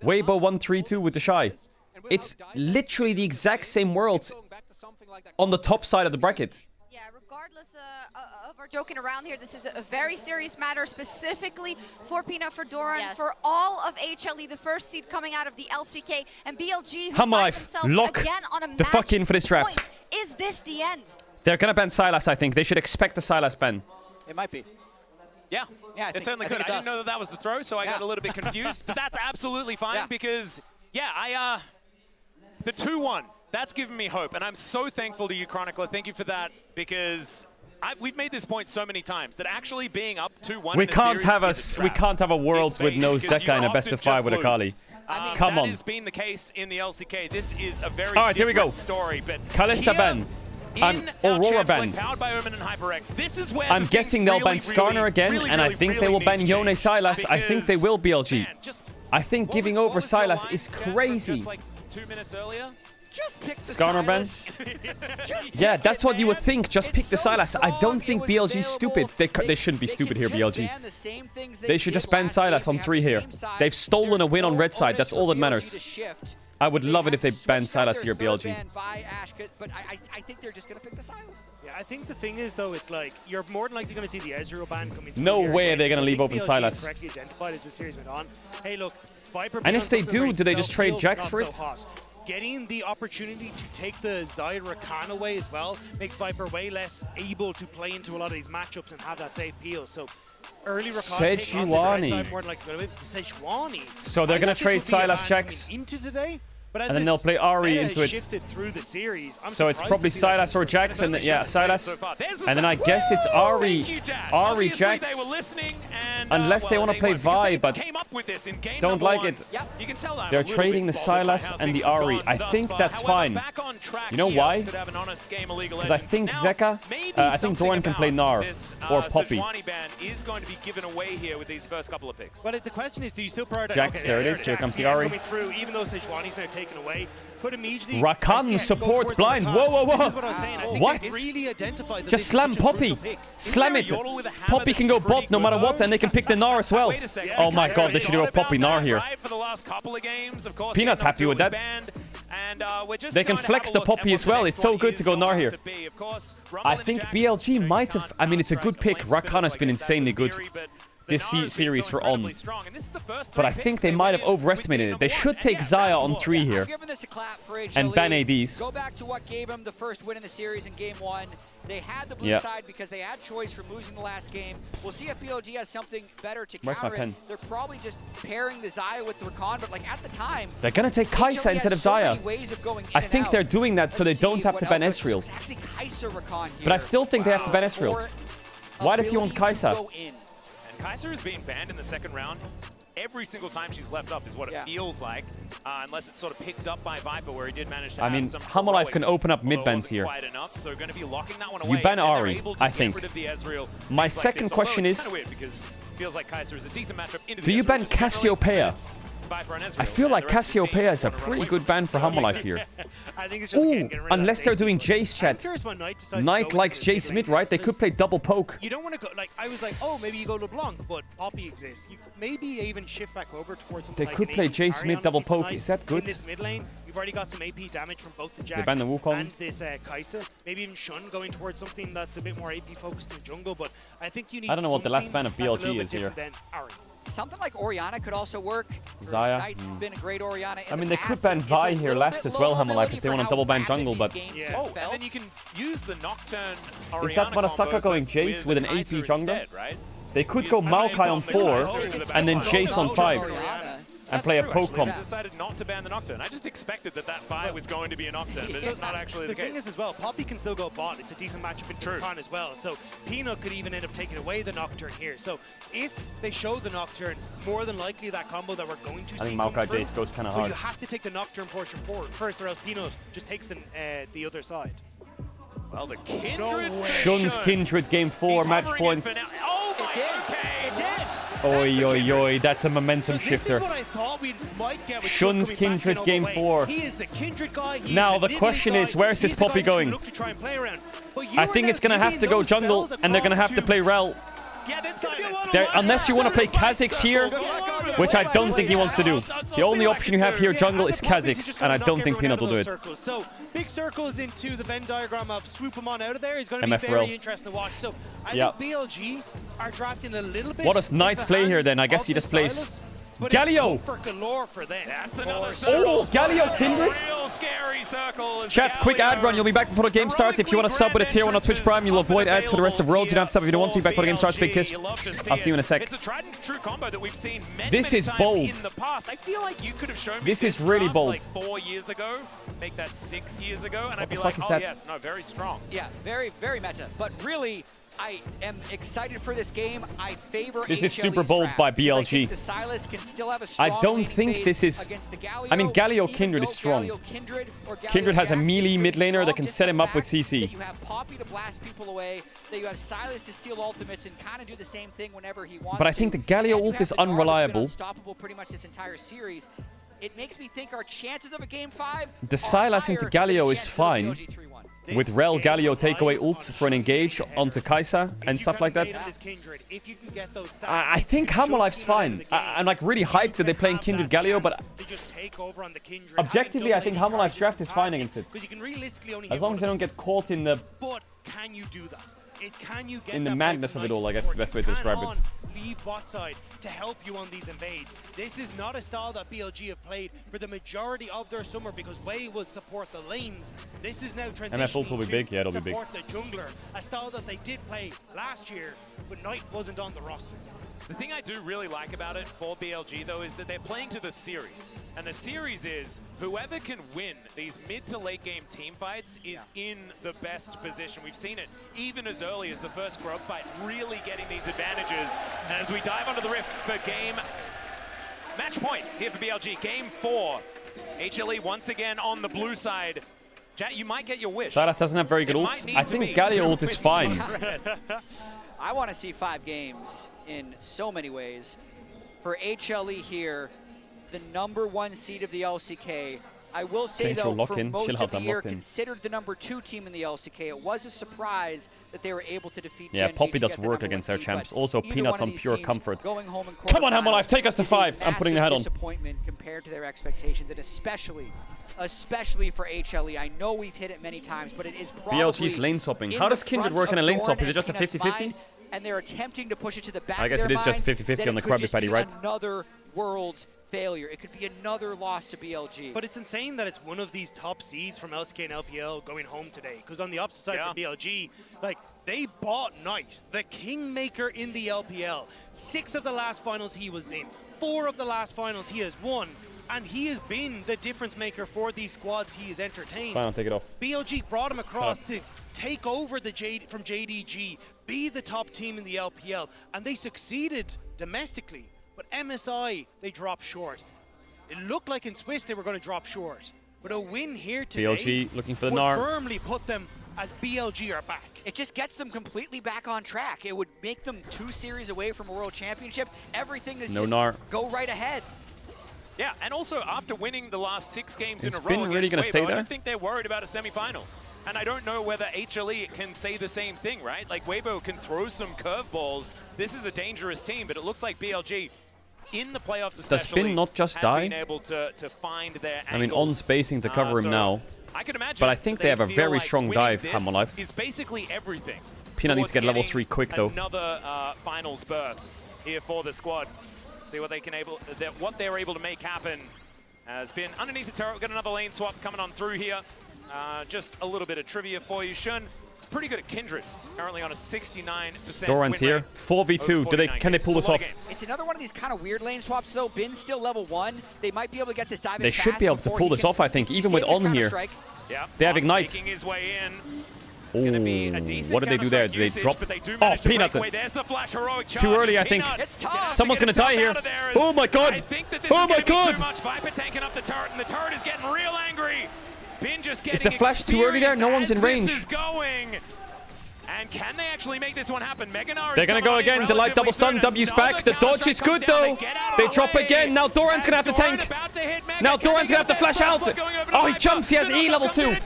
Weibo won 3-2 with the Shy. It's literally the exact same worlds on the top side of the bracket. Yeah, regardless of our joking around here, this is a very serious matter, specifically for Peanut, for Doran, for all of HLE, the first seed coming out of the LCK, and BLG, who find themselves lock again on a the fuck in for this draft. point. Is this the end? They're gonna ban Silas, I think. They should expect a Silas ban. It might be. Yeah, it certainly could. I didn't know that was the throw, so I got a little bit confused. But that's absolutely fine because, yeah, the 2-1, that's given me hope. And I'm so thankful to you, Chronicler. Thank you for that because we've made this point so many times that actually being up 2-1 We can't have a Worlds with no Zeka in a best of 5 with Akali. Come on. That has been the case in the LCK. This is a very Alright, here we go. story. But Kalista ban. Aurora ban. Powered by Omen and HyperX. This is where I'm guessing they'll ban Skarner again, and I think they will ban Yone Silas. I think they will BLG. I think giving over Silas is crazy. Just like 2 minutes earlier. Just pick the Skarner ban? Yeah, that's what you would think. Just pick the Silas. I don't think BLG's stupid. They shouldn't be stupid here, BLG. They should just ban Silas on 3 here. They've stolen a win on red side. That's all that matters. I would love it if they ban Silas here, BLG. But I think they're just going to pick the Silas. Yeah, I think the thing is, though, it's like you're more than likely going to see the Ezreal ban coming through. No here way again. they're going to leave open BLG Silas. correctly identified as the series went on. Hey, look, Viper. And if they do they just trade Self-heal, Jax not for so it? hot. Getting the opportunity to take the Zyra Khan away as well makes Viper way less able to play into a lot of these matchups and have that safe peel. So early Sejuani. So they're going to trade Silas Jax. Into today. But And then they'll play Ahri into it. Through the series, So it's probably Silas or Jax, and yeah, Silas. And then I guess it's Ahri, Jax. Unless they want to play Vi, but don't like it. They're trading the Silas and the Ahri. I think that's fine. You know why? Because I think Zeka, I think Doran can play Gnar or Poppy. is going to be given away here with these first couple of picks. Well, the question is, do you still prioritize Jax, there it is. Here comes the Ahri. Coming through, even though Sejuani's now taken away, put immediately. Rakan support blind. Whoa, whoa, This is what I was saying. I whoa. think What? they really identified that Just this slam is such a Poppy. crucial pick. Slam it. Poppy can go bot no matter what, and they can pick the Gnar as well. Oh my god, they should do a Poppy Gnar here. For the last couple of games, of course, Peanut's happy with that. And we're just They can going to flex have a the look Poppy at as what the well. next It's so one good is to go going Gnar here. to be. Of course, I think BLG might have... I mean, it's a good pick. Rakana's been insanely good this series for On. But I think they might have overestimated it. They should take Xayah on 3 here. And ban ADs. Go back to what gave them the first win in the series in game 1. They had the blue side because they had choice from losing the last game. We'll see if BLG has something better to counter it. They're probably just pairing the Xayah with the Rakan, but like at the time, They're gonna take Kai'Sa instead of Xayah. I think they're doing that so they don't have to ban Ezreal. But I still think they have to ban Ezreal. Why does he want Kai'Sa? Kai'Sa is being banned in the second round. Every single time she's left up is what it feels like, unless it's sort of picked up by Viper, where he did manage to have some Hammerlife can open up mid bans here. enough, so going to be locking that one away. You ban Ahri, I think. My second question is, feels like Kai'Sa is a decent matchup into do you ban Cassiopeia? I feel like Cassiopeia is a pretty good ban for Hammerlife here. I think it's just unless they're doing Jace chat. Knight likes Jace mid, right? They could play double poke. You don't want to go, like, I was like, oh, maybe you go LeBlanc, but Poppy exists. You maybe even shift back over towards something They could play Jace mid double poke. Is that good? In this mid lane, you've already got some AP damage from both the Jax ban the Wukong and this Kai'Sa. Maybe even Shun going towards something that's a bit more AP focused in the jungle, but I think you need I don't know what the last ban of BLG is here. Something like Orianna could also work. Xayah. Knight's been a great Orianna. I mean, they could ban Vi here last as well, Hammerlife, if they want to double ban jungle, but... Oh, and then you can use the Nocturne Orianna Is that Marasaka going Jace with an AP jungler? Right? They could go Maokai on 4 and then Jace on 5 and play a poke comp. Decided not to ban the Nocturne. I just expected that Vi was going to be a Nocturne, but it's not actually the case. The thing is as well, Poppy can still go bot. It's a decent matchup in Rakan as well. So Peanut could even end up taking away the Nocturne here. So if they show the Nocturne, more than likely that combo that we're going to see. I think Maokai Jace goes kind of hard. You have to take the Nocturne portion forward first, or else Peanut just takes the other side. Well, the Kindred. Shun's Kindred game 4 match point. Oh my, It is. Oi, oi, oi, that's a momentum shifter. This is what I thought we might get with Shun's Kindred game 4. He is the Kindred guy. Now the question is, where's this Poppy going? I think it's going to have to go jungle, and they're going to have to play Rel. Unless you want to play Kha'Zix here, which I don't think he wants to do. The only option you have here jungle is Kha'Zix, and I don't think Peanut will do it. So big circles into the Venn diagram of swoop him on out of there is going to be MF very Rel. interesting to watch. So I think BLG are drafting a little bit. What does Knight play here then? I guess he just plays Galio. That's another Oh, Galio Kindred. Real scary circle. Chat, quick ad run. You'll be back before the game starts. If you want to sub with a tier 1 on Twitch Prime, you'll avoid ads for the rest of Worlds. You don't have to sub if you don't want to. Back before the game starts. Big kiss. I'll see you in a sec. It's a tried and true combo that we've seen many, This is times bold. in the past. I feel like you could have shown me This is really draft bold. like 4 years ago, make that 6 years ago, and I'd the be fuck like, is oh that? yes, no, very strong. Yeah, very, very meta. But really, I am excited for this game. I favor This is HLE's super bold draft by because I BLG. think the Sylas can still have a strong I don't laning think phase this is... against the Galio, I mean, Galio even Kindred is though strong. Galio Kindred or Galio Kindred has a Jax melee is mid pretty laner that strong, can just set the him up with fact that CC. you have Poppy to blast people away, that you have Sylas to steal ultimates and kind of do the same thing whenever he wants But I think the Galio and you ult have is the Gnar that's been unreliable. unstoppable pretty much this entire series. It makes me think our chances of a game 5 The Sylas into Galio is fine. With Rel, Galio takeaway ult for an engage onto Kai'Sa and stuff like that. I think Hammerlife's fine. I'm like really hyped that they're playing Kindred Galio, but objectively I think Hammerlife's draft is fine against it. As long as they don't get caught in the... But can you do that? Can you get in the madness of it all, I guess is the best way to describe it. Leave bot side to help you on these invades. This is not a style that BLG have played for the majority of their summer because Way was support the lanes. This is now transitioning MF ult will be big. Yeah, it'll be big. support the jungler, a style that they did play last year, but Knight wasn't on the roster. The thing I do really like about it for BLG, though, is that they're playing to the series. And the series is whoever can win these mid to late game team fights is in the best position. We've seen it even as early as the first Grub fight, really getting these advantages. And as we dive onto the rift for game match point here for BLG, game 4. HLE once again on the blue side. Jack, you might get your wish. Sylas doesn't have very good ults. I think Galio ult is fine. I want to see 5 games in so many ways. For HLE here, the #1 seed of the LCK, I will say, though, for lock-in. most Chill of the out, year, locked in. considered the #2 team in the LCK, it was a surprise that they were able to defeat Yeah, Gen G Poppy to does get the work #1 against their seed, champs. but Also, either Peanuts one on of these pure teams comfort. going home in Come on, Hammer quarterfinals Life, take us to is a 5. I'm putting the massive hat on. disappointment compared to their expectations, and especially for HLE. I know we've hit it many times, but it is probably BLG's lane swapping. How does Kindred work in a lane swap? Is it just a 50-50? And they're attempting to push it to the back. I guess of it their is just minds, 50-50 that on the it could Krabby just Patty, be right? Another Worlds failure. It could be another loss to BLG. But it's insane that it's one of these top seeds from LCK and LPL going home today. Because on the opposite side for BLG, like, they bought Knight, the kingmaker in the LPL. 6 of the last finals he was in. 4 of the last finals he has won. And he has been the difference maker for these squads he has entertained. Fine, I'll take it off. BLG brought him across to take over the from JDG, be the top team in the LPL, and they succeeded domestically. But MSI, they dropped short. It looked like in Swiss they were going to drop short. But a win here today BLG looking for the would Gnar. firmly put them as BLG are back. It just gets them completely back on track. It would make them 2 series away from a world championship. Everything is No just Gnar. go right ahead. Yeah, and also after winning the last 6 games in a row Spin really against gonna Weibo, stay I there? don't think they're worried about a semi-final. And I don't know whether HLE can say the same thing, right? Like, Weibo can throw some curveballs. This is a dangerous team, but it looks like BLG in the playoffs especially Does Spin not just have die? been able to find their I mean, angles. on spacing to cover him So now. I can imagine But I think they have a feel very like strong winning dive, this Hammer Life. is basically everything. Peanut needs to get level towards 3 quick, though. Another finals berth here for the squad. See what they can what they're able to make happen. Has been underneath the turret. We've got another lane swap coming on through here. Just a little bit of trivia for you. Shun is pretty good at Kindred. Currently on a 69% Doran's win here. rate 4v2. over Can they pull this off? It's another one of these kind of weird lane swaps, though. Bin's still level 1. They might be able to get this dive in They should fast be able to before pull he this can off, I think, even with save his On here. Counter-Strike. Yeah, They have Ignite. making his way in. Ooh, what did they do there? Did they Usage, drop? but they do Oh, manage to Peanut. break away. There's the flash heroic charge. Too early, I think. Someone's going to die here. Oh my god. I think that this Oh is my gonna be god. too much. Viper tanking up the turret, and the turret is getting real angry. Bin just getting Is the flash too early there? No one's in range. This is going. And can they actually make this one happen? Meganar They're going to go again. The light double stun. W's back. The dodge is good, though. They drop again. Now Doran's going to have to tank. Now Doran's going to have to flash out. Oh, he jumps. He has E level 2.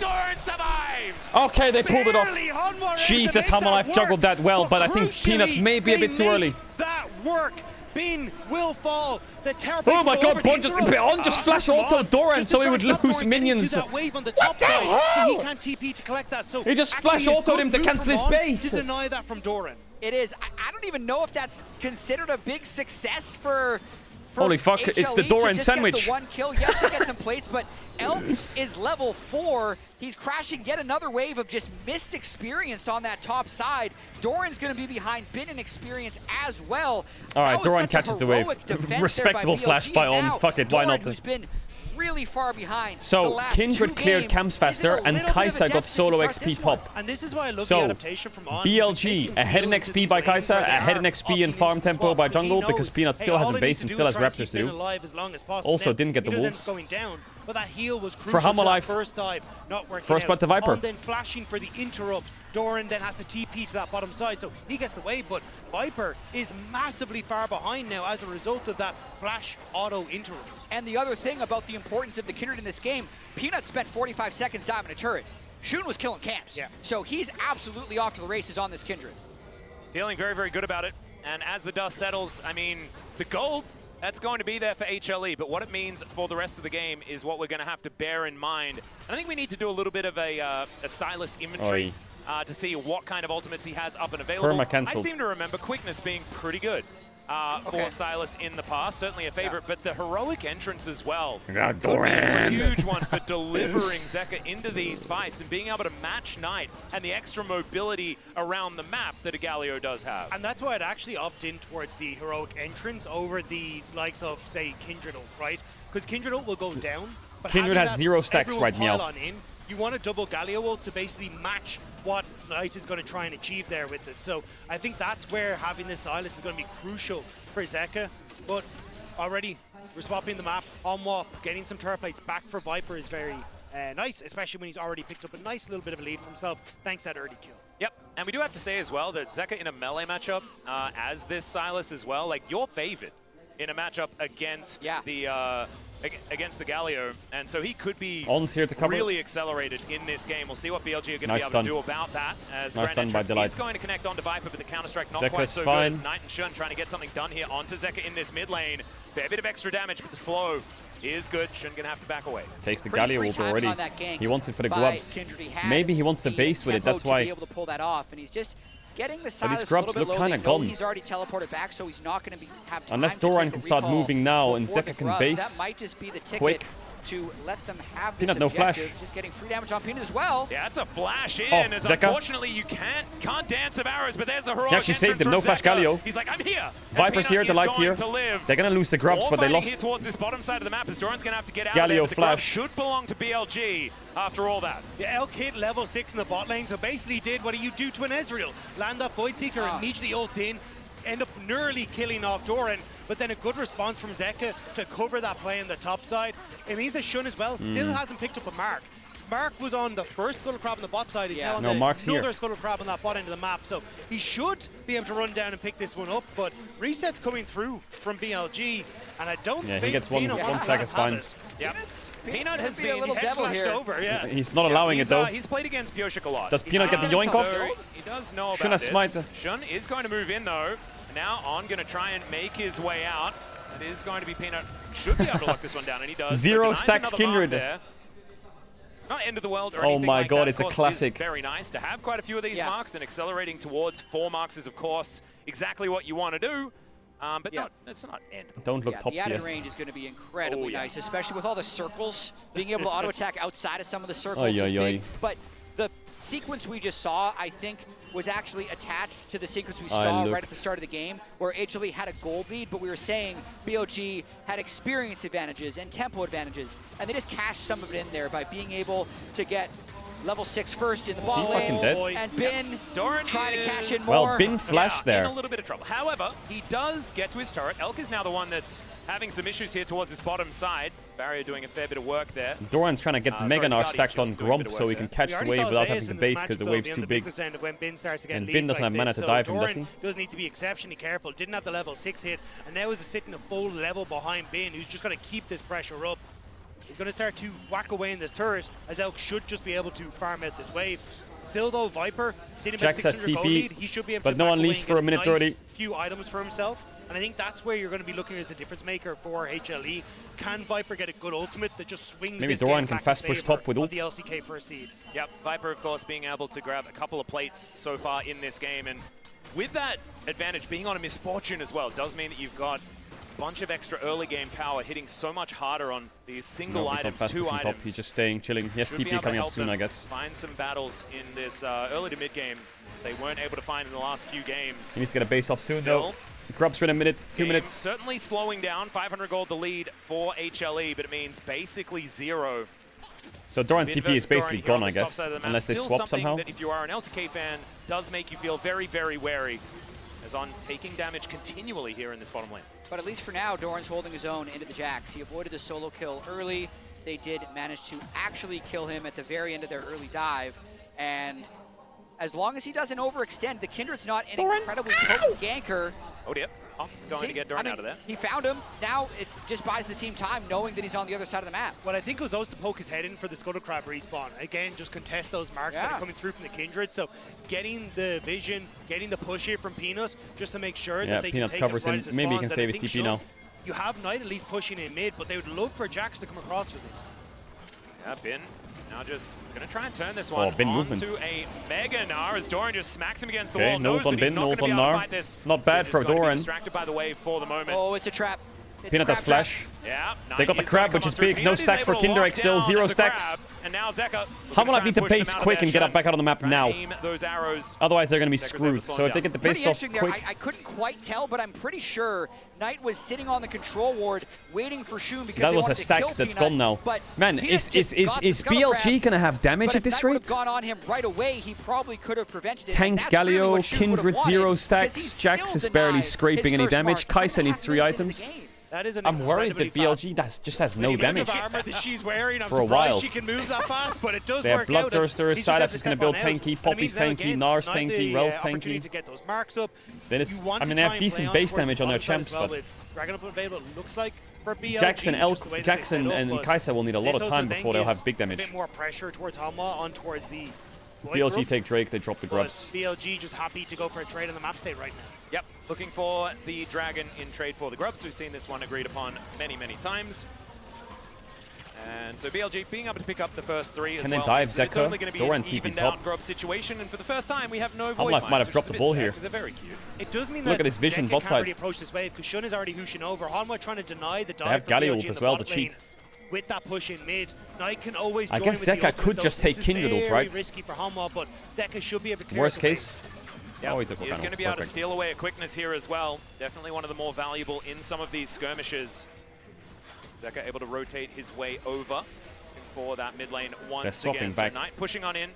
Okay, they pulled it off. Jesus, Hammer Life juggled that well, but I think Peanut may be a bit too early. That work. Bin will fall. The Oh my god, Bon just flash auto Doran so he would lose minions. What the hell? So he can't TP to collect that. So he just actually flash a autoed good him to move cancel from his Bon base. to deny that from Doran. It is. I don't even know if that's considered a big success for Holy fuck, HLE it's the to Doran just sandwich. Get the 1 kill. Yes, they get some plates, but Elk is level 4. He's crashing yet another wave of just missed experience on that top side. Doran's going to be behind Bin and experience as well. All right, Doran catches the wave. Respectable flash by On. Fuck it, why not? Who's been really far behind. So Kindred cleared camps faster, and Kai'Sa got solo XP top. And this is why I love the So adaptation from On. BLG ahead in XP by Kai'Sa, ahead in XP in farm tempo by Jungle because Peanut still has a base and still has Raptors to do. Also didn't get the wolves. But that heal was For crucial Hammer to that Life. first dive, not working First out. blood to Viper. On then flashing for the interrupt. Doran then has to TP to that bottom side, so he gets the wave, but Viper is massively far behind now as a result of that flash auto interrupt. And the other thing about the importance of the Kindred in this game, Peanut spent 45 seconds diving a turret. Shun was killing camps. Yeah. So he's absolutely off to the races on this Kindred. Feeling very, very good about it. And as the dust settles, I mean, the gold, that's going to be there for HLE, but what it means for the rest of the game is what we're going to have to bear in mind. And I think we need to do a little bit of a Sylas inventory to see what kind of ultimates he has up and available. I seem to remember quickness being pretty good for Sylas in the past, certainly a favorite, but the heroic entrance as well could be a huge one for delivering Zeka into these fights and being able to match Knight and the extra mobility around the map that Galio does have. And that's why I'd actually opt in towards the heroic entrance over the likes of, say, Kindred, right? Because Kindred will go down. But Kindred has 0 stacks everyone right now. pile on in, you want a double Galio ult to basically match what Knight is going to try and achieve there with it. So I think that's where having this Sylas is going to be crucial for Zeka. But already, we're swapping the map on WAP. Getting some turret plates back for Viper is very nice, especially when he's already picked up a nice little bit of a lead for himself thanks to that early kill. Yep, and we do have to say as well that Zeka in a melee matchup, as this Sylas as well, like you're favored in a matchup against the against the Galio, and so he could be On's here to cover. really accelerated in this game. We'll see what BLG are going to Nice be able stun. to do about that. As Nice the stun by Delight. He's going to connect onto Viper, but the counter-strike not Zeka's quite so fine. good. As Knight and Shun trying to get something done here onto Zeka in this mid lane. Fair bit of extra damage, but the slow is good. Shun going to have to back away. Takes the Pretty Galio free ult timing already. on that gank He wants it for the by grubs. Kindred. He had Maybe he wants to the base with it. tempo That's to why. be able to pull that off, and he's just getting the these size a grubs little bit look low. kinda They know gone. he's already teleported back, so he's not going to have time Unless to take Doran a can start recall moving now and before Zeka the can grubs. base That might just be the ticket quick. to let them have this Peanut, no flash. objective. Just getting free damage on Peanut as well. Yeah, it's a flash in. Oh, as Zeka. unfortunately you can't dance of arrows, but there's the heroic He actually saved entrance him. No from flash Zeka. Galio. He's like, I'm here. Viper's here. Delight's here. They're going to lose the grubs, but they lost. Here towards this bottom side of the map as Doran's going to have to get out Galio of there. But the grub flash. should belong to BLG after all that. Yeah, Elk hit level 6 in the bot lane, so basically did what you do to an Ezreal. Land that Void Seeker, immediately ult in, end up nearly killing off Doran, but then a good response from Zeka to cover that play on the top side. It means that Shun as well still hasn't picked up a Mark. Mark was on the first Scuttle Crab on the bot side. He's now on Mark's another here. Scuttle Crab on that bot end of the map. So he should be able to run down and pick this one up. But reset's coming through from BLG, and I don't think he gets one Peanut wants to stack let is him have fine. it. Yep. Peanut has be a been little devil flashed here. over. Yeah. He's not allowing it though. He's played against Pioshik a lot. Does Peanut get the yoink off? So he does know Shun about has smite. this. Shun is going to move in though. Now On going to try and make his way out. It is going to be Peanut. Should be able to lock this one down, and he does. Zero So stacks another mark Kindred. there. Not end of the world or Oh anything my like god, that. it's a Of course, classic. It is very nice to have quite a few of these marks, and accelerating towards 4 marks is, of course, exactly what you want to do. But it's not end. Don't look top The added CS. range is going to be incredibly nice, especially with all the circles, being able to auto-attack outside of some of the circles is big. But the sequence we just saw, I think, was actually attached to the sequence we saw right at the start of the game, where HLE had a gold lead, but we were saying BLG had experience advantages and tempo advantages, and they just cashed some of it in there by being able to get level 6 first in the ball lane, and Bin trying to cash in more. Well, Bin flashed there. In a little bit of trouble. However, he does get to his turret. Elk is now the one that's having some issues here towards this bottom side. Barrier doing a fair bit of work there. Doran's trying to get the Mega Gnar stacked on Grump so he can catch the wave without having to base because the wave's too big. When Bin starts to get And leads Bin doesn't like have mana this, to so dive him, does Doran he? does need to be exceptionally careful. Didn't have the level 6 hit, and now is sitting a full level behind Bin, who's just going to keep this pressure up. He's going to start to whack away in this turret, as Elk should just be able to farm out this wave. Still though, Viper sitting at Jax has 600 gold TP, lead, he should be able but to no back away unleash and for get a minute nice 30. few items for himself. And I think that's where you're going to be looking as a difference maker for HLE. Can Viper get a good ultimate that just swings Maybe this Doran game can back fast in push favor top with of ult. the LCK first seed? Yep, Viper, of course, being able to grab a couple of plates so far in this game. And with that advantage being on a misfortune as well, does mean that you've got a bunch of extra early game power hitting so much harder on these single items, two items. Top. He's just staying, chilling. He has Should be TP able to coming up help soon, them I guess. Find some battles in this early to mid game they weren't able to find in the last few games. He needs to get a base off soon Still, though. Grubs for in a minute, 2 minutes. Certainly slowing down. 500 gold the lead for HLE, but it means basically 0. So Doran's Bin TP is versus Doran basically here gone, on I this top guess, side of the map. unless they Still swap something somehow. that if you are an LCK fan, does make you feel very, very wary. As On taking damage continually here in this bottom lane. But at least for now, Doran's holding his own into the Jax. He avoided the solo kill early. They did manage to actually kill him at the very end of their early dive. And as long as he doesn't overextend, the Kindred's not an incredibly potent ganker. Oh dear. Going to get Doran out of there. He found him. Now it just buys the team time knowing that he's on the other side of the map. Well, I think it was those to poke his head in for the Scuttle Crab respawn. Again, just contest those marks that are coming through from the Kindred. So getting the vision, getting the push here from Peanut, just to make sure that they Peanut can take covers it right him. as it Maybe he spawns. can And save I his think TP now. Shun, you have Knight at least pushing in mid, but they would love for Jax to come across for this. Yeah, Bin now just going to try and turn this one Bin movement. onto a Mega Gnar as Doran just smacks him against the Okay, wall. no Knows ult on that he's Bin, not no going ult to be on able to Gnar. fight this. Not bad Bin for is going to be Doran. distracted by the wave for the moment. Oh, it's a trap. Peanut has flash. Yeah, They got the crab, which is big. No stack for Kinderek still. 0 stacks. And now Zeka Hamilov need to base quick and get back out on the map now. Those arrows. Otherwise, they're going to be screwed. So if they get the base off Pretty interesting quick. there. I couldn't quite tell, but I'm pretty sure Knight was sitting on the control ward waiting for Shun because That they was a wanted to stack kill that's Peanut, gone now. But Man, Peanut is just got the Scuttle BLG Crab, going to have damage but at this if Knight would rate? have gone on him right away, he probably could have prevented it. Tank, and that's really Galio, what Shun would have Kindred, wanted, 0 because stacks. he's Jax still is barely denied scraping his any first damage. mark. Kaisa needs 3 items. That is an I'm worried that incredibly BLG just has no the amount damage. of armor that she's wearing, I'm For a surprised while. she can move that fast, but it does They have work out. Bloodthirster, He just Silas has to is going to step build on out. tanky, And it Poppy's means now tanky, again, Nar's Knight tanky, the, Rel's opportunity tanky. to get those marks up. Then it's, You want I mean, to they try have and decent play on base towards damage on their the bottom champs, side as well but with Dragon Up available. It looks like for BLG. Jackson, and Kaiser will need a lot of time before they'll have big damage. A bit more pressure towards Hanwha on towards the BLG take Drake, they drop the grubs. BLG just happy to go for a trade on the map state right now. Yep, looking for the Dragon in trade for the grubs. We've seen this one agreed upon many, many times. And so BLG being able to pick up the first 3 as well. Can they dive It's Zeka? only going to be an evened out grub situation, and for the first time we have no void Hanwha might have dropped the ball here. They're very cute. It does mean Look that at his vision, Zeka bot can't side. really approach this wave because Shun is already hushing over. Hanwha trying to deny the dive. They have from Galio BLG ult in as the well bot to lane. cheat. With that push in mid, Knight can always I join guess with the Zeka ult could though. just This take is Kindred ult, very right? risky for Hanwha, but Zeka should be able to clear Worst the wave. case. Yep. Oh, he took He's going to be able to steal away a quickness here as well. Definitely one of the more valuable in some of these skirmishes. Zeka able to rotate his way over for that mid lane once again. So Knight pushing on in.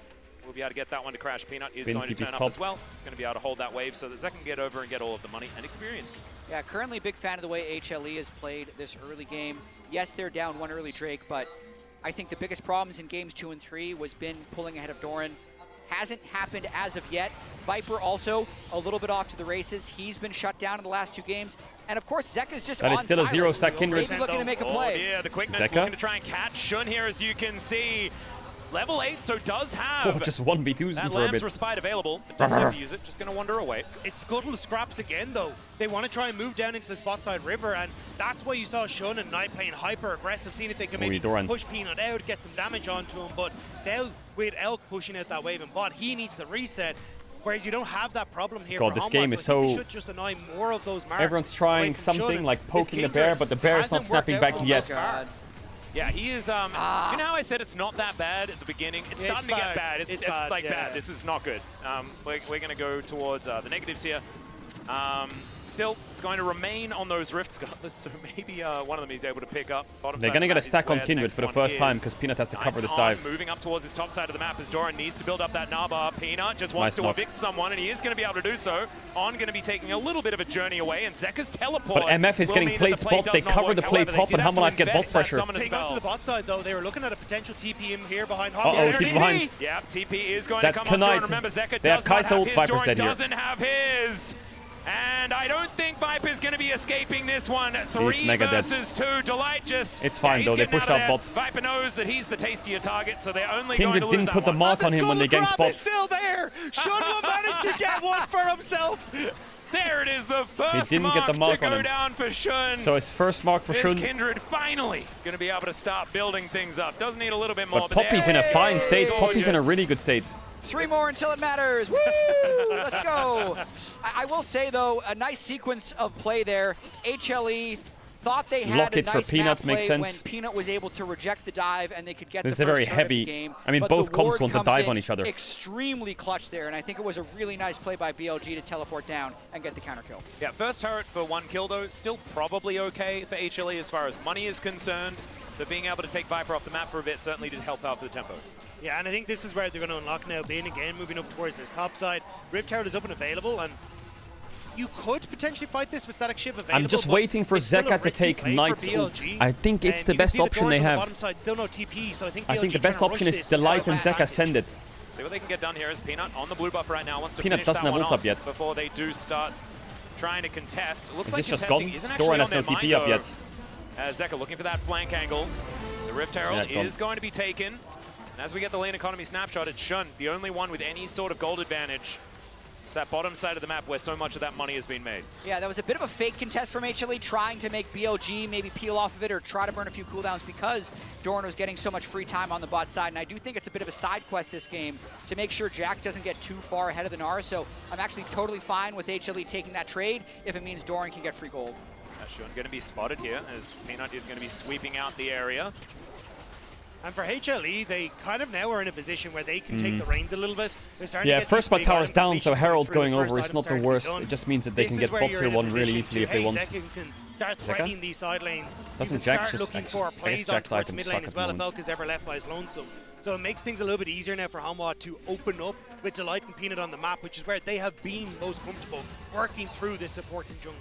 We'll be able to get that one to crash. Peanut is going to turn up as well. It's going to be able to hold that wave so that Zeka can get over and get all of the money and experience. Yeah, currently a big fan of the way HLE has played this early game. Yes, they're down 1 early Drake, but I think the biggest problems in games 2 and 3 was been pulling ahead of Doran. Hasn't happened as of yet. Viper also a little bit off to the races. He's been shut down in the last 2 games. And of course, Zeka's just that on is still a silence. 0-stack Kindred. Maybe looking to make a play. Oh yeah, the quickness Zeka looking to try and catch Shun here, as you can see. Level 8, so does have just 1v2s that for a Lamb's bit. Respite available. It doesn't have to use it, just going to wander away. It's Scuttle Scraps again, though. They want to try and move down into this bot side river, and that's why you saw Shun and Knight playing hyper aggressive, seeing if they can maybe push Peanut out, get some damage onto him. But now, with Elk pushing out that wave in bot, he needs to reset. Whereas you don't have that problem here. God, for this Hanwha, game is so I think so... they should just annoy more of those marks. Everyone's trying something like poking the bear, but the bear is not snapping back yet. Yeah, he is, you know how I said it's not that bad at the beginning? It's starting to get bad. It's like bad. This is not good. We're going to go towards the negatives here. Still, it's going to remain on those Rift Scuttlers, so maybe one of them is able to pick up. They're going to get a stack on Kindred for the first time because Peanut has to cover this dive. Moving up towards his top side of the map as Doran needs to build up that Naba. Peanut just wants to evict someone, and he is going to be able to do so. On going to be taking a little bit of a journey away, and Zeka's teleport. But MF is getting played spot. They cover the play top, and Hanwha get bot pressure. They got to the bot side, though. They were looking at a potential TP in here behind Uh-oh, TP behind. Yeah, TP is going to come up. Remember, Zeka they have Kaiser ult, Viper's dead here. Doesn't have his. And I don't think Viper's going to be escaping this one. 3 versus 2. Delight just... It's fine, though. They pushed out bot. Viper knows that he's the tastier target, so they're only Kindred going to lose didn't put the mark on him when they ganked bot. It's still there. Shun will manage to get one for himself. There it is, the first he didn't get the mark to on go him. Down for Shun. So his first mark for Shun. Kindred finally going to be able to start building things up. Does need a little bit more. But Poppy's in a fine state. Poppy's in a really good state. 3 more until it matters. Woo! Let's go. I will say, though, a nice sequence of play there. HLE thought they had Lockets a nice for Peanut map makes play sense. when Peanut was able to reject the dive and they could get This is the a very first turret of heavy... the game. I mean, But both the comps ward want to comes dive in on each other. Extremely clutch there, and I think it was a really nice play by BLG to teleport down and get the counter kill. Yeah, first turret for 1 kill, though. Still probably okay for HLE as far as money is concerned. But being able to take Viper off the map for a bit certainly did help out for the tempo. Yeah, and I think this is where they're going to unlock now. Bane again moving up towards this top side. Rift Tower is up and available, and you could potentially fight this with Static Shiv available. I'm just waiting for Zeka to take Knight's ult. I think it's the best option they have. The bottom side, still no TP, so I think the best option is Delight and Zeka send it. See what they can get done here is Peanut on the blue buff right now. Wants to Peanut finish doesn't that have one ult off up yet. before they do start trying to contest. Looks like Is this just contesting gone? isn't actually Doran on has no their TP mind, up though. yet. Zeka looking for that flank angle. The Rift Herald is going to be taken. And as we get the lane economy snapshot, it's Shun, the only one with any sort of gold advantage. That bottom side of the map where so much of that money has been made. Yeah, that was a bit of a fake contest from HLE, trying to make BLG maybe peel off of it or try to burn a few cooldowns because Doran was getting so much free time on the bot side. And I do think it's a bit of a side quest this game to make sure Jax doesn't get too far ahead of the Nara. So I'm actually totally fine with HLE taking that trade if it means Doran can get free gold. That's Shun going to be spotted here as Peanut is going to be sweeping out the area. And for HLE, they kind of now are in a position where they can take the reins a little bit. Yeah, first bot tower's down, so Herald's going over. It's not the worst. It just means that they can get bot tier 1 really easily if they want. Zeka can start threatening these side lanes. Doesn't start Jax just looking for plays on towards mid lane as well if Elk is ever left by his lonesome. So it makes things a little bit easier now for Hanwha to open up with Delight and Peanut on the map, which is where they have been most comfortable, working through this supporting jungle.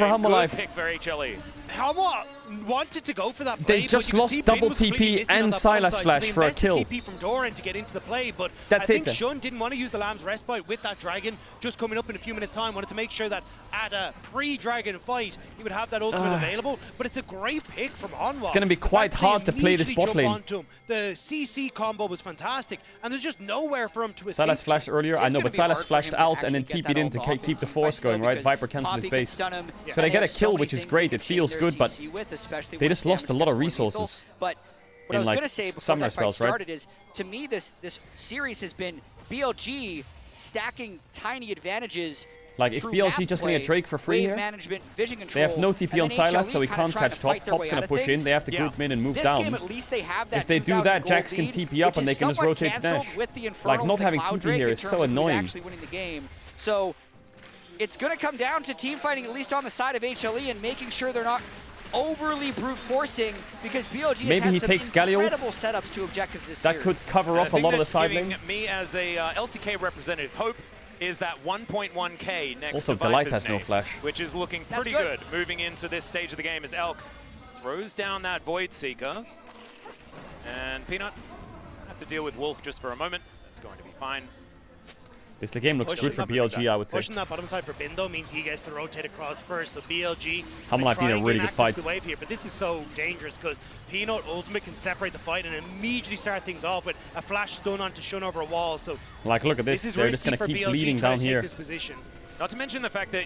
for Humble Good Life. pick for HLE. Hanwha wanted to go for that play, They just lost double TP and Silas Flash for a kill. TP from Doran to get into the play, but That's I think it. Shun didn't want to use the Lamb's Respite with that Dragon just coming up in a few minutes' time. Wanted to make sure that at a pre-Dragon fight, he would have that ultimate available. But it's a great pick from Hanwha. It's going to be quite hard to play this bot lane. The CC combo was fantastic, and there's just nowhere for him to escape. Silas flashed earlier, I know, but Silas flashed out and then TP'd in to keep the force going, right? Viper cancelled his base. So they get a kill, which is great. It feels good, but they just lost a lot of resources. But what I was going to say before that fight started right? is, to me, this series has been BLG stacking tiny advantages. Like, is BLG just going to get Drake for free here? They have no TP on Sylas, so he can't catch top. Top's going to push in. They have to group in and move down. If they do that, Jax can TP up and they can just rotate to Nash. Like, not having TP here is so annoying. So it's going to come down to team fighting, at least on the side of HLE, and making sure they're not overly brute forcing, because BLG has had some incredible setups to objectives this series. That could cover off a lot of the side lane. Me as a LCK representative hope is that 1.1k next also, to Delight Viper's has no name, flash. which is looking pretty good moving into this stage of the game as Elk throws down that Void Seeker. And Peanut have to deal with Wolf just for a moment. That's going to be fine. The game looks good for BLG, I would say. Pushing that bottom side for Bin, though, means he gets to rotate across first. So BLG Hamlet did a really good fight. The wave here, but this is so dangerous because Peanut Ultimate can separate the fight and immediately start things off with a flash stun onto Shun over a wall. So like, look at this. They're just going to keep bleeding down here. Not to mention the fact that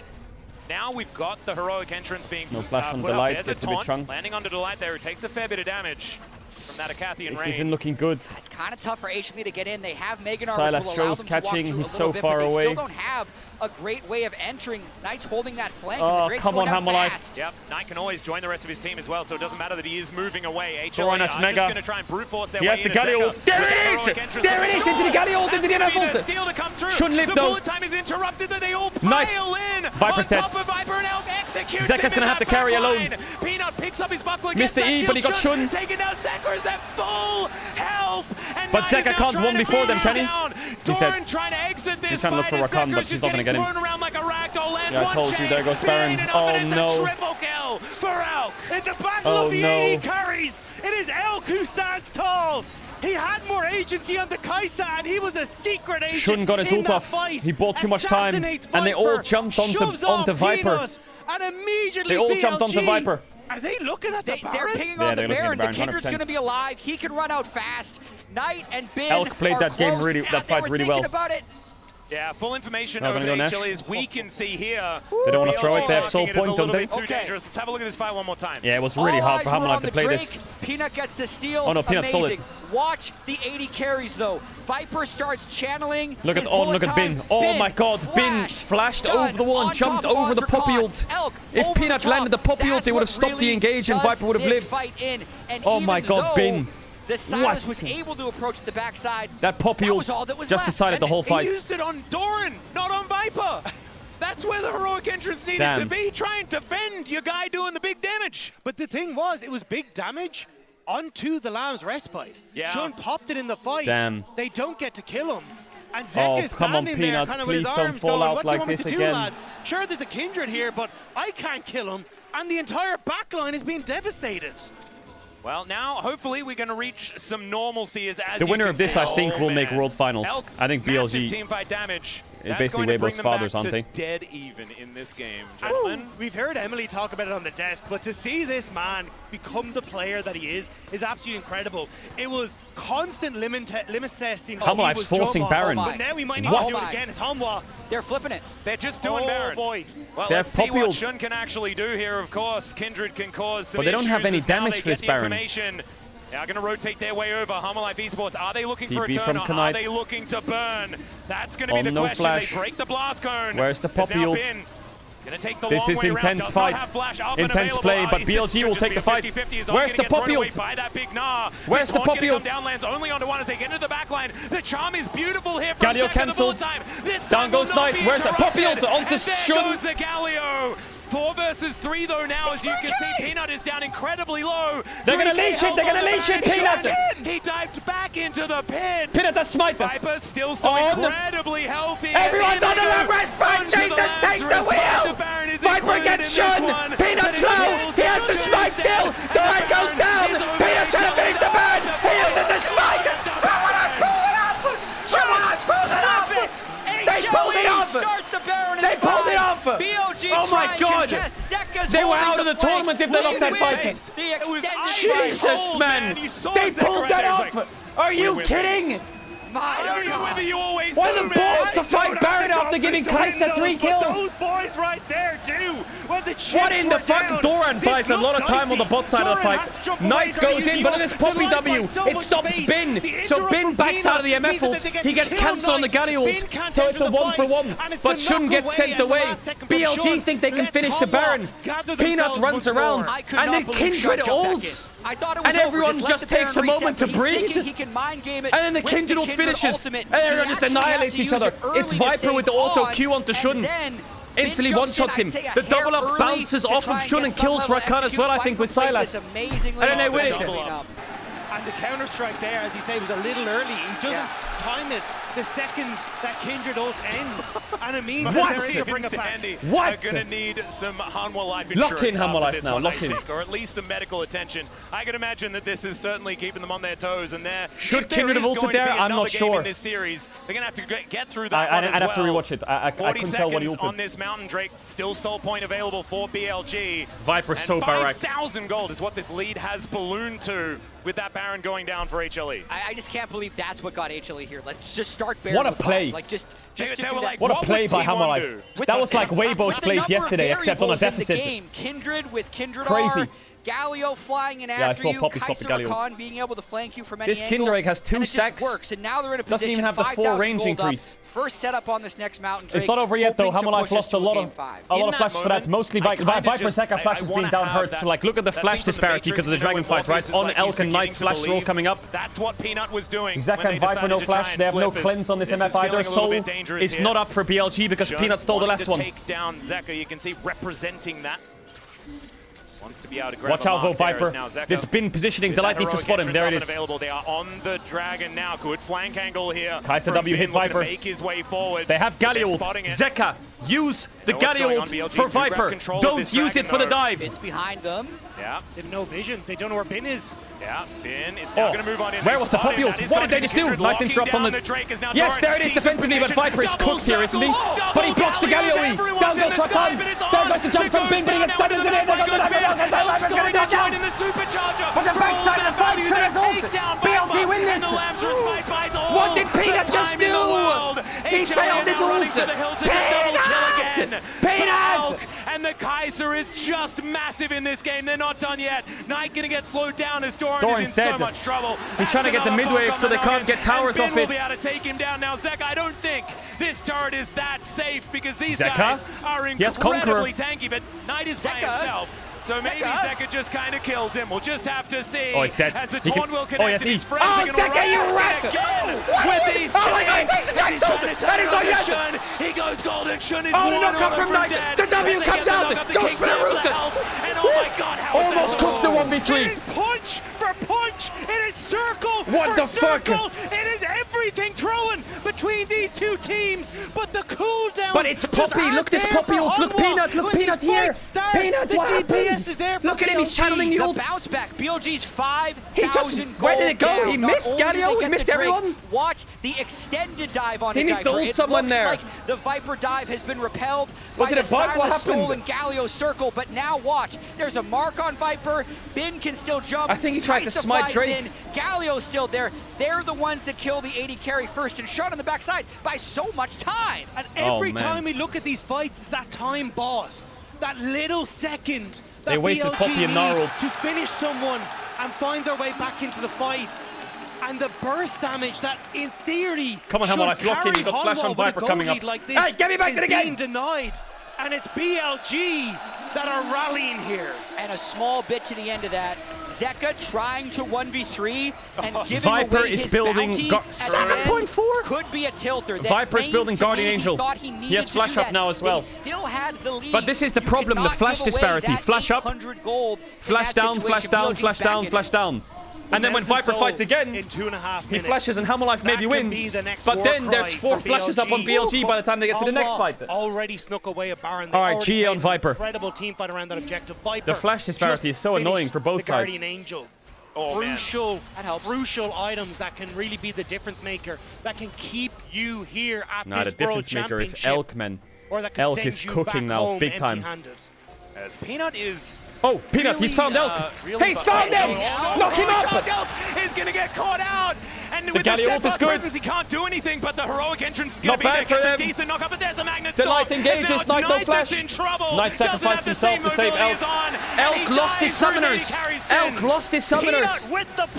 now we've got the heroic entrance being no flash on put Delight. up. There's a taunt landing onto Delight there. It takes a fair bit of damage from that Acathian This rain. isn't looking good. It's kind of tough for HLE to get in. They have Meganar, Sylas which will allow shows them to walk catching. through He's a so little bit, far but they away. still don't have a great way of entering. Knight's holding that flank. and the Oh, Drake's come on, going down Hammerlife. fast. Yep, Knight can always join the rest of his team as well, so it doesn't matter that he is moving away. HLE Join us, are Mega. just going to try and brute force their He way has in. the Galley ult. There it is! There it is! Into the Galley ult, into the MF ult! Steal to come through. Shouldn't live, the though. bullet time is interrupted, that they all pile Nice. in. Viper's on dead. top of Viper and Elk executes Zeka's him going to have to carry alone. Peanut picks up his buckler. Missed the E, but he got Shun. Taking down Zeka's at full health. And But Knight is Zeka now can't trying one to before beat them, him can he? down. He's Doran dead. trying to exit this He's trying to look for Rakan, but she's not going to get him. Around like a ragdoll, lands Yeah, I one told you, chain. there goes Baron. Oh, no. Triple kill for Elk. In the battle of the no. 80 carries, it is Elk who stands tall. He had more agency on the Kaisa, and he was a secret agent. Shun got his in ult that off. fight. He bought too much time, Assassinates and they all Viper, jumped shoves onto off Viper. Peanut, and immediately They all BLG, jumped onto Viper. Are they looking at the They're Baron? pinging Yeah, on the they're looking at Baron. the The Baron, Kindred's 100%. going to be alive. He can run out fast. Knight and Bin Elk played are that game close, really- and that they fight were really thinking well. about it. Yeah, full information Oh, over gonna go Nash? HLE as we can see here. They don't want to throw it. They have soul Marking it as a point, don't little they? bit too dangerous. Let's have a look at this fight one more time. Yeah, it was really All hard for eyes were Hammerlife on to the play Drake. this. Peanut gets the steal. Oh, no, Peanut stole Amazing. it. Watch the 80 carries, though. Viper starts channeling. Look at his look bullet at Bin. time. Oh my God, Bin flashed stun, over the wall and on jumped top of over the Monster puppy Con. ult. Elk If over the Peanut top. landed the puppy ult, That's they would have what stopped the really engage and does Viper would have this lived. Fight in. And Oh even my God, though Bin. the Sylas What? was able to approach the backside. That puppy That ult was all that was just left. decided the whole He fight. used it on Doran, not on Viper. That's where the heroic entrance needed to Damn. be. Try and defend your guy doing the big damage. But the thing was, it was big damage onto the Lamb's respite. Yeah. Shun popped it in the fight. Damn. They don't get to kill him. And Oh, Zeka's come on, standing there Peanut, kind of with his please don't arms fall going, out what do like you want me this to do, again." lads? Sure, there's a Kindred here, but I can't kill him. And the entire backline is being devastated. Well, now hopefully we're going to reach some normalcy as The you winner can of this, see. I think, will make man. World Finals. Elk, I think massive BLG team fight damage. is That's basically going to bring Weibo's them fathers, back aren't to they? dead even in this game, And gentlemen. we've heard Emily talk about it on the desk, but to see this man become the player that he is absolutely incredible. It was constant limit testing. Hammerlife's forcing Baron. But now we might need What? to do it again. It's Hanwha. They're flipping it. They're just doing Oh, Baron. boy. Well, They let's have see puppy what ult. Shun can actually do here, of course. Kindred can cause some But they don't have issues any as now damage they for get this the Baron. information. They are going to rotate their way over. Hammerlife Esports, are they looking for a TP turn from or are Knight. they looking to burn? That's going to be Oh, the no question. flash. They break the blast cone. Where's the There's puppy now ult? Bin. Gonna take the This long is way around. intense Does fight. not have flash up and Intense available. play, but This BLG should will just take be the a fight. 50-50. Is Where's gonna the get thrown puppy away ult? by that big Gnar. Where's the Taunt puppy can come ult? down, lands only onto one as they get into the back line. The charm is beautiful here from Galio Zeka, the cancelled. bullet time. This Down time will goes not Knight. be Where's the puppy interrupted. ult? Onto And there Shun. goes the Galio. 4 versus 3 though now, as you can see, Peanut is down incredibly low. They're gonna 3K leash it, they're health gonna on the leash it, Baron. Peanut! He dived back into the pit. Peanut, that's Smiter. Viper still so On. incredibly healthy. Everyone's on the Lamb Lamb respite. Jesus, take the wheel. Viper gets Shun. Peanut low. He has the smite still. Doran goes down. Peanut trying to finish the burn. He uses the smite. Come on, pull it up. Come on, pull it up. They pulled it off. They pulled it off. BLG Oh my God. They were out of the tournament if they lost that fight. The extended Jesus, man. They pulled that off. Are you kidding? I don't know whether you always What are do, the man. balls to fight Baron after only giving Kai'Sa 3 kills. Those boys right there do. When the What in the fuck? Doran buys a lot of time on the bot side of the fight. Knight goes in, but it is Poppy W. It stops Bin. So Bin backs out of the MF ult. He gets cancelled on the Galio ult. So it's a 1-for-1. But Shun gets sent away. BLG think they can finish the Baron. Peanut runs around. And then Kindred ults. And everyone just takes a moment to breathe. And then the Kindred ult finishes. And everyone just annihilates each other. It's Viper with the auto Q onto Shun. Instantly one-shots him. The double up bounces off of Shun and kills Rakan as well, I think, with Sylas. And then they win it. And the counter-strike there, as you say, was a little early. He doesn't time it the second that Kindred ult ends. And it means that they're able to bring it back. What? Are going to need some Hanwha life insurance. Lock in Hanwha life now, lock in. Or at least some medical attention. I can imagine that this is certainly keeping them on their toes. And should Kindred have ulted there? I'm not sure. In this series, they're going to have to get through that one as I'd have to rewatch it. I couldn't tell what he ulted. On this Mountain Drake, still soul point available for BLG. Viper's so barrack. 5,000 gold is what this lead has ballooned to, with that Baron going down for HLE. I just can't believe that's what got HLE here. Let's just start Baron. What a play. Like just what a play by Hanwha Life. That was like Weibo's plays yesterday, except on a deficit. Kindred with Kindred crazy. Galio flying in after you, Kai'Sa Rakan being able to flank you from any angle. This Kindred has 2 stacks. Works, and now they're in a doesn't even have the 4 range increase. First setup on this next Mountain Drake. It's not over yet though. Hanwha Life lost a lot of flashes for that. Mostly Viper Zeka flashes being down hurt. So like look at the flash disparity because of the Dragon fight, right? On Elk and Knight's flashes are all coming up. That's what Peanut was doing. Zeka and Viper no flash. They have no cleanse on this MF either. Soul is not up for BLG because Peanut stole the last one. Take down Zeka, you can see representing that. Wants to be able to grab watch out, Vote Viper. This Bin positioning, Delight needs to spot him. There it is. Available. They are on the Dragon now. Good flank angle here. Kai'Sa W hit Viper. Make his way forward. They have Galio ult. Zeka, use the Galio ult for Viper. Don't use it for the dive. It's behind them. Yeah. They have no vision. They don't know where Bin is. Yeah, Bin is now going to move on in. Where was the Poppy ult? What did they just do? Nice interrupt on the... Yes, there it is defensively, but Viper is cooked here, isn't he? But he blocks the Galio E. Down goes Rakan. There goes the jump from Bin, but he gets stuck into the air. There goes the Viper's going to go down. But the backside of the fight should have ult. BLG win this. What did Peanut just do? He failed his ult. Peanut! Peanut! And the Kai'Sa is just massive in this game. They're not done yet. Knight going to get slowed down as Doran is in so much trouble. He's trying to get the mid-wave so they can't get towers off it. Will be able to take him down now. Zeka, I don't think this turret is that safe because these guys are incredibly tanky, but Knight is by himself. So maybe Zeka just kind of kills him. We'll just have to see. Oh, he's dead. As the Torn will connect. He's Zeka, you rat! With these chains. He goes golden. Shun is the knockup from Knight. The W comes out. Goes for the root. And oh my god, how almost cooked the 1v3. Punch for punch. It is circle what for the fuck? Circle. It is everything thrown between these two teams. But the cooldown. But it's Poppy. Look this Poppy ult. Look Peanut. Look Peanut here. Peanut, what happened? Is there look at him, he's channeling the ult. Bounce back. BLG's 5,000 gold. Where did it go? He missed Galio. He missed everyone. Watch the extended dive on He needs to ult someone there. Like the Viper dive has been repelled Was by it a bug? What happened? And Galio circle, but now watch. There's a mark on Viper. Bin can still jump. I think he tried to smite Drake. Galio's still there. They're the ones that kill the 80 carry first and shot on the backside by so much time. And every time we look at these fights, it's that time boss. That little second. They wasted Poppy and Gnarled to finish someone and find their way back into the fight. And the burst damage that, in theory, come on, Hanwha Life, lock in. You've got flash on Viper coming up. Like hey, get me back to the game! Denied. And it's BLG that are rallying here. And a small bit to the end of that. Zeka trying to 1v3 and giving Viper away is his building 7.4 could be a tilter. Viper is building Guardian Angel. He has flash up now as well. Still had the lead. But this is the problem, the flash disparity. Flash up, flash down, flash down, flash down, flash down. And then when Viper fights again, in 2.5 minutes, he flashes and Hanwha Life maybe win. But then there's 4 flashes up on BLG by the time they get to the next fight. Already snuck away a Baron. All right, GA on Viper. Incredible team fight around that objective. Viper. The flash disparity is so annoying for both sides. Guardian Angel. Crucial items that can really be the difference maker, that can keep you here at this the World difference maker is Championship. Elk, man. Or that can Elk send is you cooking back now, home big time. empty-handed. As Peanut is... Oh, Peanut, he's found Elk! He's found Elk! Knock him up! Elk is going to get caught out! And the with the Galio ult is steadfast good. presence, he can't do anything, but the heroic entrance is going to be there. Not bad for them. A decent knock-up, but there's a Delight engages, Knight no flash. In trouble. Knight sacrificed himself to save Elk. Elk lost his summoners. Elk lost his summoners.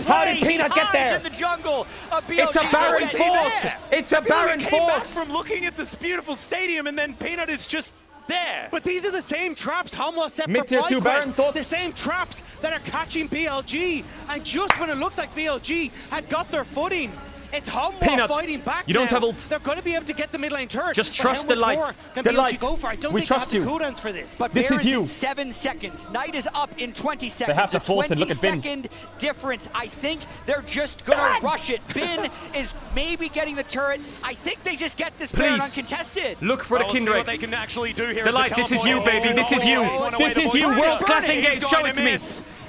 How did Peanut get there? In the jungle. It's a Baron force. It's a Baron force. From looking at this beautiful stadium, and then Peanut is just there. But these are the same traps Hanwha set for Mid-tier 2 Baron, thoughts? The same traps that are catching BLG. And just when it looks like BLG had got their footing, it's Hanwha fighting back. You don't now. have ult. They're going to be able to get the mid lane turret. Just but trust how much Delight. more can Delight, BLG go for? I don't we think trust they have you. the cooldowns for this. But this Baron's is you. in 7 seconds. Knight is up in 20 seconds. They have to force it. Look at Bin. 20-second difference. I think they're just going to rush it. Bin is maybe getting the turret. I think they just get this Baron uncontested. Look for the Kindred. What they can actually do here. Delight, this is you, baby. This is you. This is you. World-class engage. Show it to me.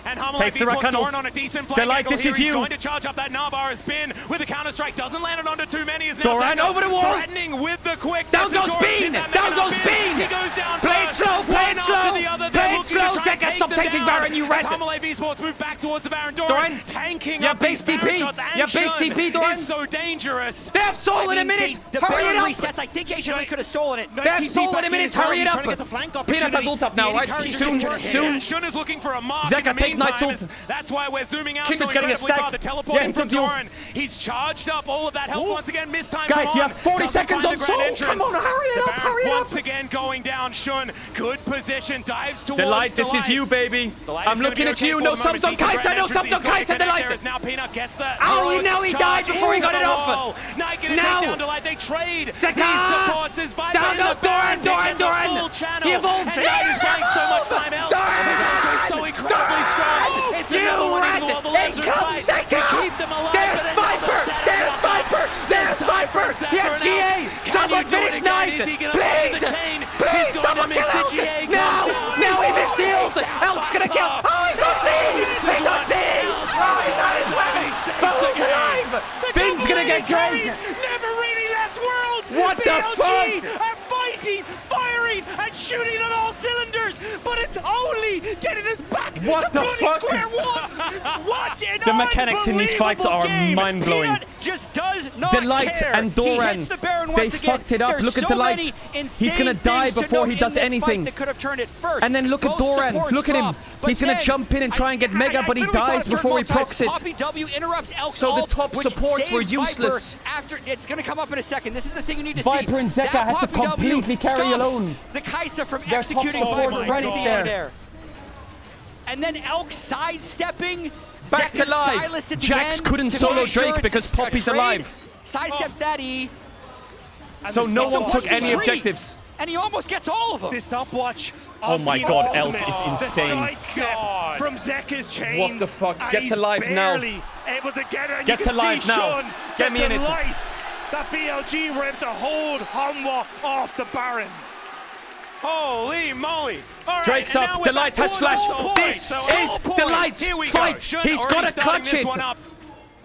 And Hanwha Takes the Rakan ult. on a decent Delight, this is you. He's going to charge up that Navar has been with the counter-strike. Doesn't land it onto too many. Is now Doran over the wall. Threatening with the quick. Down goes Bean. Down goes Bean. He goes down. Play it slow. Play it slow. Play it slow. Zeka, stop taking Baron. You rat. Hanwha Esports move back towards the Baron. Doran tanking yeah, up base these Baron TP. shots. Yeah, base TP, Doran. Is so dangerous. They have Soul in a minute. Hurry it up. Resets. I think HLA could have stolen it. They have Soul in a minute. Hurry it up. Peanut has ult up now, right? Soon. Shun is looking for a mark. Zeka, take Knight's ult. That's why we're zooming out Kindred's so getting a incredibly stack. far. The teleporting from took Doran. He's charged up all of that health once again. Missed time. Guys, you have 40 seconds on Soul. Come on, hurry it up. Hurry it up. Once again going down. Shun, good position. Dives towards Delight, this is you, baby. I'm looking at you. No subs on Kai'Sa. No subs on Kai'Sa. Delight. Now Peanut gets the. Oh, you know he died before he got it off. Knight gonna take down Delight. They trade. Zeka. He supports his Viper. Down goes Doran. He evolves. Knight is playing so much time out. He's so incredibly strong. It's another one in the It comes second. There's Viper. There's Viper. There's Viper. Yes, GA. Someone finish Knight. Please. Please, someone kill Elk. Now he missed the ult. Elk's gonna kill. Oh, he got C. He got C. Oh, he got his way. But who's alive? Bin's gonna get dragged. Never really left worlds. What the BLG fuck? are fighting, firing, and shooting on all cylinders, but it's only getting us back What to the bloody fuck? square one. What an The mechanics in these fights are mind-blowing. Peanut just does not Delight care. and He Doran, hits the Baron they once again. fucked it up. There's Look at so Delight. many He's gonna insane die things to before note he in does this anything. fight that could have turned it first. And then look at Both Doran. supports Look at him. drop, but He's gonna then jump in and try and get Mega, but he literally thought dies it before he turned procs it. Poppy W interrupts Elk's So the ult, top which supports were saves useless. Viper after it's going to come up in a second. This is the thing you need to Viper see. and Zeka That had to Poppy W completely carry stops alone. the Kai'Sa from Their top executing support Viper right at the there. end there. And then Elk sidestepping. Back to Zeka's life. silenced at the Jax end couldn't to solo make sure Drake it's because a Poppy's trade. alive. Sidesteps that E. So no It's a one took 1v3, any objectives. And he almost gets all of them. This stopwatch. Oh my Peanut god, Elk ultimate. is insane. The sidestep from Zeka's chains. What the fuck? And Get he's to life now. barely able to get it. Get you to can life see now. Shun Get me in it. delight that BLG were able to hold Hanwha off the Baron. Holy moly! All right, Drake's and up. now we're Delight back has to flash. Soul This Point. is Soul Point. Delight's Here we go. fight. Shun He's already got to starting clutch this it. one up.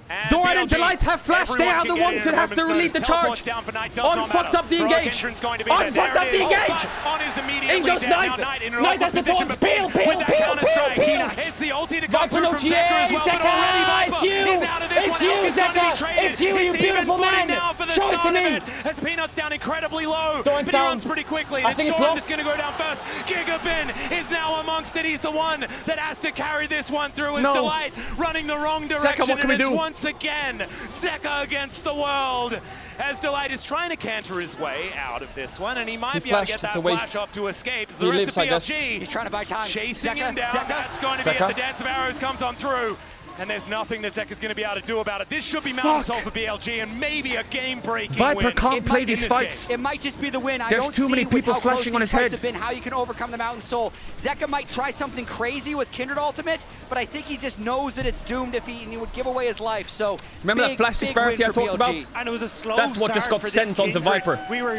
And Doran and BLG, Delight have flash. They everyone are can the get ones in that at a have to moment's release the notice. charge. Teleports down for Knight does not Unfucked matter. up the Heroic engage. entrance going to be there. Unfucked There up it the is. engage. But on is immediately In goes dead. Knight. Now Knight in an Knight awkward has the position, torch. but Peel, with peel, that peel, counter-strike, peel, peel. It's the ulti to come Viper through no from GA. Zeka as well, but Zeka, already Viper it's you. is out of this It's one. you, Elk is going to be Zeka. traded. It's you, you It's beautiful even footing man. now for the Show it to start of me. it as Peanut's down incredibly low, Doran's but he down. runs pretty quickly. I think it's Doran lost. is going to go down first. Gigabin is now amongst it. He's the one that has to carry this one through. As No. Delight running the wrong Zeka, direction, what can we and it's do? once again Zeka against the world. As Delight is trying to canter his way out of this one, and he might be able to flashed, get it's a that waste. flash off to escape. As He the rest lives, of I guess. BLG He's trying to buy time. chasing Zeka, him down. Zeka. That's going to be it. Zeka. The Dance of Arrows comes on through. And there's nothing that Zeka's going to be able to do about it. This should be Mountain Soul for BLG and maybe a game-breaking Viper win. can't play in these this fights. game. It might just be the win. I There's don't too many see with people how close flashing on these his fights head. have been how you can overcome the Mountain Soul. Zeka might try something crazy with Kindred Ultimate, but I think he just knows that it's doomed if he would give away his life. So Remember big, that flash big disparity win I for talked BLG. about? And it was a slow That's what just start got for this sent onto Kindred. Viper. We were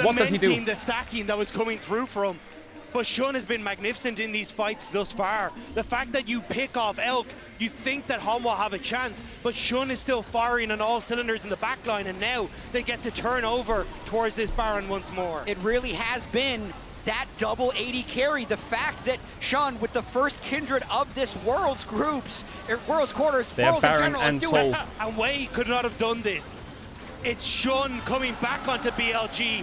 What does he do? lamenting the stacking that was coming through from. But Shun has been magnificent in these fights thus far. The fact that you pick off Elk, you think that Hanwha have a chance, but Shun is still firing on all cylinders in the backline, and now they get to turn over towards this Baron once more. It really has been that double 80 carry. The fact that Shun, with the first Kindred of this World's groups, World's quarters, They have Worlds in Baron general, and is doing Soul. And Wei could not have done this. It's Shun coming back onto BLG,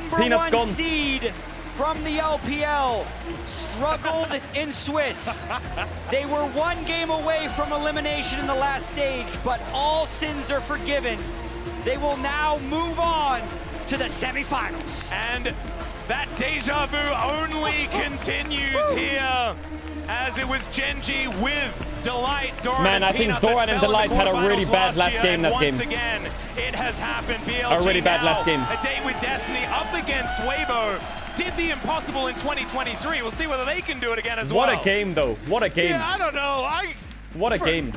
number Peanut's one gone. seed from the LPL struggled in Swiss. They were one game away from elimination in the last stage, but all sins are forgiven. They will now move on to the semifinals. And that deja vu only continues here, as it was Genji with Delight, Doran, Man, I think Doran and Delight had a really bad last game that game. Once again, it has happened. BLG a really bad last game. A date with Destiny up against Weibo. Did the impossible in 2023. We'll see whether they can do it again as well. What a game, though. What a game. Yeah, I don't know. What a game.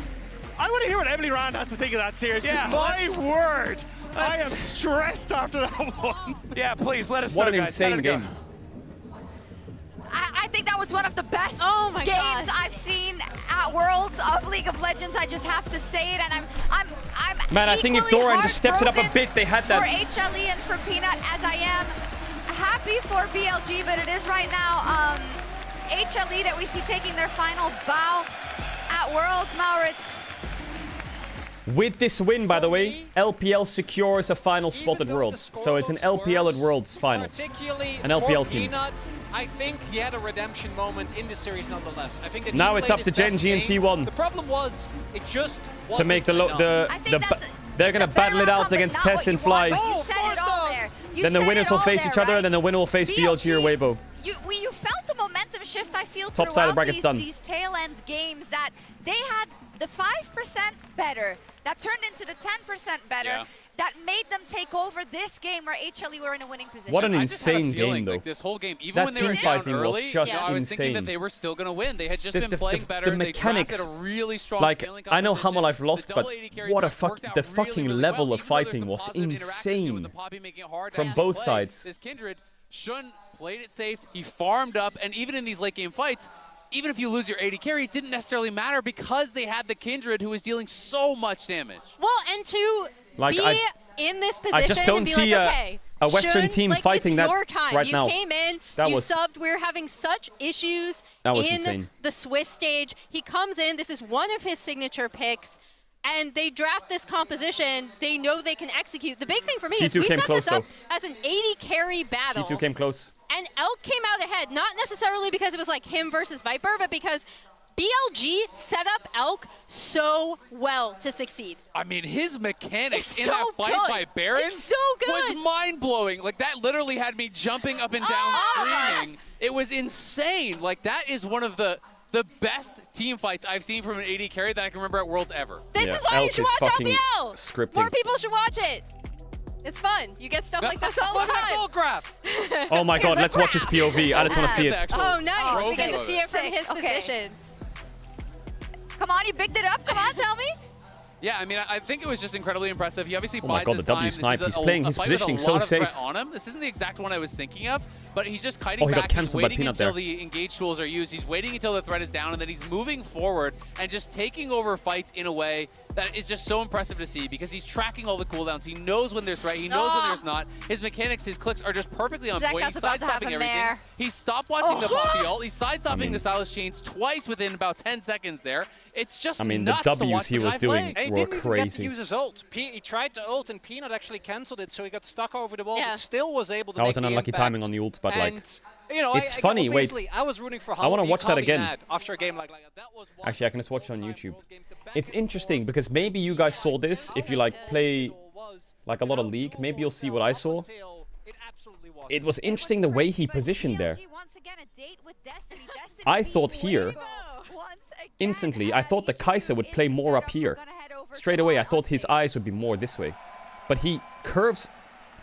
I want to hear what Emily Rand has to think of that series. Yeah, my word. I am stressed after that one. Yeah, please let us know, guys. What an insane game. I think that was one of the best games gosh. I've seen at Worlds of League of Legends. I just have to say it, and I'm Man, I think if Doran just stepped it up a bit, they had that. For HLE and for Peanut, as I am happy for BLG, but it is right now HLE that we see taking their final bow at Worlds, Maurits. With this win, by the way, LPL secures a final spot at Worlds. So it's an LPL at Worlds finals. An LPL team. I think he had a redemption moment in the series nonetheless. I think that now it's up to Genji and T1. The problem was, it just wasn't to make they're gonna battle it out against Tess and Fly. You said it all there. Then the winners will face each other, and then the winner will face BLG or Weibo. You felt a momentum shift, I feel, Top side of throughout bracket's done. these tail-end games, that they had the 5% better, that turned into the 10% better, that made them take over this game where HLE were in a winning position. What an insane game, though. Like this whole game, even when they were down early, I was thinking that they were still going to win. They had just been playing better. The mechanics, they drafted a really strong like, scaling I know composition. Life lost, but what a fucking level of fighting was insane from both sides. This Kindred, Shun played it safe, he farmed up, and even in these late game fights, even if you lose your AD carry, it didn't necessarily matter because they had the Kindred who was dealing so much damage. Well, and to be in this position I just don't and be see like, okay, a Western Shun, team like, fighting it's that your time. right you now. Came in, that you was, subbed. We're having such issues that was in insane. the Swiss stage. He comes in. This is one of his signature picks. And they draft this composition. They know they can execute. The big thing for me is we set this up as an 80 carry battle. G2 came close. And Elk came out ahead, not necessarily because it was like him versus Viper, but because BLG set up Elk so well to succeed. I mean, his mechanics in that fight by Baron was mind-blowing. Like, that literally had me jumping up and down screaming. It was insane. Like, that is one of the best team fights I've seen from an AD carry that I can remember at Worlds ever. This is why you should watch LPL. Scripting. More people should watch it. It's fun. You get stuff like this all the time. Graph. Oh my god, let's watch his POV. I just want to see it. Oh, nice. We get to see it from his position. Come on, you picked it up. Come on, tell me. Yeah, I mean, I think it was just incredibly impressive. He obviously bides his time. The W snipe. He's playing his positioning so safe. On him. This isn't the exact one I was thinking of, but he's just kiting back. He's waiting until the engage tools are used. He's waiting until the threat is down, and then he's moving forward and just taking over fights in a way that is just so impressive to see because he's tracking all the cooldowns. He knows when there's threat. He knows when there's not. His mechanics, his clicks are just perfectly on point. He's sidestepping everything. He's stop-watching the Poppy ult. He's sidestepping the Silas chains twice within about 10 seconds there. It's just nuts the to watch Ws he was doing and he were didn't even get to crazy. use his ult. He tried to ult and Peanut actually cancelled it, so he got stuck over the wall, but still was able to That make was an the unlucky impact. timing on the ult, but like, you know, it's funny. Wait, I was rooting for I want to watch that again. After a game like that was actually, I can just watch it on YouTube. It's interesting because maybe you guys saw this if you like play like a lot of League. Maybe you'll see what I saw. It was interesting the way he positioned there. I thought here, instantly, I thought the Kai'Sa would play more up here. Straight away, I thought his eyes would be more this way. But he curves.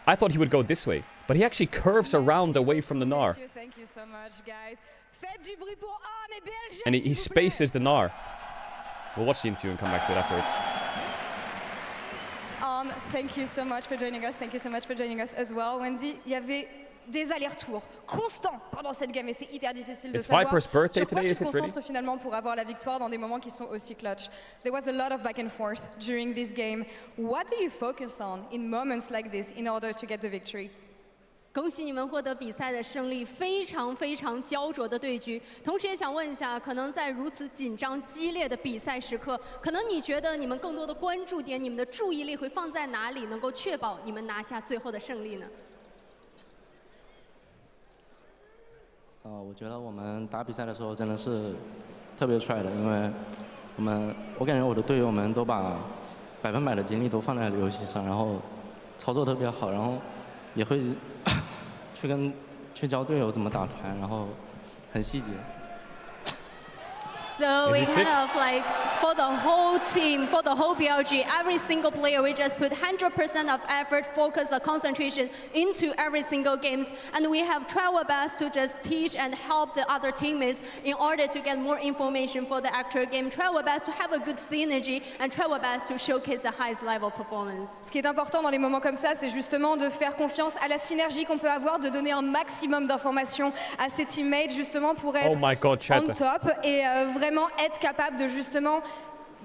I thought he would go this way. But he actually curves around away from the Gnar. Thank you so much, guys. And he spaces the Gnar. We'll watch the interview and come back to it afterwards. Thank you so much for joining us. Thank you so much for joining us as well, Wendy. Il y avait des allers-retours constants pendant cette game et c'est hyper difficile de savoir. It's Viper's birthday today, is it really? Tu te concentres finalement pour avoir la victoire dans des moments qui sont aussi clutch. There was a lot of back and forth during this game. What do you focus on in moments like this in order to get the victory? 恭喜你们获得比赛的胜利，非常非常焦灼的对局。同时也想问一下，可能在如此紧张激烈的比赛时刻，可能你觉得你们更多的关注点、你们的注意力会放在哪里，能够确保你们拿下最后的胜利呢？我觉得我们打比赛的时候真的是特别帅的，因为我感觉我的队友们都把100%的精力都放在了游戏上，然后操作特别好，然后也会去教队友怎么打团，然后很细节。 So we kind of like, for the whole team, for the whole BLG, every single player, we just put 100% of effort, focus, or concentration into every single games. And we have tried our best to just teach and help the other teammates in order to get more information for the actual game. Try our best to have a good synergy and try our best to showcase the highest level performance. Ce qui est important dans les moments comme ça, c'est justement de faire confiance à la synergie qu'on peut avoir, de donner un maximum d'informations à ses teammates, justement pour être on top et vraiment être capable de justement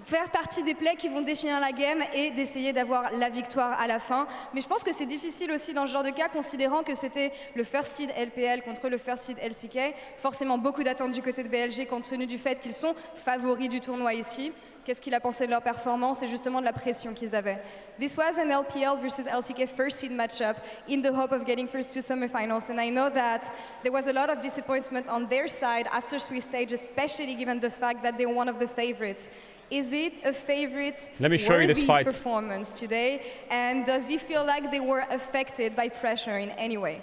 faire partie des plays qui vont définir la game et d'essayer d'avoir la victoire à la fin. Mais je pense que c'est difficile aussi dans ce genre de cas, considérant que c'était le first seed LPL contre le first seed LCK. Forcément beaucoup d'attentes du côté de BLG compte tenu du fait qu'ils sont favoris du tournoi ici. Qu'est-ce qu'il a pensé de leur performance et justement de la pression qu'ils avaient. This was an LPL versus LCK first seed matchup in the hope of getting first to semifinals, and I know that there was a lot of disappointment on their side after Swiss stage, especially given the fact that they're one of the favorites. Is it a favorite performance today, and does he feel like they were affected by pressure in any way?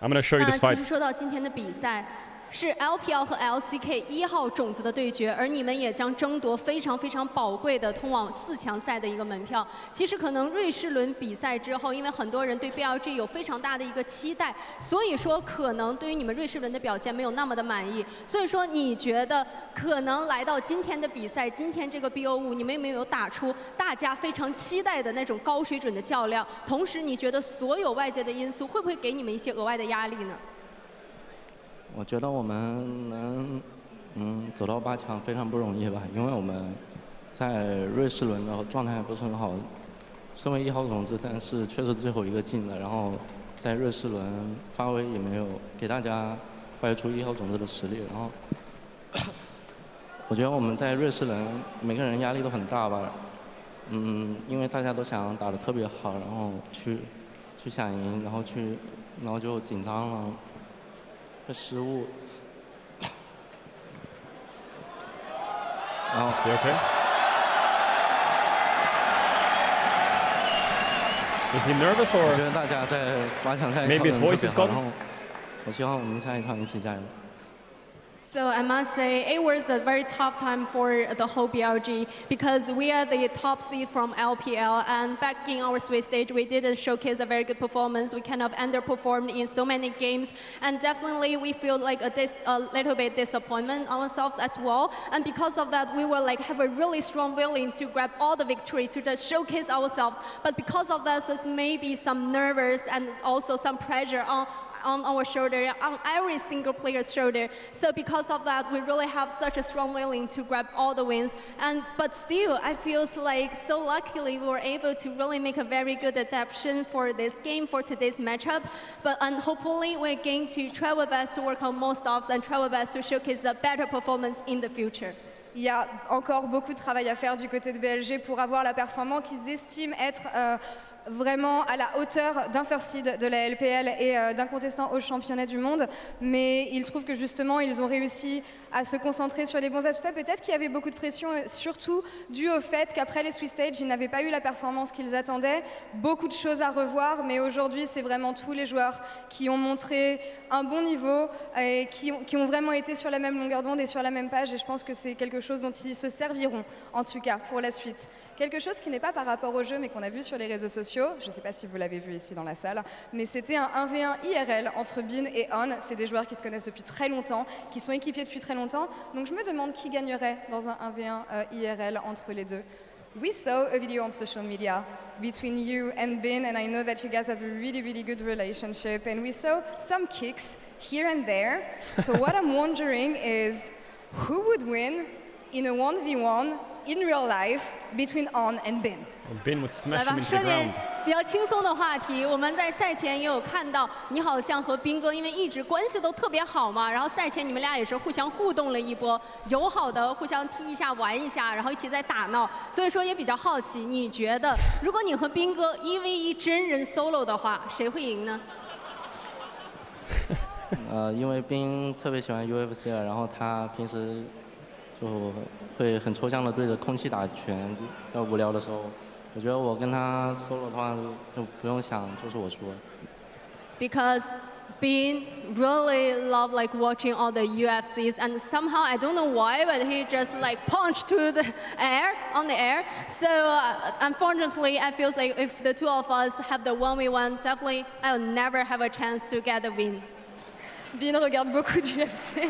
I'm going to show you this fight. 其实说到今天的比赛。 是 LPL 和 LCK 1号种子的对决，而你们也将争夺非常宝贵的通往4强赛的一个门票。其实可能瑞士轮比赛之后，因为很多人对 BLG 有非常大的一个期待，所以说可能对于你们瑞士轮的表现没有那么的满意。所以说你觉得可能来到今天的比赛，今天这个 BO5，你们有没有打出大家非常期待的那种高水准的较量？同时，你觉得所有外界的因素会不会给你们一些额外的压力呢？ 我觉得我们能走到8强非常不容易吧，因为我们在瑞士轮的状态不是很好，身为1号种子，但是却是最后一个进的，然后在瑞士轮发挥也没有给大家发挥出1号种子的实力，然后我觉得我们在瑞士轮每个人压力都很大吧，因为大家都想打得特别好，然后去想赢，然后就紧张了。 失误，然后 Is he okay? Is he nervous or? 我觉得大家在8强赛 Maybe his voice is gone. 然后我希望我们下一场一起加油。 So I must say it was a very tough time for the whole BLG because we are the top seed from LPL, and back in our Swiss stage we didn't showcase a very good performance. We kind of underperformed in so many games, and definitely we feel like a little bit disappointment ourselves as well. And because of that, we will like have a really strong willing to grab all the victory to just showcase ourselves. But because of that, there's maybe some nervous and also some pressure on our shoulder, on every single player's shoulder. So because of that, we really have such a strong willing to grab all the wins. But still, I feel like so luckily we were able to really make a very good adaptation for this game, for today's matchup. And hopefully we're going to try our best to work on more stops and try our best to showcase a better performance in the future. Il y a encore beaucoup de travail à faire du côté de BLG pour avoir la performance qu'ils estiment être vraiment à la hauteur d'un first seed de la LPL et d'un contestant au championnat du monde, mais ils trouvent que justement ils ont réussi à se concentrer sur les bons aspects. Peut-être qu'il y avait beaucoup de pression, surtout dû au fait qu'après les Swiss Stage, ils n'avaient pas eu la performance qu'ils attendaient. Beaucoup de choses à revoir, mais aujourd'hui c'est vraiment tous les joueurs qui ont montré un bon niveau et qui ont vraiment été sur la même longueur d'onde et sur la même page, et je pense que c'est quelque chose dont ils se serviront en tout cas pour la suite. Quelque chose qui n'est pas par rapport au jeu mais qu'on a vu sur les réseaux sociaux, je ne sais pas si vous l'avez vu ici dans la salle, mais c'était un 1v1 IRL entre Bin et On. C'est des joueurs qui se connaissent depuis très longtemps, qui sont équipiers depuis très longtemps, donc je me demande qui gagnerait dans un 1v1 IRL entre les deux. We saw a video on social media between you and Bin, and I know that you guys have a really good relationship, and we saw some kicks here and there. So what I'm wondering is, who would win in a 1v1 in real life between On and Bin? Bin would smash 来 him 吧， into 说 the 点 ground. 比较轻松的话题。我们在赛前也有看到，你好像和斌哥因为一直关系都特别好嘛，然后赛前你们俩也是互相互动了一波，友好的互相踢一下、玩一下，然后一起在打闹。所以说也比较好奇，你觉得如果你和斌哥1v1真人 solo 的话，谁会赢呢？因为冰特别喜欢 UFC 然后他平时就会很抽象的对着空气打拳，在无聊的时候，我觉得我跟他 solo 的话就不用想，就是我输了。Because Bean really loved like watching all the UFCs, and somehow I don't know why, but he just like punched to the air on the air. So unfortunately, I feel like if the two of us have the 1v1, definitely I'll never have a chance to get a win. Bean regarde beaucoup d'UFC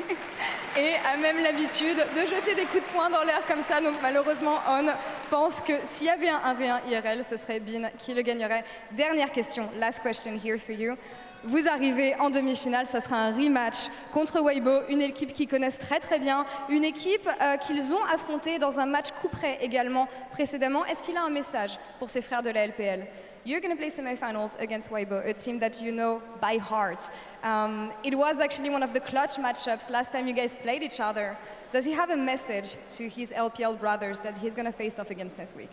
et a même l'habitude de jeter des coups de poing dans l'air comme ça. Donc malheureusement, On pense que s'il y avait un 1v1 IRL, ce serait Bean qui le gagnerait. Dernière question, last question here for you. Vous arrivez en demi-finale, ça sera un rematch contre Weibo, une équipe qu'ils connaissent très très bien, une équipe qu'ils ont affrontée dans un match coup près également précédemment. Est-ce qu'il a un message pour ses frères de la LPL? You're going to play semi-finals against Weibo, a team that you know by heart. It was actually one of the clutch matchups last time you guys played each other. Does he have a message to his LPL brothers that he's going to face off against next week?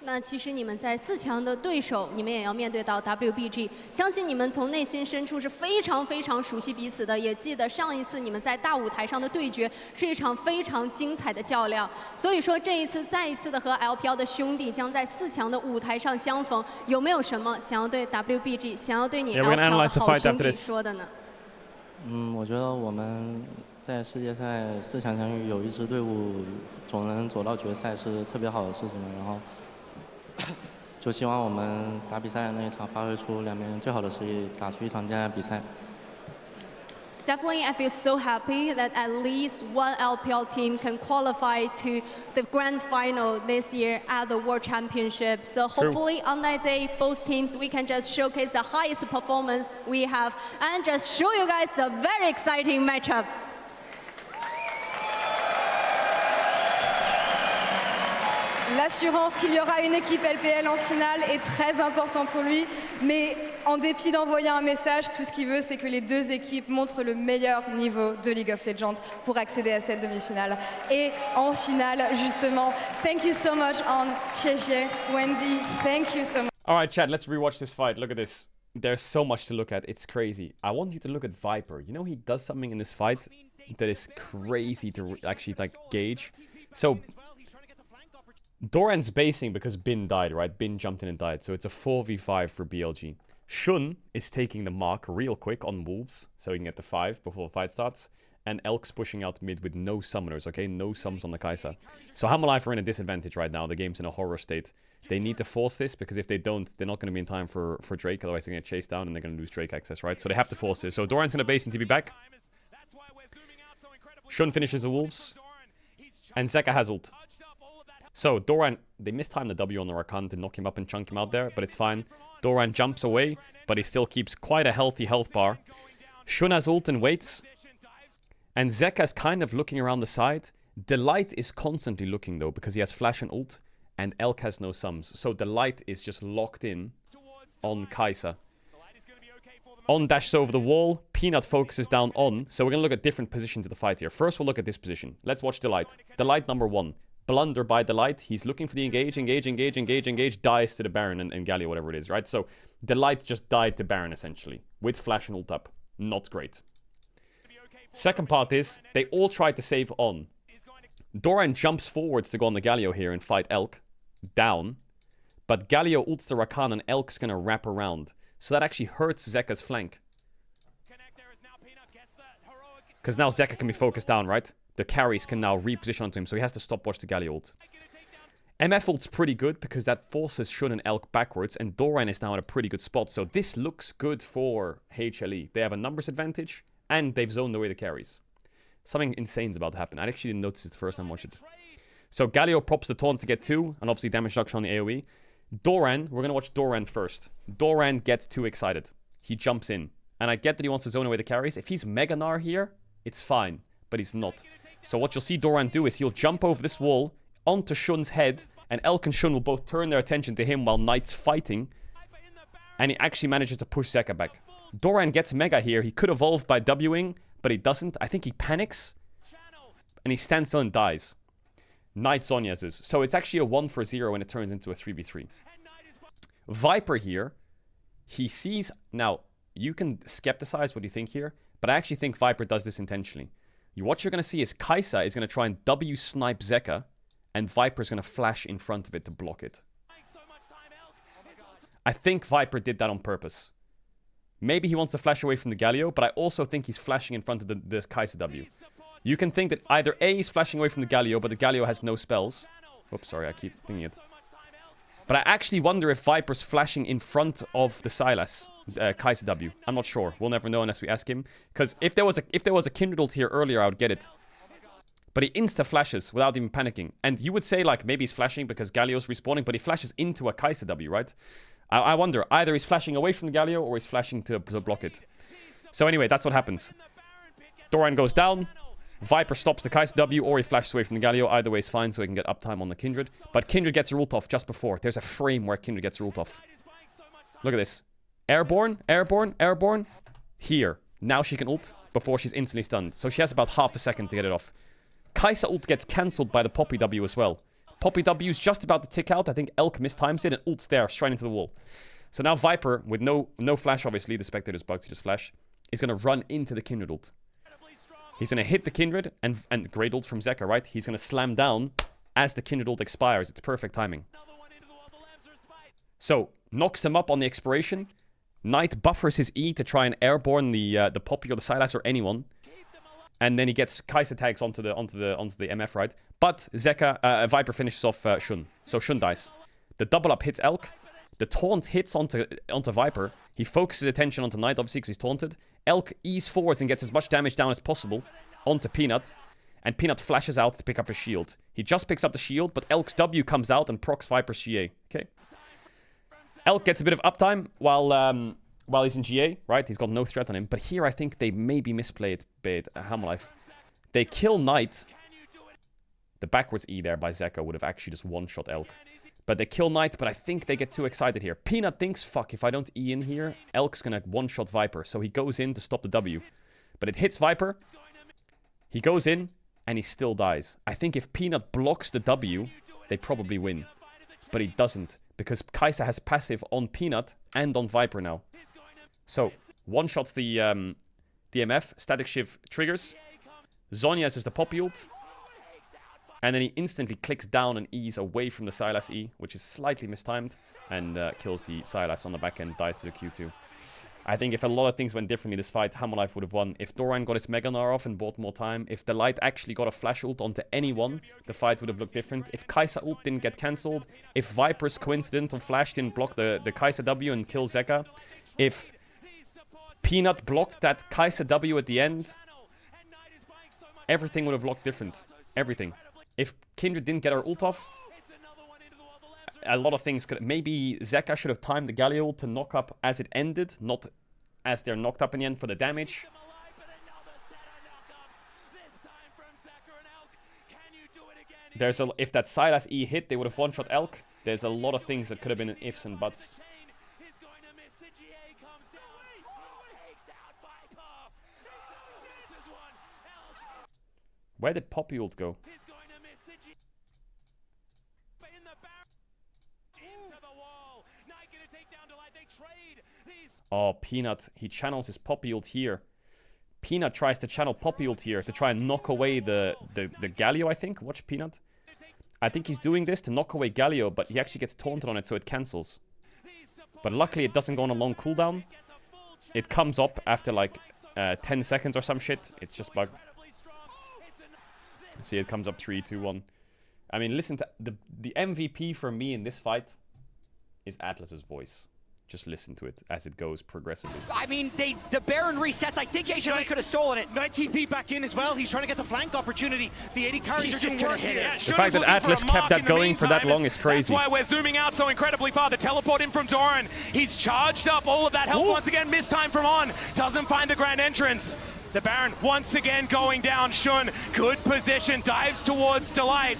那其实你们在4强的对手，你们也要面对到 WBG， 相信你们从内心深处是非常非常熟悉彼此的，也记得上一次你们在大舞台上的对决是一场非常精彩的较量。所以说这一次再一次的和 LPL 的兄弟将在4强的舞台上相逢，有没有什么想要对 WBG、想要对你 LPL 的好兄弟说的呢？我觉得我们在世界赛4强相遇，有一支队伍总能走到决赛是特别好的事情，然后。就希望我们打比赛那一场发挥出两边最好的实力，打出一场精彩比赛。Definitely, I feel so happy that at least one LPL team can qualify to the grand final this year at the World Championship. So hopefully on that day, both teams, we can just showcase the highest performance we have and just show you guys a very exciting matchup. L'assurance qu'il y aura une équipe LPL en finale est très important pour lui, mais en dépit d'envoyer un message, tout ce qu'il veut, c'est que les deux équipes montrent le meilleur niveau de League of Legends pour accéder à cette demi-finale. Et en finale, justement, thank you so much on Cheche, Wendy, thank you so much. All right, chat, let's rewatch this fight. Look at this. There's so much to look at. It's crazy. I want you to look at Viper. You know, he does something in this fight that is crazy to actually like gauge. So Doran's basing because Bin died, right? Bin jumped in and died. So it's a 4v5 for BLG. Shun is taking the mark real quick on Wolves, so he can get the 5 before the fight starts. And Elk's pushing out mid with no summoners, okay? No sums on the Kai'Sa. So Hamalife are in a disadvantage right now. The game's in a horror state. They need to force this, because if they don't, they're not going to be in time for Drake. Otherwise, they're going to get chased down and they're going to lose Drake access, right? So they have to force this. So Doran's going to base and TP back. Shun finishes the Wolves. And Zeka has ult. So Doran, they mistimed the W on the Rakan to knock him up and chunk him out there, but it's fine. Doran jumps away, but he still keeps quite a healthy health bar. Shun has ult and waits. And Zeka's kind of looking around the side. Delight is constantly looking though, because he has flash and ult, and Elk has no sums. So Delight is just locked in on Kai'Sa. On dashes over the wall, Peanut focuses down on. So we're going to look at different positions of the fight here. First we'll look at this position. Let's watch Delight. Delight number 1. Blunder by Delight. He's looking for the engage, dies to the Baron and Galio, whatever it is, right? So Delight just died to Baron, essentially, with flash and ult up. Not great. Second part is, they all tried to save on. Doran jumps forwards to go on the Galio here and fight Elk. Down. But Galio ults the Rakan and Elk's gonna wrap around. So that actually hurts Zeka's flank. Because now Zeka can be focused down, right? The carries can now reposition onto him, so he has to stopwatch the Galio ult. MF ult's pretty good because that forces Shun and Elk backwards, and Doran is now in a pretty good spot. So this looks good for HLE. They have a numbers advantage, and they've zoned away the carries. Something insane's about to happen. I actually didn't notice it the first time I watched it. So Galio props the taunt to get 2, and obviously damage reduction on the AoE. Doran, we're going to watch Doran first. Doran gets too excited. He jumps in. And I get that he wants to zone away the carries. If he's Mega Gnar here, it's fine. But he's not. So what you'll see Doran do is he'll jump over this wall onto Shun's head, and Elk and Shun will both turn their attention to him while Knight's fighting. And he actually manages to push Zeka back. Doran gets Mega here. He could evolve by Wing, but he doesn't. I think he panics. And he stands still and dies. Knight Zhonya's is. So it's actually a 1-for-0 and it turns into a 3v3. Viper here, he sees... Now, you can skepticize what you think here, but But I actually think Viper does this intentionally. What you're going to see is Kai'Sa is going to try and W-snipe Zeka, and Viper's going to flash in front of it to block it. I think Viper did that on purpose. Maybe he wants to flash away from the Galio, but I also think he's flashing in front of the Kai'Sa W. You can think that either A, he's flashing away from the Galio, but the Galio has no spells. Oops, sorry, I keep thinking it. But I actually wonder if Viper's flashing in front of the Sylas, Kai'Sa W. I'm not sure. We'll never know unless we ask him. Because if there was a Kindred ult here earlier, I would get it. But he insta-flashes without even panicking. And you would say, like, maybe he's flashing because Galio's respawning, but he flashes into a Kai'Sa W, right? I wonder, either he's flashing away from the Galio or he's flashing to block it. So anyway, that's what happens. Doran goes down. Viper stops the Kai'Sa W, or he flashes away from the Galio. Either way is fine, so he can get uptime on the Kindred. But Kindred gets her ult off just before. There's a frame where Kindred gets her ult off. Look at this. Airborne, airborne, airborne. Here. Now she can ult before she's instantly stunned. So she has about half a second to get it off. Kai'Sa ult gets cancelled by the Poppy W as well. Poppy W is just about to tick out. I think Elk mistimes it and ults there, straight into the wall. So now Viper, with no flash obviously, the Spectator's bugged to just flash, is going to run into the Kindred ult. He's going to hit the Kindred, and great ult from Zeka, right? He's going to slam down as the Kindred ult expires. It's perfect timing. So, knocks him up on the expiration. Knight buffers his E to try and airborne the Poppy or the Sylas or anyone. And then he gets Kai'Sa tags onto the MF, right? But Zeka, Viper finishes off Shun. So Shun dies. The double up hits Elk. The taunt hits onto Viper. He focuses attention onto Knight, obviously, because he's taunted. Elk ease forwards and gets as much damage down as possible onto Peanut. And Peanut flashes out to pick up his shield. He just picks up the shield, but Elk's W comes out and procs Viper's GA. Okay. Elk gets a bit of uptime while he's in GA, right? He's got no threat on him. But here I think they maybe misplayed Hammerlife. They kill Knight. The backwards E there by Zeka would have actually just one-shot Elk. But they kill Knight, but I think they get too excited here. Peanut thinks, fuck, if I don't E in here, Elk's gonna one-shot Viper. So he goes in to stop the W. But it hits Viper. He goes in, and he still dies. I think if Peanut blocks the W, they probably win. But he doesn't, because Kai'Sa has passive on Peanut and on Viper now. So, one-shots the DMF, Static Shift triggers. Zhonya's is the Poppy ult. And then he instantly clicks down and E's away from the Sylas E, which is slightly mistimed, and kills the Sylas on the back end, dies to the Q2. I think if a lot of things went differently this fight, Hammerlife would have won. If Doran got his Mega Gnar off and bought more time, if the Light actually got a flash ult onto anyone, the fight would have looked different. If Kai'Sa ult didn't get cancelled, if Viper's coincidental flash didn't block the Kai'Sa W and kill Zeka, if Peanut blocked that Kai'Sa W at the end, everything would have looked different. Everything. If Kindred didn't get her ult off, a lot of things could... Maybe Zeka should have timed the Galio ult to knock up as it ended, not as they're knocked up in the end for the damage. If that Sylas E hit, they would have one-shot Elk. There's a lot of things that could have been in ifs and buts. Where did Poppy ult go? Oh, Peanut. He channels his Poppy ult here. Peanut tries to channel Poppy ult here to try and knock away the Galio, I think. Watch Peanut. I think he's doing this to knock away Galio, but he actually gets taunted on it, so it cancels. But luckily, it doesn't go on a long cooldown. It comes up after like 10 seconds or some shit. It's just bugged. See, it comes up 3, 2, 1. I mean, listen to... The MVP for me in this fight is Atlas's voice. Just listen to it as it goes progressively. I mean, the Baron resets. I think HLA could have stolen it. Knight TP back in as well. He's trying to get the flank opportunity. The 80 carries are just going to hit it. The fact that Atlas kept that going for that long is crazy. That's why we're zooming out so incredibly far. The teleport in from Doran. He's charged up all of that health once again. Missed time from On. Doesn't find the grand entrance. The Baron once again going down. Shun, good position. Dives towards Delight.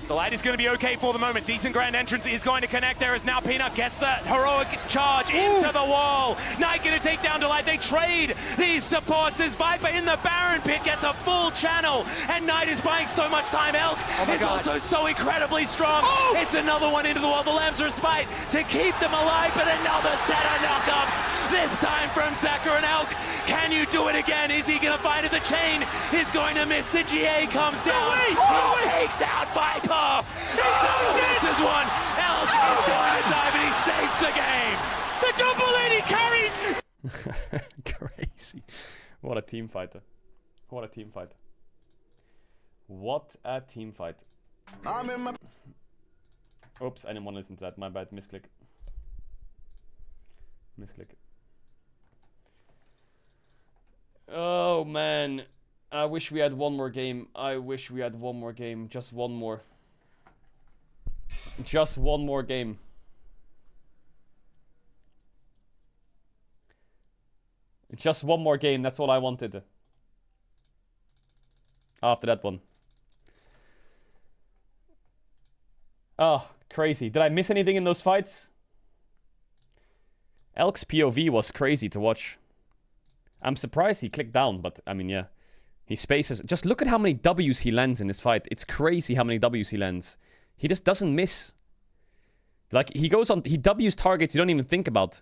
The light is going to be okay for the moment. Decent grand entrance is going to connect. There is now Peanut gets the heroic charge into the wall. Knight going to take down Delight. They trade these supports as Viper in the Baron pit gets a full channel. And Knight is buying so much time. Elk is also so incredibly strong. It's another one into the wall. The Lambs respite to keep them alive, but another set of knockups. This time from Zeka and Elk. Can you do it again? Is he going to find it? The chain is going to miss. The GA comes down. He takes down Viper. This is one. Elk is going to dive and he saves the game. The double lady carries. Crazy. What a team fighter. What a team fight. What a team fight. Oops, I didn't want to listen to that. My bad. Misclick. Misclick. Oh man. I wish we had one more game. I wish we had one more game. Just one more. Just one more game. Just one more game. That's all I wanted. After that one. Oh, crazy. Did I miss anything in those fights? Elk's POV was crazy to watch. I'm surprised he clicked down, but I mean, yeah. He spaces. Just look at how many W's he lands in this fight. It's crazy how many W's he lands. He just doesn't miss. Like, he goes on... He W's targets you don't even think about.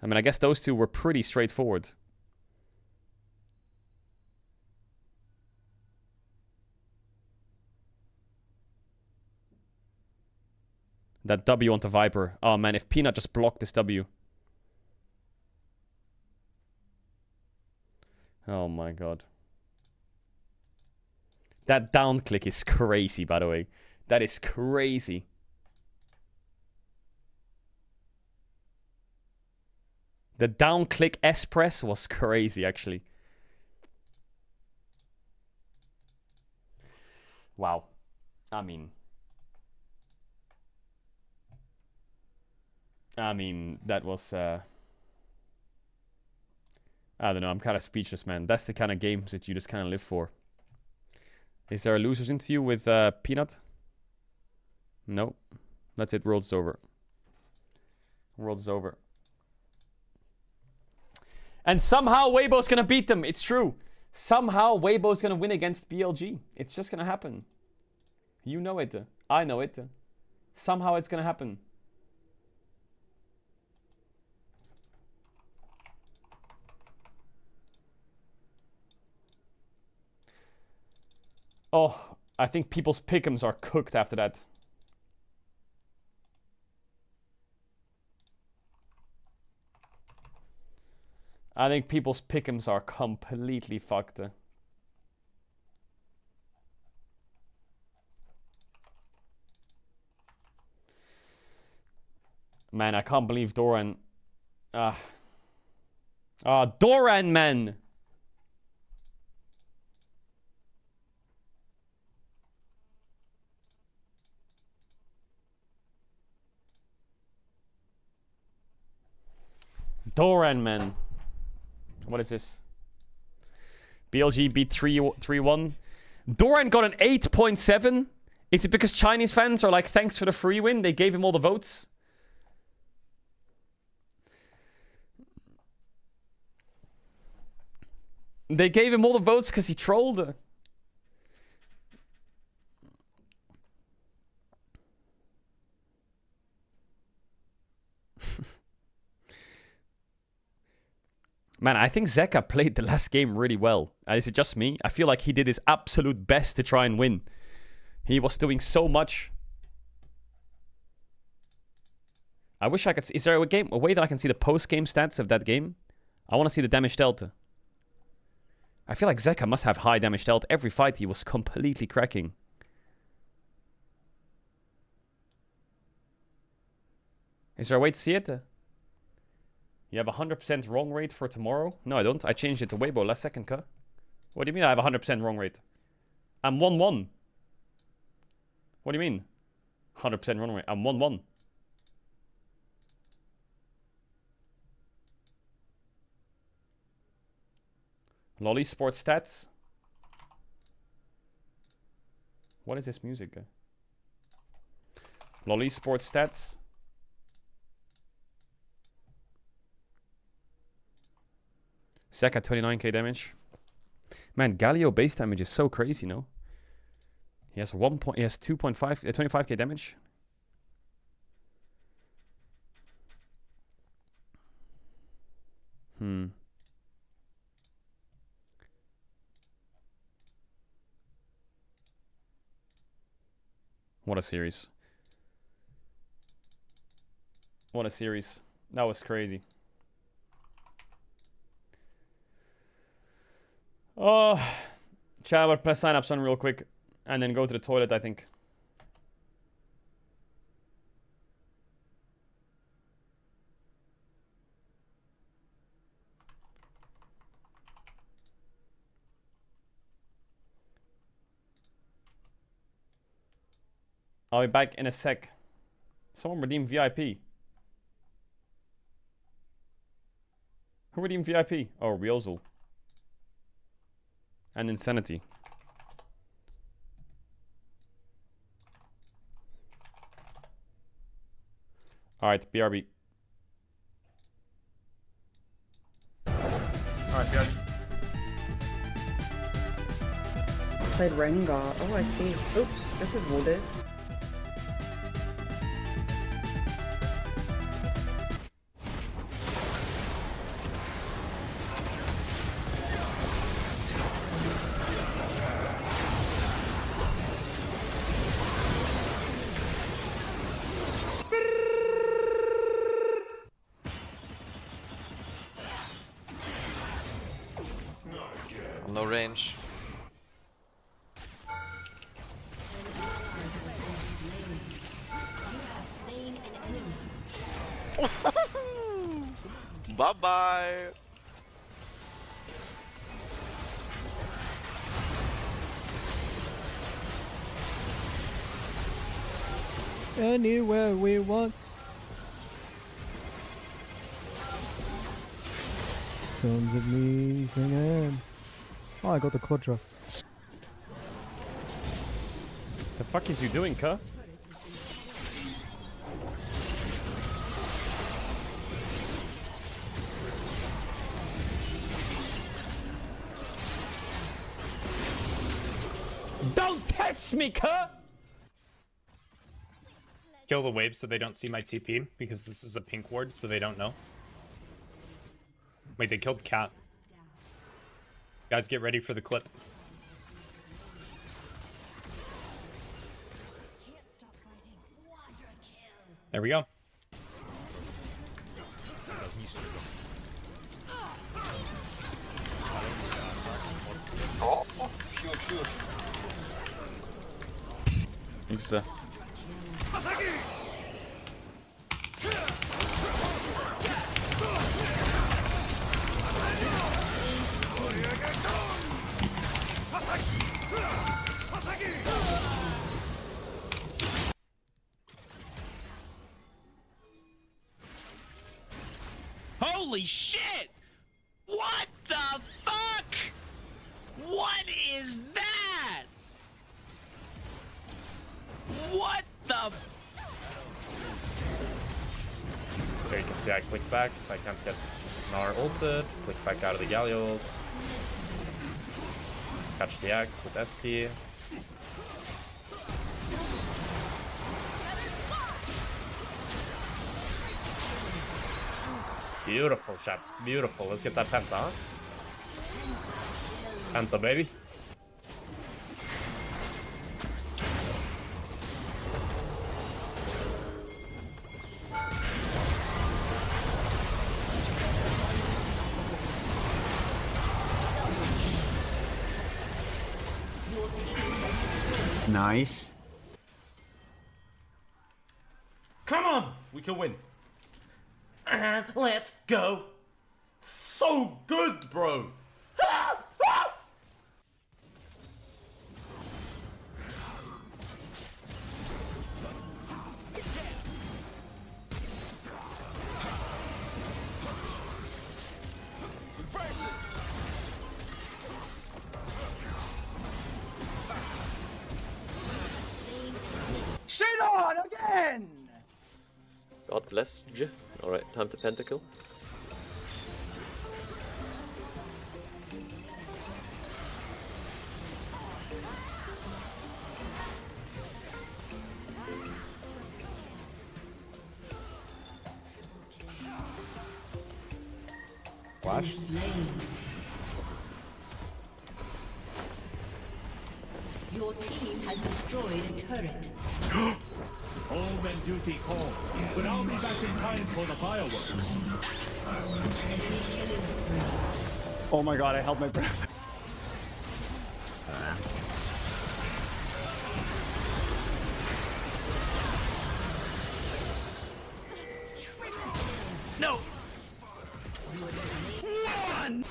I mean, I guess those two were pretty straightforward. That W onto Viper. Oh man, if Peanut just blocked this W. Oh my god. That down click is crazy, by the way. That is crazy. The down click S press was crazy, actually. Wow. I mean, that was... I don't know, I'm kind of speechless, man. That's the kind of games that you just kind of live for. Is there a losers interview with Peanut? No. That's it, World's over. World's over. And somehow Weibo's gonna beat them. It's true. Somehow Weibo's gonna win against BLG. It's just gonna happen. You know it. I know it. Somehow it's gonna happen. Oh, I think people's pick'ems are cooked after that. I think people's pick'ems are completely fucked. Man, I can't believe Doran. Doran, man! Doran, man. What is this? BLG beat 3-1. Doran got an 8.7. Is it because Chinese fans are like, thanks for the free win? They gave him all the votes. They gave him all the votes because he trolled. Man, I think Zeka played the last game really well. Is it just me? I feel like he did his absolute best to try and win. He was doing so much. I wish I could see... Is there a way that I can see the post-game stats of that game? I want to see the damage dealt. I feel like Zeka must have high damage dealt. Every fight he was completely cracking. Is there a way to see it? You have a 100% wrong rate for tomorrow? No, I don't. I changed it to Weibo last second, huh? What do you mean I have a 100% wrong rate? I'm 1-1. What do you mean? 100% wrong rate. I'm 1-1. Lolly Sports stats. What is this music? LoL Esports stats. Sek at 29k damage. Man, Galio base damage is so crazy, no? He has 25k damage. What a series. What a series. That was crazy. Oh, chat, I'll press sign-ups on real quick and then go to the toilet, I think. I'll be back in a sec. Someone redeemed VIP. Who redeemed VIP? Oh, Realzul. And Insanity. Alright, BRB. Alright, BRB. Played Rengar. Oh, I see. Oops, this is wounded. No range. Bye-bye. Anywhere we want. Comes with me singing. Oh, I got the quadra. The fuck is you doing, cuh? Don't test me, cuh! Kill the wave so they don't see my TP, because this is a pink ward, so they don't know. Wait, they killed Cat. Guys, get ready for the clip. There we go. Oh, huge, huge. Insta. Holy shit! What the fuck? What is that? What the? There you can see I click back, so I can't get Gnar ulted. Click back out of the Galio ult. Catch the axe with S key. Beautiful shot. Beautiful. Let's get that Penta, huh? Penta, baby. Nice. Come on! We can win. And let's go. So good, bro. less J. Alright, time to pentakill. Flash. Your team has destroyed a turret. Home and duty call, but I'll be back in time for the fireworks. Oh my god, I held my breath. No! One!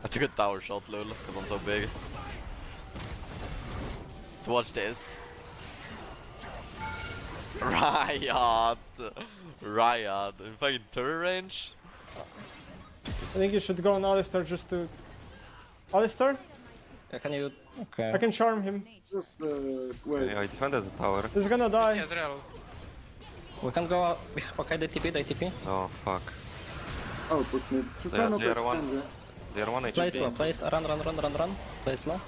I took a tower shot, lol, because I'm so big. So watch this. Riot! Riot. In fucking turret range? I think you should go on Alistar just to... Alistar? Yeah, can you... Okay. I can charm him. Just wait. Yeah, I defended the tower. He's gonna die. Caedrel. We can go out. Okay, they TP. Oh, fuck. Oh, put me. They are one. They are one HP. Play slow, run. Play slow.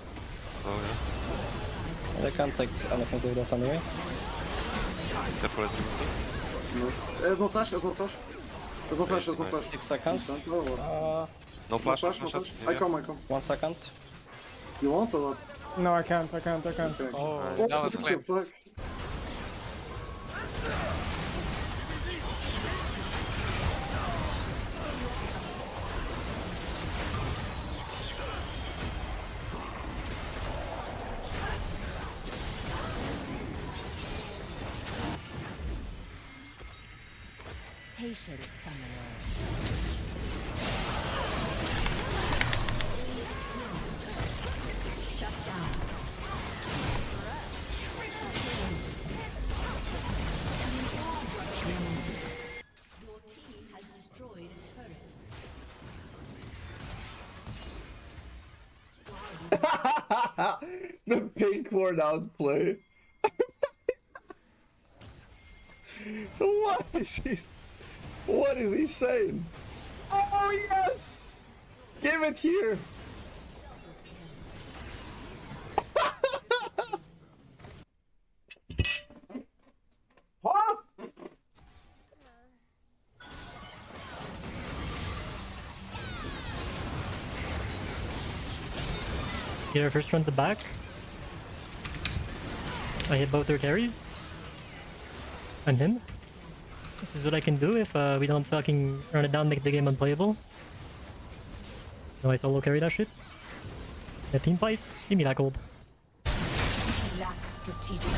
Oh, yeah. They can't take anything to that anyway. There's no flash, there's no flash. 6 seconds. No flash, no flash. I come. 1 second. You want or what? No, I can't. Okay. Oh, that was clean. Patient summoner. Shut down. Your team has destroyed a turret. The pink ward outplay. What is this? What is he saying? Oh yes! Give it here! Huh? Here, first run to back. I hit both their carries. And him. This is what I can do if we don't fucking run it down, make the game unplayable. No, I solo carry that shit. Yeah, team fights, give me that gold. Lack strategic.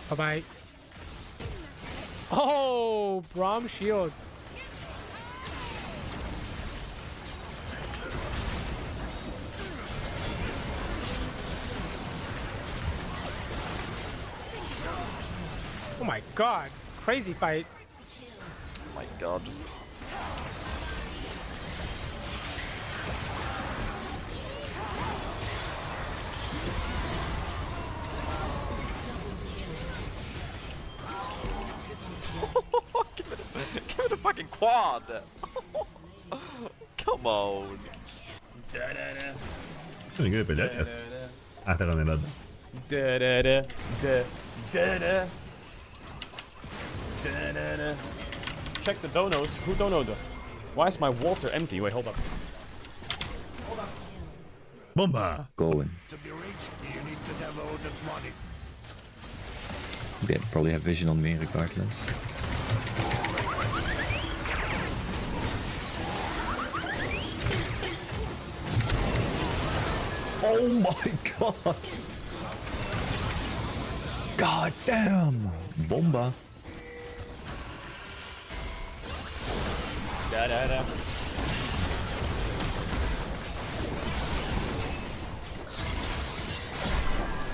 Bye-bye. Oh, Braum shield. Oh my god. Crazy fight. Oh my god. Give me the fucking quad! Come on! Ingen upplevd. Etter han er nede. Check the donos. Who donoed? Why is my water empty? Wait, hold up. Bomba! Going. To be rich, you need to have all that money. They probably have vision on me regardless. Oh my god! God damn! Bomba. Da, da, da.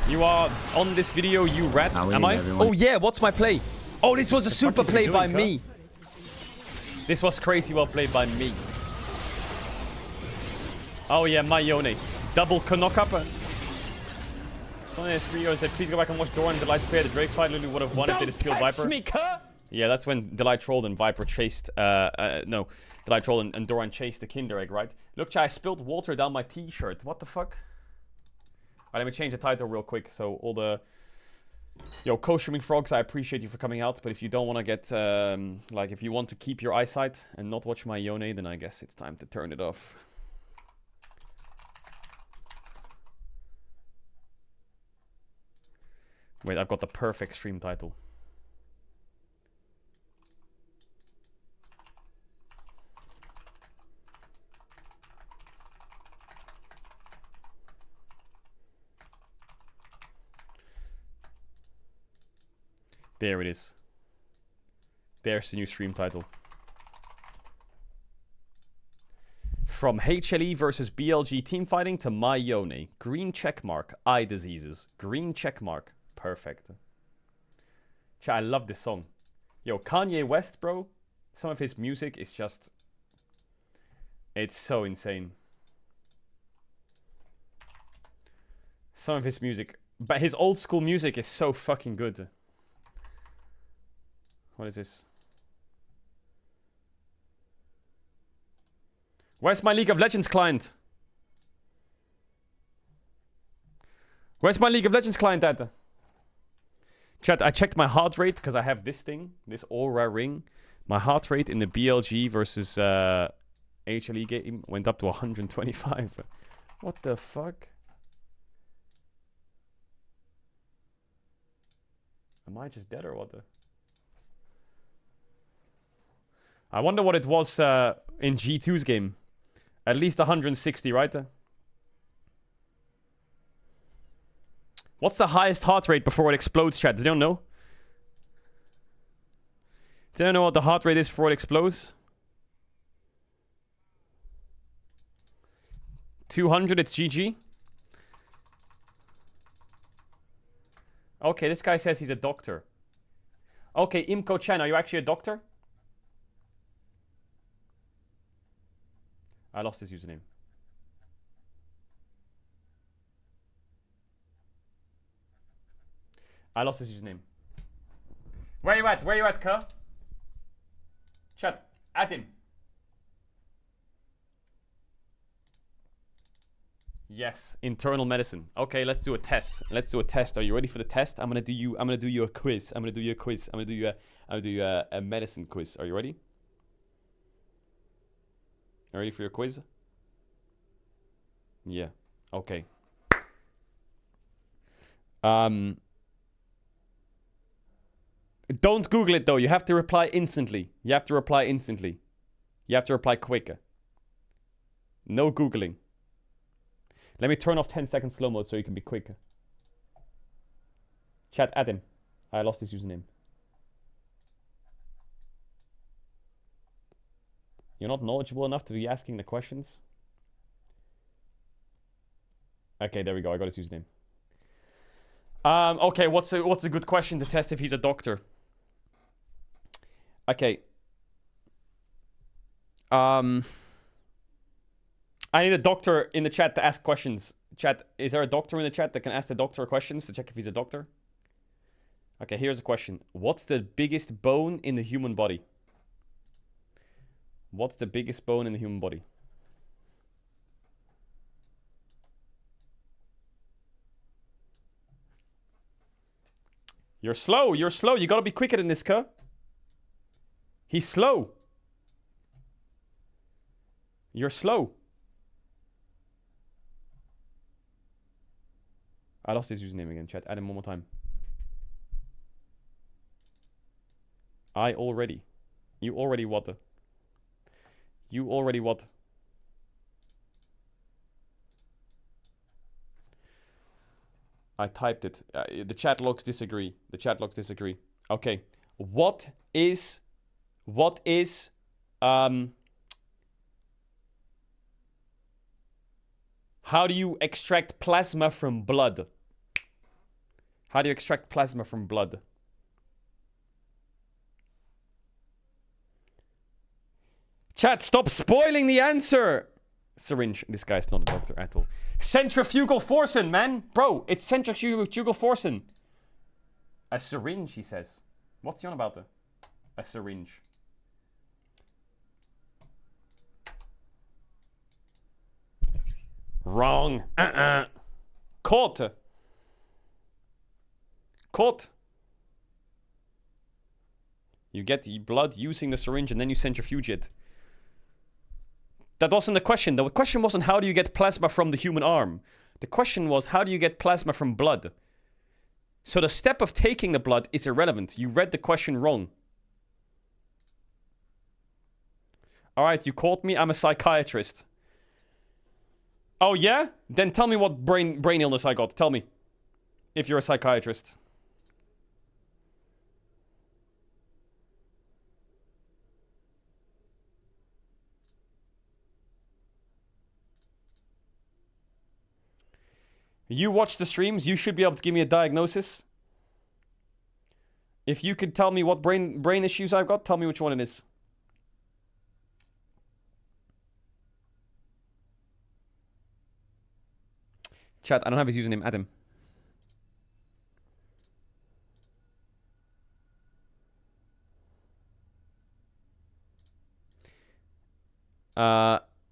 You are on this video, you rat. Am I? Oh yeah, what's my play? Oh, this was a super play by me. This was crazy well played by me. Oh yeah, my Yone. Double knock up. Someone in 3 years said, please go back and watch Doran and Delight's play. The Drake fight literally would have won if they just killed Viper. Me, yeah, that's when Delight trolled and Viper chased. No, Delight trolled and Doran chased the Kinder Egg, right? Look, I spilled water down my t-shirt. What the fuck? Alright, let me change the title real quick. So all the... Yo, Kosherming Frogs, I appreciate you for coming out. But if you don't want to get... like, if you want to keep your eyesight and not watch my Yone, then I guess it's time to turn it off. Wait, I've got the perfect stream title. There it is. There's the new stream title. From HLE versus BLG team fighting to my Yone. Green checkmark. Eye diseases. Green checkmark. Perfect. Chat, I love this song. Yo, Kanye West, bro. Some of his music is just... It's so insane. Some of his music... But his old school music is so fucking good. What is this? Where's my League of Legends client? Where's my League of Legends client at? Chat, I checked my heart rate because I have this thing, this Aura ring. My heart rate in the BLG versus HLE game went up to 125. What the fuck? Am I just dead or what the? I wonder what it was in G2's game. At least 160, right? What's the highest heart rate before it explodes, chat? Does anyone know? Does anyone know what the heart rate is before it explodes? 200, it's GG. Okay, this guy says he's a doctor. Okay, Imco Chan, are you actually a doctor? I lost his username. I lost his username. Where you at? Where you at, Ka? Chat. At him. Yes. Internal medicine. Okay, let's do a test. Let's do a test. Are you ready for the test? I'm gonna do you a quiz. I'm gonna do you a quiz. I'm gonna do you a medicine quiz. Are you ready? Are you ready for your quiz? Yeah. Okay. Don't Google it though. You have to reply instantly. You have to reply instantly. You have to reply quicker. No Googling. Let me turn off 10 second slow mode so you can be quicker. Chat, add him. I lost his username. You're not knowledgeable enough to be asking the questions? Okay, there we go. I got his username. Okay, what's a good question to test if he's a doctor? Okay. I need a doctor in the chat to ask questions. Chat, is there a doctor in the chat that can ask the doctor questions to check if he's a doctor? Okay, here's a question. What's the biggest bone in the human body? What's the biggest bone in the human body? You're slow. You're slow. You gotta be quicker than this, cuh. He's slow. You're slow. I lost his username again, chat. Add him one more time. I already. You already what? You already what? I typed it. The chat logs disagree. The chat logs disagree. Okay. What is how do you extract plasma from blood? How do you extract plasma from blood? Chat, stop spoiling the answer! Syringe. This guy's not a doctor at all. Centrifugal forcing, man! Bro, it's centrifugal forcing. A syringe, he says. What's he on about? A syringe. Wrong. Caught. Caught. You get the blood using the syringe and then you centrifuge it. That wasn't the question. The question wasn't how do you get plasma from the human arm. The question was how do you get plasma from blood. So the step of taking the blood is irrelevant. You read the question wrong. Alright, you caught me. I'm a psychiatrist. Oh yeah? Then tell me what brain illness I got. Tell me. If you're a psychiatrist. You watch the streams, you should be able to give me a diagnosis. If you could tell me what brain issues I've got, tell me which one it is. Chat, I don't have his username, Adam.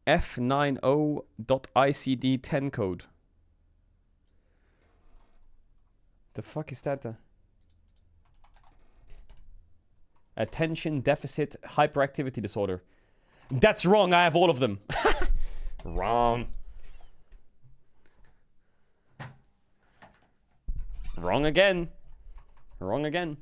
F90.ICD10 code. The fuck is that? Attention deficit hyperactivity disorder. That's wrong. I have all of them. Wrong. Wrong again. Wrong again.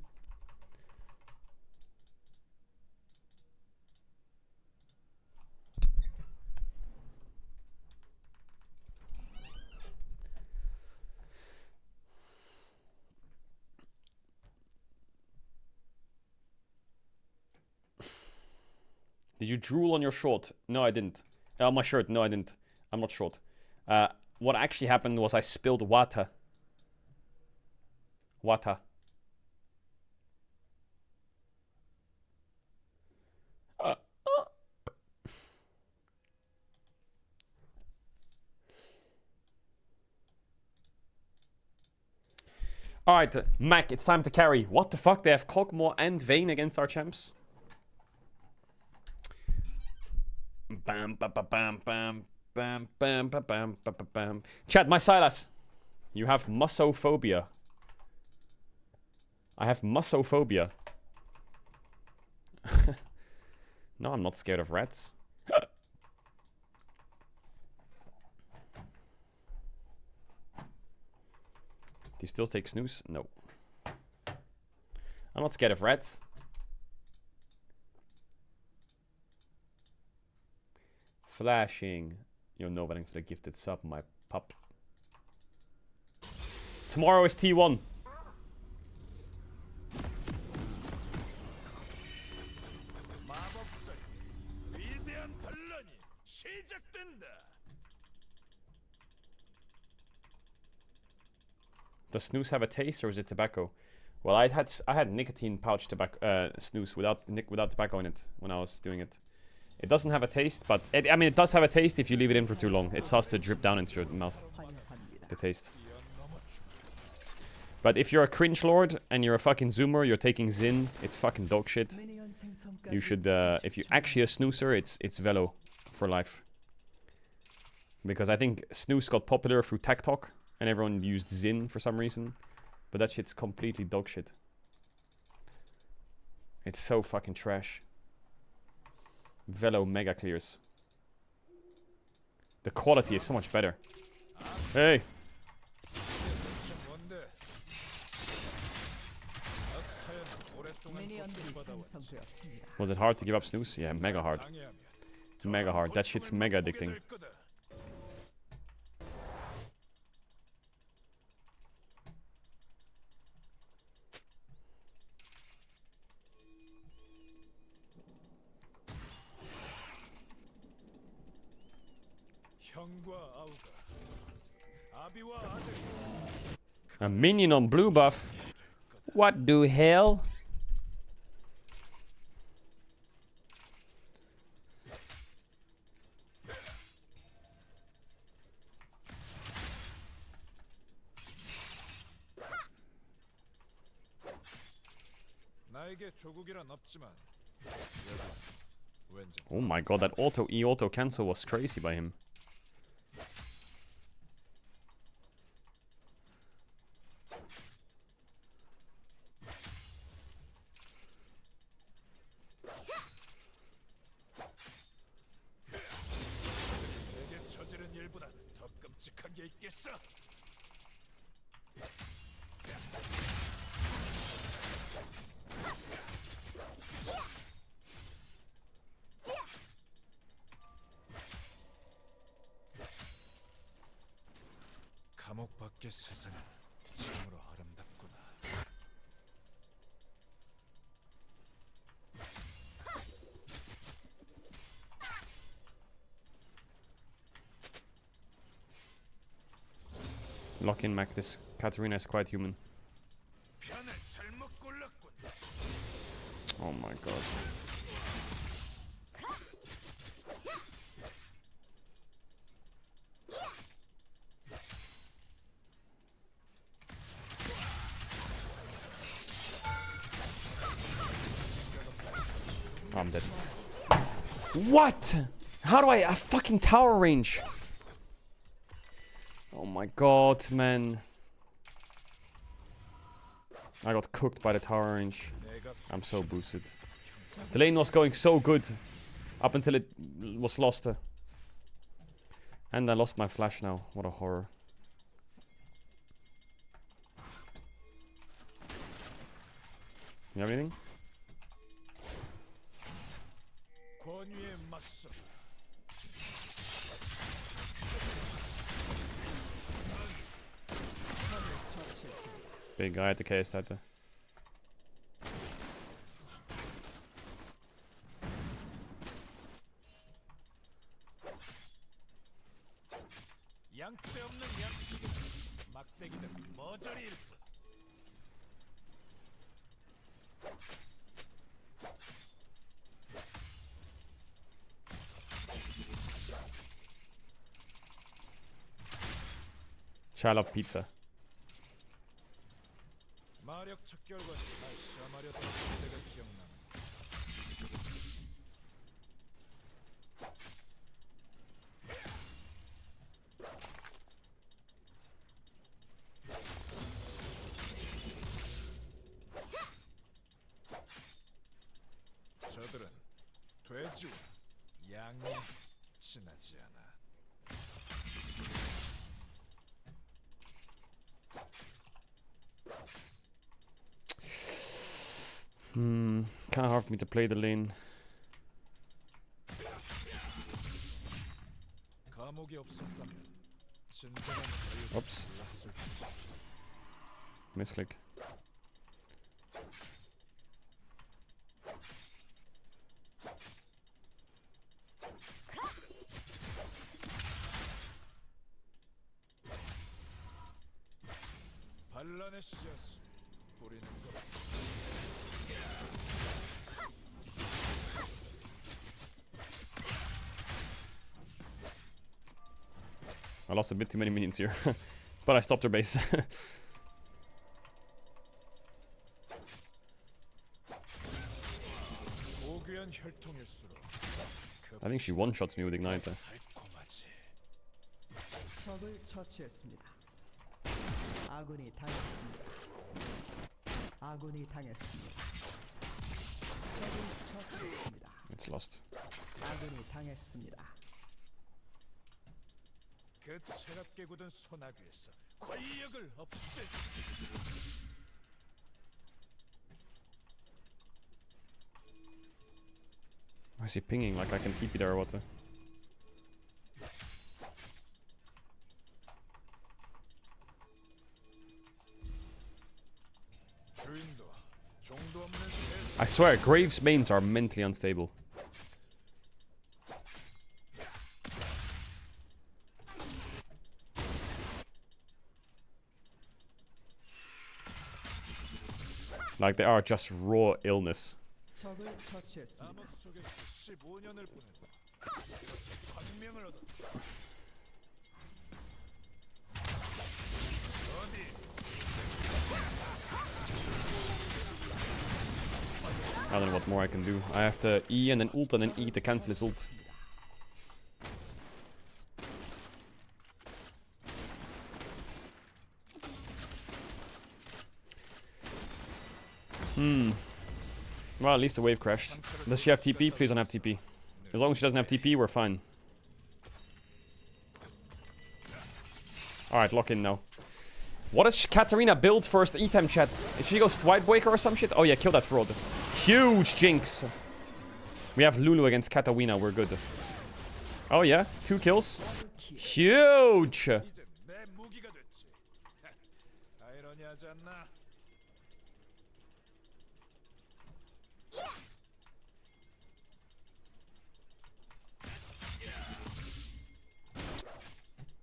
Did you drool on your short? No, I didn't. On my shirt? No, I didn't. I'm not short. What actually happened was I spilled water. Water. Alright, Mac, it's time to carry. What the fuck? They have Cogmore and Vayne against our champs? Bam, bam, bam, bam, bam, bam, bam, bam, bam, bam, bam. Chat, my Silas. You have mussophobia. I have mussophobia. No, I'm not scared of rats. Do you still take snooze? No. I'm not scared of rats. Flashing. You're no wedding for the gifted sub, my pup. Tomorrow is T1. Does snooze have a taste or is it tobacco? Well, I had nicotine pouch tobacco snooze without tobacco in it when I was doing it. It doesn't have a taste, but I mean it does have a taste if you leave it in for too long. It starts to drip down into your mouth. The taste. But if you're a cringe lord and you're a fucking zoomer, you're taking Zin, it's fucking dog shit. You should if you're actually a snoozer, it's Velo for life. Because I think snooze got popular through Tech Talk and everyone used Zin for some reason. But that shit's completely dog shit. It's so fucking trash. Velo mega clears. The quality is so much better. Hey! Was it hard to give up snooze? Yeah, mega hard. Mega hard. That shit's mega addicting. A minion on blue buff. What the hell? Oh my god, that auto cancel was crazy by him. Lock in, Mac. This Katarina is quite human. Oh my god. I'm dead. What? How do I fucking tower range? Oh my god, man. I got cooked by the tower range. I'm so boosted. The lane was going so good up until it was lost. And I lost my flash now. What a horror. You have anything? Big guy at the case that. Child of pizza. 저들은 돼지와 양이 지나지 않아. Kinda hard for me to play the lane. Oops. Misclick. 반란의 씨앗을 뿌리는 것. I lost a bit too many minions here. But I stopped their base. I think she one-shots me with Ignite. 적을 처치했습니다. 아군이 당했습니다. 아군이 당했습니다. 적을 처치했습니다. It's lost. 아군이 당했습니다. 그 차갑게 굳은 소나기에서 권력을 없애. Why is he pinging like I can keep you there or what? I swear, Graves mains are mentally unstable. Like, they are just raw illness. 적을 처치했습니다. 암흑 속에서 15년을 보냈다. 광명을 얻었다. I don't know what more I can do. I have to E and then ult and then E to cancel his ult. Well, at least the wave crashed. Does she have TP? Please don't have TP. As long as she doesn't have TP, we're fine. Alright, lock in now. What does Katarina build first item, chat? Is she goes Whitebreaker or some shit? Oh yeah, kill that fraud. Huge jinx. We have Lulu against Katarina, we're good. Oh yeah, 2 kills. Huge! 이제 내 무기가 됐지. 아이러니하지 않나?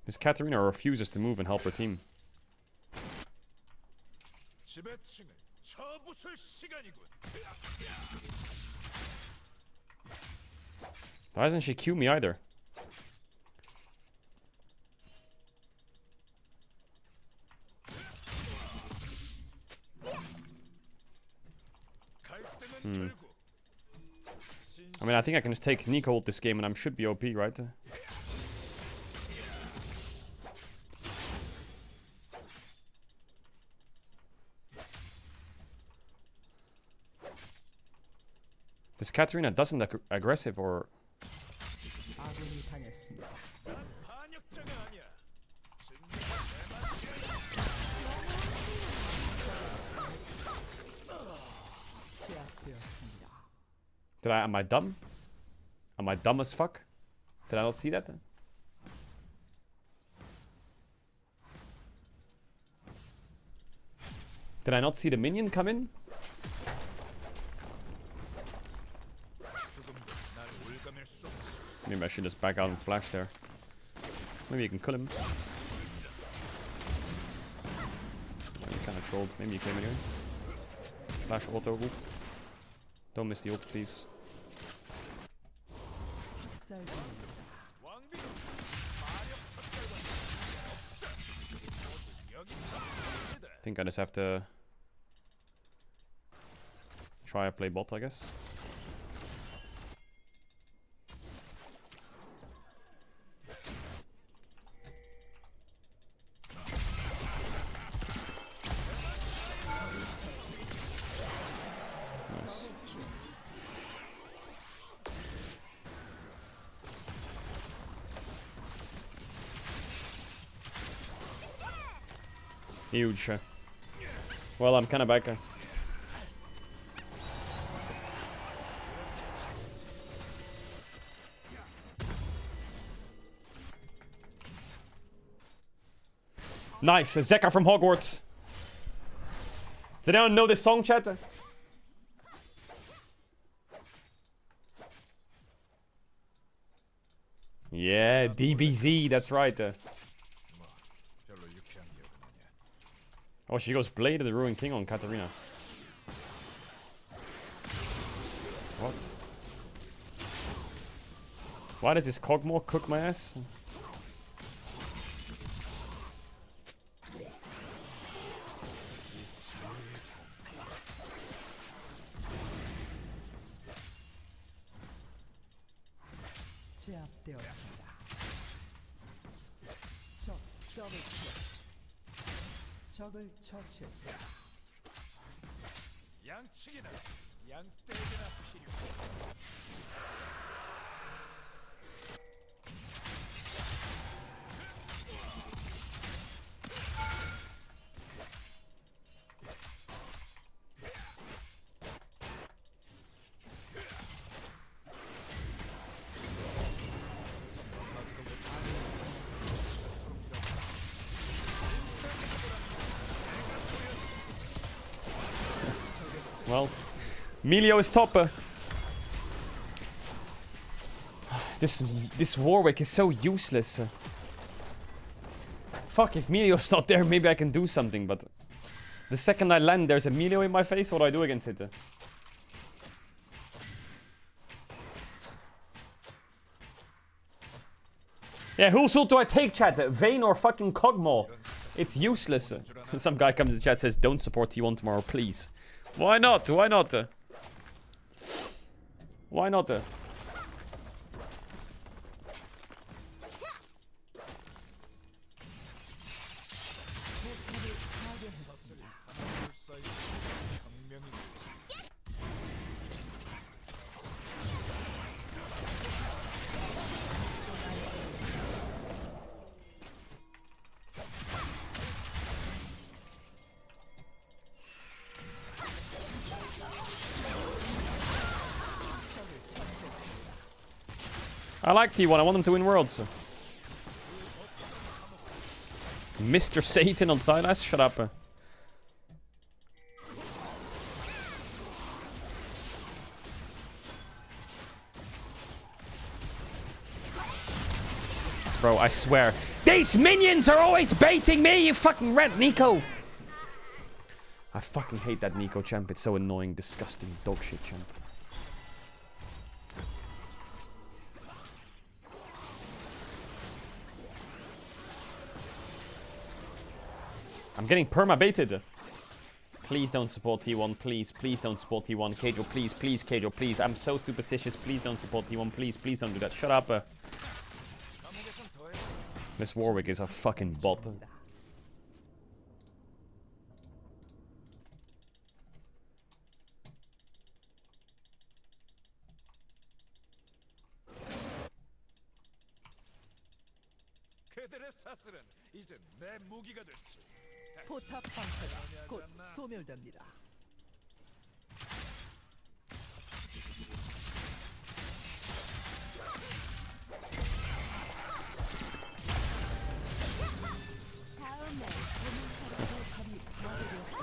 This Katarina refuses to move and help her team. 지배층을 쳐부술 시간이군. Why doesn't she Q me either? I mean, I think I can just take Nico ult this game and I should be OP, right? This Katarina doesn't look aggressive or... 아군이 당했습니다. 난 반역자가 아니야. 제압되었습니다. Am I dumb? Am I dumb as fuck? Did I not see that? Did I not see the minion come in? Maybe I should just back out and flash there. Maybe you can kill him. Maybe kind of trolled. Maybe you came anyway. Flash auto ult. Don't miss the ult, please. I think I just have to try to play bot, I guess. Huge. Well, I'm kind of back. Nice, Zeka from Hogwarts. Does anyone know this song, chat? Yeah, DBZ, that's right. Oh, she goes Blade of the Ruined King on Katarina. What? Why does this Cogmore cook my ass? 제압되었습니다. 적 더블킬. 적을 처치했습니다. 양측이나 양떼기나 필요. Well, Melio is top. This Warwick is so useless. Fuck, if Melio's not there, maybe I can do something, but The second I land, there's a Emilio in my face. What do I do against it? Yeah, whose ult do I take, chat? Vayne or fucking Kog'Maw? It's useless. Some guy comes in the chat says, don't support T1 tomorrow, please. Why not? Why not? Why not? I like T1, I want them to win Worlds. Mr. Satan on Silas, shut up. Bro, I swear. These minions are always baiting me, you fucking red Nico! I fucking hate that Nico champ, it's so annoying, disgusting, dog shit champ. I'm getting perma-baited. Please don't support T1, please. Please don't support T1. Caedrel, please, please, Caedrel, please. I'm so superstitious. Please don't support T1, please. Please don't do that. Shut up. This Warwick is a fucking bot. 그들의 사슬은 이제 내 무기가 됐지. 포탑 방패가 곧 소멸됩니다.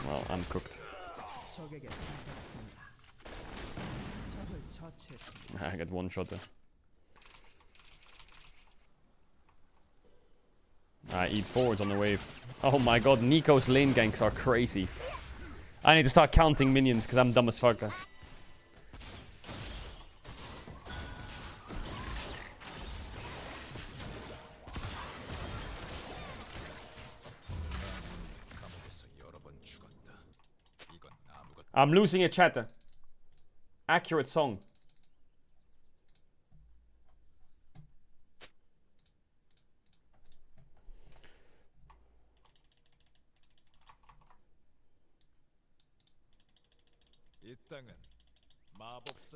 Well, I'm cooked. 적에게 당했습니다. 적을 처치했습니다. I got one shot there. I eat forwards on the wave. Oh my god, Nico's lane ganks are crazy. I need to start counting minions because I'm dumb as fuck. I'm losing a chat. Accurate song.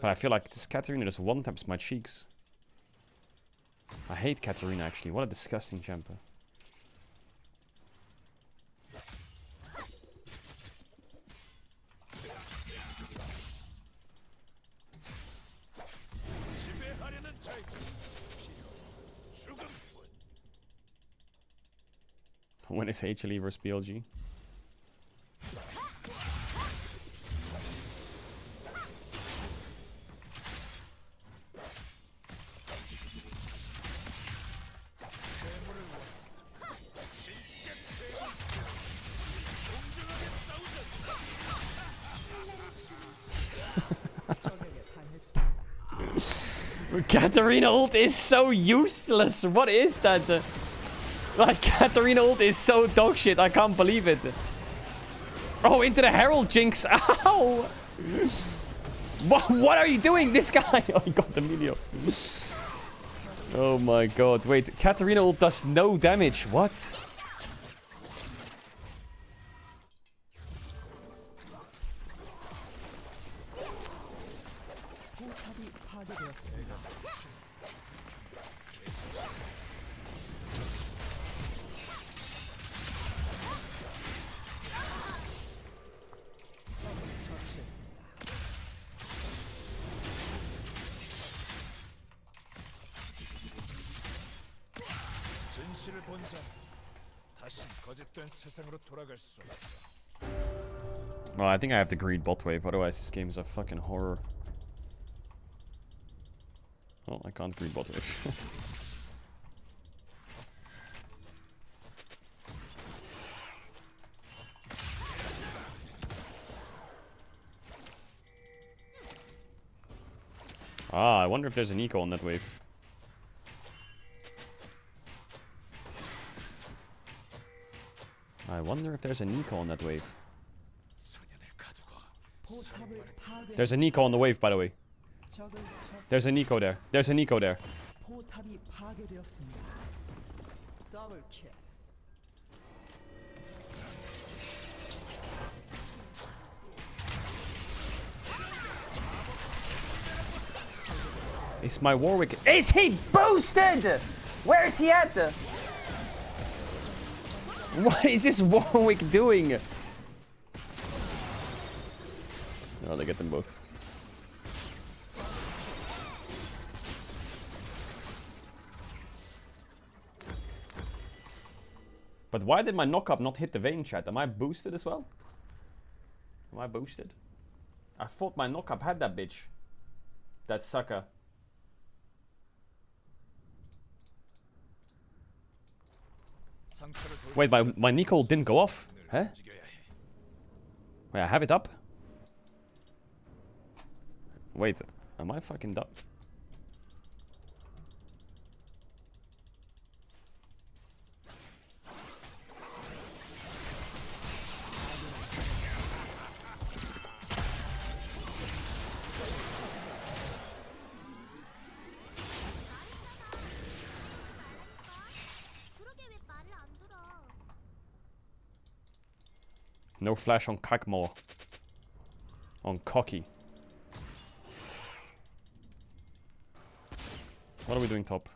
But I feel like this Katarina just one-taps my cheeks. I hate Katarina actually. What a disgusting champion. When is HLE versus BLG? Katarina ult is so useless. What is that? Like, Katarina ult is so dog shit. I can't believe it. Oh, into the Herald Jinx. Ow! What are you doing? This guy. Oh, he got the meteor. Oh my god. Wait, Katarina ult does no damage. What? Well, I think I have to greed bot wave, otherwise this game is a fucking horror. Oh, I can't greed bot wave. Ah, I wonder if there's an eco on that wave. I wonder if there's an eco on that wave. There's an eco on the wave, by the way. There's an eco there. There's an eco there. 포탑이 파괴되었습니다. 더블킬. Is my Warwick... Is he boosted? Where is he at? What is this Warwick doing? Oh, they get them both. But why did my knock-up not hit the Vayne, chat? Am I boosted as well? Am I boosted? I thought my knock-up had that bitch. That sucker. Wait, my Nico didn't go off? Huh? Wait, I have it up? Wait, am I fucking dumb? No flash on Kakmore. On Cocky. What are we doing top?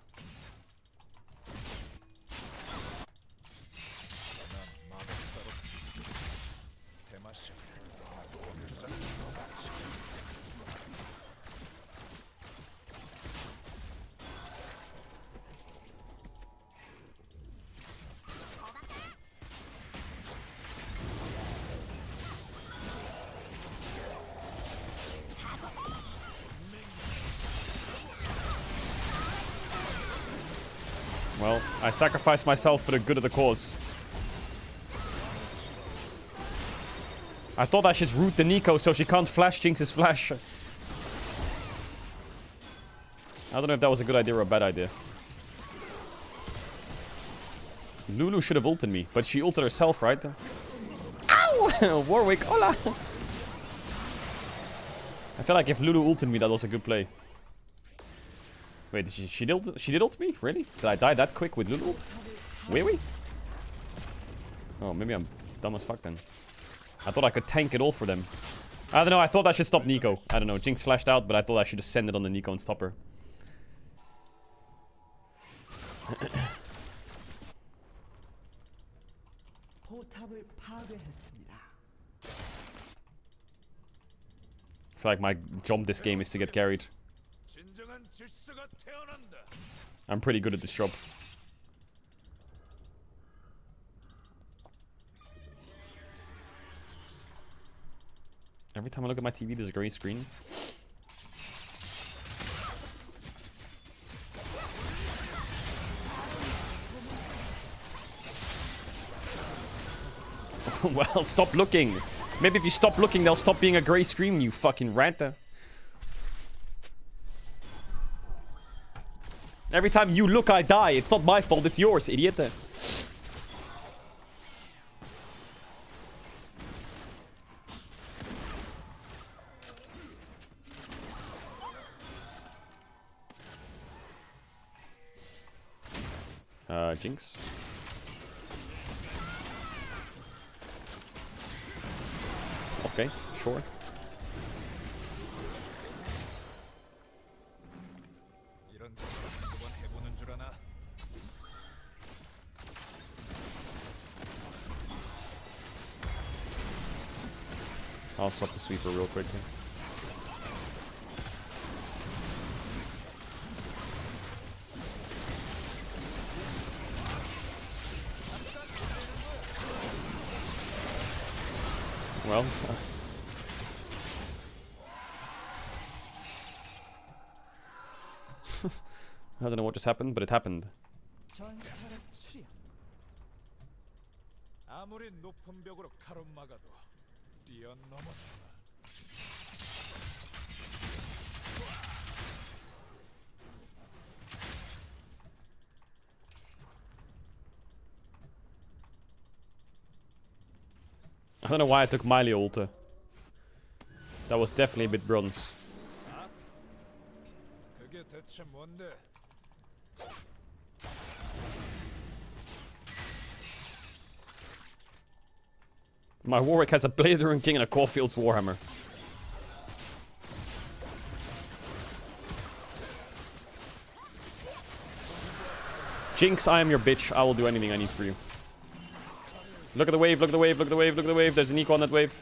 Well, I sacrificed myself for the good of the cause. I thought I should root the Nico so she can't flash Jinx's flash. I don't know if that was a good idea or a bad idea. Lulu should have ulted me, but she ulted herself, right? Ow! Warwick, hola! I feel like if Lulu ulted me, that was a good play. Wait, she did ult me? Really? Did I die that quick with Lulu ult? Wee? Oh, maybe I'm dumb as fuck then. I thought I could tank it all for them. I don't know, I thought I should stop Nico. I don't know, Jinx flashed out, but I thought I should just send it on the Nico and stop her. 포탑을 파괴했습니다. I feel like my job this game is to get carried. I'm pretty good at this job. Every time I look at my TV, there's a grey screen. Well, stop looking. Maybe if you stop looking, they'll stop being a grey screen, you fucking ranter. Every time you look, I die. It's not my fault, it's yours, idiot. Jinx. Okay, sure. I'll swap the sweeper real quickly. Well, I don't know what just happened, but it happened. 아무리 높은 벽으로 가로막아도 뛰어넘어주마. I don't know why I took Miley ulti. That was definitely a bit bronze. 그게 대체 뭔데? My Warwick has a Blader King and a Caulfield's Warhammer. Jinx, I am your bitch. I will do anything I need for you. Look at the wave, look at the wave, look at the wave, look at the wave. There's an eco on that wave.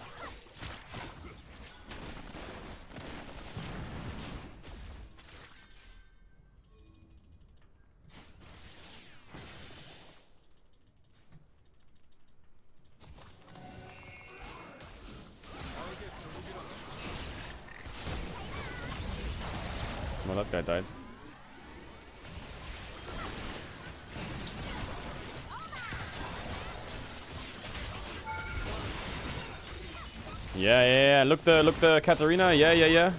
Well, that guy died. Yeah. Look the Katarina. Yeah.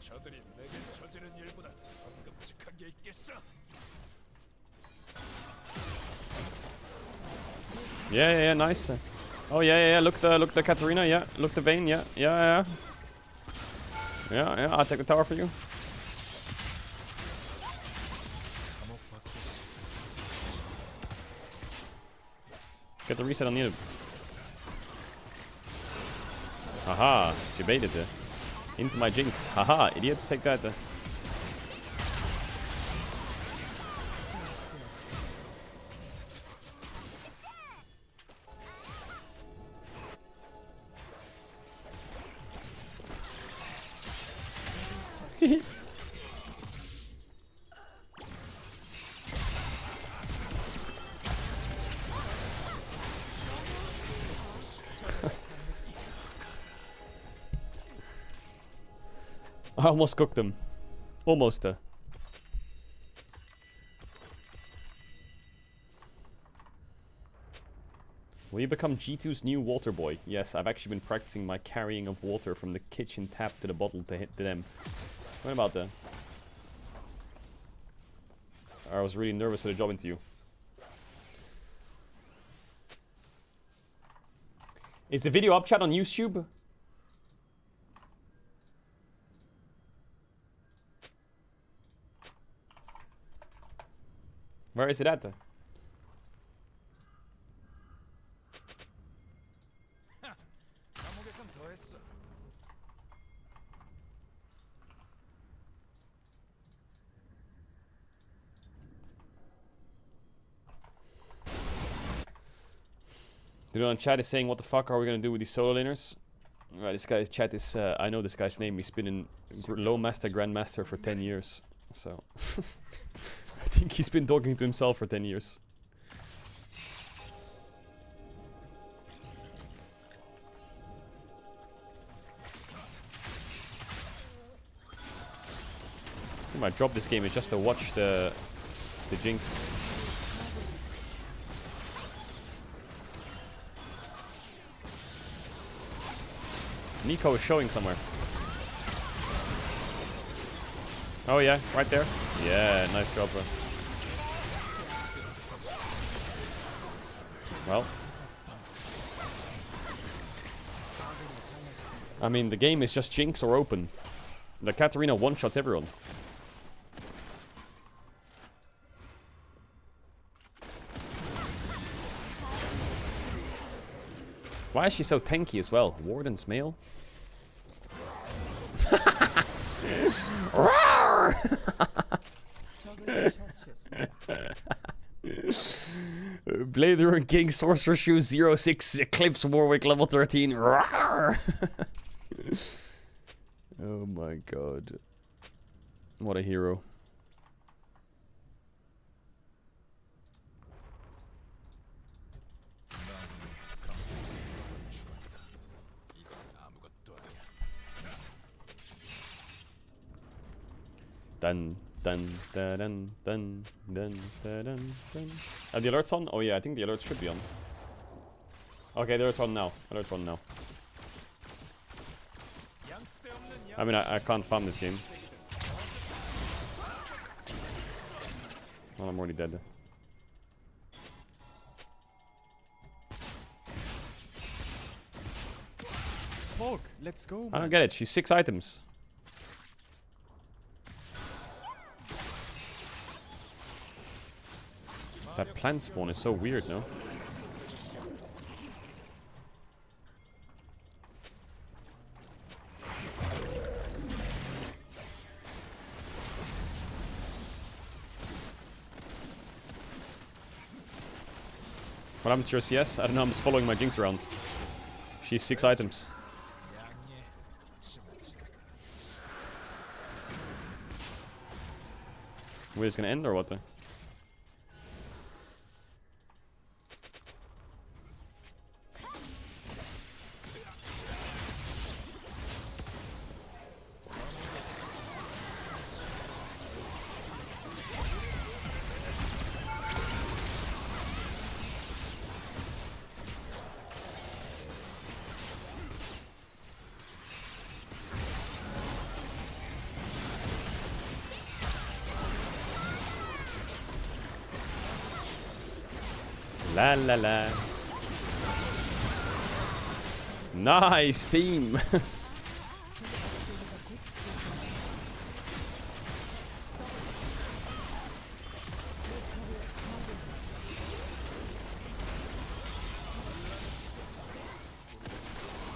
저들이 내게 저지른 일보다 더 끔찍한 게 있겠어. Yeah, nice. Oh yeah. Look the Katarina. Yeah, look the Vayne. Yeah. I'll take the tower for you. Get the reset on you. Haha, she baited it. Into my Jinx. Haha, idiot, take that. I almost cooked them. Almost. Will you become G2's new water boy? Yes, I've actually been practicing my carrying of water from the kitchen tap to the bottle to hit to them. What about that? I was really nervous for the job into you. Is the video up, chat, on YouTube? Where is it at? 감옥에선 더했어. Dude on chat is saying, what the fuck are we gonna do with these solo laners? Right, this guy's chat is, I know this guy's name. He's been in low master, grandmaster for 10 years. So, I think he's been talking to himself for 10 years. I think my drop this game is just to watch the Jinx. Nico is showing somewhere. Oh yeah, right there. Yeah, nice job, bro. Well. I mean, the game is just Jinx or open. The Katarina one-shots everyone. Why is she so tanky as well? Warden's male? Blader King Sorcerer Shoes 06 Eclipse Warwick level 13. Oh my god. What a hero. Dun dun dun dun dun dun dun dun. Are the alerts on? Oh yeah, I think the alerts should be on. Okay, the alerts on now. Alerts on now. 양때 없는 I mean, I can't farm this game. Well, I'm already dead. Hog, let's go, man. I don't get it. She's 6 items. That plant spawn is so weird, no? What happened to your CS? I don't know, I'm just following my Jinx around. She's 6 items. We're just gonna end or what? La la la. Nice team.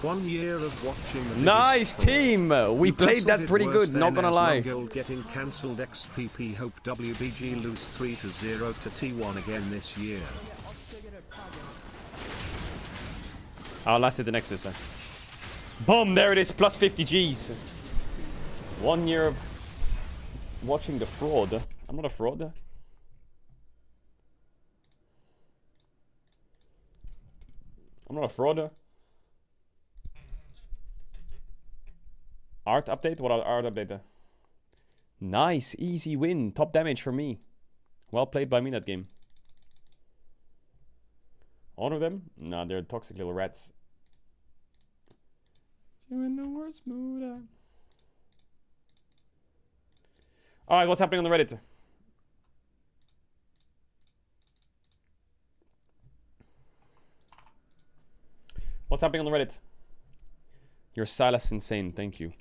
One year of watching the nice team. We played that pretty good, not gonna lie. Getting cancelled. XPP hope WBG lose 3-0 to T1 again this year. I'll last hit the Nexus. Boom, there it is, plus 50 Gs. 1 year of watching the fraud. I'm not a fraud. I'm not a fraud. Art update? What art update? Nice, easy win. Top damage for me. Well played by me that game. Honor them? Nah, they're toxic little rats. You in the worst mood. Alright, what's happening on the Reddit? What's happening on the Reddit? Your Silas insane, thank you.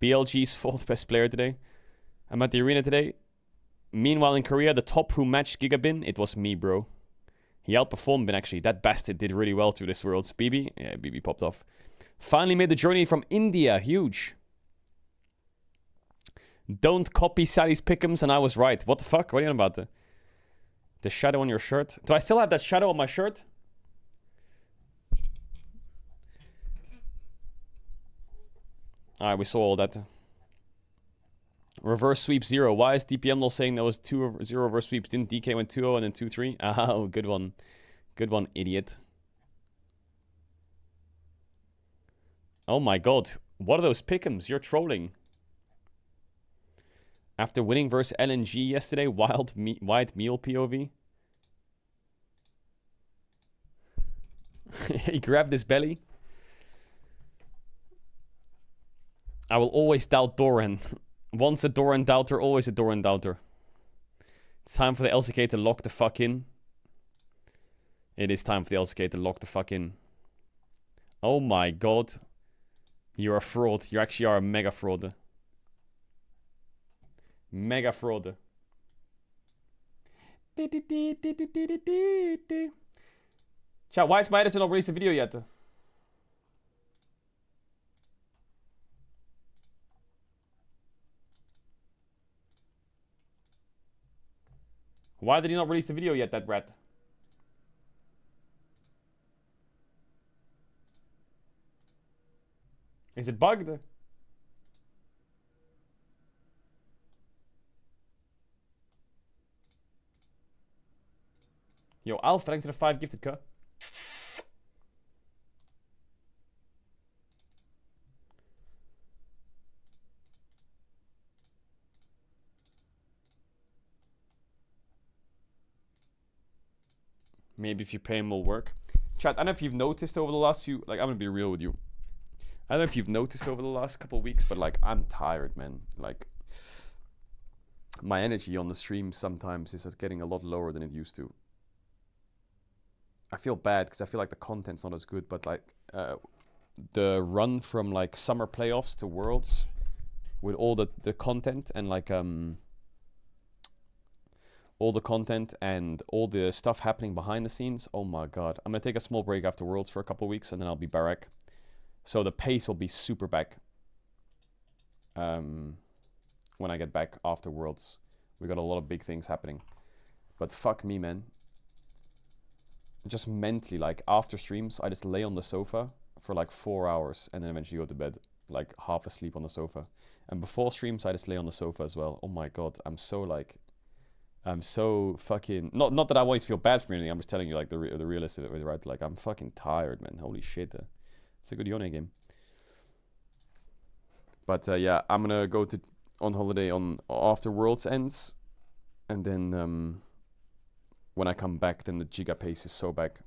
BLG's 4th best player today. I'm at the arena today. Meanwhile in Korea, the top who matched Gigabin, it was me, bro. He outperformed Bin actually. That bastard did really well through this Worlds. BB? Yeah, BB popped off. Finally made the journey from India. Huge. Don't copy Sally's pick'ems and I was right. What the fuck? What are you on about? The shadow on your shirt? Do I still have that shadow on my shirt? Alright, we saw all that. Reverse sweep 0. Why is DPM not saying there was 0 reverse sweeps? Didn't DK went 2-0 and then 2-3? Oh, good one. Good one, idiot. Oh my god. What are those pick'ems? You're trolling. After winning versus LNG yesterday, white meal POV. He grabbed his belly. I will always doubt Doran. Once a Doran doubter, always a Doran doubter. It's time for the LCK to lock the fuck in. It is time for the LCK to lock the fuck in. Oh my god. You're a fraud. You actually are a mega fraud. Mega fraud. Chat, why is my editor not released a video yet? Why did he not release the video yet, that rat? Is it bugged? Yo, Alf, thanks for the 5 gifted, cuh. Maybe if you pay him will work. Chat, I don't know if you've noticed over the last few... Like, I'm gonna be real with you. I don't know if you've noticed over the last couple of weeks, but like I'm tired, man. Like my energy on the stream sometimes is getting a lot lower than it used to. I feel bad because I feel like the content's not as good, but like the run from like summer playoffs to worlds with all the content and like all the content and all the stuff happening behind the scenes. Oh my god. I'm gonna take a small break after worlds for a couple of weeks and then I'll be back. So the pace will be super back when I get back after Worlds. We got a lot of big things happening. But fuck me, man. Just mentally, like after streams, I just lay on the sofa for like 4 hours and then eventually go to bed. Like half asleep on the sofa. And before streams, I just lay on the sofa as well. Oh my god, I'm so fucking... Not that I always feel bad for me or anything, I'm just telling you like the realist of it, right? Like I'm fucking tired, man. Holy shit. It's a good Yone game. But yeah, I'm gonna go on holiday after Worlds ends. And then when I come back, then the Giga pace is so back.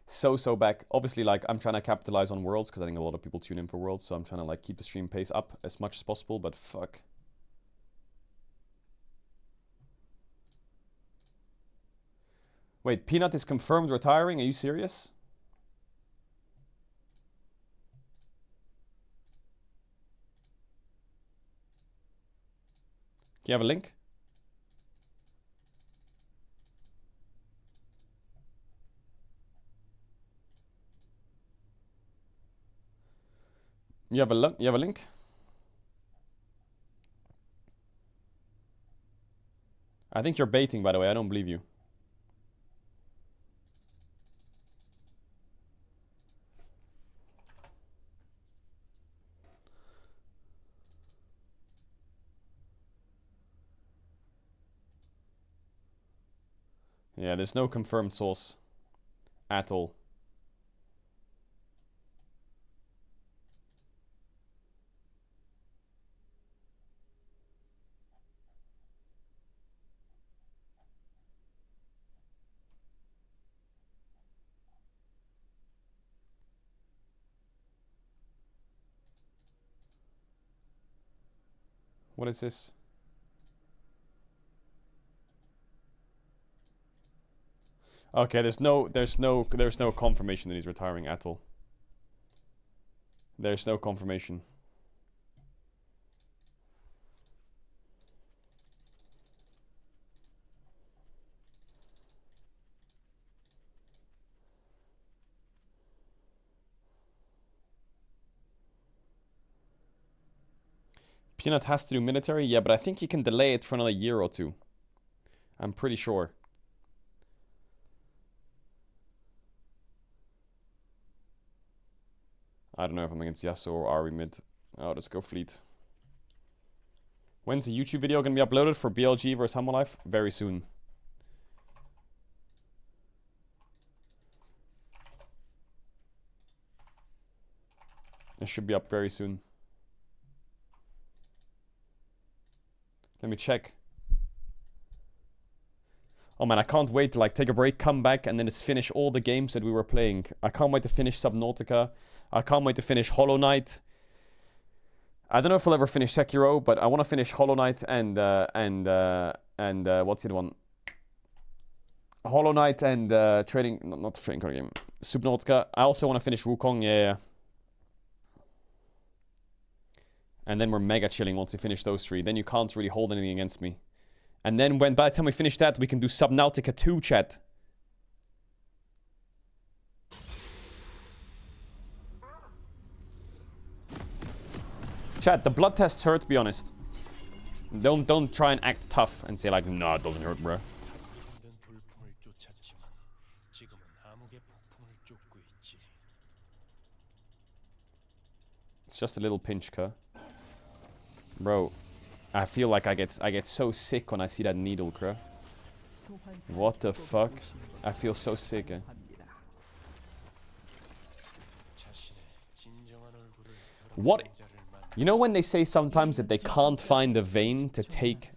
So back. Obviously, like I'm trying to capitalize on Worlds because I think a lot of people tune in for Worlds. So I'm trying to like keep the stream pace up as much as possible, but fuck. Wait, Peanut is confirmed retiring? Are you serious? Do you have a link? You have a link? I think you're baiting, by the way. I don't believe you. Yeah, there's no confirmed source at all. What is this? Okay, there's no confirmation that he's retiring at all. There's no confirmation. Peanut has to do military? Yeah, but I think he can delay it for another year or two. I'm pretty sure. I don't know if I'm against Yasuo or Ari mid. Oh, let's go Fleet. When's the YouTube video going to be uploaded for BLG versus Humble Life? Very soon. It should be up very soon. Let me check. Oh man, I can't wait to like take a break, come back, and then just finish all the games that we were playing. I can't wait to finish Subnautica. I can't wait to finish Hollow Knight. I don't know if I'll ever finish Sekiro, but I want to finish Hollow Knight and what's the other one? Hollow Knight and trading, not the trading card game, Subnautica. I also want to finish Wukong, yeah. And then we're mega chilling once we finish those three. Then you can't really hold anything against me. And then by the time we finish that, we can do Subnautica 2, chat. Chat, the blood tests hurt, to be honest. Don't try and act tough and say like, no, it doesn't hurt, bro. It's just a little pinch, cuh. Bro, I feel like I get so sick when I see that needle, cuh. What the fuck? I feel so sick, eh? What? You know when they say sometimes that they can't find a vein to take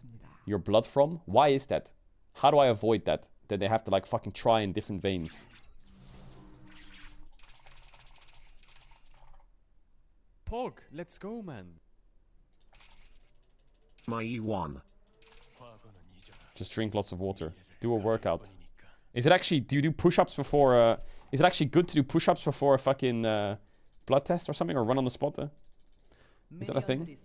your blood from? Why is that? How do I avoid that? That they have to like fucking try in different veins. Pog, let's go, man. My E1. Just drink lots of water. Do a workout. Is it actually... Do you do push-ups before... is it actually good to do push-ups before a fucking blood test or something? Or run on the spot? Is that a thing?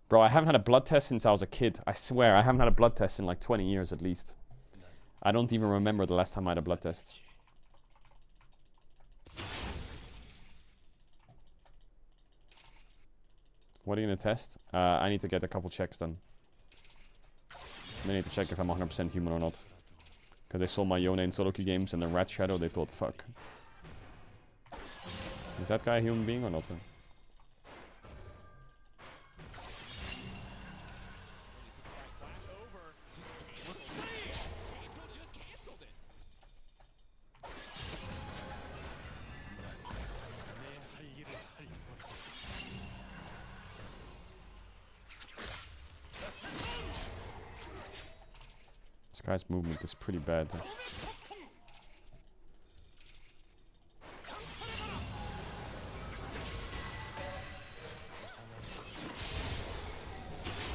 Bro, I haven't had a blood test since I was a kid. I swear, I haven't had a blood test in like 20 years at least. I don't even remember the last time I had a blood test. What are you gonna test? I need to get a couple checks done. I need to check if I'm 100% human or not. Because they saw my Yone in solo queue games and the Rat Shadow, they thought, fuck. Is that guy a human being or not? This guy's movement is pretty bad.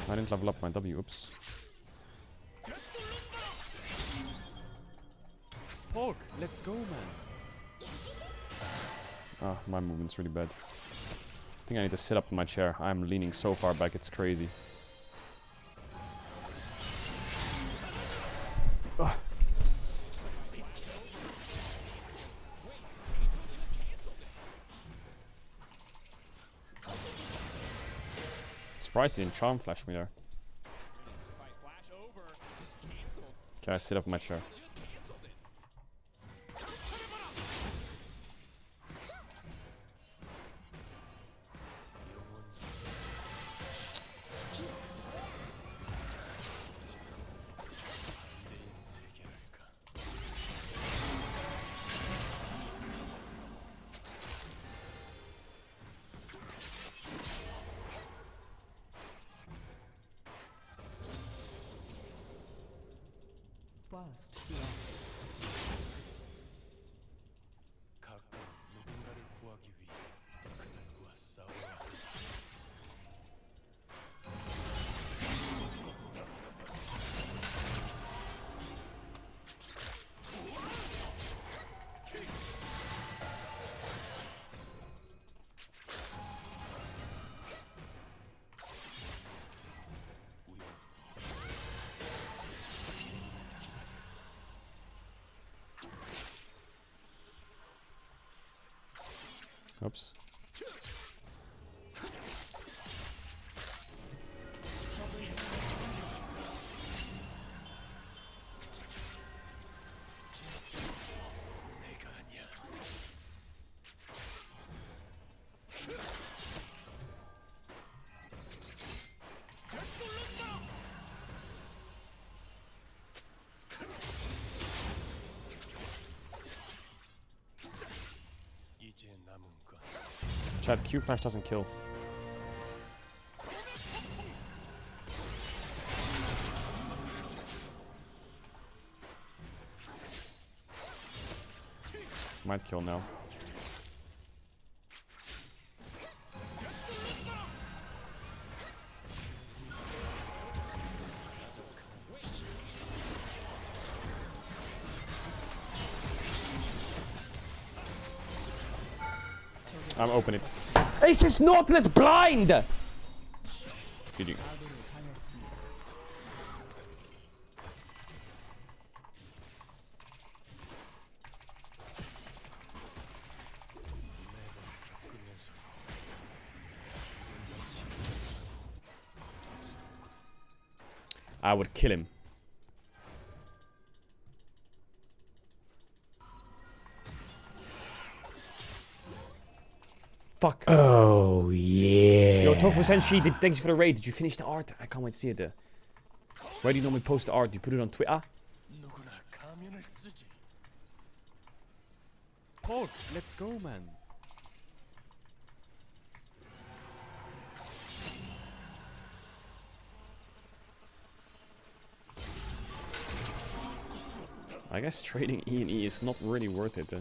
I didn't level up my W, oops. Pog, let's go, man. Ah, my movement's really bad. I think I need to sit up in my chair. I'm leaning so far back, it's crazy. Ugh. Surprised he didn't charm flash me there. Okay, I sit up in my chair. First blood. Oops. Chat, Q flash doesn't kill. Might kill now. I'm open it. It's just Nautilus blind! GG. I would kill him. Fuck. Oh, yeah. Yo, Tofu Senshi, thanks for the raid. Did you finish the art? I can't wait to see it. Where do you normally post the art? Do you put it on Twitter? Pog, let's go, man. I guess trading E and E is not really worth it.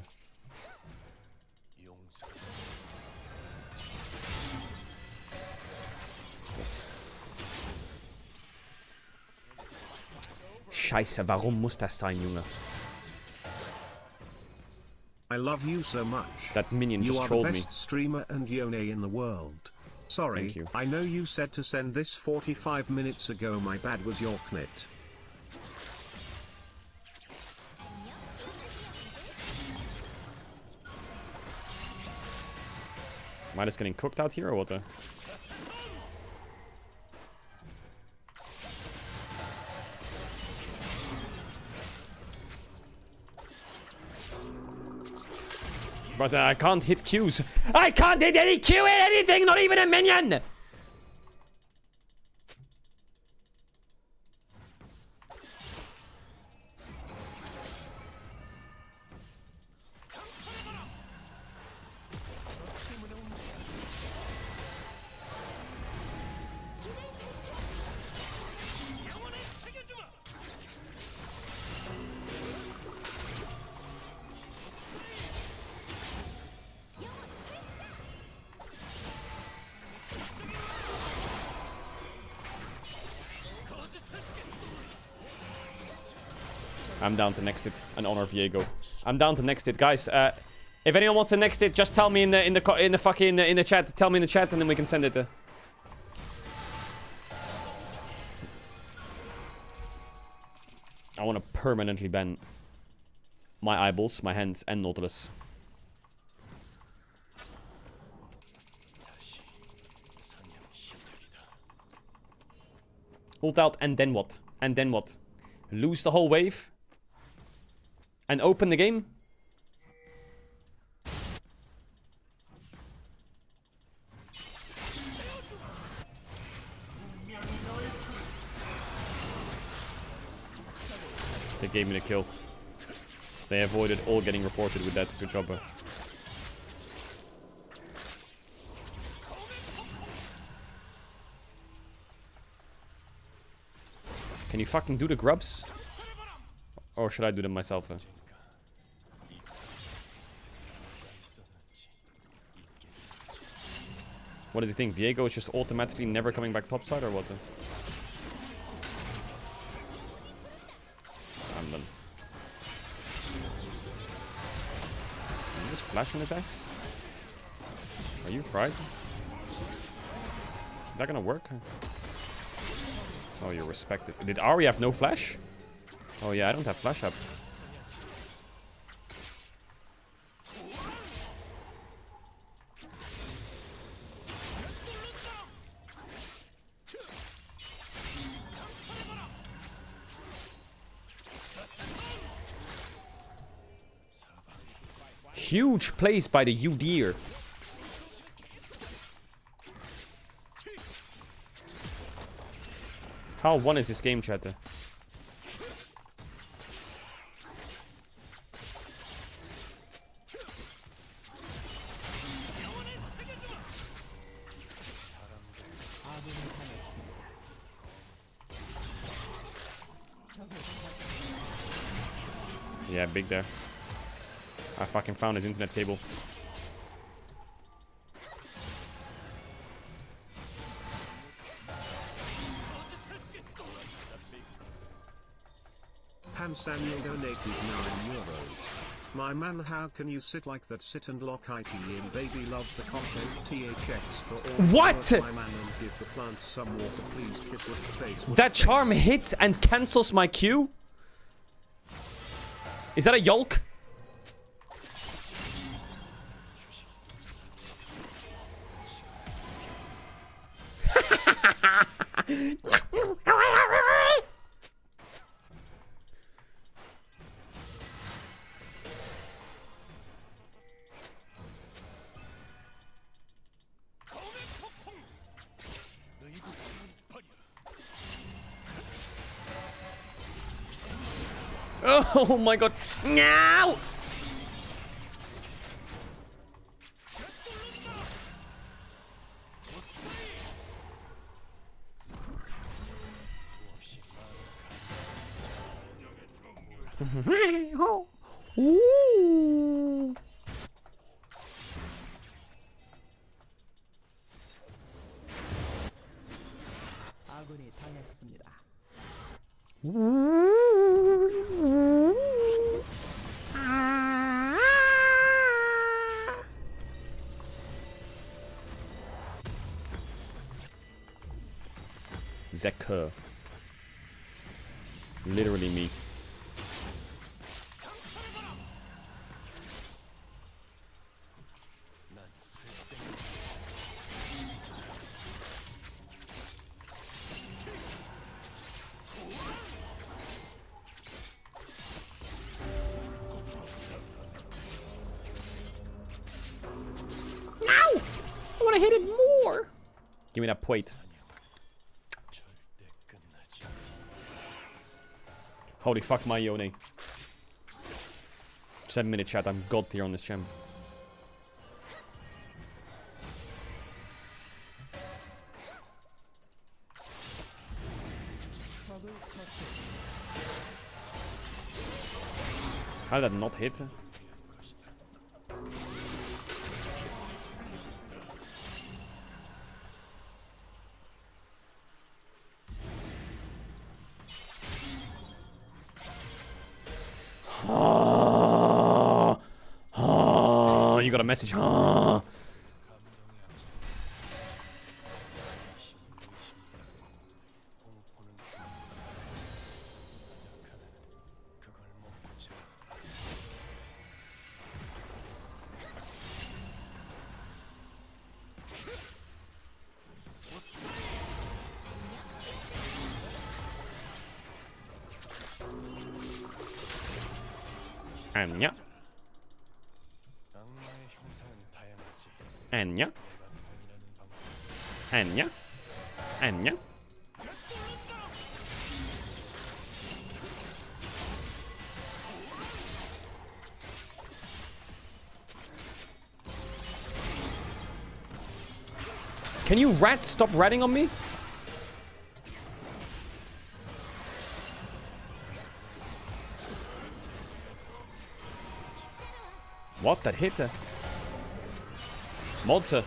Scheiße, warum muss das sein, Junge? I love you so much. That minion you just are the trolled best me. streamer and Yone in the world. Sorry, Thank you. I know you said to send this 45 minutes ago. My bad, was your knit. Am I just getting cooked out here or what? But I can't hit Qs. I can't hit any Q in anything, not even a minion! I'm down to next it and honor Viego. I'm down to next it, guys. If anyone wants to next it, just tell me in the chat. Tell me in the chat, and then we can send it. I want to permanently ban my eyeballs, my hands, and Nautilus. Ult out, and then what? And then what? Lose the whole wave? And open the game? They gave me the kill. They avoided all getting reported with that. Good job, bro. Can you fucking do the grubs? Or should I do them myself? What does he think? Viego is just automatically never coming back topside or what? I'm done. Can you just flash on his ass? Are you fried? Is that gonna work? Oh, you're respected. Did Ari have no flash? Oh yeah, I don't have flash up. Huge plays by the UD'er. How one is this game, chat? Yeah, big there. I fucking found his internet cable. Han Samuel donated €9. My man, how can you sit like that? Sit and lock IT in. Baby loves the content. THX for all. What? My man, and give the plant some water, please. Kiss with the face. That charm hits and cancels my Q? Is that a yolk? Oh my god. No! Ooh. 아군이 당했습니다. Zeker. Literally me. I want to hit it more. Give me that plate. Holy fuck my Yone. 7-minute chat, I'm god tier on this gem. How did that not hit? You got a message. Anya. Anya. Anya. Anya. Can you rat stop ratting on me? What? That hit her. Monster.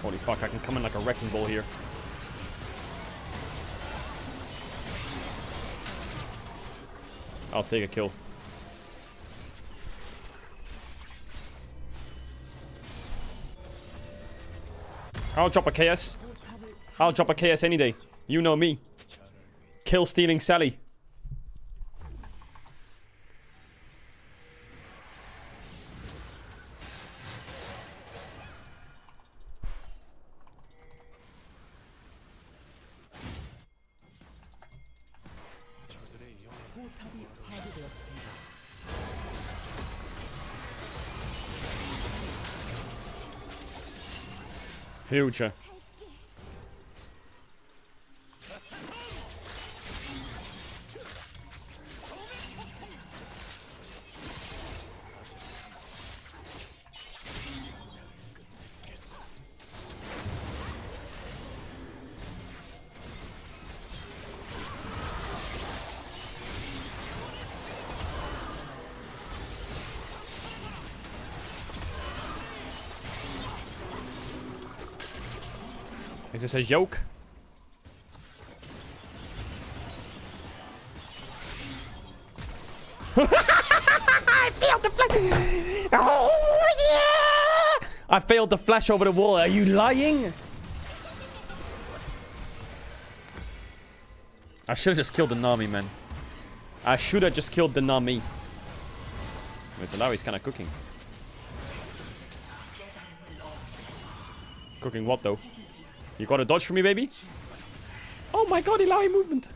Holy fuck, I can come in like a wrecking ball here. I'll take a kill. I'll drop a KS. I'll drop a KS any day. You know me. Kill stealing Sally. 포탑이 파괴되었습니다. Huge. Is this a joke? I failed the flash! Oh yeah! I failed the flash over the wall. Are you lying? I should have just killed the Nami, man. I should have just killed the Nami. Wait, so now he's kind of cooking. Cooking what, though? You got a dodge for me, baby? Oh my god, Ilaoi movement!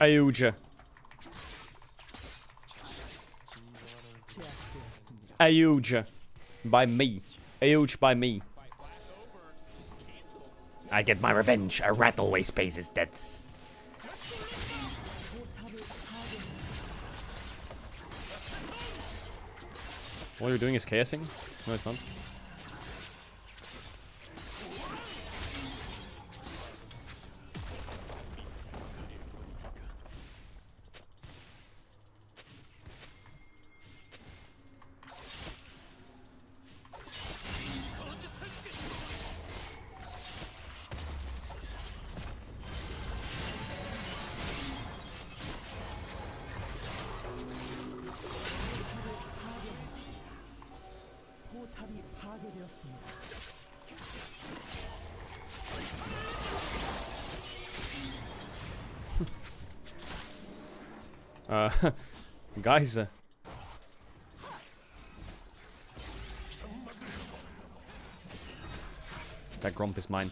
Huge. Huge. By me. Huge by me. I get my revenge. A rat always pays his debts. All you're doing is chaosing? No, it's not. 포탑이 파괴되었습니다. Guys. That grump is mine.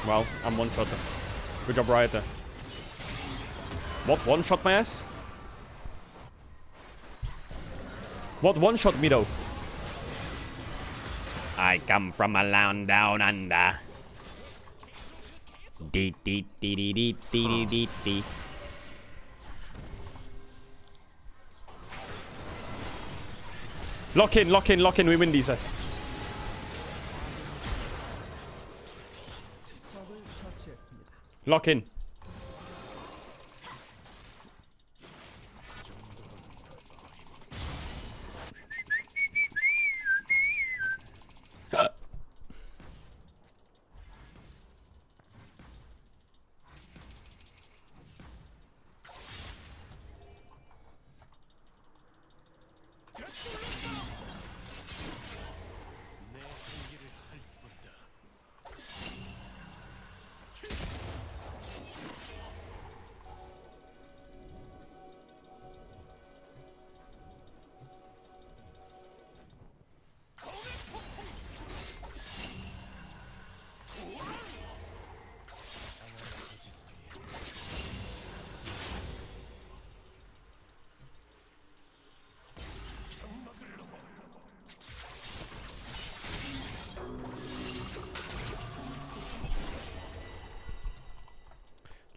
Well, I'm one-shot. Good job, Riot. What one-shot my ass? What one-shot me though? I come from a land down under. Dee dee dee dee dee dee dee dee. Lock in, lock in, lock in. We win these. Lock in.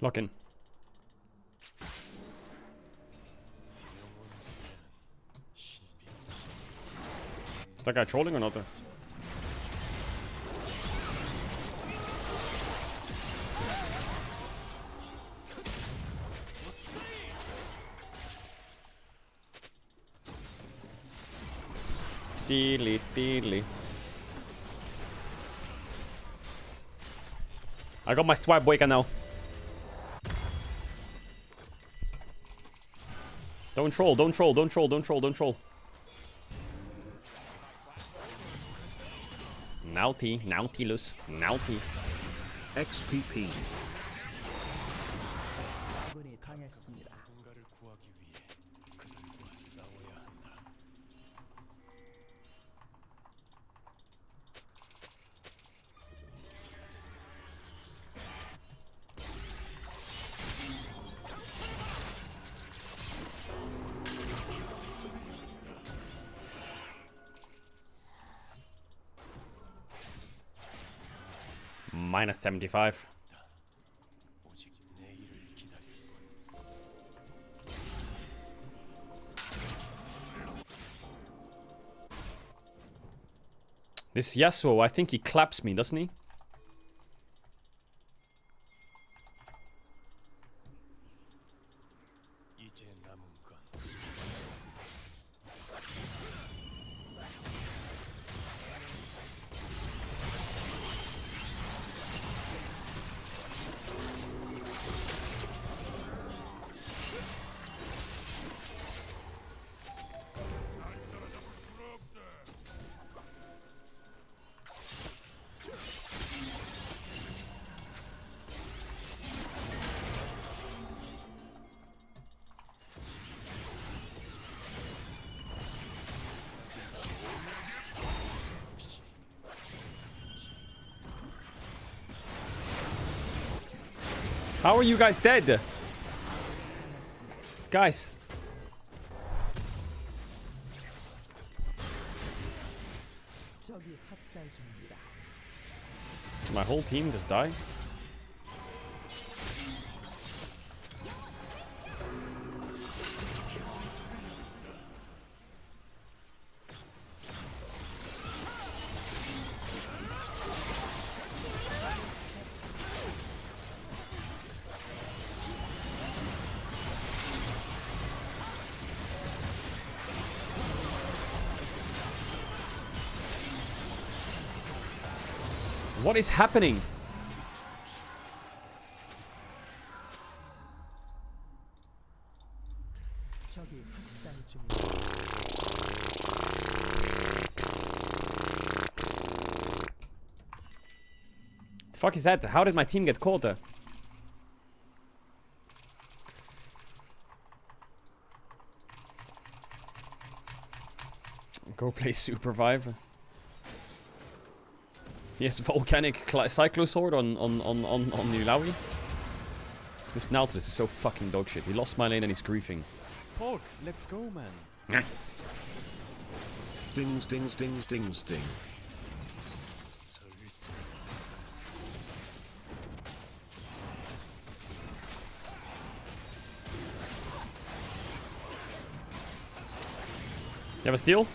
Lock in. Is that guy trolling or not? Dealy, dealy. I got my swipe breaker now. Don't troll, don't troll, don't troll, don't troll, don't troll. Naughty, Nautilus, Naughty. XPP. 아군이 당했습니다. Minus 75. This Yasuo, I think he claps me, doesn't he? How are you guys dead? Guys. 적이 학살 중입니다. Did my whole team just die? What is happening? 적이 학살 중입니다. The fuck is that? How did my team get caught there? Go play Supervive. He has volcanic cyclosword on Nilawi. This Nautilus is so fucking dog shit. He lost my lane and he's griefing. Pork, let's go, man. Dings, dings, dings, dings, ding. You have a steal?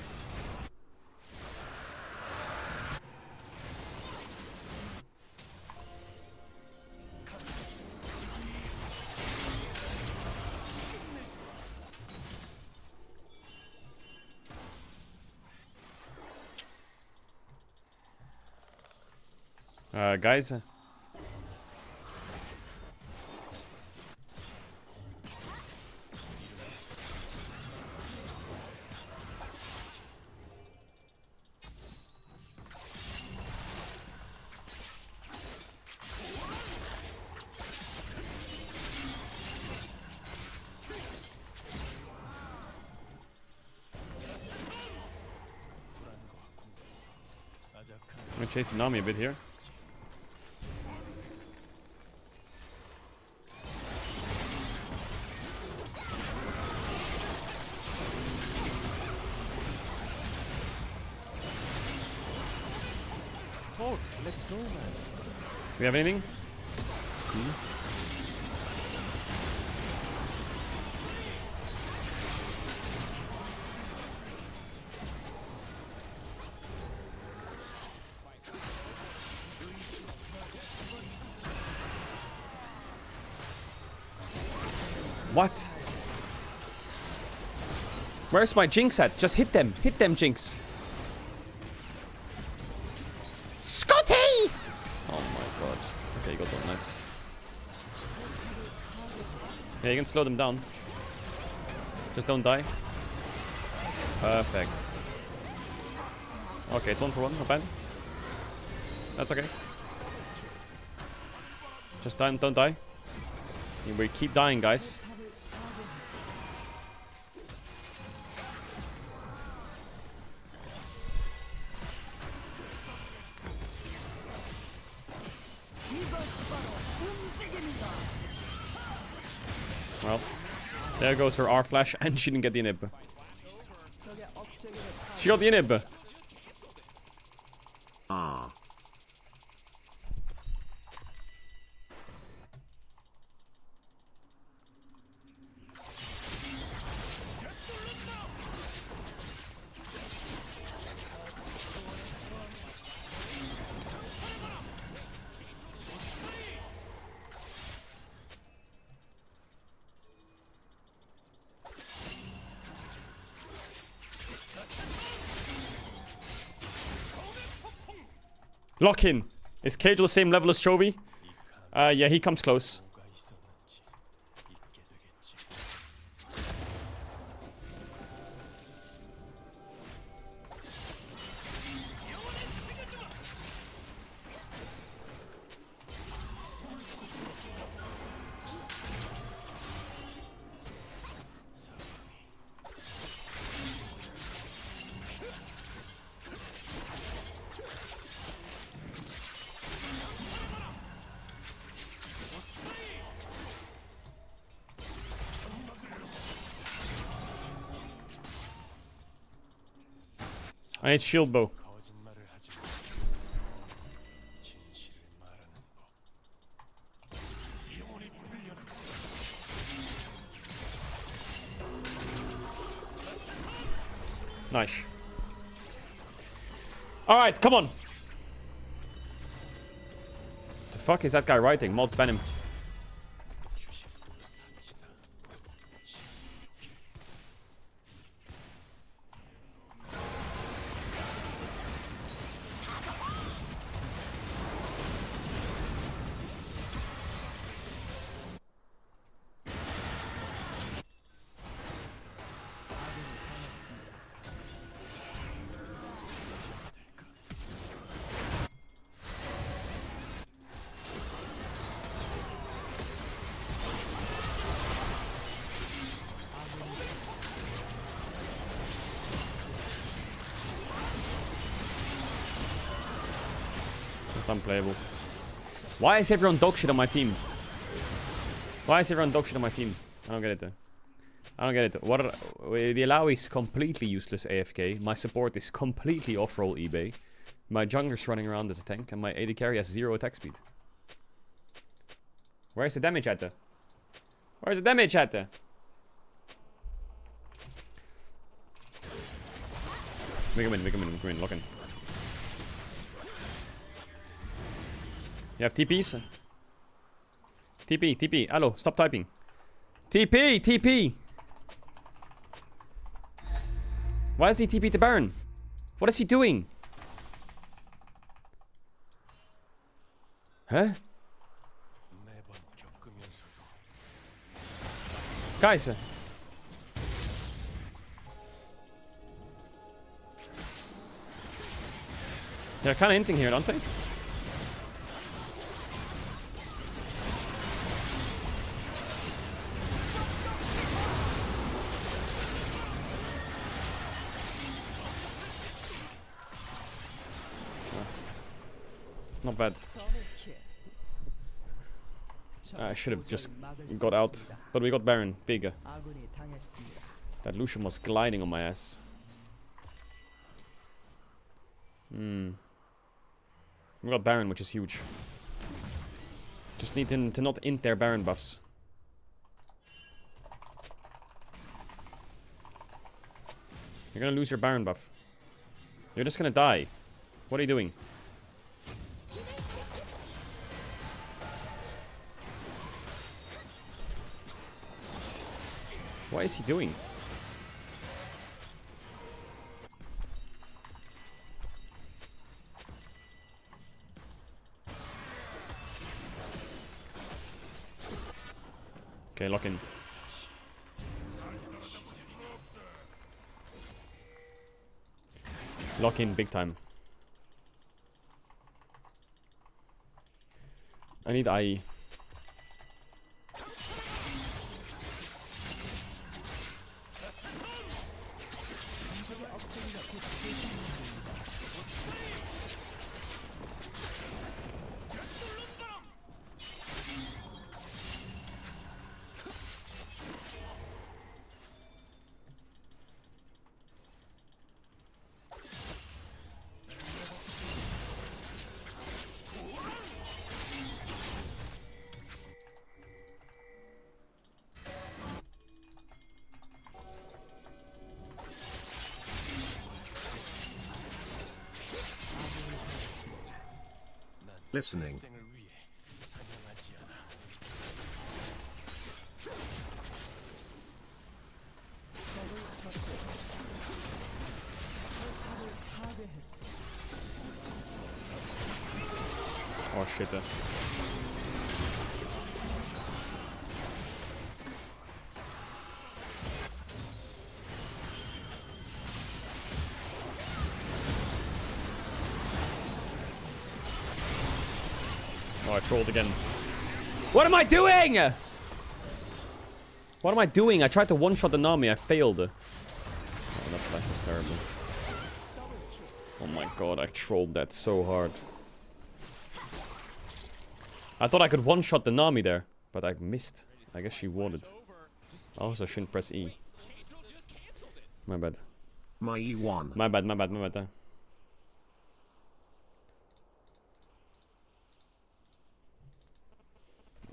Guys. I'm gonna chase the Nami a bit here. Pork, let's go, man. Do we have anything? What? Where's my Jinx at? Just hit them. Hit them, Jinx. Scotty! Oh my god. Okay, you got that. Nice. Yeah, you can slow them down. Just don't die. Perfect. Okay, it's 1 for 1. Not bad. That's okay. Just don't die. We keep dying, guys. Well, there goes her R flash, and she didn't get the inhib. She got the inhib. Ah. Lock in. Is Caedrel the same level as Chovy? Yeah, he comes close. I need shield bow. Nice. Alright, come on. The fuck is that guy writing? Mods ban him. It's unplayable. Why is everyone dog shit on my team? Why is everyone dog shit on my team? I don't get it though. I don't get it. What are, the allow is completely useless AFK. My support is completely off-roll eBay. My jungler's running around as a tank, and my AD carry has 0 attack speed. Where's the damage at? Where's the damage at? Make him in, lock in. You have TPs? TP. Hello, stop typing. TP. Why is he TP to Baron? What is he doing? Huh? Guys. They're kind of hinting here, don't they? Not bad. I should have just got out. But we got Baron. Bigger. That Lucian was gliding on my ass. We got Baron, which is huge. Just need to not int their Baron buffs. You're gonna lose your Baron buff. You're just gonna die. What are you doing? What is he doing? Okay, lock in. Lock in big time. I need IE. Listening. Oh shit. Oh, I trolled again. What am I doing? What am I doing? I tried to one-shot the Nami. I failed. Oh, that flash was terrible. Oh my god, I trolled that so hard. I thought I could one-shot the Nami there, but I missed. I guess she warded. I also shouldn't press E. My bad. My E1. My bad, my bad, my bad.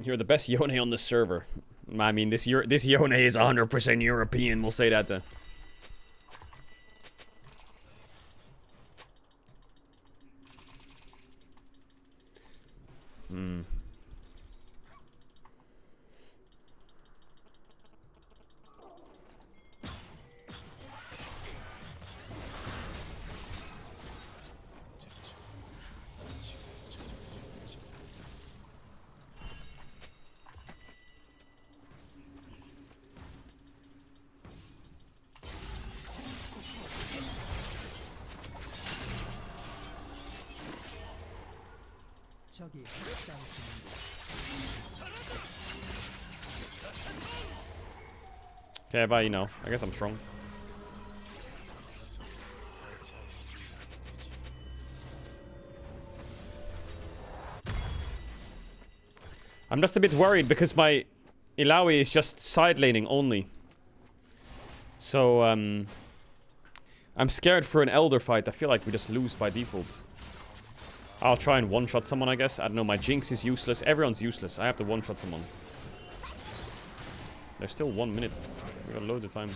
You're the best Yone on the server. I mean, this Yone is 100% European, we'll say that. Hmm. 적이 학살 중입니다. Okay, bye, you know. I guess I'm strong. I'm just a bit worried because my Ilaoi is just side laning only. So, I'm scared for an Elder fight. I feel like we just lose by default. I'll try and one-shot someone, I guess. I don't know, my Jinx is useless. Everyone's useless. I have to one-shot someone. There's still 1 minute. We got loads of time.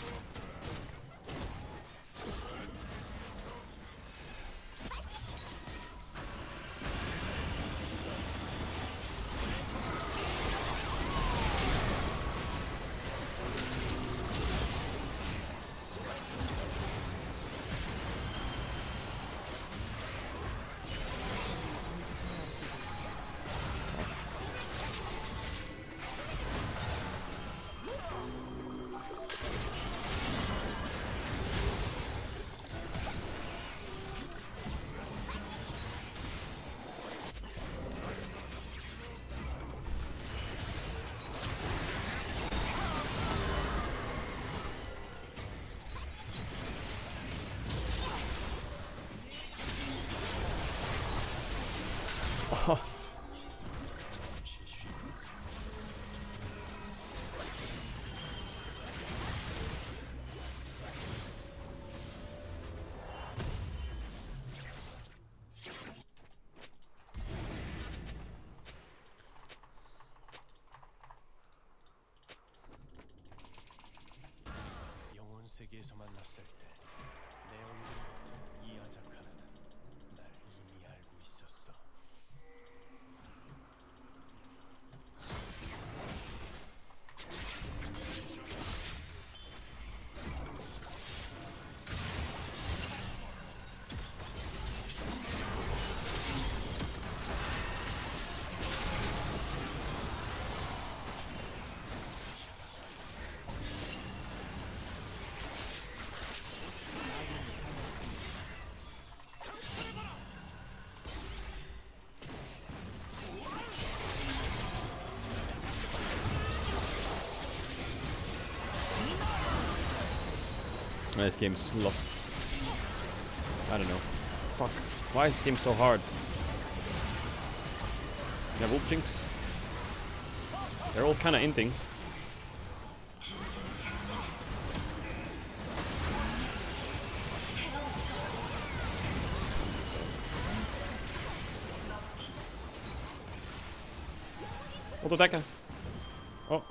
Oh. 영혼 세계에서 만났을 때 내 얼굴부터 이 아자카라는 날 이미 알고 있었어. This game's lost. I don't know. Fuck. Why is this game so hard? You have ult Jinx? They're all kinda inting. Auto attacker. Oh.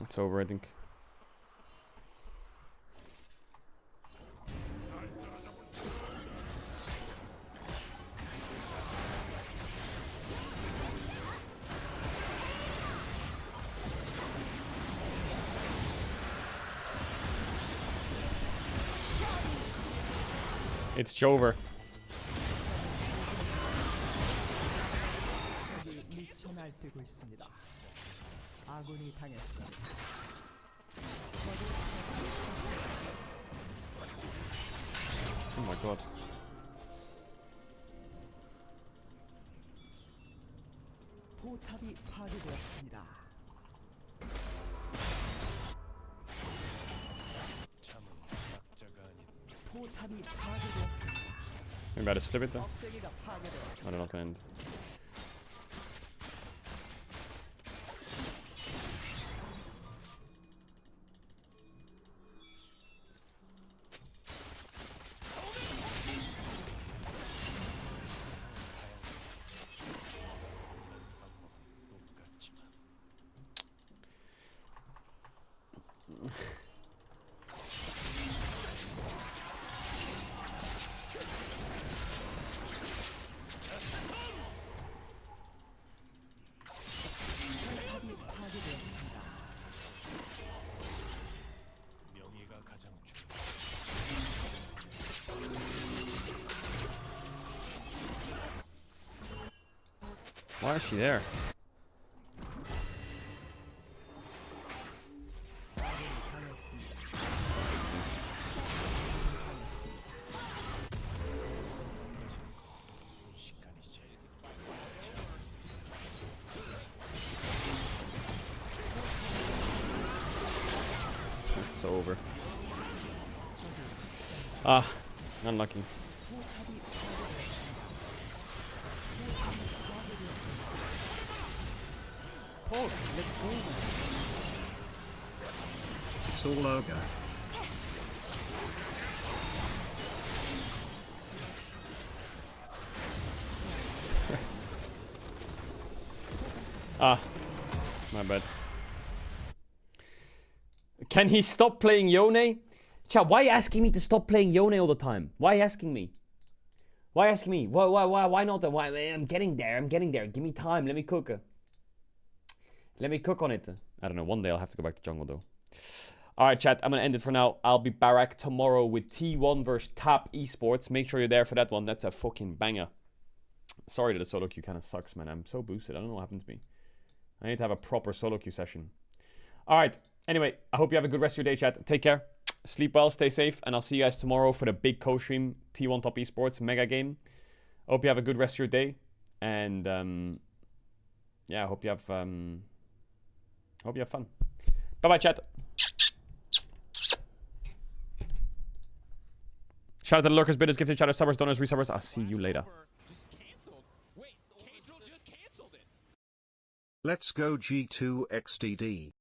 It's over, I think. It's Jover. 적이 미쳐 날뛰고 있습니다. 아군이 당했습니다. Oh my god. 포탑이 파괴되었습니다. 참은 약자가 아닌 포탑이 파괴되었습니다. Maybe I just flip it though. I don't know to end. Why is she there? It's over. Ah, unlucky. It's all ogre. Ah, my bad. Can he stop playing Yone? Chat, why are you asking me to stop playing Yone all the time? Why are you asking me? Why asking me? Why not? Why? I'm getting there. I'm getting there. Give me time. Let me cook. Let me cook on it. I don't know. One day I'll have to go back to jungle though. All right, chat. I'm gonna end it for now. I'll be back tomorrow with T1 versus Tap Esports. Make sure you're there for that one. That's a fucking banger. Sorry that the solo queue kind of sucks, man. I'm so boosted. I don't know what happened to me. I need to have a proper solo queue session. All right. Anyway, I hope you have a good rest of your day, chat. Take care. Sleep well, stay safe, and I'll see you guys tomorrow for the big co-stream T1 Top Esports mega game. I hope you have a good rest of your day, and yeah, I hope you have fun. Bye bye, chat. Shout out to the lurkers, bidders, gifted chatters, subbers, donors, resubbers. I'll see you later. Let's go G2 XDD.